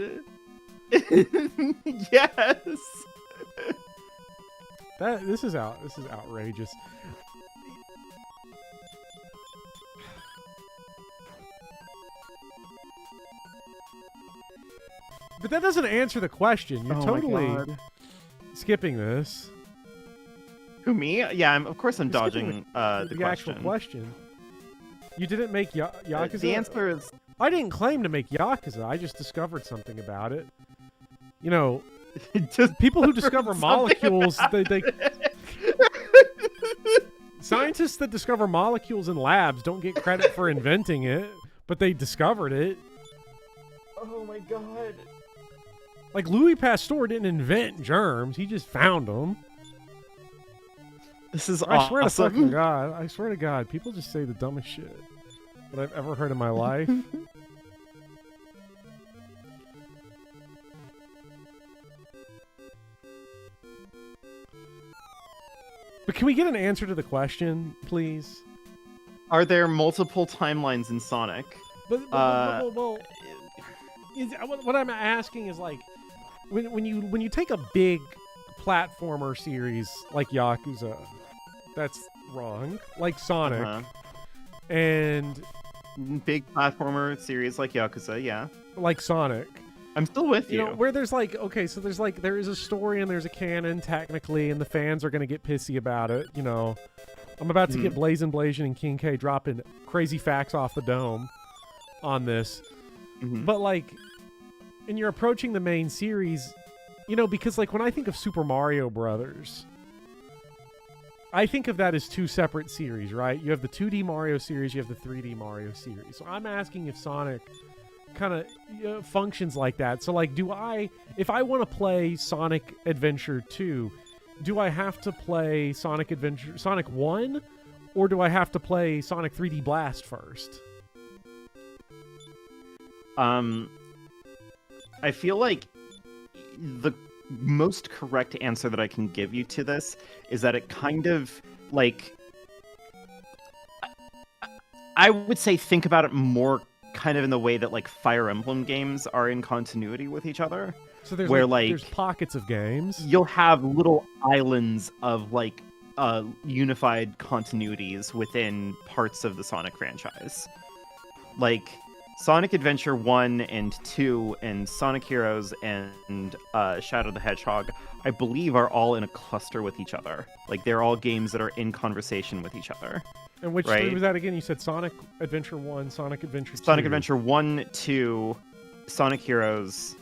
[SPEAKER 2] Yes.
[SPEAKER 1] This is outrageous. But that doesn't answer the question. You're
[SPEAKER 2] Oh my
[SPEAKER 1] totally
[SPEAKER 2] God.
[SPEAKER 1] skipping this.
[SPEAKER 2] Who, me? Yeah, of course I'm
[SPEAKER 1] You're skipping
[SPEAKER 2] dodging the
[SPEAKER 1] actual
[SPEAKER 2] question.
[SPEAKER 1] question. You didn't make Yakuza?
[SPEAKER 2] The answer is...
[SPEAKER 1] I didn't claim to make Yakuza. I just discovered something about it. You know,
[SPEAKER 2] Just
[SPEAKER 1] people who discover
[SPEAKER 2] something
[SPEAKER 1] molecules,
[SPEAKER 2] about
[SPEAKER 1] they scientists that discover molecules in labs don't get credit for inventing it, but they discovered it.
[SPEAKER 2] Oh my god.
[SPEAKER 1] Like Louis Pasteur didn't invent germs; he just found them.
[SPEAKER 2] This is
[SPEAKER 1] I swear to
[SPEAKER 2] awesome.
[SPEAKER 1] fucking God, I swear to God, people just say the dumbest shit that I've ever heard in my life. But can we get an answer to the question, please?
[SPEAKER 2] Are there multiple timelines in Sonic?
[SPEAKER 1] Well, what I'm asking is like, when you take a big platformer series like Yakuza, that's wrong. Like Sonic,
[SPEAKER 2] Uh-huh.
[SPEAKER 1] and
[SPEAKER 2] Big platformer series like Yakuza, yeah.
[SPEAKER 1] like Sonic.
[SPEAKER 2] I'm still with you.
[SPEAKER 1] You know, where there's like, okay, so there is a story and there's a canon technically, and the fans are gonna get pissy about it. You know, I'm about to get Blazin' and King K dropping crazy facts off the dome on this, but like, and you're approaching the main series, you know, because like when I think of Super Mario Brothers, I think of that as two separate series, right? You have the 2D Mario series, you have the 3D Mario series. So I'm asking if Sonic kind of functions like that. So like, if I want to play Sonic Adventure 2, do I have to play Sonic 1, or do I have to play Sonic 3D Blast first?
[SPEAKER 2] I feel like the most correct answer that I can give you to this is that it kind of like, I would say think about it more kind of in the way that like Fire Emblem games are in continuity with each other.
[SPEAKER 1] So there's
[SPEAKER 2] where
[SPEAKER 1] there's pockets of games.
[SPEAKER 2] You'll have little islands of like unified continuities within parts of the Sonic franchise. Like Sonic Adventure 1 and 2 and Sonic Heroes and Shadow the Hedgehog I believe, are all in a cluster with each other. Like, they're all games that are in conversation with each other.
[SPEAKER 1] And which
[SPEAKER 2] right?
[SPEAKER 1] three was that again? You said Sonic Adventure 1, Sonic Adventure 2.
[SPEAKER 2] Sonic Adventure 1, 2, Sonic Heroes,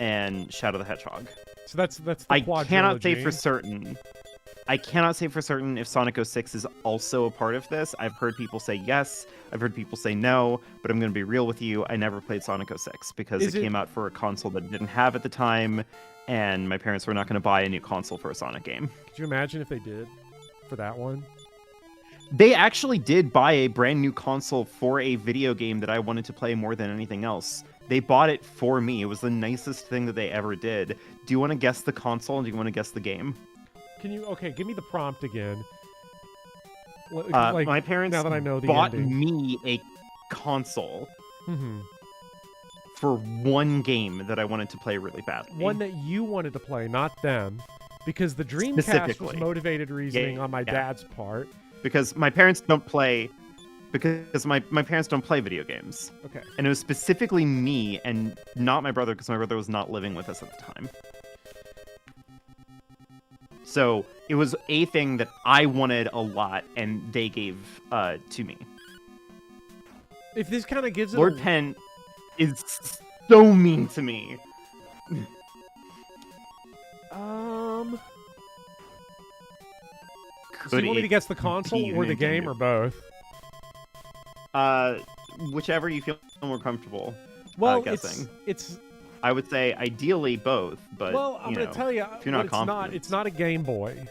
[SPEAKER 2] and Shadow the Hedgehog.
[SPEAKER 1] So that's the
[SPEAKER 2] I
[SPEAKER 1] quadrilogy.
[SPEAKER 2] cannot say for certain. I cannot say for certain if Sonic 06 is also a part of this. I've heard people say yes. I've heard people say no. But I'm going to be real with you. I never played Sonic 06 because it came out for a console that it didn't have at the time, and my parents were not going to buy a new console for a Sonic game.
[SPEAKER 1] Could you imagine if they did for that one?
[SPEAKER 2] They actually did buy a brand new console for a video game that I wanted to play more than anything else. They bought it for me. It was the nicest thing that they ever did. Do you want to guess the console and do you want to guess the game?
[SPEAKER 1] Can you? Okay, give me the prompt again.
[SPEAKER 2] My parents
[SPEAKER 1] now that I know the
[SPEAKER 2] bought
[SPEAKER 1] ending.
[SPEAKER 2] me a console
[SPEAKER 1] Mm-hmm.
[SPEAKER 2] for one game that I wanted to play really badly.
[SPEAKER 1] One that you wanted to play, not them, because the Dreamcast was
[SPEAKER 2] Specifically.
[SPEAKER 1] motivated reasoning on my
[SPEAKER 2] Yeah.
[SPEAKER 1] dad's part.
[SPEAKER 2] Because my parents don't play... Because my parents don't play video games.
[SPEAKER 1] Okay.
[SPEAKER 2] And it was specifically me and not my brother, because my brother was not living with us at the time. So it was a thing that I wanted a lot, and they gave to me.
[SPEAKER 1] If this kind of gives it
[SPEAKER 2] Lord
[SPEAKER 1] a...
[SPEAKER 2] Penn is so mean to me.
[SPEAKER 1] So you want me to guess the console
[SPEAKER 2] be
[SPEAKER 1] or the
[SPEAKER 2] the
[SPEAKER 1] game
[SPEAKER 2] game.
[SPEAKER 1] or both?
[SPEAKER 2] Whichever you feel more comfortable
[SPEAKER 1] Well,
[SPEAKER 2] guessing.
[SPEAKER 1] it's
[SPEAKER 2] I would say ideally both, but
[SPEAKER 1] well, I'm
[SPEAKER 2] you
[SPEAKER 1] going
[SPEAKER 2] know,
[SPEAKER 1] to tell you,
[SPEAKER 2] if you're not
[SPEAKER 1] it's not.
[SPEAKER 2] confident.
[SPEAKER 1] It's not a Game Boy,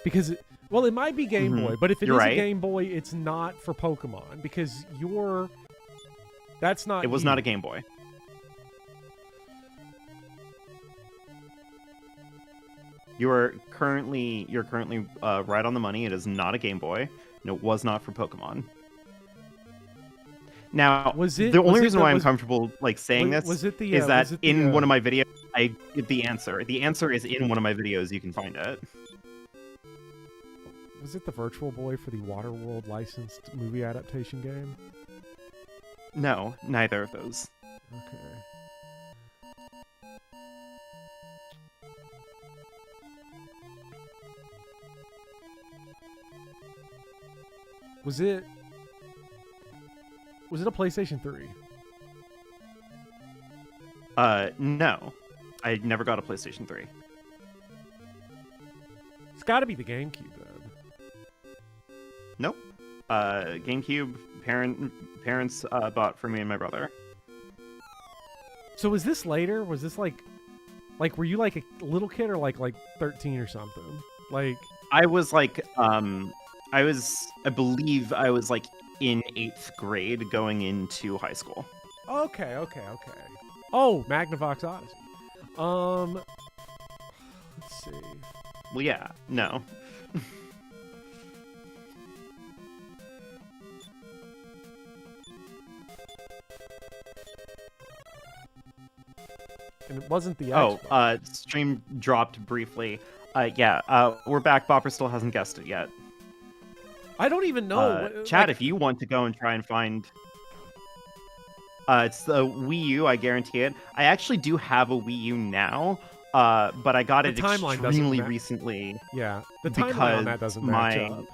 [SPEAKER 1] because well, it might be Game
[SPEAKER 2] Mhm.
[SPEAKER 1] Boy, but if it
[SPEAKER 2] You're
[SPEAKER 1] is
[SPEAKER 2] right.
[SPEAKER 1] a Game Boy, it's not for Pokemon because that's not.
[SPEAKER 2] it was
[SPEAKER 1] you.
[SPEAKER 2] not a Game Boy. You're currently right on the money. It is not a Game Boy, and it was not for Pokemon. Now,
[SPEAKER 1] Was it-
[SPEAKER 2] the
[SPEAKER 1] was
[SPEAKER 2] only
[SPEAKER 1] it
[SPEAKER 2] reason
[SPEAKER 1] the-
[SPEAKER 2] why I'm
[SPEAKER 1] was-
[SPEAKER 2] comfortable saying this
[SPEAKER 1] was it the,
[SPEAKER 2] is that
[SPEAKER 1] was it the,
[SPEAKER 2] in one of my videos, I get the answer. The answer is in one of my videos. You can find it.
[SPEAKER 1] Was it the Virtual Boy for the Waterworld licensed movie adaptation game?
[SPEAKER 2] No, neither of those.
[SPEAKER 1] Okay. Was it a PlayStation 3?
[SPEAKER 2] No. I never got a PlayStation 3.
[SPEAKER 1] It's got to be the GameCube then.
[SPEAKER 2] Nope. GameCube parents bought for me and my brother.
[SPEAKER 1] So was this later? Was this like were you like a little kid or like 13 or something? Like
[SPEAKER 2] I was like I believe I was like in 8th grade going into high school.
[SPEAKER 1] okay. Oh, Magnavox Odyssey. Let's see.
[SPEAKER 2] Well, yeah, no.
[SPEAKER 1] And it wasn't the Xbox.
[SPEAKER 2] Stream dropped briefly. We're back. Bopper still hasn't guessed it yet.
[SPEAKER 1] I don't even know.
[SPEAKER 2] Chad, if you want to go and try and find... it's the Wii U, I guarantee it. I actually do have a Wii U now, but I got
[SPEAKER 1] The
[SPEAKER 2] it
[SPEAKER 1] timeline doesn't
[SPEAKER 2] extremely
[SPEAKER 1] ma-
[SPEAKER 2] recently.
[SPEAKER 1] Yeah, the timeline on that doesn't match up.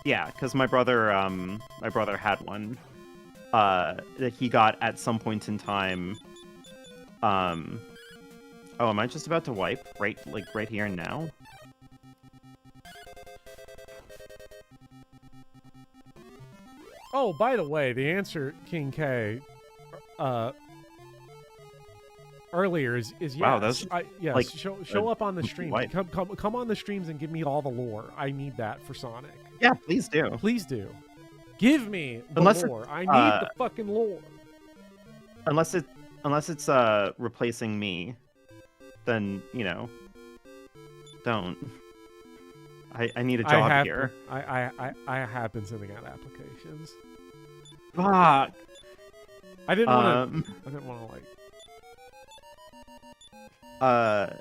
[SPEAKER 2] Yeah, because my brother had one that he got at some point in time. Oh, am I just about to wipe right here and now?
[SPEAKER 1] Oh, by the way, the answer, King K, earlier is yes.
[SPEAKER 2] Wow, that's
[SPEAKER 1] yes.
[SPEAKER 2] like
[SPEAKER 1] show up on the stream.
[SPEAKER 2] wipe.
[SPEAKER 1] Come on the streams and give me all the lore. I need that for Sonic.
[SPEAKER 2] Yeah, please do.
[SPEAKER 1] Please do. Give me the
[SPEAKER 2] Unless
[SPEAKER 1] lore. I need the fucking lore.
[SPEAKER 2] Unless it's replacing me, then don't. I need a job here.
[SPEAKER 1] I have been sending out applications.
[SPEAKER 2] Fuck.
[SPEAKER 1] I didn't want to. I didn't want to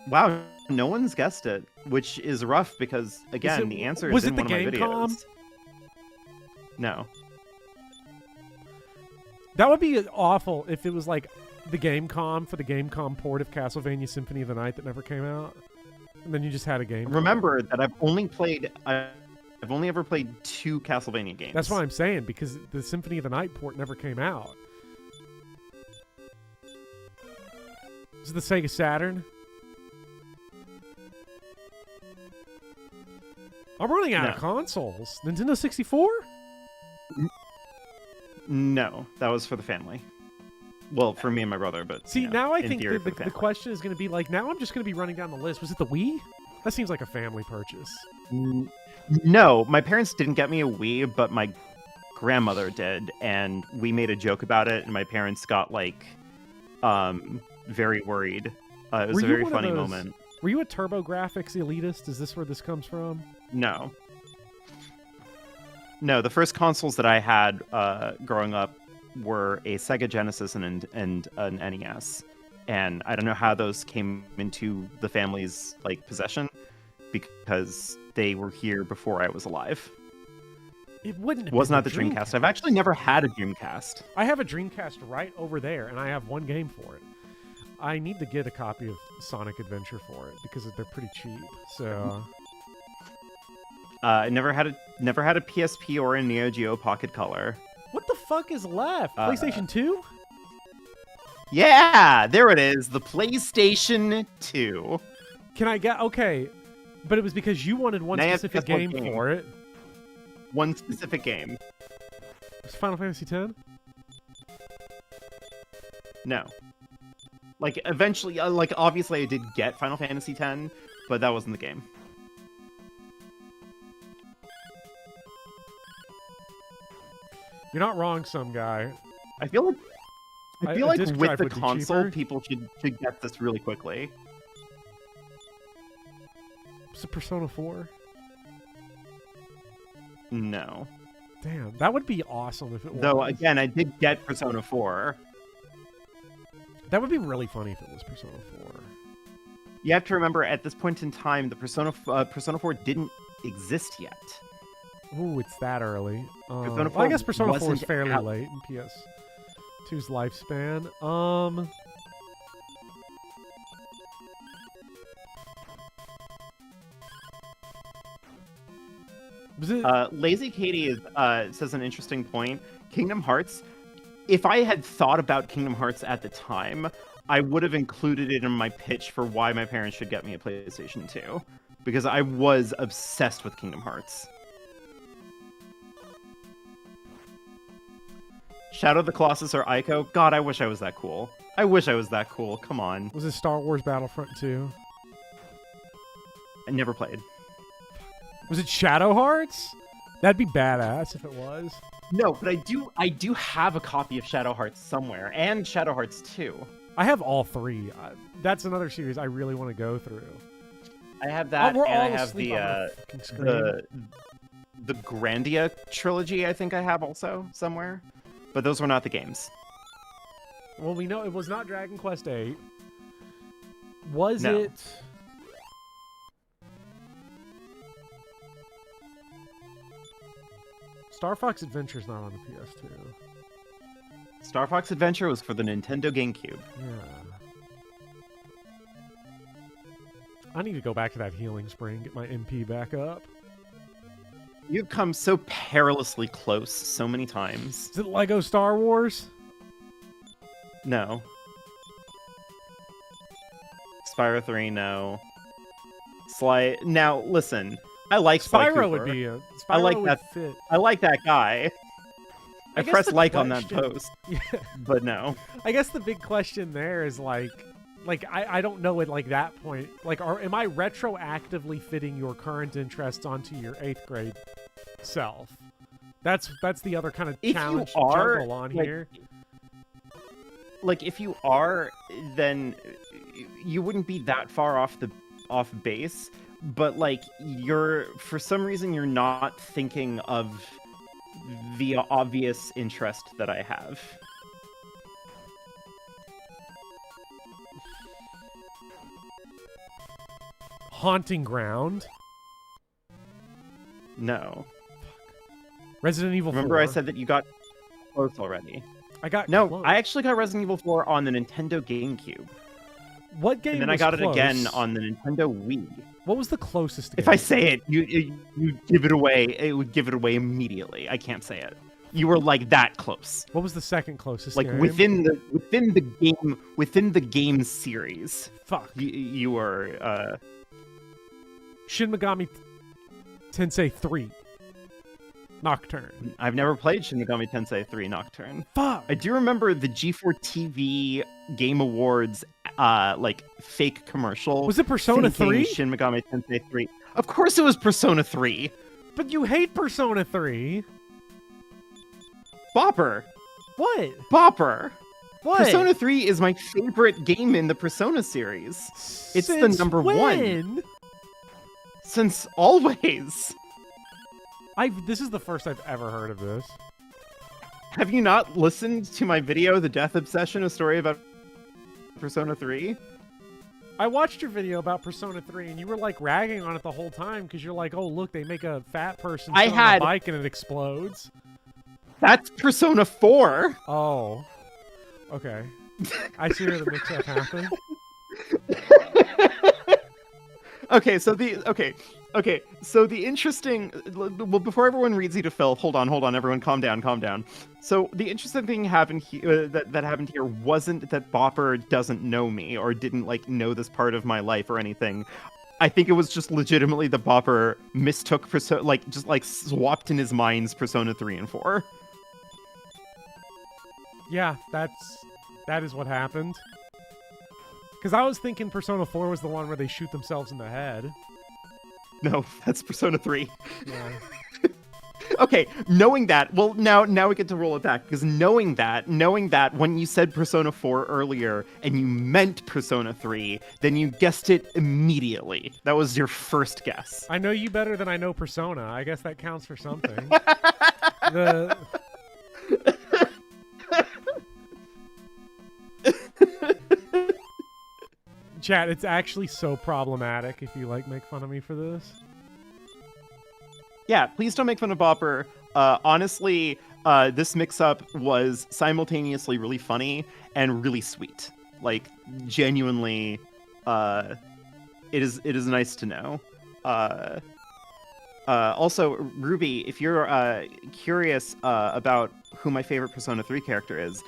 [SPEAKER 2] Wow, no one's guessed it, which is rough because again, the answer is in one of my videos. No.
[SPEAKER 1] That would be awful if it was like the Gamecom for the Gamecom port of Castlevania Symphony of the Night that never came out, and then you just had a game.
[SPEAKER 2] Remember that I've only ever played 2 Castlevania games.
[SPEAKER 1] That's what I'm saying, because the Symphony of the Night port never came out. Is it the Sega Saturn? I'm running out of consoles. Nintendo 64?
[SPEAKER 2] No, that was for the family. Well, for me and my brother, but
[SPEAKER 1] see, now I think
[SPEAKER 2] theory,
[SPEAKER 1] the question is going to be like, now I'm just going to be running down the list. Was it the Wii? That seems like a family purchase.
[SPEAKER 2] No, my parents didn't get me a Wii, but my grandmother did, and we made a joke about it, and my parents got like very worried. It was a very funny moment.
[SPEAKER 1] Were you a TurboGrafx elitist? Is this where this comes from?
[SPEAKER 2] No. No, the first consoles that I had growing up were a Sega Genesis and an NES. And I don't know how those came into the family's like possession, because they were here before I was alive.
[SPEAKER 1] It wouldn't.
[SPEAKER 2] It was not the Dreamcast. I've actually never had a Dreamcast.
[SPEAKER 1] I have a Dreamcast right over there, and I have one game for it. I need to get a copy of Sonic Adventure for it because they're pretty cheap. So,
[SPEAKER 2] I never had a PSP or a Neo Geo Pocket Color.
[SPEAKER 1] what the fuck is left? PlayStation 2?
[SPEAKER 2] Yeah, there it is. The PlayStation 2.
[SPEAKER 1] Can I get okay? But it was because you wanted one specific game for it.
[SPEAKER 2] One specific game.
[SPEAKER 1] Was Final Fantasy X?
[SPEAKER 2] No. Like, eventually, like, obviously I did get Final Fantasy X, but that wasn't the game.
[SPEAKER 1] You're not wrong, some guy.
[SPEAKER 2] I feel like
[SPEAKER 1] disc
[SPEAKER 2] with
[SPEAKER 1] drive
[SPEAKER 2] the
[SPEAKER 1] would be
[SPEAKER 2] console,
[SPEAKER 1] cheaper.
[SPEAKER 2] people should get this really quickly.
[SPEAKER 1] Was it Persona 4?
[SPEAKER 2] No.
[SPEAKER 1] Damn, that would be awesome if it was.
[SPEAKER 2] Though, again, I did get Persona 4.
[SPEAKER 1] That would be really funny if it was Persona 4.
[SPEAKER 2] You have to remember, at this point in time, the Persona 4 didn't exist yet.
[SPEAKER 1] Ooh, it's that early.
[SPEAKER 2] Persona
[SPEAKER 1] Well,
[SPEAKER 2] 4
[SPEAKER 1] I guess Persona 4 is
[SPEAKER 2] wasn't
[SPEAKER 1] fairly
[SPEAKER 2] out.
[SPEAKER 1] late in PS2's lifespan. Was it?
[SPEAKER 2] Lazy Katie says an interesting point. Kingdom Hearts, if I had thought about Kingdom Hearts at the time, I would have included it in my pitch for why my parents should get me a PlayStation 2. Because I was obsessed with Kingdom Hearts. Shadow of the Colossus or Ico? God, I wish I was that cool. I wish I was that cool. Come on.
[SPEAKER 1] Was it Star Wars Battlefront 2?
[SPEAKER 2] I never played.
[SPEAKER 1] Was it Shadow Hearts? That'd be badass if it was.
[SPEAKER 2] No, but I do have a copy of Shadow Hearts somewhere, and Shadow Hearts 2.
[SPEAKER 1] I have all three. That's another series I really want to go through.
[SPEAKER 2] I have that,
[SPEAKER 1] we're
[SPEAKER 2] and
[SPEAKER 1] all
[SPEAKER 2] I have
[SPEAKER 1] asleep on my fucking screen.
[SPEAKER 2] the Grandia trilogy. I think I have also somewhere, but those were not the games.
[SPEAKER 1] Well, we know it was not Dragon Quest VIII. Was
[SPEAKER 2] No.
[SPEAKER 1] it? Star Fox Adventure's not on the PS2.
[SPEAKER 2] Star Fox Adventure was for the Nintendo GameCube.
[SPEAKER 1] Yeah. I need to go back to that healing spring, get my MP back up.
[SPEAKER 2] You've come so perilously close so many times.
[SPEAKER 1] Is it Lego Star Wars?
[SPEAKER 2] No. Spyro 3, no. Sly. Now, listen. I like Sly
[SPEAKER 1] Spyro
[SPEAKER 2] Cooper.
[SPEAKER 1] would be a. Spyro
[SPEAKER 2] I like
[SPEAKER 1] would
[SPEAKER 2] that.
[SPEAKER 1] fit.
[SPEAKER 2] I like that guy. I
[SPEAKER 1] guess
[SPEAKER 2] pressed
[SPEAKER 1] the
[SPEAKER 2] like on that
[SPEAKER 1] question-
[SPEAKER 2] post,
[SPEAKER 1] Yeah.
[SPEAKER 2] but no.
[SPEAKER 1] I guess the big question there is like I don't know at like that point. Like, am I retroactively fitting your current interests onto your 8th grade self? That's the other kind of
[SPEAKER 2] If you
[SPEAKER 1] challenge to
[SPEAKER 2] are,
[SPEAKER 1] juggle on
[SPEAKER 2] like,
[SPEAKER 1] here.
[SPEAKER 2] Like, if you are, then you wouldn't be that far off base. But like, for some reason you're not thinking of the obvious interest that I have.
[SPEAKER 1] Haunting Ground,
[SPEAKER 2] No.
[SPEAKER 1] Resident Evil 4.
[SPEAKER 2] Remember I said that you got close already.
[SPEAKER 1] I got
[SPEAKER 2] No,
[SPEAKER 1] close.
[SPEAKER 2] I actually got Resident Evil 4 on the Nintendo GameCube.
[SPEAKER 1] What game?
[SPEAKER 2] And then
[SPEAKER 1] was
[SPEAKER 2] I got
[SPEAKER 1] close?
[SPEAKER 2] it again on the Nintendo Wii.
[SPEAKER 1] What was the closest game?
[SPEAKER 2] If I say it, you give it away. It would give it away immediately. I can't say it. You were like that close.
[SPEAKER 1] What was the second closest?
[SPEAKER 2] Like
[SPEAKER 1] game?
[SPEAKER 2] within the game series.
[SPEAKER 1] Fuck.
[SPEAKER 2] You were
[SPEAKER 1] Shin Megami Tensei 3 Nocturne.
[SPEAKER 2] I've never played Shin Megami Tensei 3 Nocturne.
[SPEAKER 1] Fuck.
[SPEAKER 2] I do remember the G4 TV Game Awards like fake commercial.
[SPEAKER 1] Was it Persona
[SPEAKER 2] thinking
[SPEAKER 1] 3?
[SPEAKER 2] Shin Megami Tensei 3. Of course it was Persona 3.
[SPEAKER 1] But you hate Persona 3.
[SPEAKER 2] Bopper.
[SPEAKER 1] What?
[SPEAKER 2] Bopper.
[SPEAKER 1] What?
[SPEAKER 2] Persona 3 is my favorite game in the Persona series. It's the number one. Since always.
[SPEAKER 1] This is the first I've ever heard of this.
[SPEAKER 2] Have you not listened to my video, The Death Obsession, a story about Persona 3?
[SPEAKER 1] I watched your video about Persona 3, and you were like ragging on it the whole time because you're like, "Oh, look, they make a fat person sit on a bike and it explodes."
[SPEAKER 2] That's Persona 4.
[SPEAKER 1] Oh, okay. I see where the mix-up happened.
[SPEAKER 2] Okay, so the interesting. Well, before everyone reads you to filth, hold on, everyone, calm down. So the interesting thing happened here that happened here wasn't that Bopper doesn't know me or didn't like know this part of my life or anything. I think it was just legitimately the Bopper mistook just swapped in his minds Persona 3 and 4.
[SPEAKER 1] Yeah, that is what happened. Because I was thinking Persona 4 was the one where they shoot themselves in the head.
[SPEAKER 2] No, that's Persona 3.
[SPEAKER 1] Yeah.
[SPEAKER 2] Okay, knowing that, well, now we get to roll it back, because knowing that when you said Persona 4 earlier, and you meant Persona 3, then you guessed it immediately. That was your first guess.
[SPEAKER 1] I know you better than I know Persona. I guess that counts for something. Chat, it's actually so problematic if you like make fun of me for this.
[SPEAKER 2] Yeah, please don't make fun of Bopper. Honestly, this mix-up was simultaneously really funny and really sweet. Like, genuinely, it is nice to know. Also, Ruby, if you're curious about who my favorite Persona 3 character is,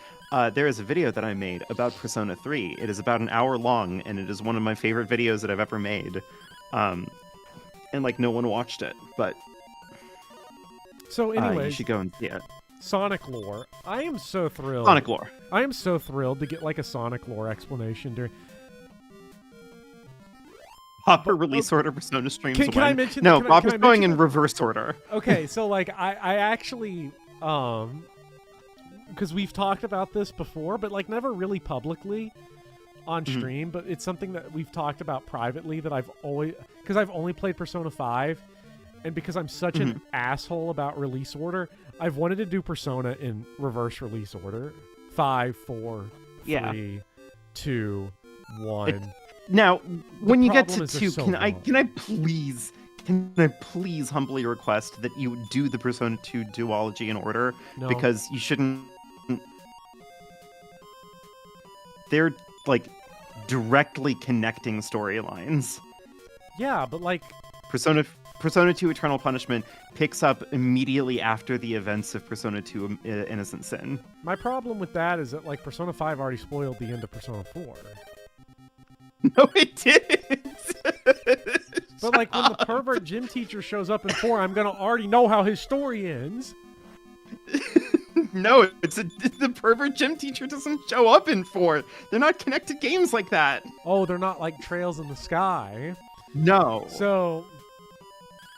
[SPEAKER 2] there is a video that I made about Persona 3. It is about an hour long, and it is one of my favorite videos that I've ever made. And, like, no one watched it, but...
[SPEAKER 1] So, anyways...
[SPEAKER 2] you should go and see it.
[SPEAKER 1] Sonic lore. I am so thrilled.
[SPEAKER 2] Sonic lore.
[SPEAKER 1] I am so thrilled to get, like, a Sonic lore explanation during...
[SPEAKER 2] Proper release order Persona streams.
[SPEAKER 1] Can I mention...
[SPEAKER 2] No, Bopper's going in reverse order.
[SPEAKER 1] Okay, so, like, I actually... because we've talked about this before, but like never really publicly on stream, but it's something that we've talked about privately that I've only played Persona 5, and because I'm such an asshole about release order, I've wanted to do Persona in reverse release order. 5, 4, 3, 2, 1.
[SPEAKER 2] Now, when you get to
[SPEAKER 1] problem is
[SPEAKER 2] 2,
[SPEAKER 1] they're so
[SPEAKER 2] can I please humbly request that you do the Persona 2 duology in order?
[SPEAKER 1] No.
[SPEAKER 2] Because you shouldn't... They're, like, directly connecting storylines.
[SPEAKER 1] Yeah, but like...
[SPEAKER 2] Persona 2 Eternal Punishment picks up immediately after the events of Persona 2 Innocent Sin.
[SPEAKER 1] My problem with that is that, like, Persona 5 already spoiled the end of Persona 4.
[SPEAKER 2] No, it didn't!
[SPEAKER 1] But, like, when the pervert gym teacher shows up in 4, I'm gonna already know how his story ends.
[SPEAKER 2] No, the pervert gym teacher doesn't show up in 4. They're not connected games like that.
[SPEAKER 1] Oh, they're not like Trails in the Sky.
[SPEAKER 2] No.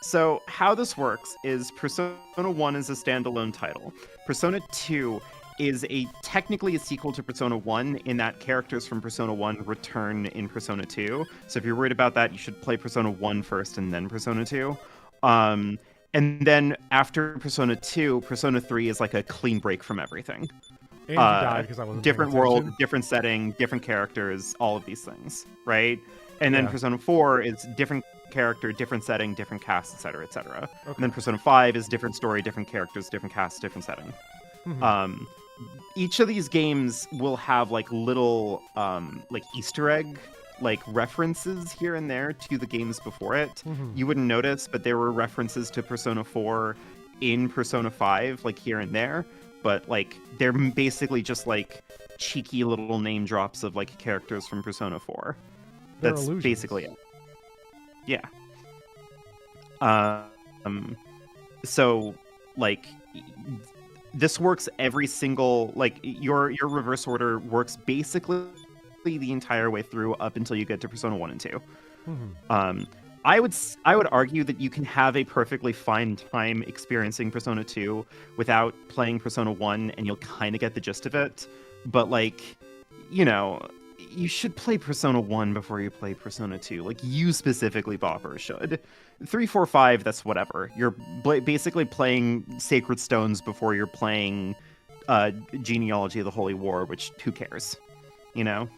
[SPEAKER 1] So
[SPEAKER 2] how this works is Persona 1 is a standalone title. Persona 2 is technically a sequel to Persona 1 in that characters from Persona 1 return in Persona 2. So if you're worried about that, you should play Persona 1 first and then Persona 2. And then after Persona 2, Persona 3 is like a clean break from everything.
[SPEAKER 1] And you died because I wasn't
[SPEAKER 2] different
[SPEAKER 1] paying
[SPEAKER 2] world,
[SPEAKER 1] attention.
[SPEAKER 2] different setting, different characters, all of these things, right? And then
[SPEAKER 1] Yeah.
[SPEAKER 2] Persona 4 is different character, different setting, different cast, etc., etc.
[SPEAKER 1] Okay.
[SPEAKER 2] And then Persona 5 is different story, different characters, different cast, different setting. each of these games will have like little like Easter egg like references here and there to the games before it. You wouldn't notice, but there were references to Persona 4 in Persona 5, like here and there. But like they're basically just like cheeky little name drops of like characters from Persona 4.
[SPEAKER 1] They're
[SPEAKER 2] That's
[SPEAKER 1] illusions.
[SPEAKER 2] basically it. Yeah. So like this works every single like your reverse order works basically the entire way through up until you get to Persona 1 and 2. I would argue that you can have a perfectly fine time experiencing Persona 2 without playing Persona 1 and you'll kind of get the gist of it. But like, you know, you should play Persona 1 before you play Persona 2. Like you specifically, Bopper, should. 3, 4, 5, that's whatever. You're basically playing Sacred Stones before you're playing Genealogy of the Holy War, which who cares? You know?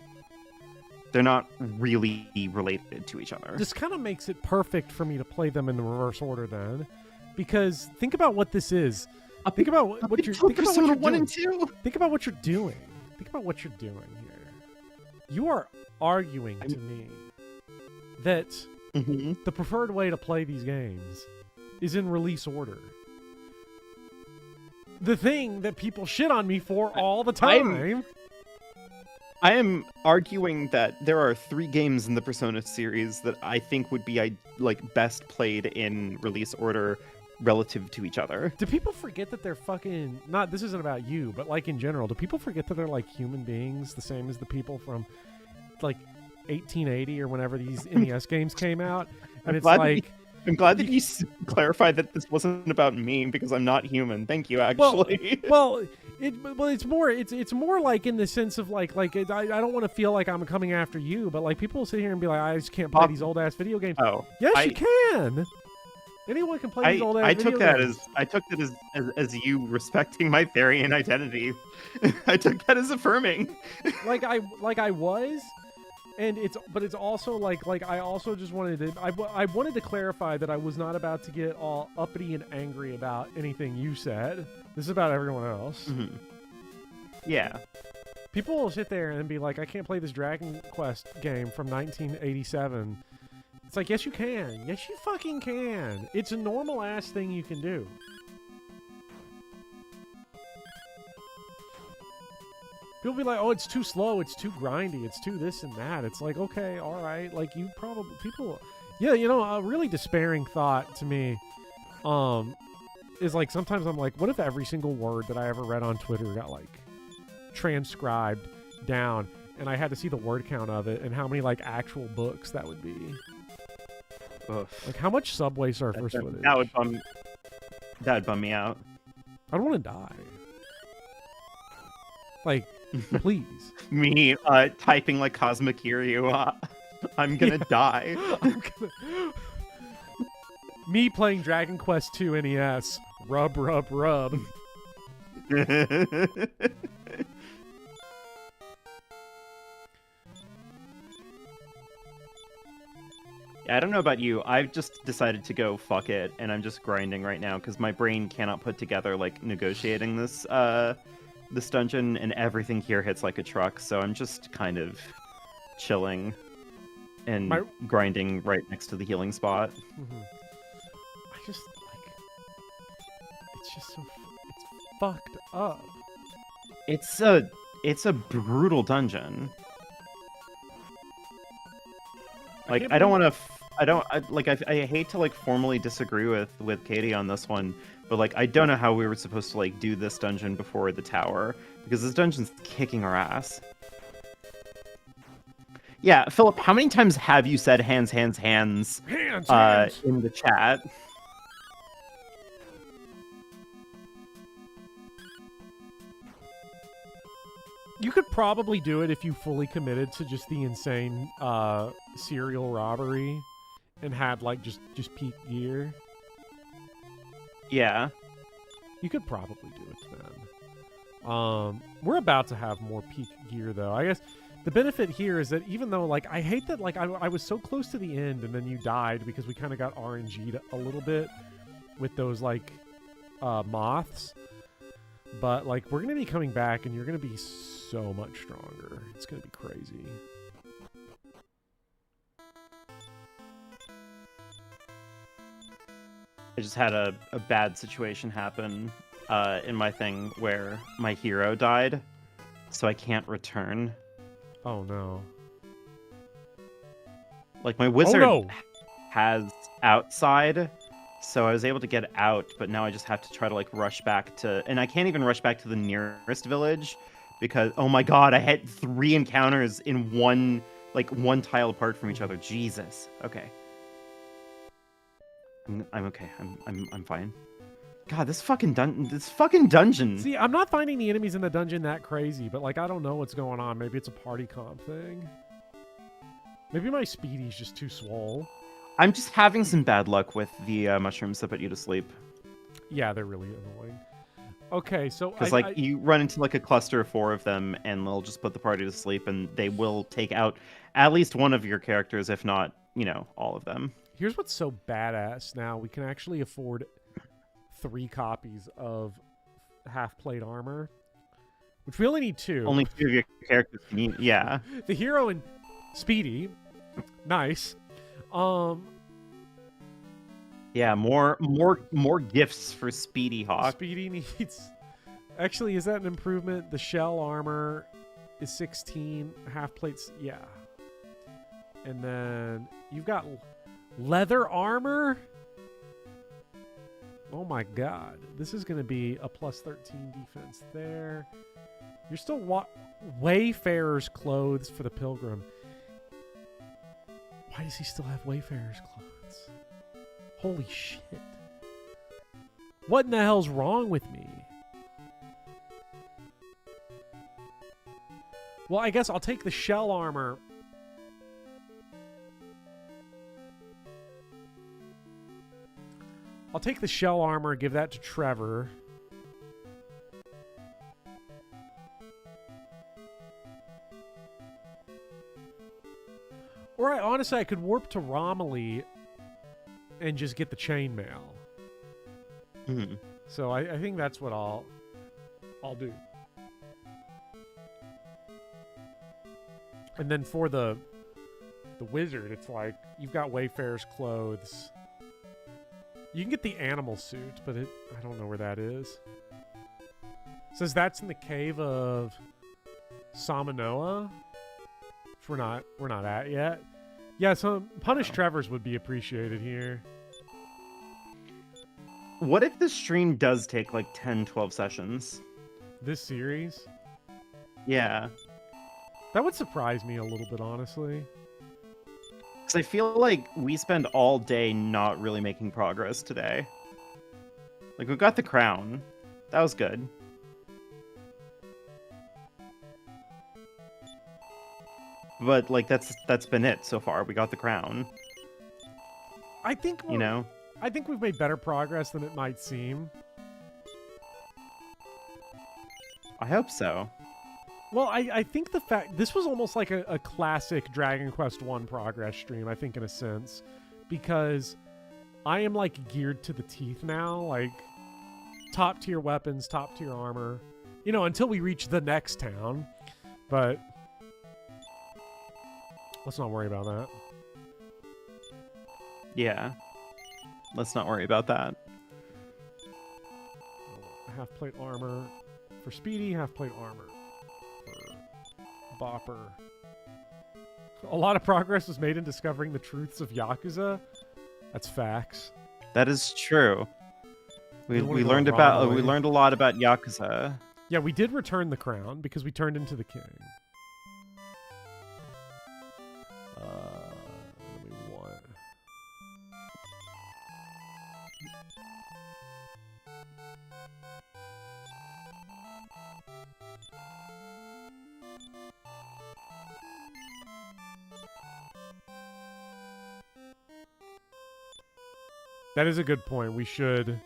[SPEAKER 2] They're not really related to each other.
[SPEAKER 1] This kind of makes it perfect for me to play them in the reverse order then. Because think about what this is. Think about what you're think about what you're
[SPEAKER 2] 1
[SPEAKER 1] doing.
[SPEAKER 2] and 2.
[SPEAKER 1] Think about what you're doing. Think about what you're doing here. You are arguing to me that the preferred way to play these games is in release order. The thing that people shit on me for all the time.
[SPEAKER 2] I am arguing that there are 3 games in the Persona series that I think would be like best played in release order relative to each other.
[SPEAKER 1] Do people forget that they're fucking not? This isn't about you, but like in general, do people forget that they're like human beings, the same as the people from like 1880 or whenever these NES games came out? And it's like,
[SPEAKER 2] I'm glad that you clarified that this wasn't about me because I'm not human. Thank you, actually.
[SPEAKER 1] Well, it's more like in the sense of like I don't want to feel like I'm coming after you, but like people sit here and be like, I just can't play these old ass video games.
[SPEAKER 2] Oh,
[SPEAKER 1] yes, you can. Anyone can play these old ass video games.
[SPEAKER 2] I took that as you respecting my Therian identity. I took that as affirming.
[SPEAKER 1] like I was. And it's also like I also just wanted to I wanted to clarify that I was not about to get all uppity and angry about anything you said. This is about everyone else.
[SPEAKER 2] Yeah.
[SPEAKER 1] People will sit there and be like, I can't play this Dragon Quest game from 1987. It's like, yes you can. Yes you fucking can. It's a normal ass thing you can do. People be like, oh, it's too slow, it's too grindy, it's too this and that. It's like, okay, all right. Like, you probably... People... Yeah, you know, a really despairing thought to me is, like, sometimes I'm like, what if every single word that I ever read on Twitter got, like, transcribed down, and I had to see the word count of it, and how many, like, actual books that would be?
[SPEAKER 2] Ugh.
[SPEAKER 1] Like, how much Subway Surfers footage?
[SPEAKER 2] That would bum me out.
[SPEAKER 1] I don't want to die. Like... Please.
[SPEAKER 2] Me typing like Cosmic Kiryu. I'm gonna die.
[SPEAKER 1] Me playing Dragon Quest II NES. Rub, rub, rub.
[SPEAKER 2] Yeah, I don't know about you. I've just decided to go fuck it, and I'm just grinding right now because my brain cannot put together like negotiating this dungeon, and everything here hits like a truck, so I'm just kind of chilling and grinding right next to the healing spot.
[SPEAKER 1] I just like it's just so it's fucked up.
[SPEAKER 2] It's a brutal dungeon. Like I hate to like formally disagree with Katie on this one, but like I don't know how we were supposed to like do this dungeon before the tower, because this dungeon's kicking our ass. Yeah, Philip, how many times have you said hands
[SPEAKER 1] hands.
[SPEAKER 2] in the chat?
[SPEAKER 1] You could probably do it if you fully committed to just the insane serial robbery and had like just peak gear.
[SPEAKER 2] Yeah.
[SPEAKER 1] You could probably do it then. We're about to have more peak gear though. I guess the benefit here is that even though like I hate that like I was so close to the end and then you died because we kind of got RNG'd a little bit with those like moths. But, like, we're going to be coming back, and you're going to be so much stronger. It's going to be crazy.
[SPEAKER 2] I just had a bad situation happen in my thing where my hero died, so I can't return.
[SPEAKER 1] Oh, no.
[SPEAKER 2] Like, my wizard
[SPEAKER 1] no!
[SPEAKER 2] has outside, so I was able to get out, but now I just have to try to, like, rush back to... And I can't even rush back to the nearest village, because, oh my god, I had 3 encounters in one tile apart from each other. Jesus. Okay. I'm okay. I'm fine. God, this fucking dungeon.
[SPEAKER 1] See, I'm not finding the enemies in the dungeon that crazy, but, like, I don't know what's going on. Maybe it's a party comp thing. Maybe my speedy's just too swole.
[SPEAKER 2] I'm just having some bad luck with the mushrooms that put you to sleep.
[SPEAKER 1] Yeah, they're really annoying. Okay, so
[SPEAKER 2] because you run into like a cluster of 4 of them, and they'll just put the party to sleep, and they will take out at least one of your characters, if not, all of them.
[SPEAKER 1] Here's what's so badass now. We can actually afford 3 copies of half-plate armor, which we only need 2.
[SPEAKER 2] Only 2 of your characters can use, yeah.
[SPEAKER 1] The hero and Speedy. Nice.
[SPEAKER 2] Yeah, more gifts for Speedy Hawk.
[SPEAKER 1] Speedy needs... Actually, is that an improvement? The shell armor is 16. Half-plates, yeah. And then you've got... leather armor? Oh my god. This is going to be a plus 13 defense there. You're still Wayfarer's clothes for the pilgrim. Why does he still have Wayfarer's clothes? Holy shit. What in the hell's wrong with me? Well, I guess I'll take the shell armor. I'll take the shell armor, give that to Trevor. Or honestly, I could warp to Romilly and just get the chainmail.
[SPEAKER 2] Mm-hmm.
[SPEAKER 1] So I think that's what I'll do. And then for the wizard, it's like you've got Wayfarer's clothes. You can get the animal suit, but I don't know where that is. It says that's in the cave of Samanoa, which we're not at yet. Yeah, some Punished Trevors would be appreciated here.
[SPEAKER 2] What if the stream does take like 10, 12 sessions?
[SPEAKER 1] This series?
[SPEAKER 2] Yeah.
[SPEAKER 1] That would surprise me a little bit, honestly.
[SPEAKER 2] Because I feel like we spend all day not really making progress today. Like, we got the crown. That was good. But, like, that's been it so far. We got the crown.
[SPEAKER 1] I think I think we've made better progress than it might seem.
[SPEAKER 2] I hope so.
[SPEAKER 1] Well, I think the fact... This was almost like a classic Dragon Quest I progress stream, I think, in a sense. Because I am, like, geared to the teeth now. Like, top-tier weapons, top-tier armor. Until we reach the next town. But let's not worry about that.
[SPEAKER 2] Yeah. Let's not worry about that.
[SPEAKER 1] Half-plate armor for Speedy, half-plate armor for Bopper. A lot of progress was made in discovering the truths of Yakuza. That's facts.
[SPEAKER 2] That is true. We learned a lot about Yakuza.
[SPEAKER 1] Yeah, we did return the crown because we turned into the king. What do we want? That is a good point. We should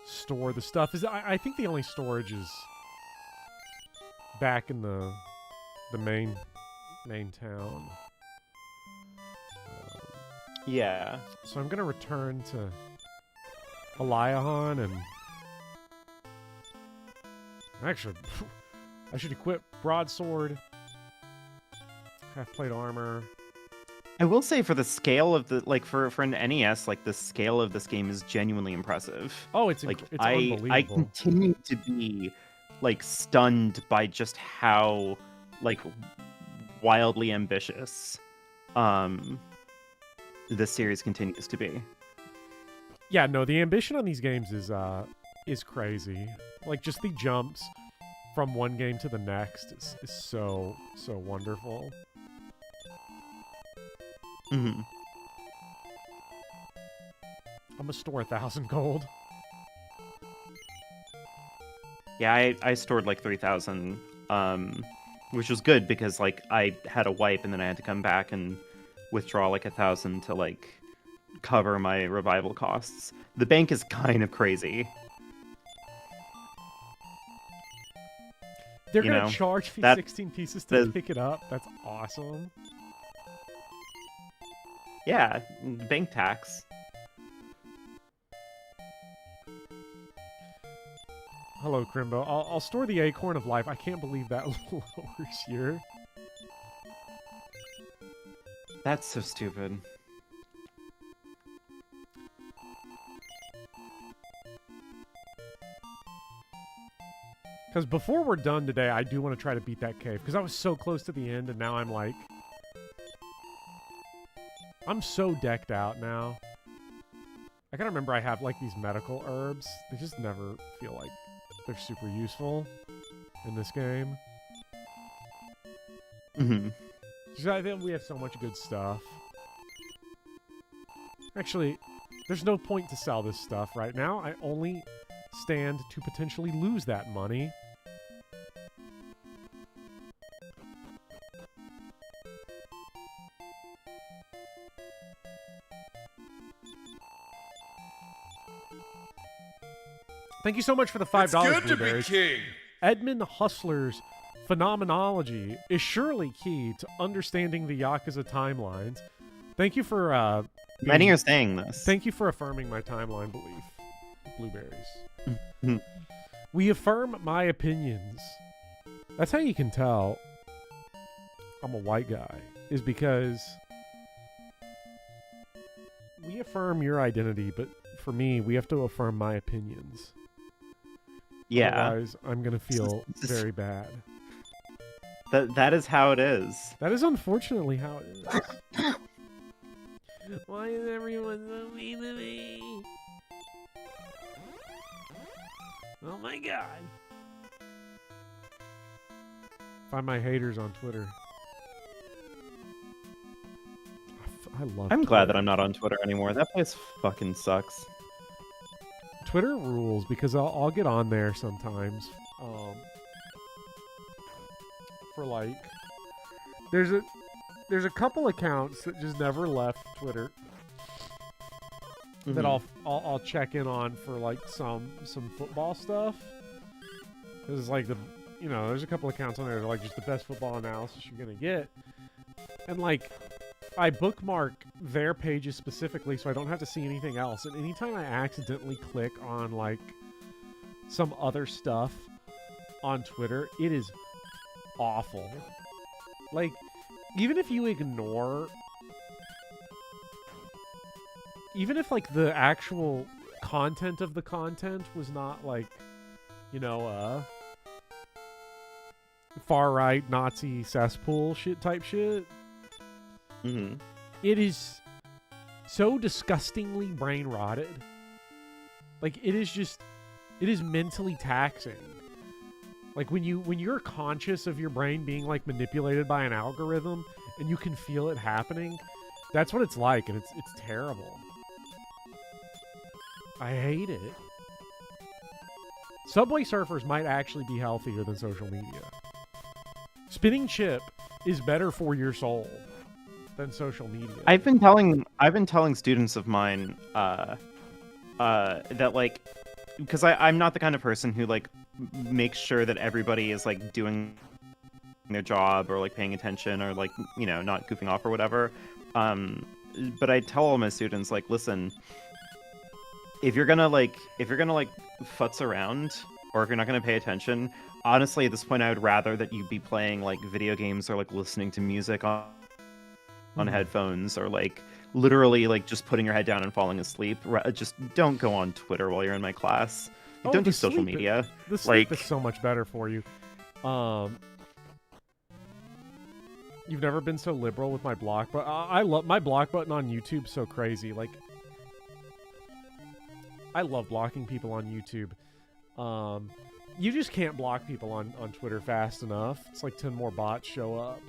[SPEAKER 1] store the stuff. I think the only storage is back in the main town.
[SPEAKER 2] Yeah.
[SPEAKER 1] So I'm gonna return to Eliahan and Actually, I should equip broadsword, half-plate armor.
[SPEAKER 2] I will say for the scale of the for an NES, like the scale of this game is genuinely impressive.
[SPEAKER 1] Oh, it's
[SPEAKER 2] Like
[SPEAKER 1] it's
[SPEAKER 2] I
[SPEAKER 1] unbelievable.
[SPEAKER 2] continue to be like stunned by just how like wildly ambitious this series continues to be.
[SPEAKER 1] Yeah, no, the ambition on these games is crazy. Like just the jumps from one game to the next is so wonderful.
[SPEAKER 2] Mm-hmm.
[SPEAKER 1] I'm gonna store 1,000 gold.
[SPEAKER 2] Yeah, I stored like 3,000, which was good because like I had a wipe and then I had to come back and withdraw like 1,000 to like cover my revival costs. The bank is kind of crazy.
[SPEAKER 1] They're
[SPEAKER 2] You
[SPEAKER 1] gonna
[SPEAKER 2] know,
[SPEAKER 1] charge me
[SPEAKER 2] that-
[SPEAKER 1] 16 pieces to
[SPEAKER 2] the-
[SPEAKER 1] pick it up. That's awesome.
[SPEAKER 2] Yeah, bank tax.
[SPEAKER 1] Hello, Crimbo. I'll store the Acorn of Life. I can't believe that lowers your...
[SPEAKER 2] That's so stupid.
[SPEAKER 1] Because before we're done today, I do want to try to beat that cave. Because I was so close to the end, and now I'm like... I'm so decked out now. I gotta remember I have like these medical herbs. They just never feel like they're super useful in this game.
[SPEAKER 2] Mm-hmm.
[SPEAKER 1] Just, I think we have so much good stuff. Actually, there's no point to sell this stuff right now. I only stand to potentially lose that money. Thank you so much for the $5.
[SPEAKER 4] It's good to be
[SPEAKER 1] Blueberries.
[SPEAKER 4] king.
[SPEAKER 1] Edmund Hustler's phenomenology is surely key to understanding the Yakuza timelines. Thank you for
[SPEAKER 2] Many are saying this.
[SPEAKER 1] Thank you for affirming my timeline belief, Blueberries.
[SPEAKER 2] Mhm.
[SPEAKER 1] We affirm my opinions. That's how you can tell I'm a white guy, is because we affirm your identity, but for me, we have to affirm my opinions.
[SPEAKER 2] Yeah,
[SPEAKER 1] Otherwise, I'm going to feel very bad.
[SPEAKER 2] that is how it is.
[SPEAKER 1] That is unfortunately how it is. Why is everyone so mean to me? Oh my god. Find my haters on Twitter. I love
[SPEAKER 2] I'm
[SPEAKER 1] Twitter.
[SPEAKER 2] glad that I'm not on Twitter anymore. That place fucking sucks.
[SPEAKER 1] Twitter rules because I'll get on there sometimes. For like, there's a couple accounts that just never left Twitter that I'll check in on for like some football stuff. Because it's like there's a couple accounts on there that are like just the best football analysis you're gonna get, and like I bookmark their pages specifically so I don't have to see anything else. And anytime I accidentally click on like some other stuff on Twitter, it is awful. Like, even if you ignore, even if like the actual content of the content was not like, far right Nazi cesspool shit type shit,
[SPEAKER 2] Mm-hmm.
[SPEAKER 1] it is so disgustingly brain rotted. Like, it is mentally taxing. Like when you're conscious of your brain being like manipulated by an algorithm and you can feel it happening, that's what it's like, and it's terrible. I hate it. Subway Surfers might actually be healthier than social media. Spinning chip is better for your soul than social media.
[SPEAKER 2] I've been telling students of mine that like, because I'm not the kind of person who like makes sure that everybody is like doing their job or like paying attention or like not goofing off or whatever. But I tell all my students like, listen, if you're gonna like futz around or if you're not going to pay attention, honestly, at this point, I would rather that you be playing like video games or like listening to music on headphones, or like literally like just putting your head down and falling asleep. Just don't go on Twitter while you're in my class. Like, don't do social media.
[SPEAKER 1] The sleep is so much better for you. You've never been so liberal with my block, but I love my block button on YouTube. So crazy, like I love blocking people on YouTube. You just can't block people on Twitter fast enough. It's like 10 more bots show up.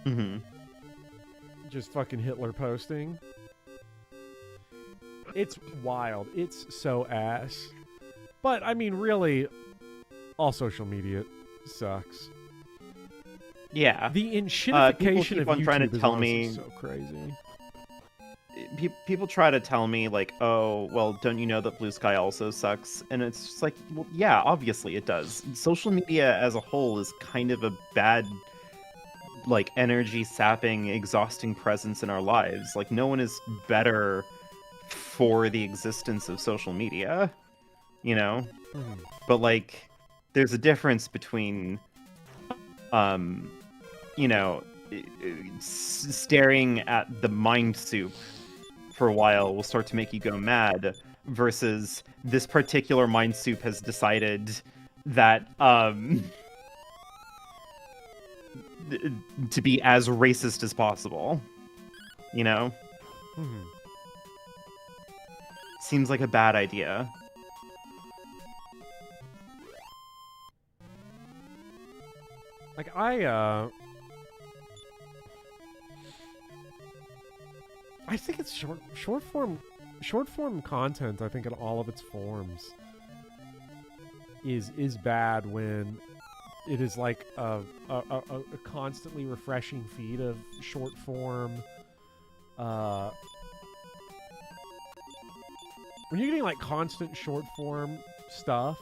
[SPEAKER 2] Mm-hmm.
[SPEAKER 1] Just fucking Hitler posting. It's wild. It's so ass. But I mean, really, all social media sucks.
[SPEAKER 2] Yeah.
[SPEAKER 1] The enshittification of YouTube
[SPEAKER 2] trying to tell me
[SPEAKER 1] is so crazy.
[SPEAKER 2] People try to tell me like, oh, well, don't you know that Blue Sky also sucks? And it's just like, well, yeah, obviously it does. Social media as a whole is kind of a bad, like, energy sapping, exhausting presence in our lives. Like, no one is better for the existence of social media, you know?
[SPEAKER 1] Mm-hmm.
[SPEAKER 2] But like, there's a difference between you know, staring at the mind soup for a while will start to make you go mad, versus this particular mind soup has decided that to be as racist as possible, you know?
[SPEAKER 1] Mm-hmm.
[SPEAKER 2] Seems like a bad idea.
[SPEAKER 1] Like I think it's short form content. I think in all of its forms is bad when it is like a constantly refreshing feed of short form. When you're getting like constant short form stuff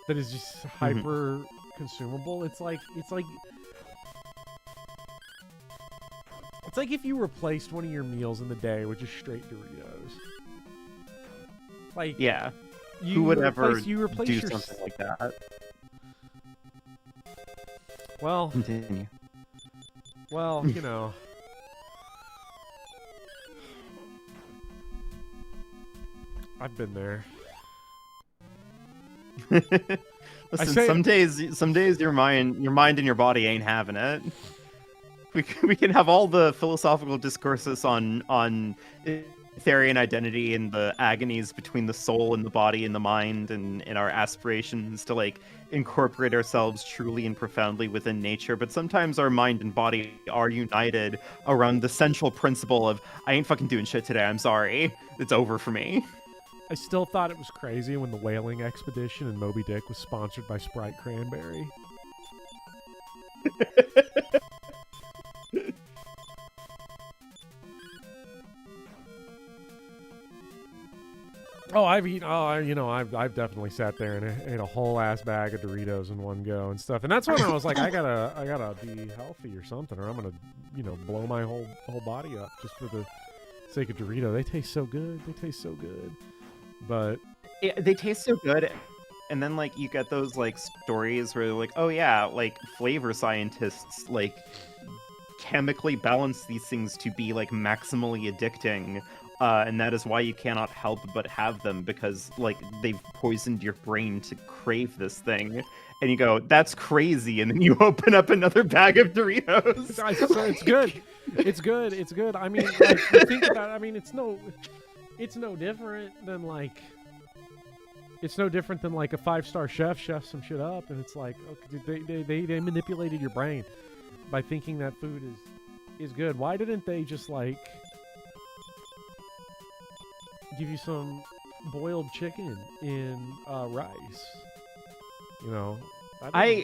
[SPEAKER 1] that is just hyper consumable, it's like if you replaced one of your meals in the day with just straight Doritos. Like,
[SPEAKER 2] yeah, who would ever do
[SPEAKER 1] your
[SPEAKER 2] something like that?
[SPEAKER 1] Well,
[SPEAKER 2] continue.
[SPEAKER 1] Well, you know. I've been there.
[SPEAKER 2] Listen, some days your mind and your body ain't having it. We can have all the philosophical discourses on Therian identity and the agonies between the soul and the body and the mind, and our aspirations to like incorporate ourselves truly and profoundly within nature. But sometimes our mind and body are united around the central principle of, I ain't fucking doing shit today, I'm sorry. It's over for me.
[SPEAKER 1] I still thought it was crazy when the whaling expedition in Moby Dick was sponsored by Sprite Cranberry. Oh, I've definitely sat there and ate a whole ass bag of Doritos in one go and stuff. And that's when I was like, I gotta be healthy or something, or I'm gonna, blow my whole body up just for the sake of Dorito. They taste so good. But
[SPEAKER 2] yeah, they taste so good. And then like you get those like stories where they're like, oh yeah, like flavor scientists like chemically balance these things to be like maximally addicting. And that is why you cannot help but have them, because like they've poisoned your brain to crave this thing. And you go, that's crazy, and then you open up another bag of Doritos.
[SPEAKER 1] So it's good. It's good. I mean, like, you think about it, I mean, it's no different than like a 5-star chef some shit up, and it's like, okay, they manipulated your brain by thinking that food is good. Why didn't they just like give you some boiled chicken in rice?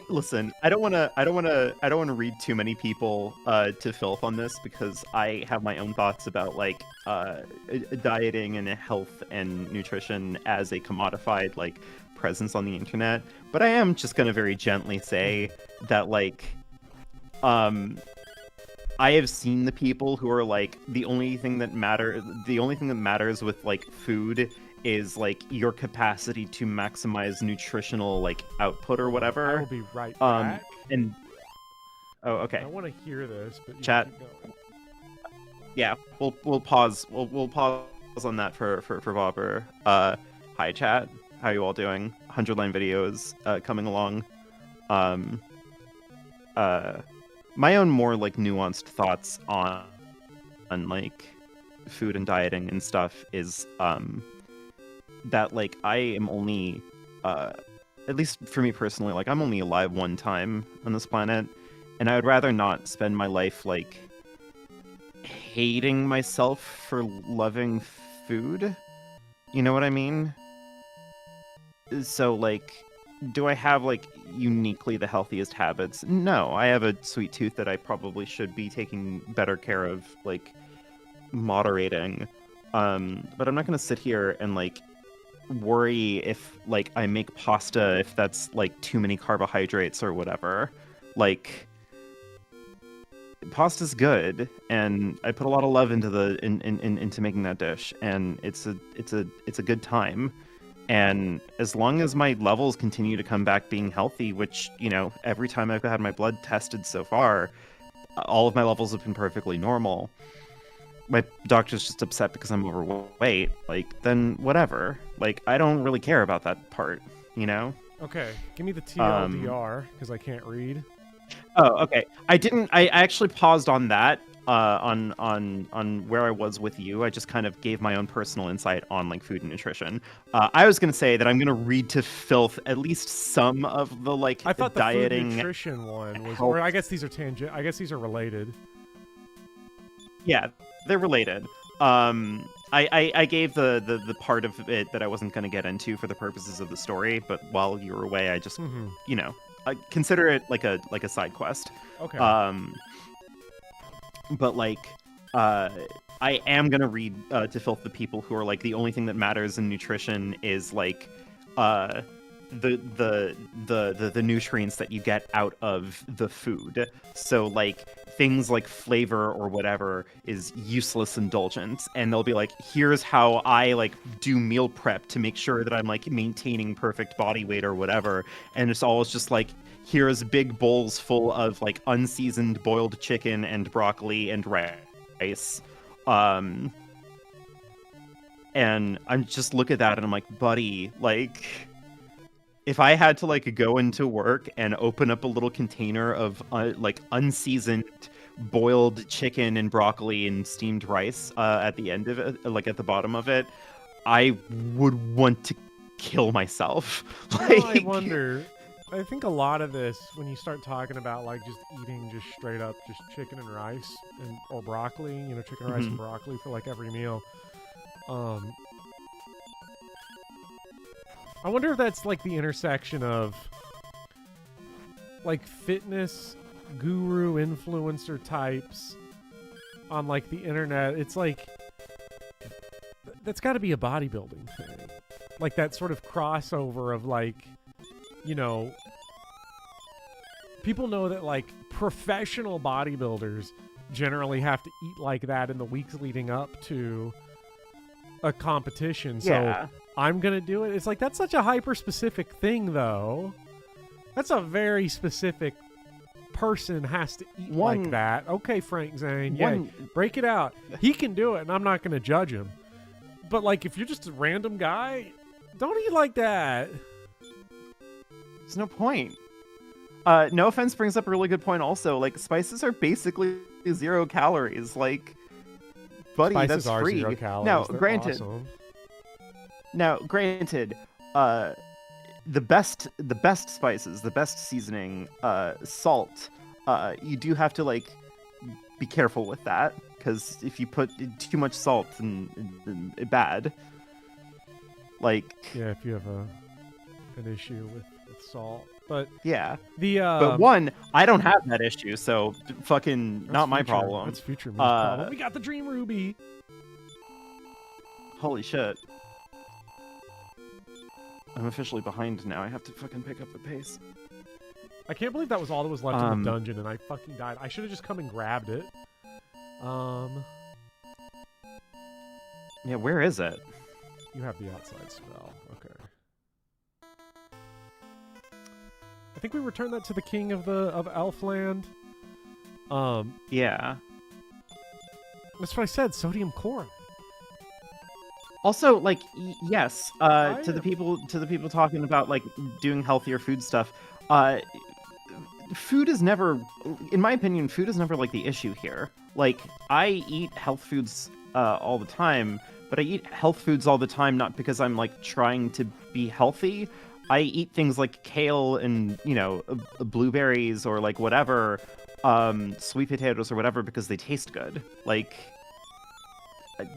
[SPEAKER 2] Listen, I don't want to read too many people to filth on this, because I have my own thoughts about like dieting and health and nutrition as a commodified like presence on the internet. But I am just gonna very gently say that like I have seen the people who are like, the only thing that matters with like food is like your capacity to maximize nutritional like output or whatever.
[SPEAKER 1] I will be right back.
[SPEAKER 2] And oh, okay.
[SPEAKER 1] I want to hear this, but you
[SPEAKER 2] Chat.
[SPEAKER 1] keep going.
[SPEAKER 2] Yeah, we'll pause. We'll pause on that for Bopper. Hi chat. How are you all doing? 100-line videos coming along. My own more like nuanced thoughts on like food and dieting and stuff is that like I am only at least for me personally, like I'm only alive one time on this planet, and I would rather not spend my life like hating myself for loving food. You know what I mean? So like, do I have like uniquely the healthiest habits? No, I have a sweet tooth that I probably should be taking better care of, like moderating. But I'm not gonna sit here and like worry if like I make pasta if that's like too many carbohydrates or whatever. Like, pasta's good, and I put a lot of love into into making that dish, and it's a good time. And as long as my levels continue to come back being healthy, which, you know, every time I've had my blood tested so far, all of my levels have been perfectly normal. My doctor's just upset because I'm overweight, like, then whatever. Like, I don't really care about that part, you know?
[SPEAKER 1] Okay, give me the TLDR, because I can't read.
[SPEAKER 2] Oh, okay. I actually paused on that, on where I was with you. I just kind of gave my own personal insight on like food and nutrition. I was gonna say that I'm gonna read to filth at least some of the like
[SPEAKER 1] I thought the
[SPEAKER 2] dieting
[SPEAKER 1] food nutrition one was,
[SPEAKER 2] help.
[SPEAKER 1] or I guess these are tangent. I guess these are related.
[SPEAKER 2] Yeah, they're related. I gave the part of it that I wasn't gonna get into for the purposes of the story, but while you were away, I just you know, consider it like a side quest.
[SPEAKER 1] Okay.
[SPEAKER 2] But like, I am gonna read to filth the people who are like the only thing that matters in nutrition is like the nutrients that you get out of the food. So like things like flavor or whatever is useless indulgence, and they'll be like, here's how I like do meal prep to make sure that I'm like maintaining perfect body weight or whatever, and it's always just like, here's big bowls full of like unseasoned boiled chicken and broccoli and rice. And I'm just look at that and I'm like, buddy, like, if I had to like go into work and open up a little container of like unseasoned boiled chicken and broccoli and steamed rice at the end of it, like at the bottom of it, I would want to kill myself.
[SPEAKER 1] Well, I wonder. I think a lot of this, when you start talking about like just eating just straight up just chicken and rice or broccoli, you know, chicken, rice, and broccoli for like every meal. I wonder if that's like the intersection of like fitness guru influencer types on like the internet. It's like that's got to be a bodybuilding thing, like that sort of crossover of like, you know, people know that like professional bodybuilders generally have to eat like that in the weeks leading up to a competition.
[SPEAKER 2] Yeah.
[SPEAKER 1] So I'm going to do it. It's like, that's such a hyper specific thing though. That's a very specific person has to eat like that. Okay, Frank Zane. Yeah, break it out. He can do it and I'm not going to judge him. But like, if you're just a random guy, don't eat like that.
[SPEAKER 2] There's no point. No Offense brings up a really good point also. Like, spices are basically 0 calories. Like, buddy,
[SPEAKER 1] Spices
[SPEAKER 2] that's
[SPEAKER 1] are
[SPEAKER 2] free.
[SPEAKER 1] 0 calories.
[SPEAKER 2] Now,
[SPEAKER 1] They're
[SPEAKER 2] granted,
[SPEAKER 1] awesome.
[SPEAKER 2] The best spices, the best seasoning, salt, you do have to like be careful with that, because if you put too much salt, then bad. Like,
[SPEAKER 1] yeah, if you have an issue with salt. But
[SPEAKER 2] yeah,
[SPEAKER 1] the
[SPEAKER 2] but I don't have that issue, so fucking not my problem.
[SPEAKER 1] That's future me's problem. We got the Dream Ruby.
[SPEAKER 2] Holy shit. I'm officially behind now. I have to fucking pick up the pace.
[SPEAKER 1] I can't believe that was all that was left in the dungeon, and I fucking died. I should have just come and grabbed it.
[SPEAKER 2] Yeah, where is it?
[SPEAKER 1] You have the outside spell. Okay. I think we returned that to the king of Elfland.
[SPEAKER 2] Yeah.
[SPEAKER 1] That's what I said. Sodium chloride.
[SPEAKER 2] Also, like, yes, to the people talking about like doing healthier food stuff, food is never, in my opinion, food is never like the issue here. Like, I eat health foods all the time, but I eat health foods all the time not because I'm like trying to be healthy. I eat things like kale and, you know, blueberries or like whatever, sweet potatoes or whatever because they taste good. Like,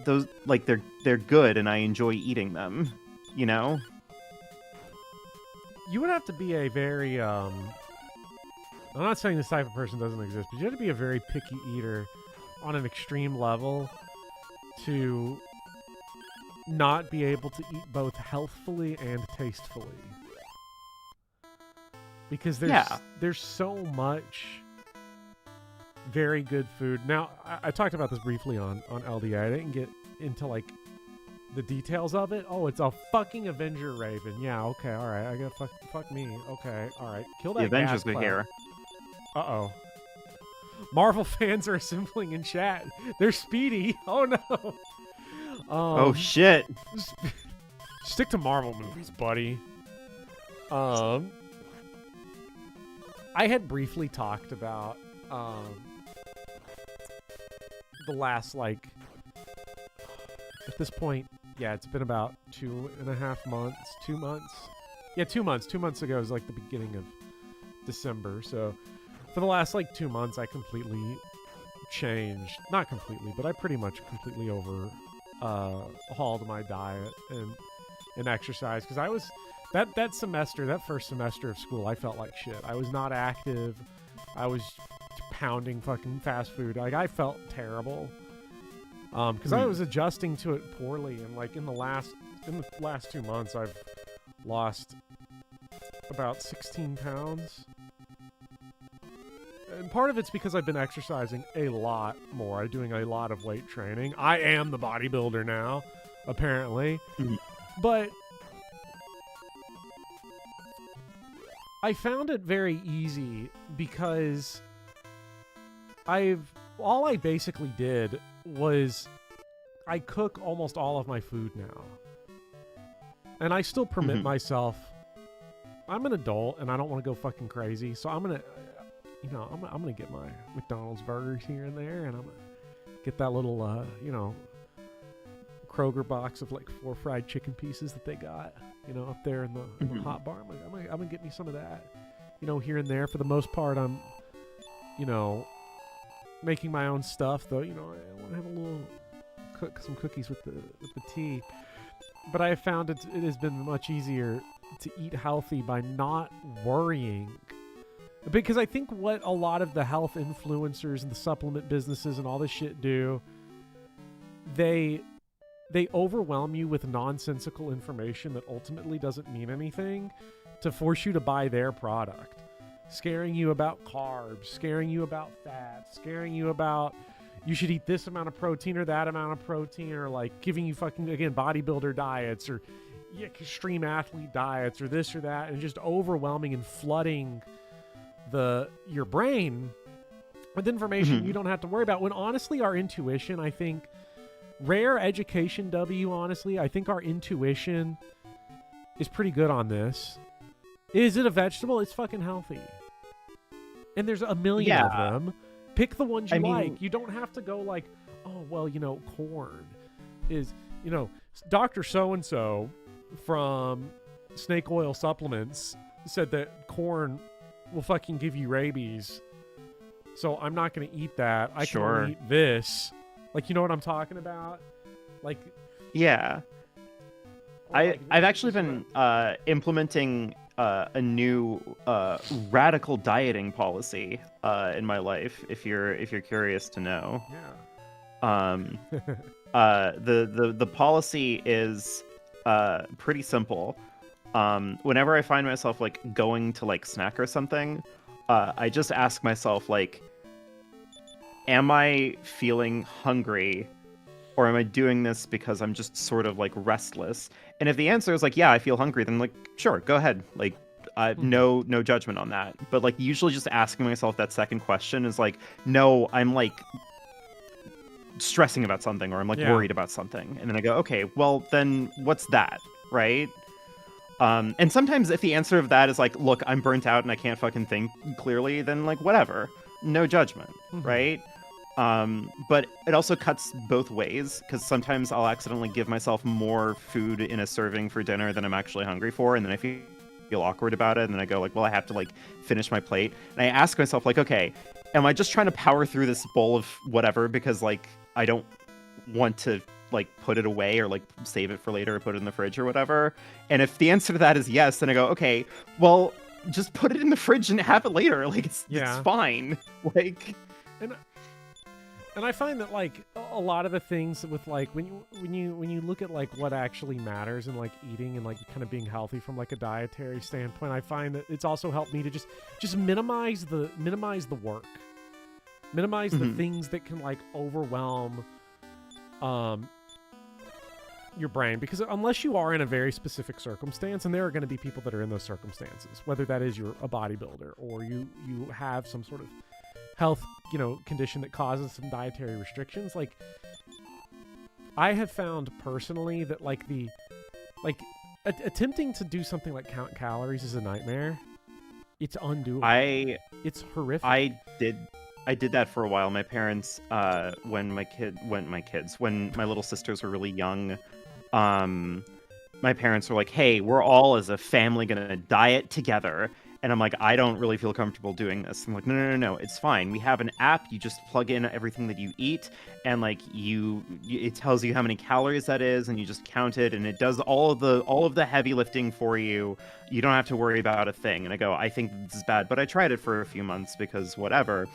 [SPEAKER 2] those, like, they're good and I enjoy eating them, you know?
[SPEAKER 1] You would have to be a very I'm not saying this type of person doesn't exist, but you have to be a very picky eater on an extreme level to not be able to eat both healthfully and tastefully. Because there's so much very good food. Now, I talked about this briefly on LDA. I didn't get into, like, the details of it. Oh, it's a fucking Avenger Raven. Yeah, okay, alright. I gotta fuck me. Okay, alright. Kill that
[SPEAKER 2] The Avengers
[SPEAKER 1] gas
[SPEAKER 2] are
[SPEAKER 1] cloud.
[SPEAKER 2] here.
[SPEAKER 1] Uh-oh. Marvel fans are assembling in chat. They're speedy. Oh, no.
[SPEAKER 2] Oh, shit.
[SPEAKER 1] Stick to Marvel movies, buddy. I had briefly talked about the last, like, at this point, yeah, it's been about 2.5 months, 2 months. Yeah, 2 months. 2 months ago was like the beginning of December. So for the last like 2 months, I completely changed. Not completely, but I pretty much completely overhauled my diet and exercise because I was that semester, that first semester of school, I felt like shit. I was not active. I was pounding fucking fast food. Like, I felt terrible. Because I was adjusting to it poorly, and like in the last 2 months, I've lost about 16 pounds. And part of it's because I've been exercising a lot more. I'm doing a lot of weight training. I am the bodybuilder now, apparently. But I found it very easy because all I basically did was I cook almost all of my food now. And I still permit myself, I'm an adult and I don't want to go fucking crazy, so I'm gonna get my McDonald's burgers here and there, and I'm gonna get that little Kroger box of like 4 fried chicken pieces that they got, up there in the hot bar. I'm gonna get me some of that, here and there. For the most part, I'm, making my own stuff, though. I want to have a little some cookies with the tea. But I have found it has been much easier to eat healthy by not worrying. Because I think what a lot of the health influencers and the supplement businesses and all this shit do, they overwhelm you with nonsensical information that ultimately doesn't mean anything to force you to buy their product. Scaring you about carbs, scaring you about fat, scaring you about you should eat this amount of protein or that amount of protein, or like giving you fucking, again, bodybuilder diets or extreme athlete diets or this or that, and just overwhelming and flooding your brain with information you don't have to worry about. When honestly, our intuition, I think, rare education, honestly, I think our intuition is pretty good on this. Is it a vegetable? It's fucking healthy. And there's a million of them. Pick the ones you like. You don't have to go like, oh, well, corn is, Dr. So-and-so from Snake Oil Supplements said that corn will fucking give you rabies. So I'm not going to eat that. I can only eat this. Like, you know what I'm talking about? Like,
[SPEAKER 2] yeah. I've actually been implementing a new radical dieting policy in my life. If you're curious to know, the policy is pretty simple. Whenever I find myself like going to like snack or something, I just ask myself like, am I feeling hungry or am I doing this because I'm just sort of like restless? And if the answer is like, yeah, I feel hungry, then like, sure, go ahead. Like, no judgment on that. But like, usually just asking myself that second question is like, no, I'm like stressing about something, or I'm like worried about something. And then I go, okay, well then what's that? Right? And sometimes if the answer of that is like, look, I'm burnt out and I can't fucking think clearly, then like, whatever. No judgment, right? But it also cuts both ways, because sometimes I'll accidentally give myself more food in a serving for dinner than I'm actually hungry for, and then I feel awkward about it, and then I go like, well, I have to like finish my plate. And I ask myself like, okay, am I just trying to power through this bowl of whatever because like I don't want to like put it away or like save it for later or put it in the fridge or whatever? And if the answer to that is yes, then I go, okay, well, just put it in the fridge and have it later. Like it's fine. Like,
[SPEAKER 1] and I find that like a lot of the things with like when you look at like what actually matters in like eating and like kind of being healthy from like a dietary standpoint, I find that it's also helped me to just minimize the work, minimize the things that can like overwhelm your brain, because unless you are in a very specific circumstance, and there are going to be people that are in those circumstances, whether that is you're a bodybuilder or you have some sort of health condition that causes some dietary restrictions, like I have found personally that like attempting to do something like count calories is a nightmare. It's undoable. It's horrific.
[SPEAKER 2] I did that for a while. My parents, when my little sisters were really young, my parents were like, hey, we're all as a family gonna diet together. And I'm like, I don't really feel comfortable doing this. I'm like, no, it's fine. We have an app. You just plug in everything that you eat, and like it tells you how many calories that is, and you just count it, and it does all of the heavy lifting for you. You don't have to worry about a thing. And I go, I think this is bad, but I tried it for a few months because whatever.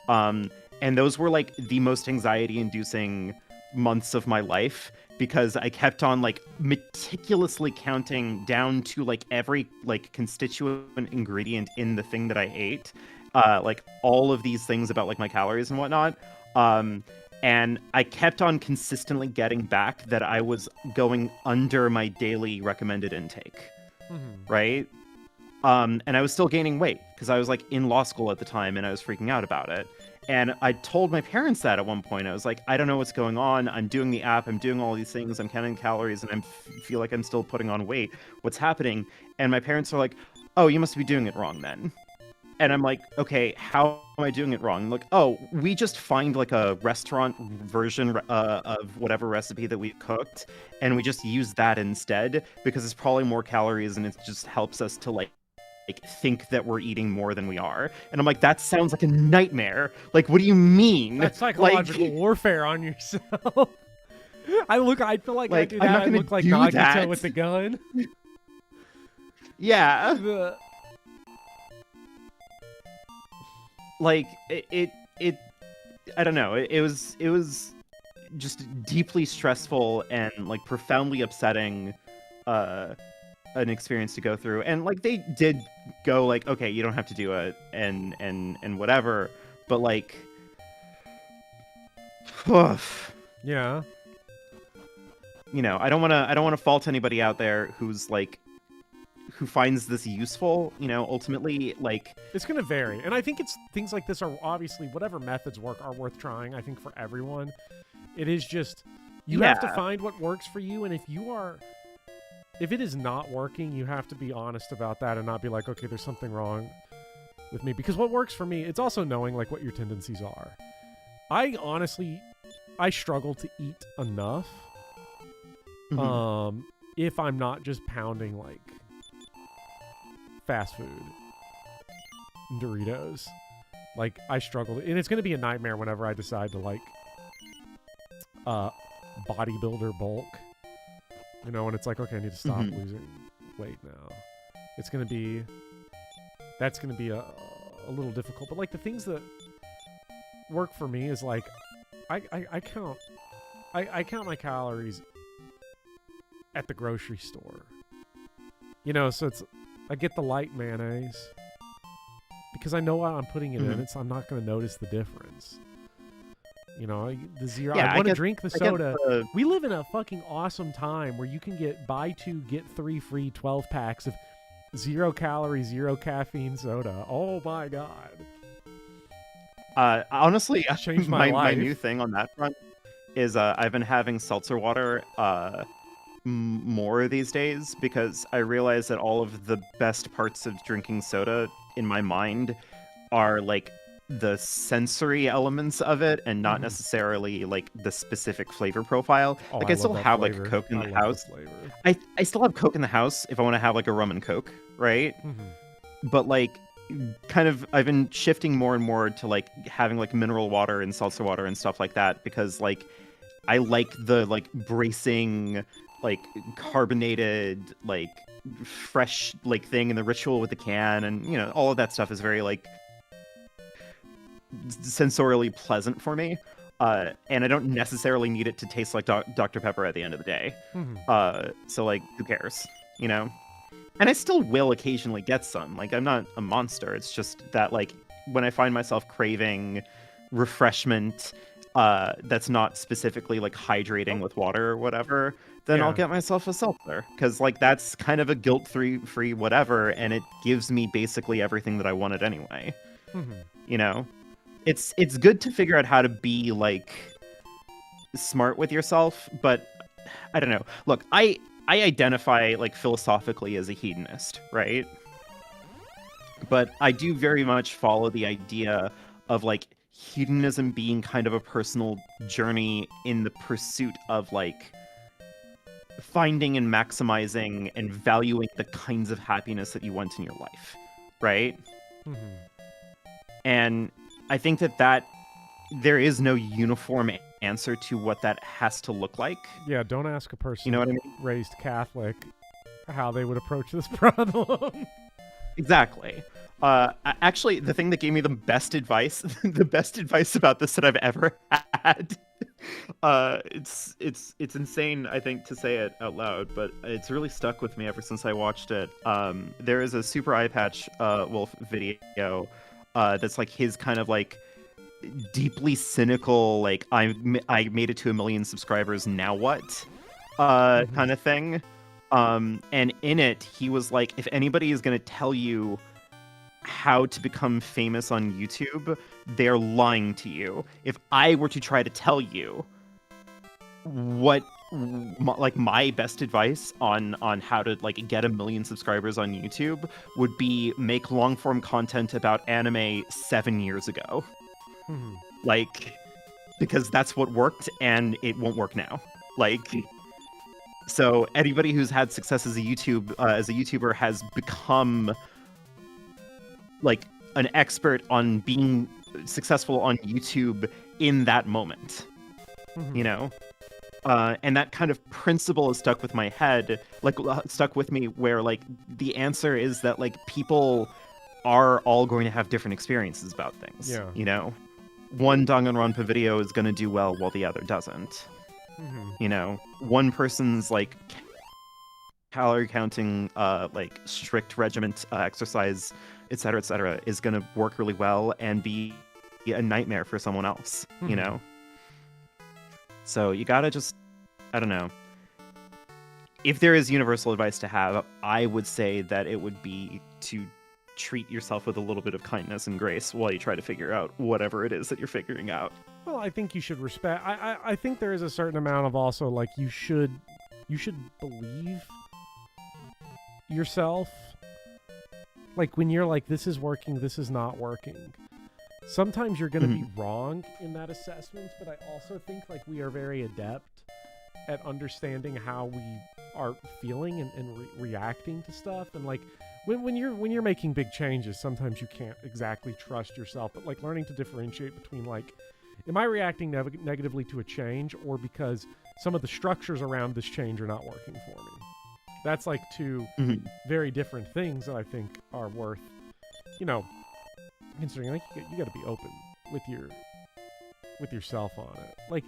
[SPEAKER 2] And those were like the most anxiety-inducing months of my life, because I kept on like meticulously counting down to like every like constituent ingredient in the thing that I ate, like all of these things about like my calories and whatnot. And I kept on consistently getting back that I was going under my daily recommended intake, right? And I was still gaining weight because I was like in law school at the time and I was freaking out about it. And I told my parents that at one point. I was like, I don't know what's going on. I'm doing the app. I'm doing all these things. I'm counting calories and I feel like I'm still putting on weight. What's happening? And my parents are like, oh, you must be doing it wrong then. And I'm like, okay, how am I doing it wrong? Like, oh, we just find like a restaurant version of whatever recipe that we cooked, and we just use that instead because it's probably more calories and it just helps us to like think that we're eating more than we are. And I'm like, that sounds like a nightmare. Like, what do you mean?
[SPEAKER 1] That's psychological warfare on yourself. I feel like I do that. I look like Nagito with the gun.
[SPEAKER 2] Yeah. Like it I don't know. It was just deeply stressful and like profoundly upsetting an experience to go through. And like they did go like, okay, you don't have to do it and whatever, but like
[SPEAKER 1] yeah.
[SPEAKER 2] I don't want to fault anybody out there who's like who finds this useful, ultimately, like
[SPEAKER 1] it's going to vary. And I think it's things like this are obviously, whatever methods work are worth trying. I think for everyone, it is just, you have to find what works for you. And if it is not working, you have to be honest about that and not be like, okay, there's something wrong with me. Because what works for me, it's also knowing like what your tendencies are. I struggle to eat enough. If I'm not just pounding like fast food and Doritos, like I struggle, and it's going to be a nightmare whenever I decide to like bodybuilder bulk, and it's like, okay, I need to stop losing weight now. That's going to be a little difficult, but like the things that work for me is like I count my calories at the grocery store, so it's, I get the light mayonnaise because I know what I'm putting it in, so I'm not going to notice the difference. You know, the zero.
[SPEAKER 2] Yeah,
[SPEAKER 1] I want to drink the
[SPEAKER 2] I get
[SPEAKER 1] soda.
[SPEAKER 2] the-
[SPEAKER 1] We live in a fucking awesome time where you can get buy 2 get 3 free 12 packs of 0 calorie, 0 caffeine soda. Oh my god!
[SPEAKER 2] honestly,
[SPEAKER 1] Changed my
[SPEAKER 2] my
[SPEAKER 1] life.
[SPEAKER 2] new thing on that front is I've been having seltzer water more these days because I realize that all of the best parts of drinking soda in my mind are like the sensory elements of it and not necessarily like the specific flavor profile.
[SPEAKER 1] Oh,
[SPEAKER 2] Like I still
[SPEAKER 1] love that
[SPEAKER 2] have like
[SPEAKER 1] flavor.
[SPEAKER 2] Coke in
[SPEAKER 1] I
[SPEAKER 2] the
[SPEAKER 1] love
[SPEAKER 2] house.
[SPEAKER 1] the flavor.
[SPEAKER 2] I still have Coke in the house if I want to have like a rum and Coke, right? But like kind of I've been shifting more and more to like having like mineral water and seltzer water and stuff like that because like I like the like bracing like carbonated like fresh like thing in the ritual with the can, and you know all of that stuff is very like sensorially pleasant for me, and I don't necessarily need it to taste like Dr. Pepper at the end of the day. So like who cares, you know? And I still will occasionally get some. Like I'm not a monster. It's just that like when I find myself craving refreshment that's not specifically like hydrating with water or whatever, then I'll get myself a seltzer because like that's kind of a guilt-free whatever, and it gives me basically everything that I wanted anyway. You know, it's good to figure out how to be like smart with yourself, but I don't know. Look, I identify like philosophically as a hedonist, right? But I do very much follow the idea of like hedonism being kind of a personal journey in the pursuit of like finding and maximizing and valuing the kinds of happiness that you want in your life, right? And I think that there is no uniform answer to what that has to look like.
[SPEAKER 1] Yeah, don't ask a person
[SPEAKER 2] You know what I mean?
[SPEAKER 1] raised Catholic how they would approach this problem.
[SPEAKER 2] Exactly. Actually, the thing that gave me the best advice, the best advice about this that I've ever had, it's insane, I think, to say it out loud, but it's really stuck with me ever since I watched it. There is a Super Eye Patch Wolf video that's like his kind of like deeply cynical, like I made it to 1 million subscribers, now what? Kind of thing. And in it, he was like, if anybody is going to tell you how to become famous on YouTube, they're lying to you. If I were to try to tell you what like my best advice on how to like get 1 million subscribers on YouTube would be make long form content about anime 7 years ago. Like, because that's what worked and it won't work now. Like, so anybody who's had success as a YouTuber has become like an expert on being successful on YouTube in that moment, you know? And that kind of principle is stuck with my head, like stuck with me, where like the answer is that like people are all going to have different experiences about things.
[SPEAKER 1] Yeah.
[SPEAKER 2] You know, one Danganronpa video is going to do well while the other doesn't. You know, one person's like calorie counting, like strict regiment exercise, etc., is going to work really well and be a nightmare for someone else. You know. So you gotta just, I don't know. If there is universal advice to have, I would say that it would be to treat yourself with a little bit of kindness and grace while you try to figure out whatever it is that you're figuring out.
[SPEAKER 1] Well, I think you should respect. I think there is a certain amount of also like you should believe yourself. Like when you're like, this is working, this is not working. Sometimes you're going to be wrong in that assessment, but I also think like we are very adept at understanding how we are feeling and reacting to stuff. And like when you're making big changes, sometimes you can't exactly trust yourself, but like learning to differentiate between like, am I reacting negatively to a change, or because some of the structures around this change are not working for me? That's like two very different things that I think are worth, you know, considering. Like you got to be open with yourself on it. Like,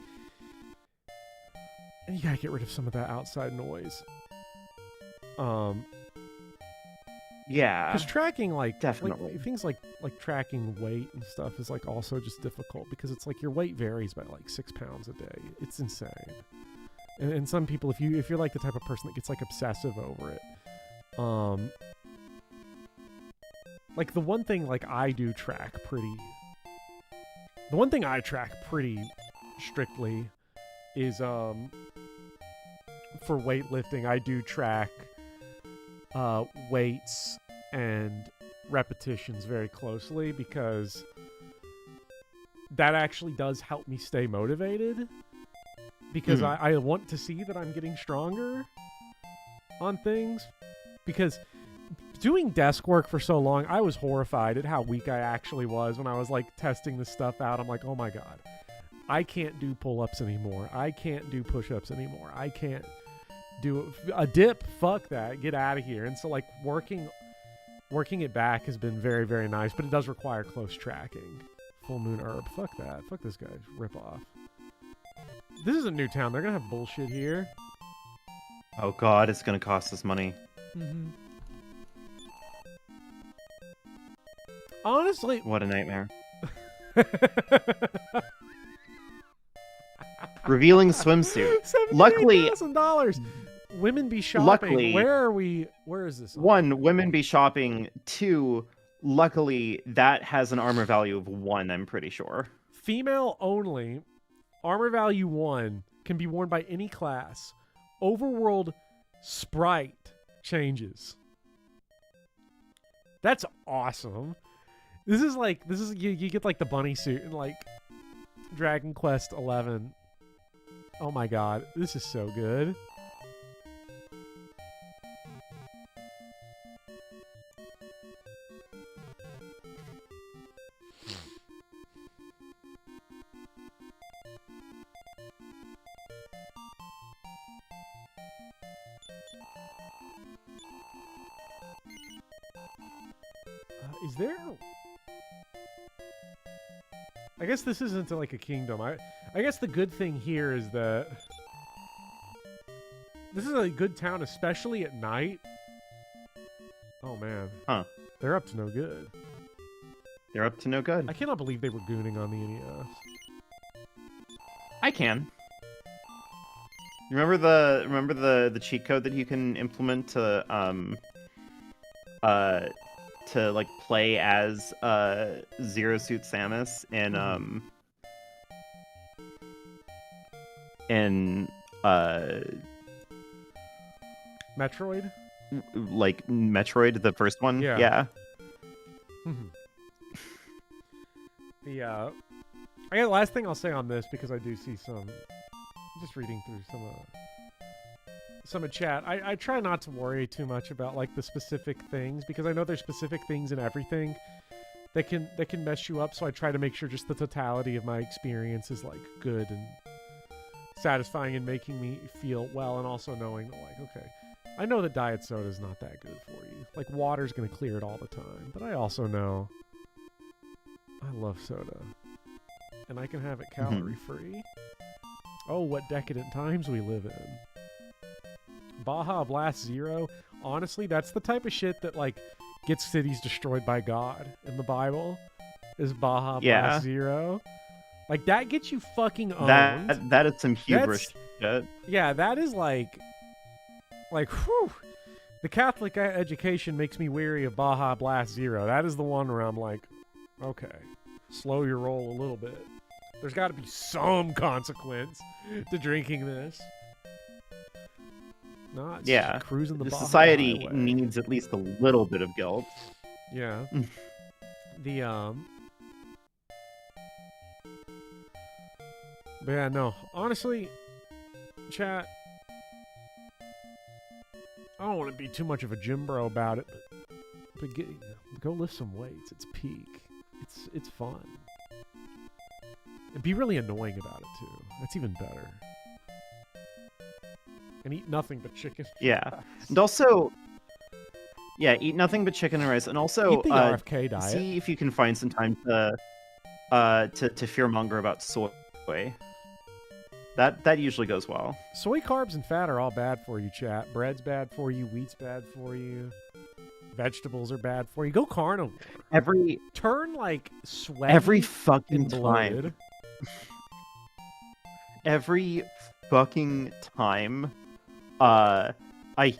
[SPEAKER 1] and you got to get rid of some of that outside noise.
[SPEAKER 2] Yeah,
[SPEAKER 1] Because tracking,
[SPEAKER 2] definitely.
[SPEAKER 1] things like tracking weight and stuff is like also just difficult because it's like your weight varies by like 6 pounds a day. It's insane. And some people, if you're like the type of person that gets like obsessive over it, like the one thing like I do track pretty. The one thing I track pretty strictly is for weightlifting. I do track weights and repetitions very closely because that actually does help me stay motivated because I want to see that I'm getting stronger on things because doing desk work for so long, I was horrified at how weak I actually was when I was like testing this stuff out. I'm like, oh my God, I can't do pull-ups anymore. I can't do push-ups anymore. I can't do a dip. Fuck that. Get out of here. And so like working it back has been very, very nice, but it does require close tracking. Full Moon Herb. Fuck that. Fuck this guy. Rip off. This is a new town. They're gonna have bullshit here.
[SPEAKER 2] Oh God, it's gonna cost us money.
[SPEAKER 1] Mm-hmm. Honestly,
[SPEAKER 2] What a nightmare. Revealing swimsuit. Luckily,
[SPEAKER 1] $78,000. Women be shopping.
[SPEAKER 2] Luckily-
[SPEAKER 1] Where is this?
[SPEAKER 2] 1, women be shopping. 2, luckily, that has an armor value of 1, I'm pretty sure.
[SPEAKER 1] Female only. Armor value 1 can be worn by any class. Overworld sprite changes. That's awesome. This is you get like the bunny suit in like Dragon Quest 11. Oh my God, this is so good. Is there? I guess this isn't like a kingdom. I guess the good thing here is that this is a good town, especially at night. Oh man.
[SPEAKER 2] Huh.
[SPEAKER 1] They're up to no good.
[SPEAKER 2] They're up to no good.
[SPEAKER 1] I cannot believe they were gooning on the NES.
[SPEAKER 2] I can. You remember the cheat code that you can implement to like play as Zero Suit Samus in
[SPEAKER 1] Metroid?
[SPEAKER 2] like Metroid, the first one?
[SPEAKER 1] Yeah. The last thing I'll say on this, because I do see some, just reading through some of chat. I try not to worry too much about like the specific things because I know there's specific things in everything that can mess you up. So I try to make sure just the totality of my experience is like good and satisfying and making me feel well, and also knowing that like, okay, I know that diet soda is not that good for you. Like water's gonna clear it all the time, but I also know I love soda, and I can have it calorie free. Oh, what decadent times we live in. Baja Blast Zero, honestly, that's the type of shit that like gets cities destroyed by God in the Bible. Is Baja Blast Zero? Like that gets you fucking owned.
[SPEAKER 2] That is some hubris shit.
[SPEAKER 1] Yeah, that is like whew. The Catholic education makes me weary of Baja Blast Zero. That is the one where I'm like, okay, slow your roll a little bit. There's got to be some consequence to drinking this. Not just cruising the Baja
[SPEAKER 2] society
[SPEAKER 1] highway.
[SPEAKER 2] needs at least a little bit of guilt.
[SPEAKER 1] Yeah. But yeah, no. Honestly, chat, I don't want to be too much of a gym bro about it, but go lift some weights. It's peak. It's fun. And be really annoying about it too. That's even better. And eat nothing but chicken.
[SPEAKER 2] Yeah. And also, eat nothing but chicken and rice. And also,
[SPEAKER 1] eat the RFK diet.
[SPEAKER 2] See if you can find some time to fearmonger about soy. That usually goes well.
[SPEAKER 1] Soy carbs and fat are all bad for you, chat. Bread's bad for you. Wheat's bad for you. Vegetables are bad for you. Go carnivore. Turn like sweaty
[SPEAKER 2] Every fucking
[SPEAKER 1] and bloated.
[SPEAKER 2] time. Every fucking time I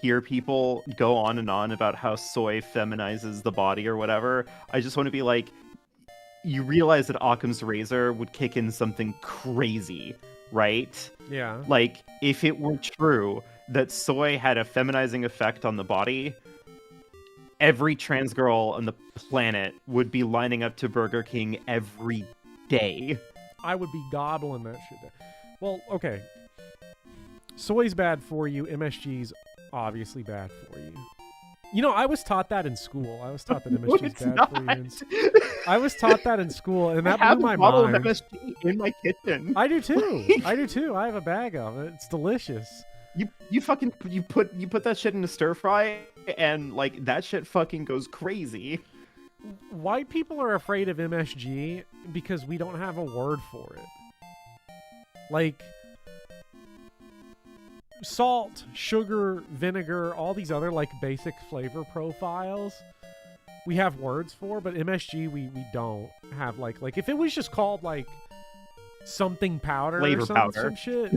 [SPEAKER 2] hear people go on and on about how soy feminizes the body or whatever, I just want to be like, you realize that Occam's razor would kick in something crazy, right?
[SPEAKER 1] Yeah.
[SPEAKER 2] Like, if it were true that soy had a feminizing effect on the body, every trans girl on the planet would be lining up to Burger King every day.
[SPEAKER 1] I would be gobbling that shit. Well, okay. Soy's bad for you. MSG's obviously bad for you. You know, I was taught that in school. I was taught that MSG's bad for you. I was taught that in school, and that blew my
[SPEAKER 2] mind. I have a bottle
[SPEAKER 1] mind.
[SPEAKER 2] of MSG in my kitchen.
[SPEAKER 1] I do too. I do too. I have a bag of it. It's delicious.
[SPEAKER 2] You put that shit in a stir fry, and like that shit fucking goes crazy.
[SPEAKER 1] White people are afraid of MSG because we don't have a word for it. Like salt, sugar, vinegar, all these other like basic flavor profiles we have words for, but MSG we don't have like if it was just called like something powder
[SPEAKER 2] Flavor
[SPEAKER 1] or
[SPEAKER 2] powder.
[SPEAKER 1] some shit,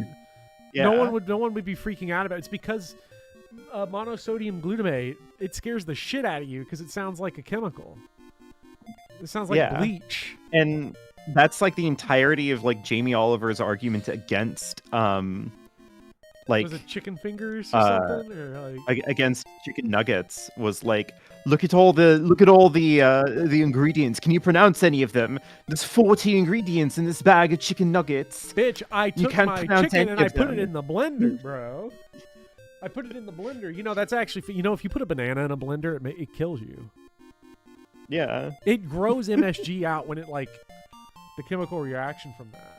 [SPEAKER 2] Yeah.
[SPEAKER 1] no one would be freaking out about it. It's because monosodium glutamate, it scares the shit out of you because it sounds like a chemical. It sounds like bleach.
[SPEAKER 2] And that's like the entirety of like Jamie Oliver's argument against like
[SPEAKER 1] was it chicken fingers or something, or like
[SPEAKER 2] against chicken nuggets, was like, look at all the ingredients. Can you pronounce any of them? There's 40 ingredients in this bag of chicken nuggets.
[SPEAKER 1] Bitch, I took
[SPEAKER 2] can't
[SPEAKER 1] my
[SPEAKER 2] pronounce
[SPEAKER 1] chicken
[SPEAKER 2] any
[SPEAKER 1] and I
[SPEAKER 2] of
[SPEAKER 1] put
[SPEAKER 2] them.
[SPEAKER 1] it in the blender, bro. I put it in the blender. You know, that's actually, you know, if you put a banana in a blender, it kills you.
[SPEAKER 2] Yeah.
[SPEAKER 1] It grows MSG out when it, like, the chemical reaction from that.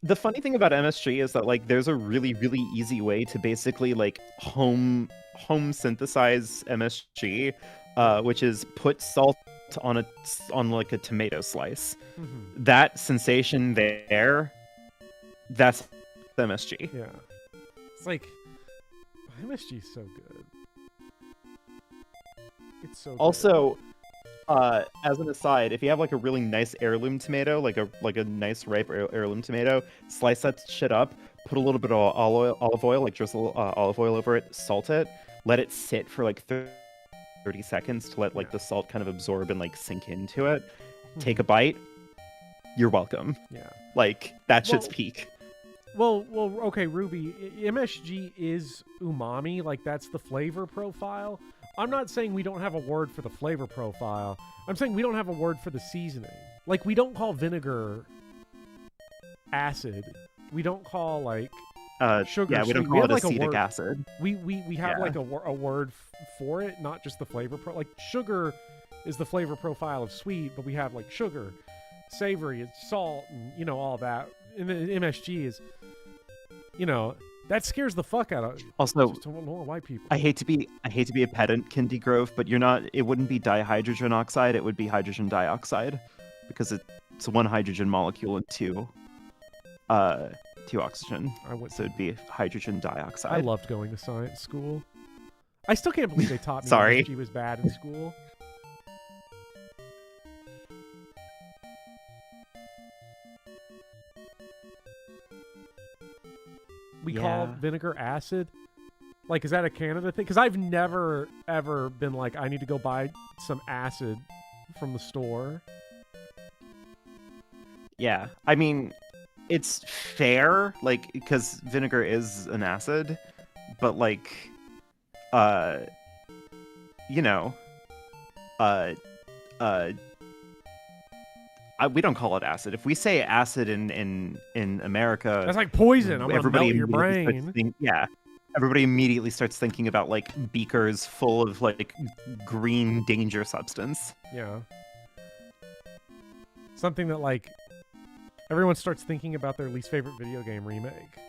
[SPEAKER 2] The funny thing about MSG is that like there's a really, really easy way to basically like home synthesize MSG, which is put salt on like a tomato slice.
[SPEAKER 1] Mm-hmm.
[SPEAKER 2] That sensation there, that's MSG.
[SPEAKER 1] Yeah. It's like, MSG is so good. It's so
[SPEAKER 2] Also, as an aside, if you have like a really nice heirloom tomato, like a nice ripe heirloom tomato, slice that shit up, put a little bit of olive oil, like drizzle olive oil over it, salt it, let it sit for like 30 seconds to let like the salt kind of absorb and like sink into it. Take a bite. You're welcome.
[SPEAKER 1] Yeah.
[SPEAKER 2] Like that shit's peak.
[SPEAKER 1] Well, okay, Ruby, MSG is umami, like that's the flavor profile. I'm not saying we don't have a word for the flavor profile. I'm saying we don't have a word for the seasoning. Like, we don't call vinegar acid. We don't call, like, sugar
[SPEAKER 2] Yeah, we don't
[SPEAKER 1] sweet.
[SPEAKER 2] call it
[SPEAKER 1] have, like,
[SPEAKER 2] acetic
[SPEAKER 1] a word.
[SPEAKER 2] acid.
[SPEAKER 1] We have, like, a word for it, not just the flavor. Like, sugar is the flavor profile of sweet, but we have, like, sugar, savory, it's salt, and, you know, all that. And the MSG is, you know... That scares the fuck out of
[SPEAKER 2] Also,
[SPEAKER 1] just white people.
[SPEAKER 2] I hate to be a pedant, Kindy Grove, but it wouldn't be dihydrogen oxide, it would be hydrogen dioxide, because it's one hydrogen molecule and two oxygen. So it'd be hydrogen dioxide.
[SPEAKER 1] I loved going to science school. I still can't believe they taught me
[SPEAKER 2] Sorry.
[SPEAKER 1] MSG was bad in school. We call vinegar acid. Like, is that a Canada thing? Because I've never, ever been like, I need to go buy some acid from the store.
[SPEAKER 2] Yeah, I mean, it's fair, like, because vinegar is an acid, but, like, you know, we don't call it acid. If we say acid in America,
[SPEAKER 1] That's like poison. I'm gonna melt your brain.
[SPEAKER 2] Everybody immediately starts thinking about like beakers full of like green danger substance.
[SPEAKER 1] Yeah. Something that like everyone starts thinking about their least favorite video game remake.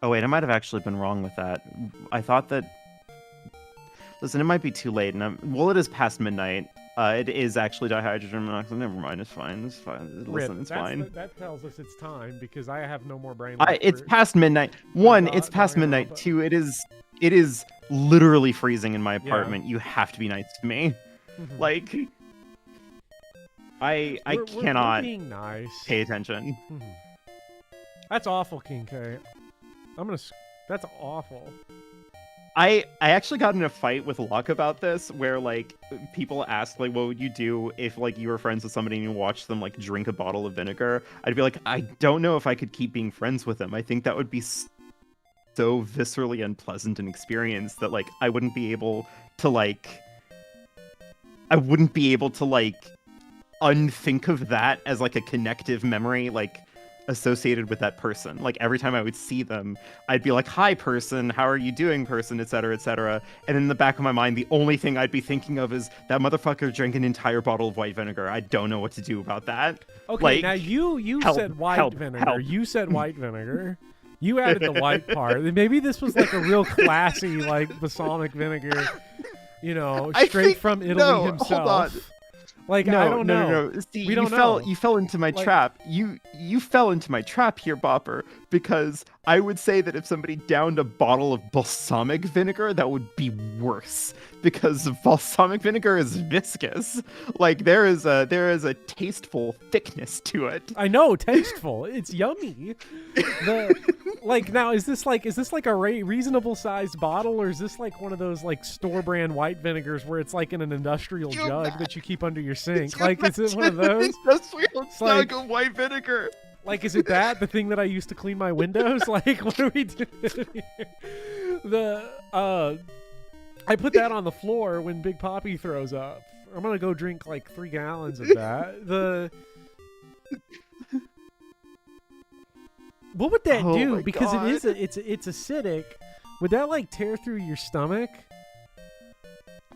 [SPEAKER 2] Oh wait, I might have actually been wrong with that. I thought that. Listen, it might be too late, and it is past midnight. It is actually dihydrogen monoxide. Never mind. It's fine. It's fine. Listen, it's fine.
[SPEAKER 1] That tells us it's time because I have no more brain.
[SPEAKER 2] It's past midnight. One, it's past midnight. Two, it is literally freezing in my apartment. You have to be nice to me. Like, I cannot
[SPEAKER 1] being nice.
[SPEAKER 2] pay attention.
[SPEAKER 1] That's awful, King K. That's awful.
[SPEAKER 2] I actually got in a fight with Luck about this, where like people asked like, what would you do if like you were friends with somebody and you watched them like drink a bottle of vinegar? I'd be like, I don't know if I could keep being friends with them. I think that would be so viscerally unpleasant an experience that like I wouldn't be able to unthink of that as like a connective memory like associated with that person. Like every time I would see them, I'd be like, hi person, how are you doing person, etc, etc, and in the back of my mind the only thing I'd be thinking of is that motherfucker drank an entire bottle of white vinegar. I don't know what to do about that.
[SPEAKER 1] Okay,
[SPEAKER 2] like,
[SPEAKER 1] now you said white vinegar.
[SPEAKER 2] Help.
[SPEAKER 1] You said white vinegar. You added the white part. Maybe this was like a real classy like balsamic vinegar, you know, straight from Italy himself.
[SPEAKER 2] Hold on.
[SPEAKER 1] Like, I don't know.
[SPEAKER 2] No. See,
[SPEAKER 1] we don't know.
[SPEAKER 2] You fell into my trap. You fell into my trap here, Bopper, because I would say that if somebody downed a bottle of balsamic vinegar, that would be worse, because balsamic vinegar is viscous. Like there is a tasteful thickness to it.
[SPEAKER 1] I know, tasteful. It's yummy. Now is this like a reasonable sized bottle, or is this like one of those like store brand white vinegars where it's like in an industrial jug that you keep under your sink? Like, is it one of those?
[SPEAKER 2] Industrial
[SPEAKER 1] jug
[SPEAKER 2] of white vinegar.
[SPEAKER 1] Like, is it the thing that I used to clean my windows? Like, what are we doing here? I put that on the floor when Big Poppy throws up. I'm gonna go drink like 3 gallons of that. What would that do? Because God. It's acidic. Would that like tear through your stomach?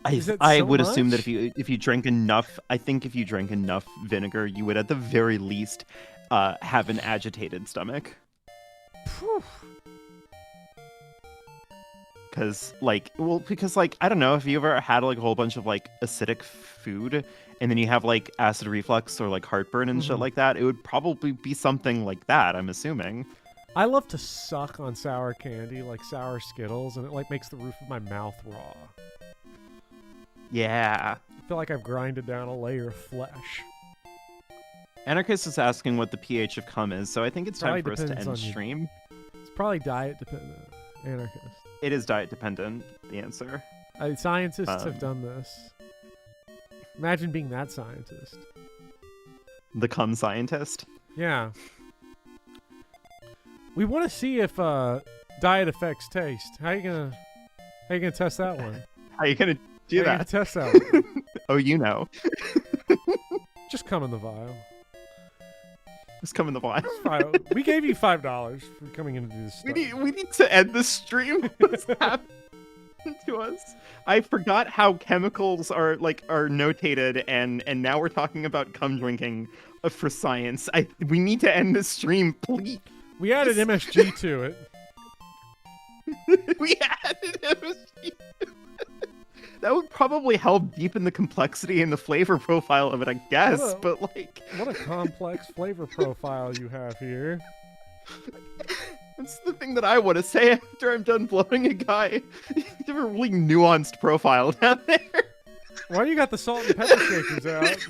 [SPEAKER 2] I would assume that if you drank enough, I think if you drank enough vinegar, you would at the very least have an agitated stomach. Because I don't know, if you ever had like a whole bunch of like acidic food and then you have like acid reflux or like heartburn and shit like that, it would probably be something like that, I'm assuming.
[SPEAKER 1] I love to suck on sour candy, like sour Skittles, and it like makes the roof of my mouth raw.
[SPEAKER 2] Yeah.
[SPEAKER 1] I feel like I've grinded down a layer of flesh.
[SPEAKER 2] Anarchist is asking what the pH of cum is, so I think it's time for us to end the stream.
[SPEAKER 1] It's probably diet dependent. Anarchist.
[SPEAKER 2] It is diet dependent, the answer.
[SPEAKER 1] Scientists have done this. Imagine being that scientist.
[SPEAKER 2] The cum scientist?
[SPEAKER 1] Yeah. We want to see if diet affects taste. How you gonna test that one?
[SPEAKER 2] How you gonna do that?
[SPEAKER 1] Test that one?
[SPEAKER 2] Oh, you know.
[SPEAKER 1] Just come in the vial.
[SPEAKER 2] Just come in the vial.
[SPEAKER 1] We gave you $5 for coming in to do this stuff.
[SPEAKER 2] We need to end this stream. What's happened to us? I forgot how chemicals are notated, and now we're talking about cum drinking for science. We need to end this stream, please.
[SPEAKER 1] We added MSG to it.
[SPEAKER 2] We added MSG. That would probably help deepen the complexity and the flavor profile of it, I guess. But
[SPEAKER 1] what a complex flavor profile you have here.
[SPEAKER 2] That's the thing that I want to say after I'm done blowing a guy. You have a really nuanced profile down there.
[SPEAKER 1] Why do you got the salt and pepper shakers out?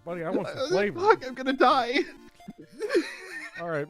[SPEAKER 1] Buddy, I want some flavor.
[SPEAKER 2] Fuck, I'm gonna die.
[SPEAKER 1] All right.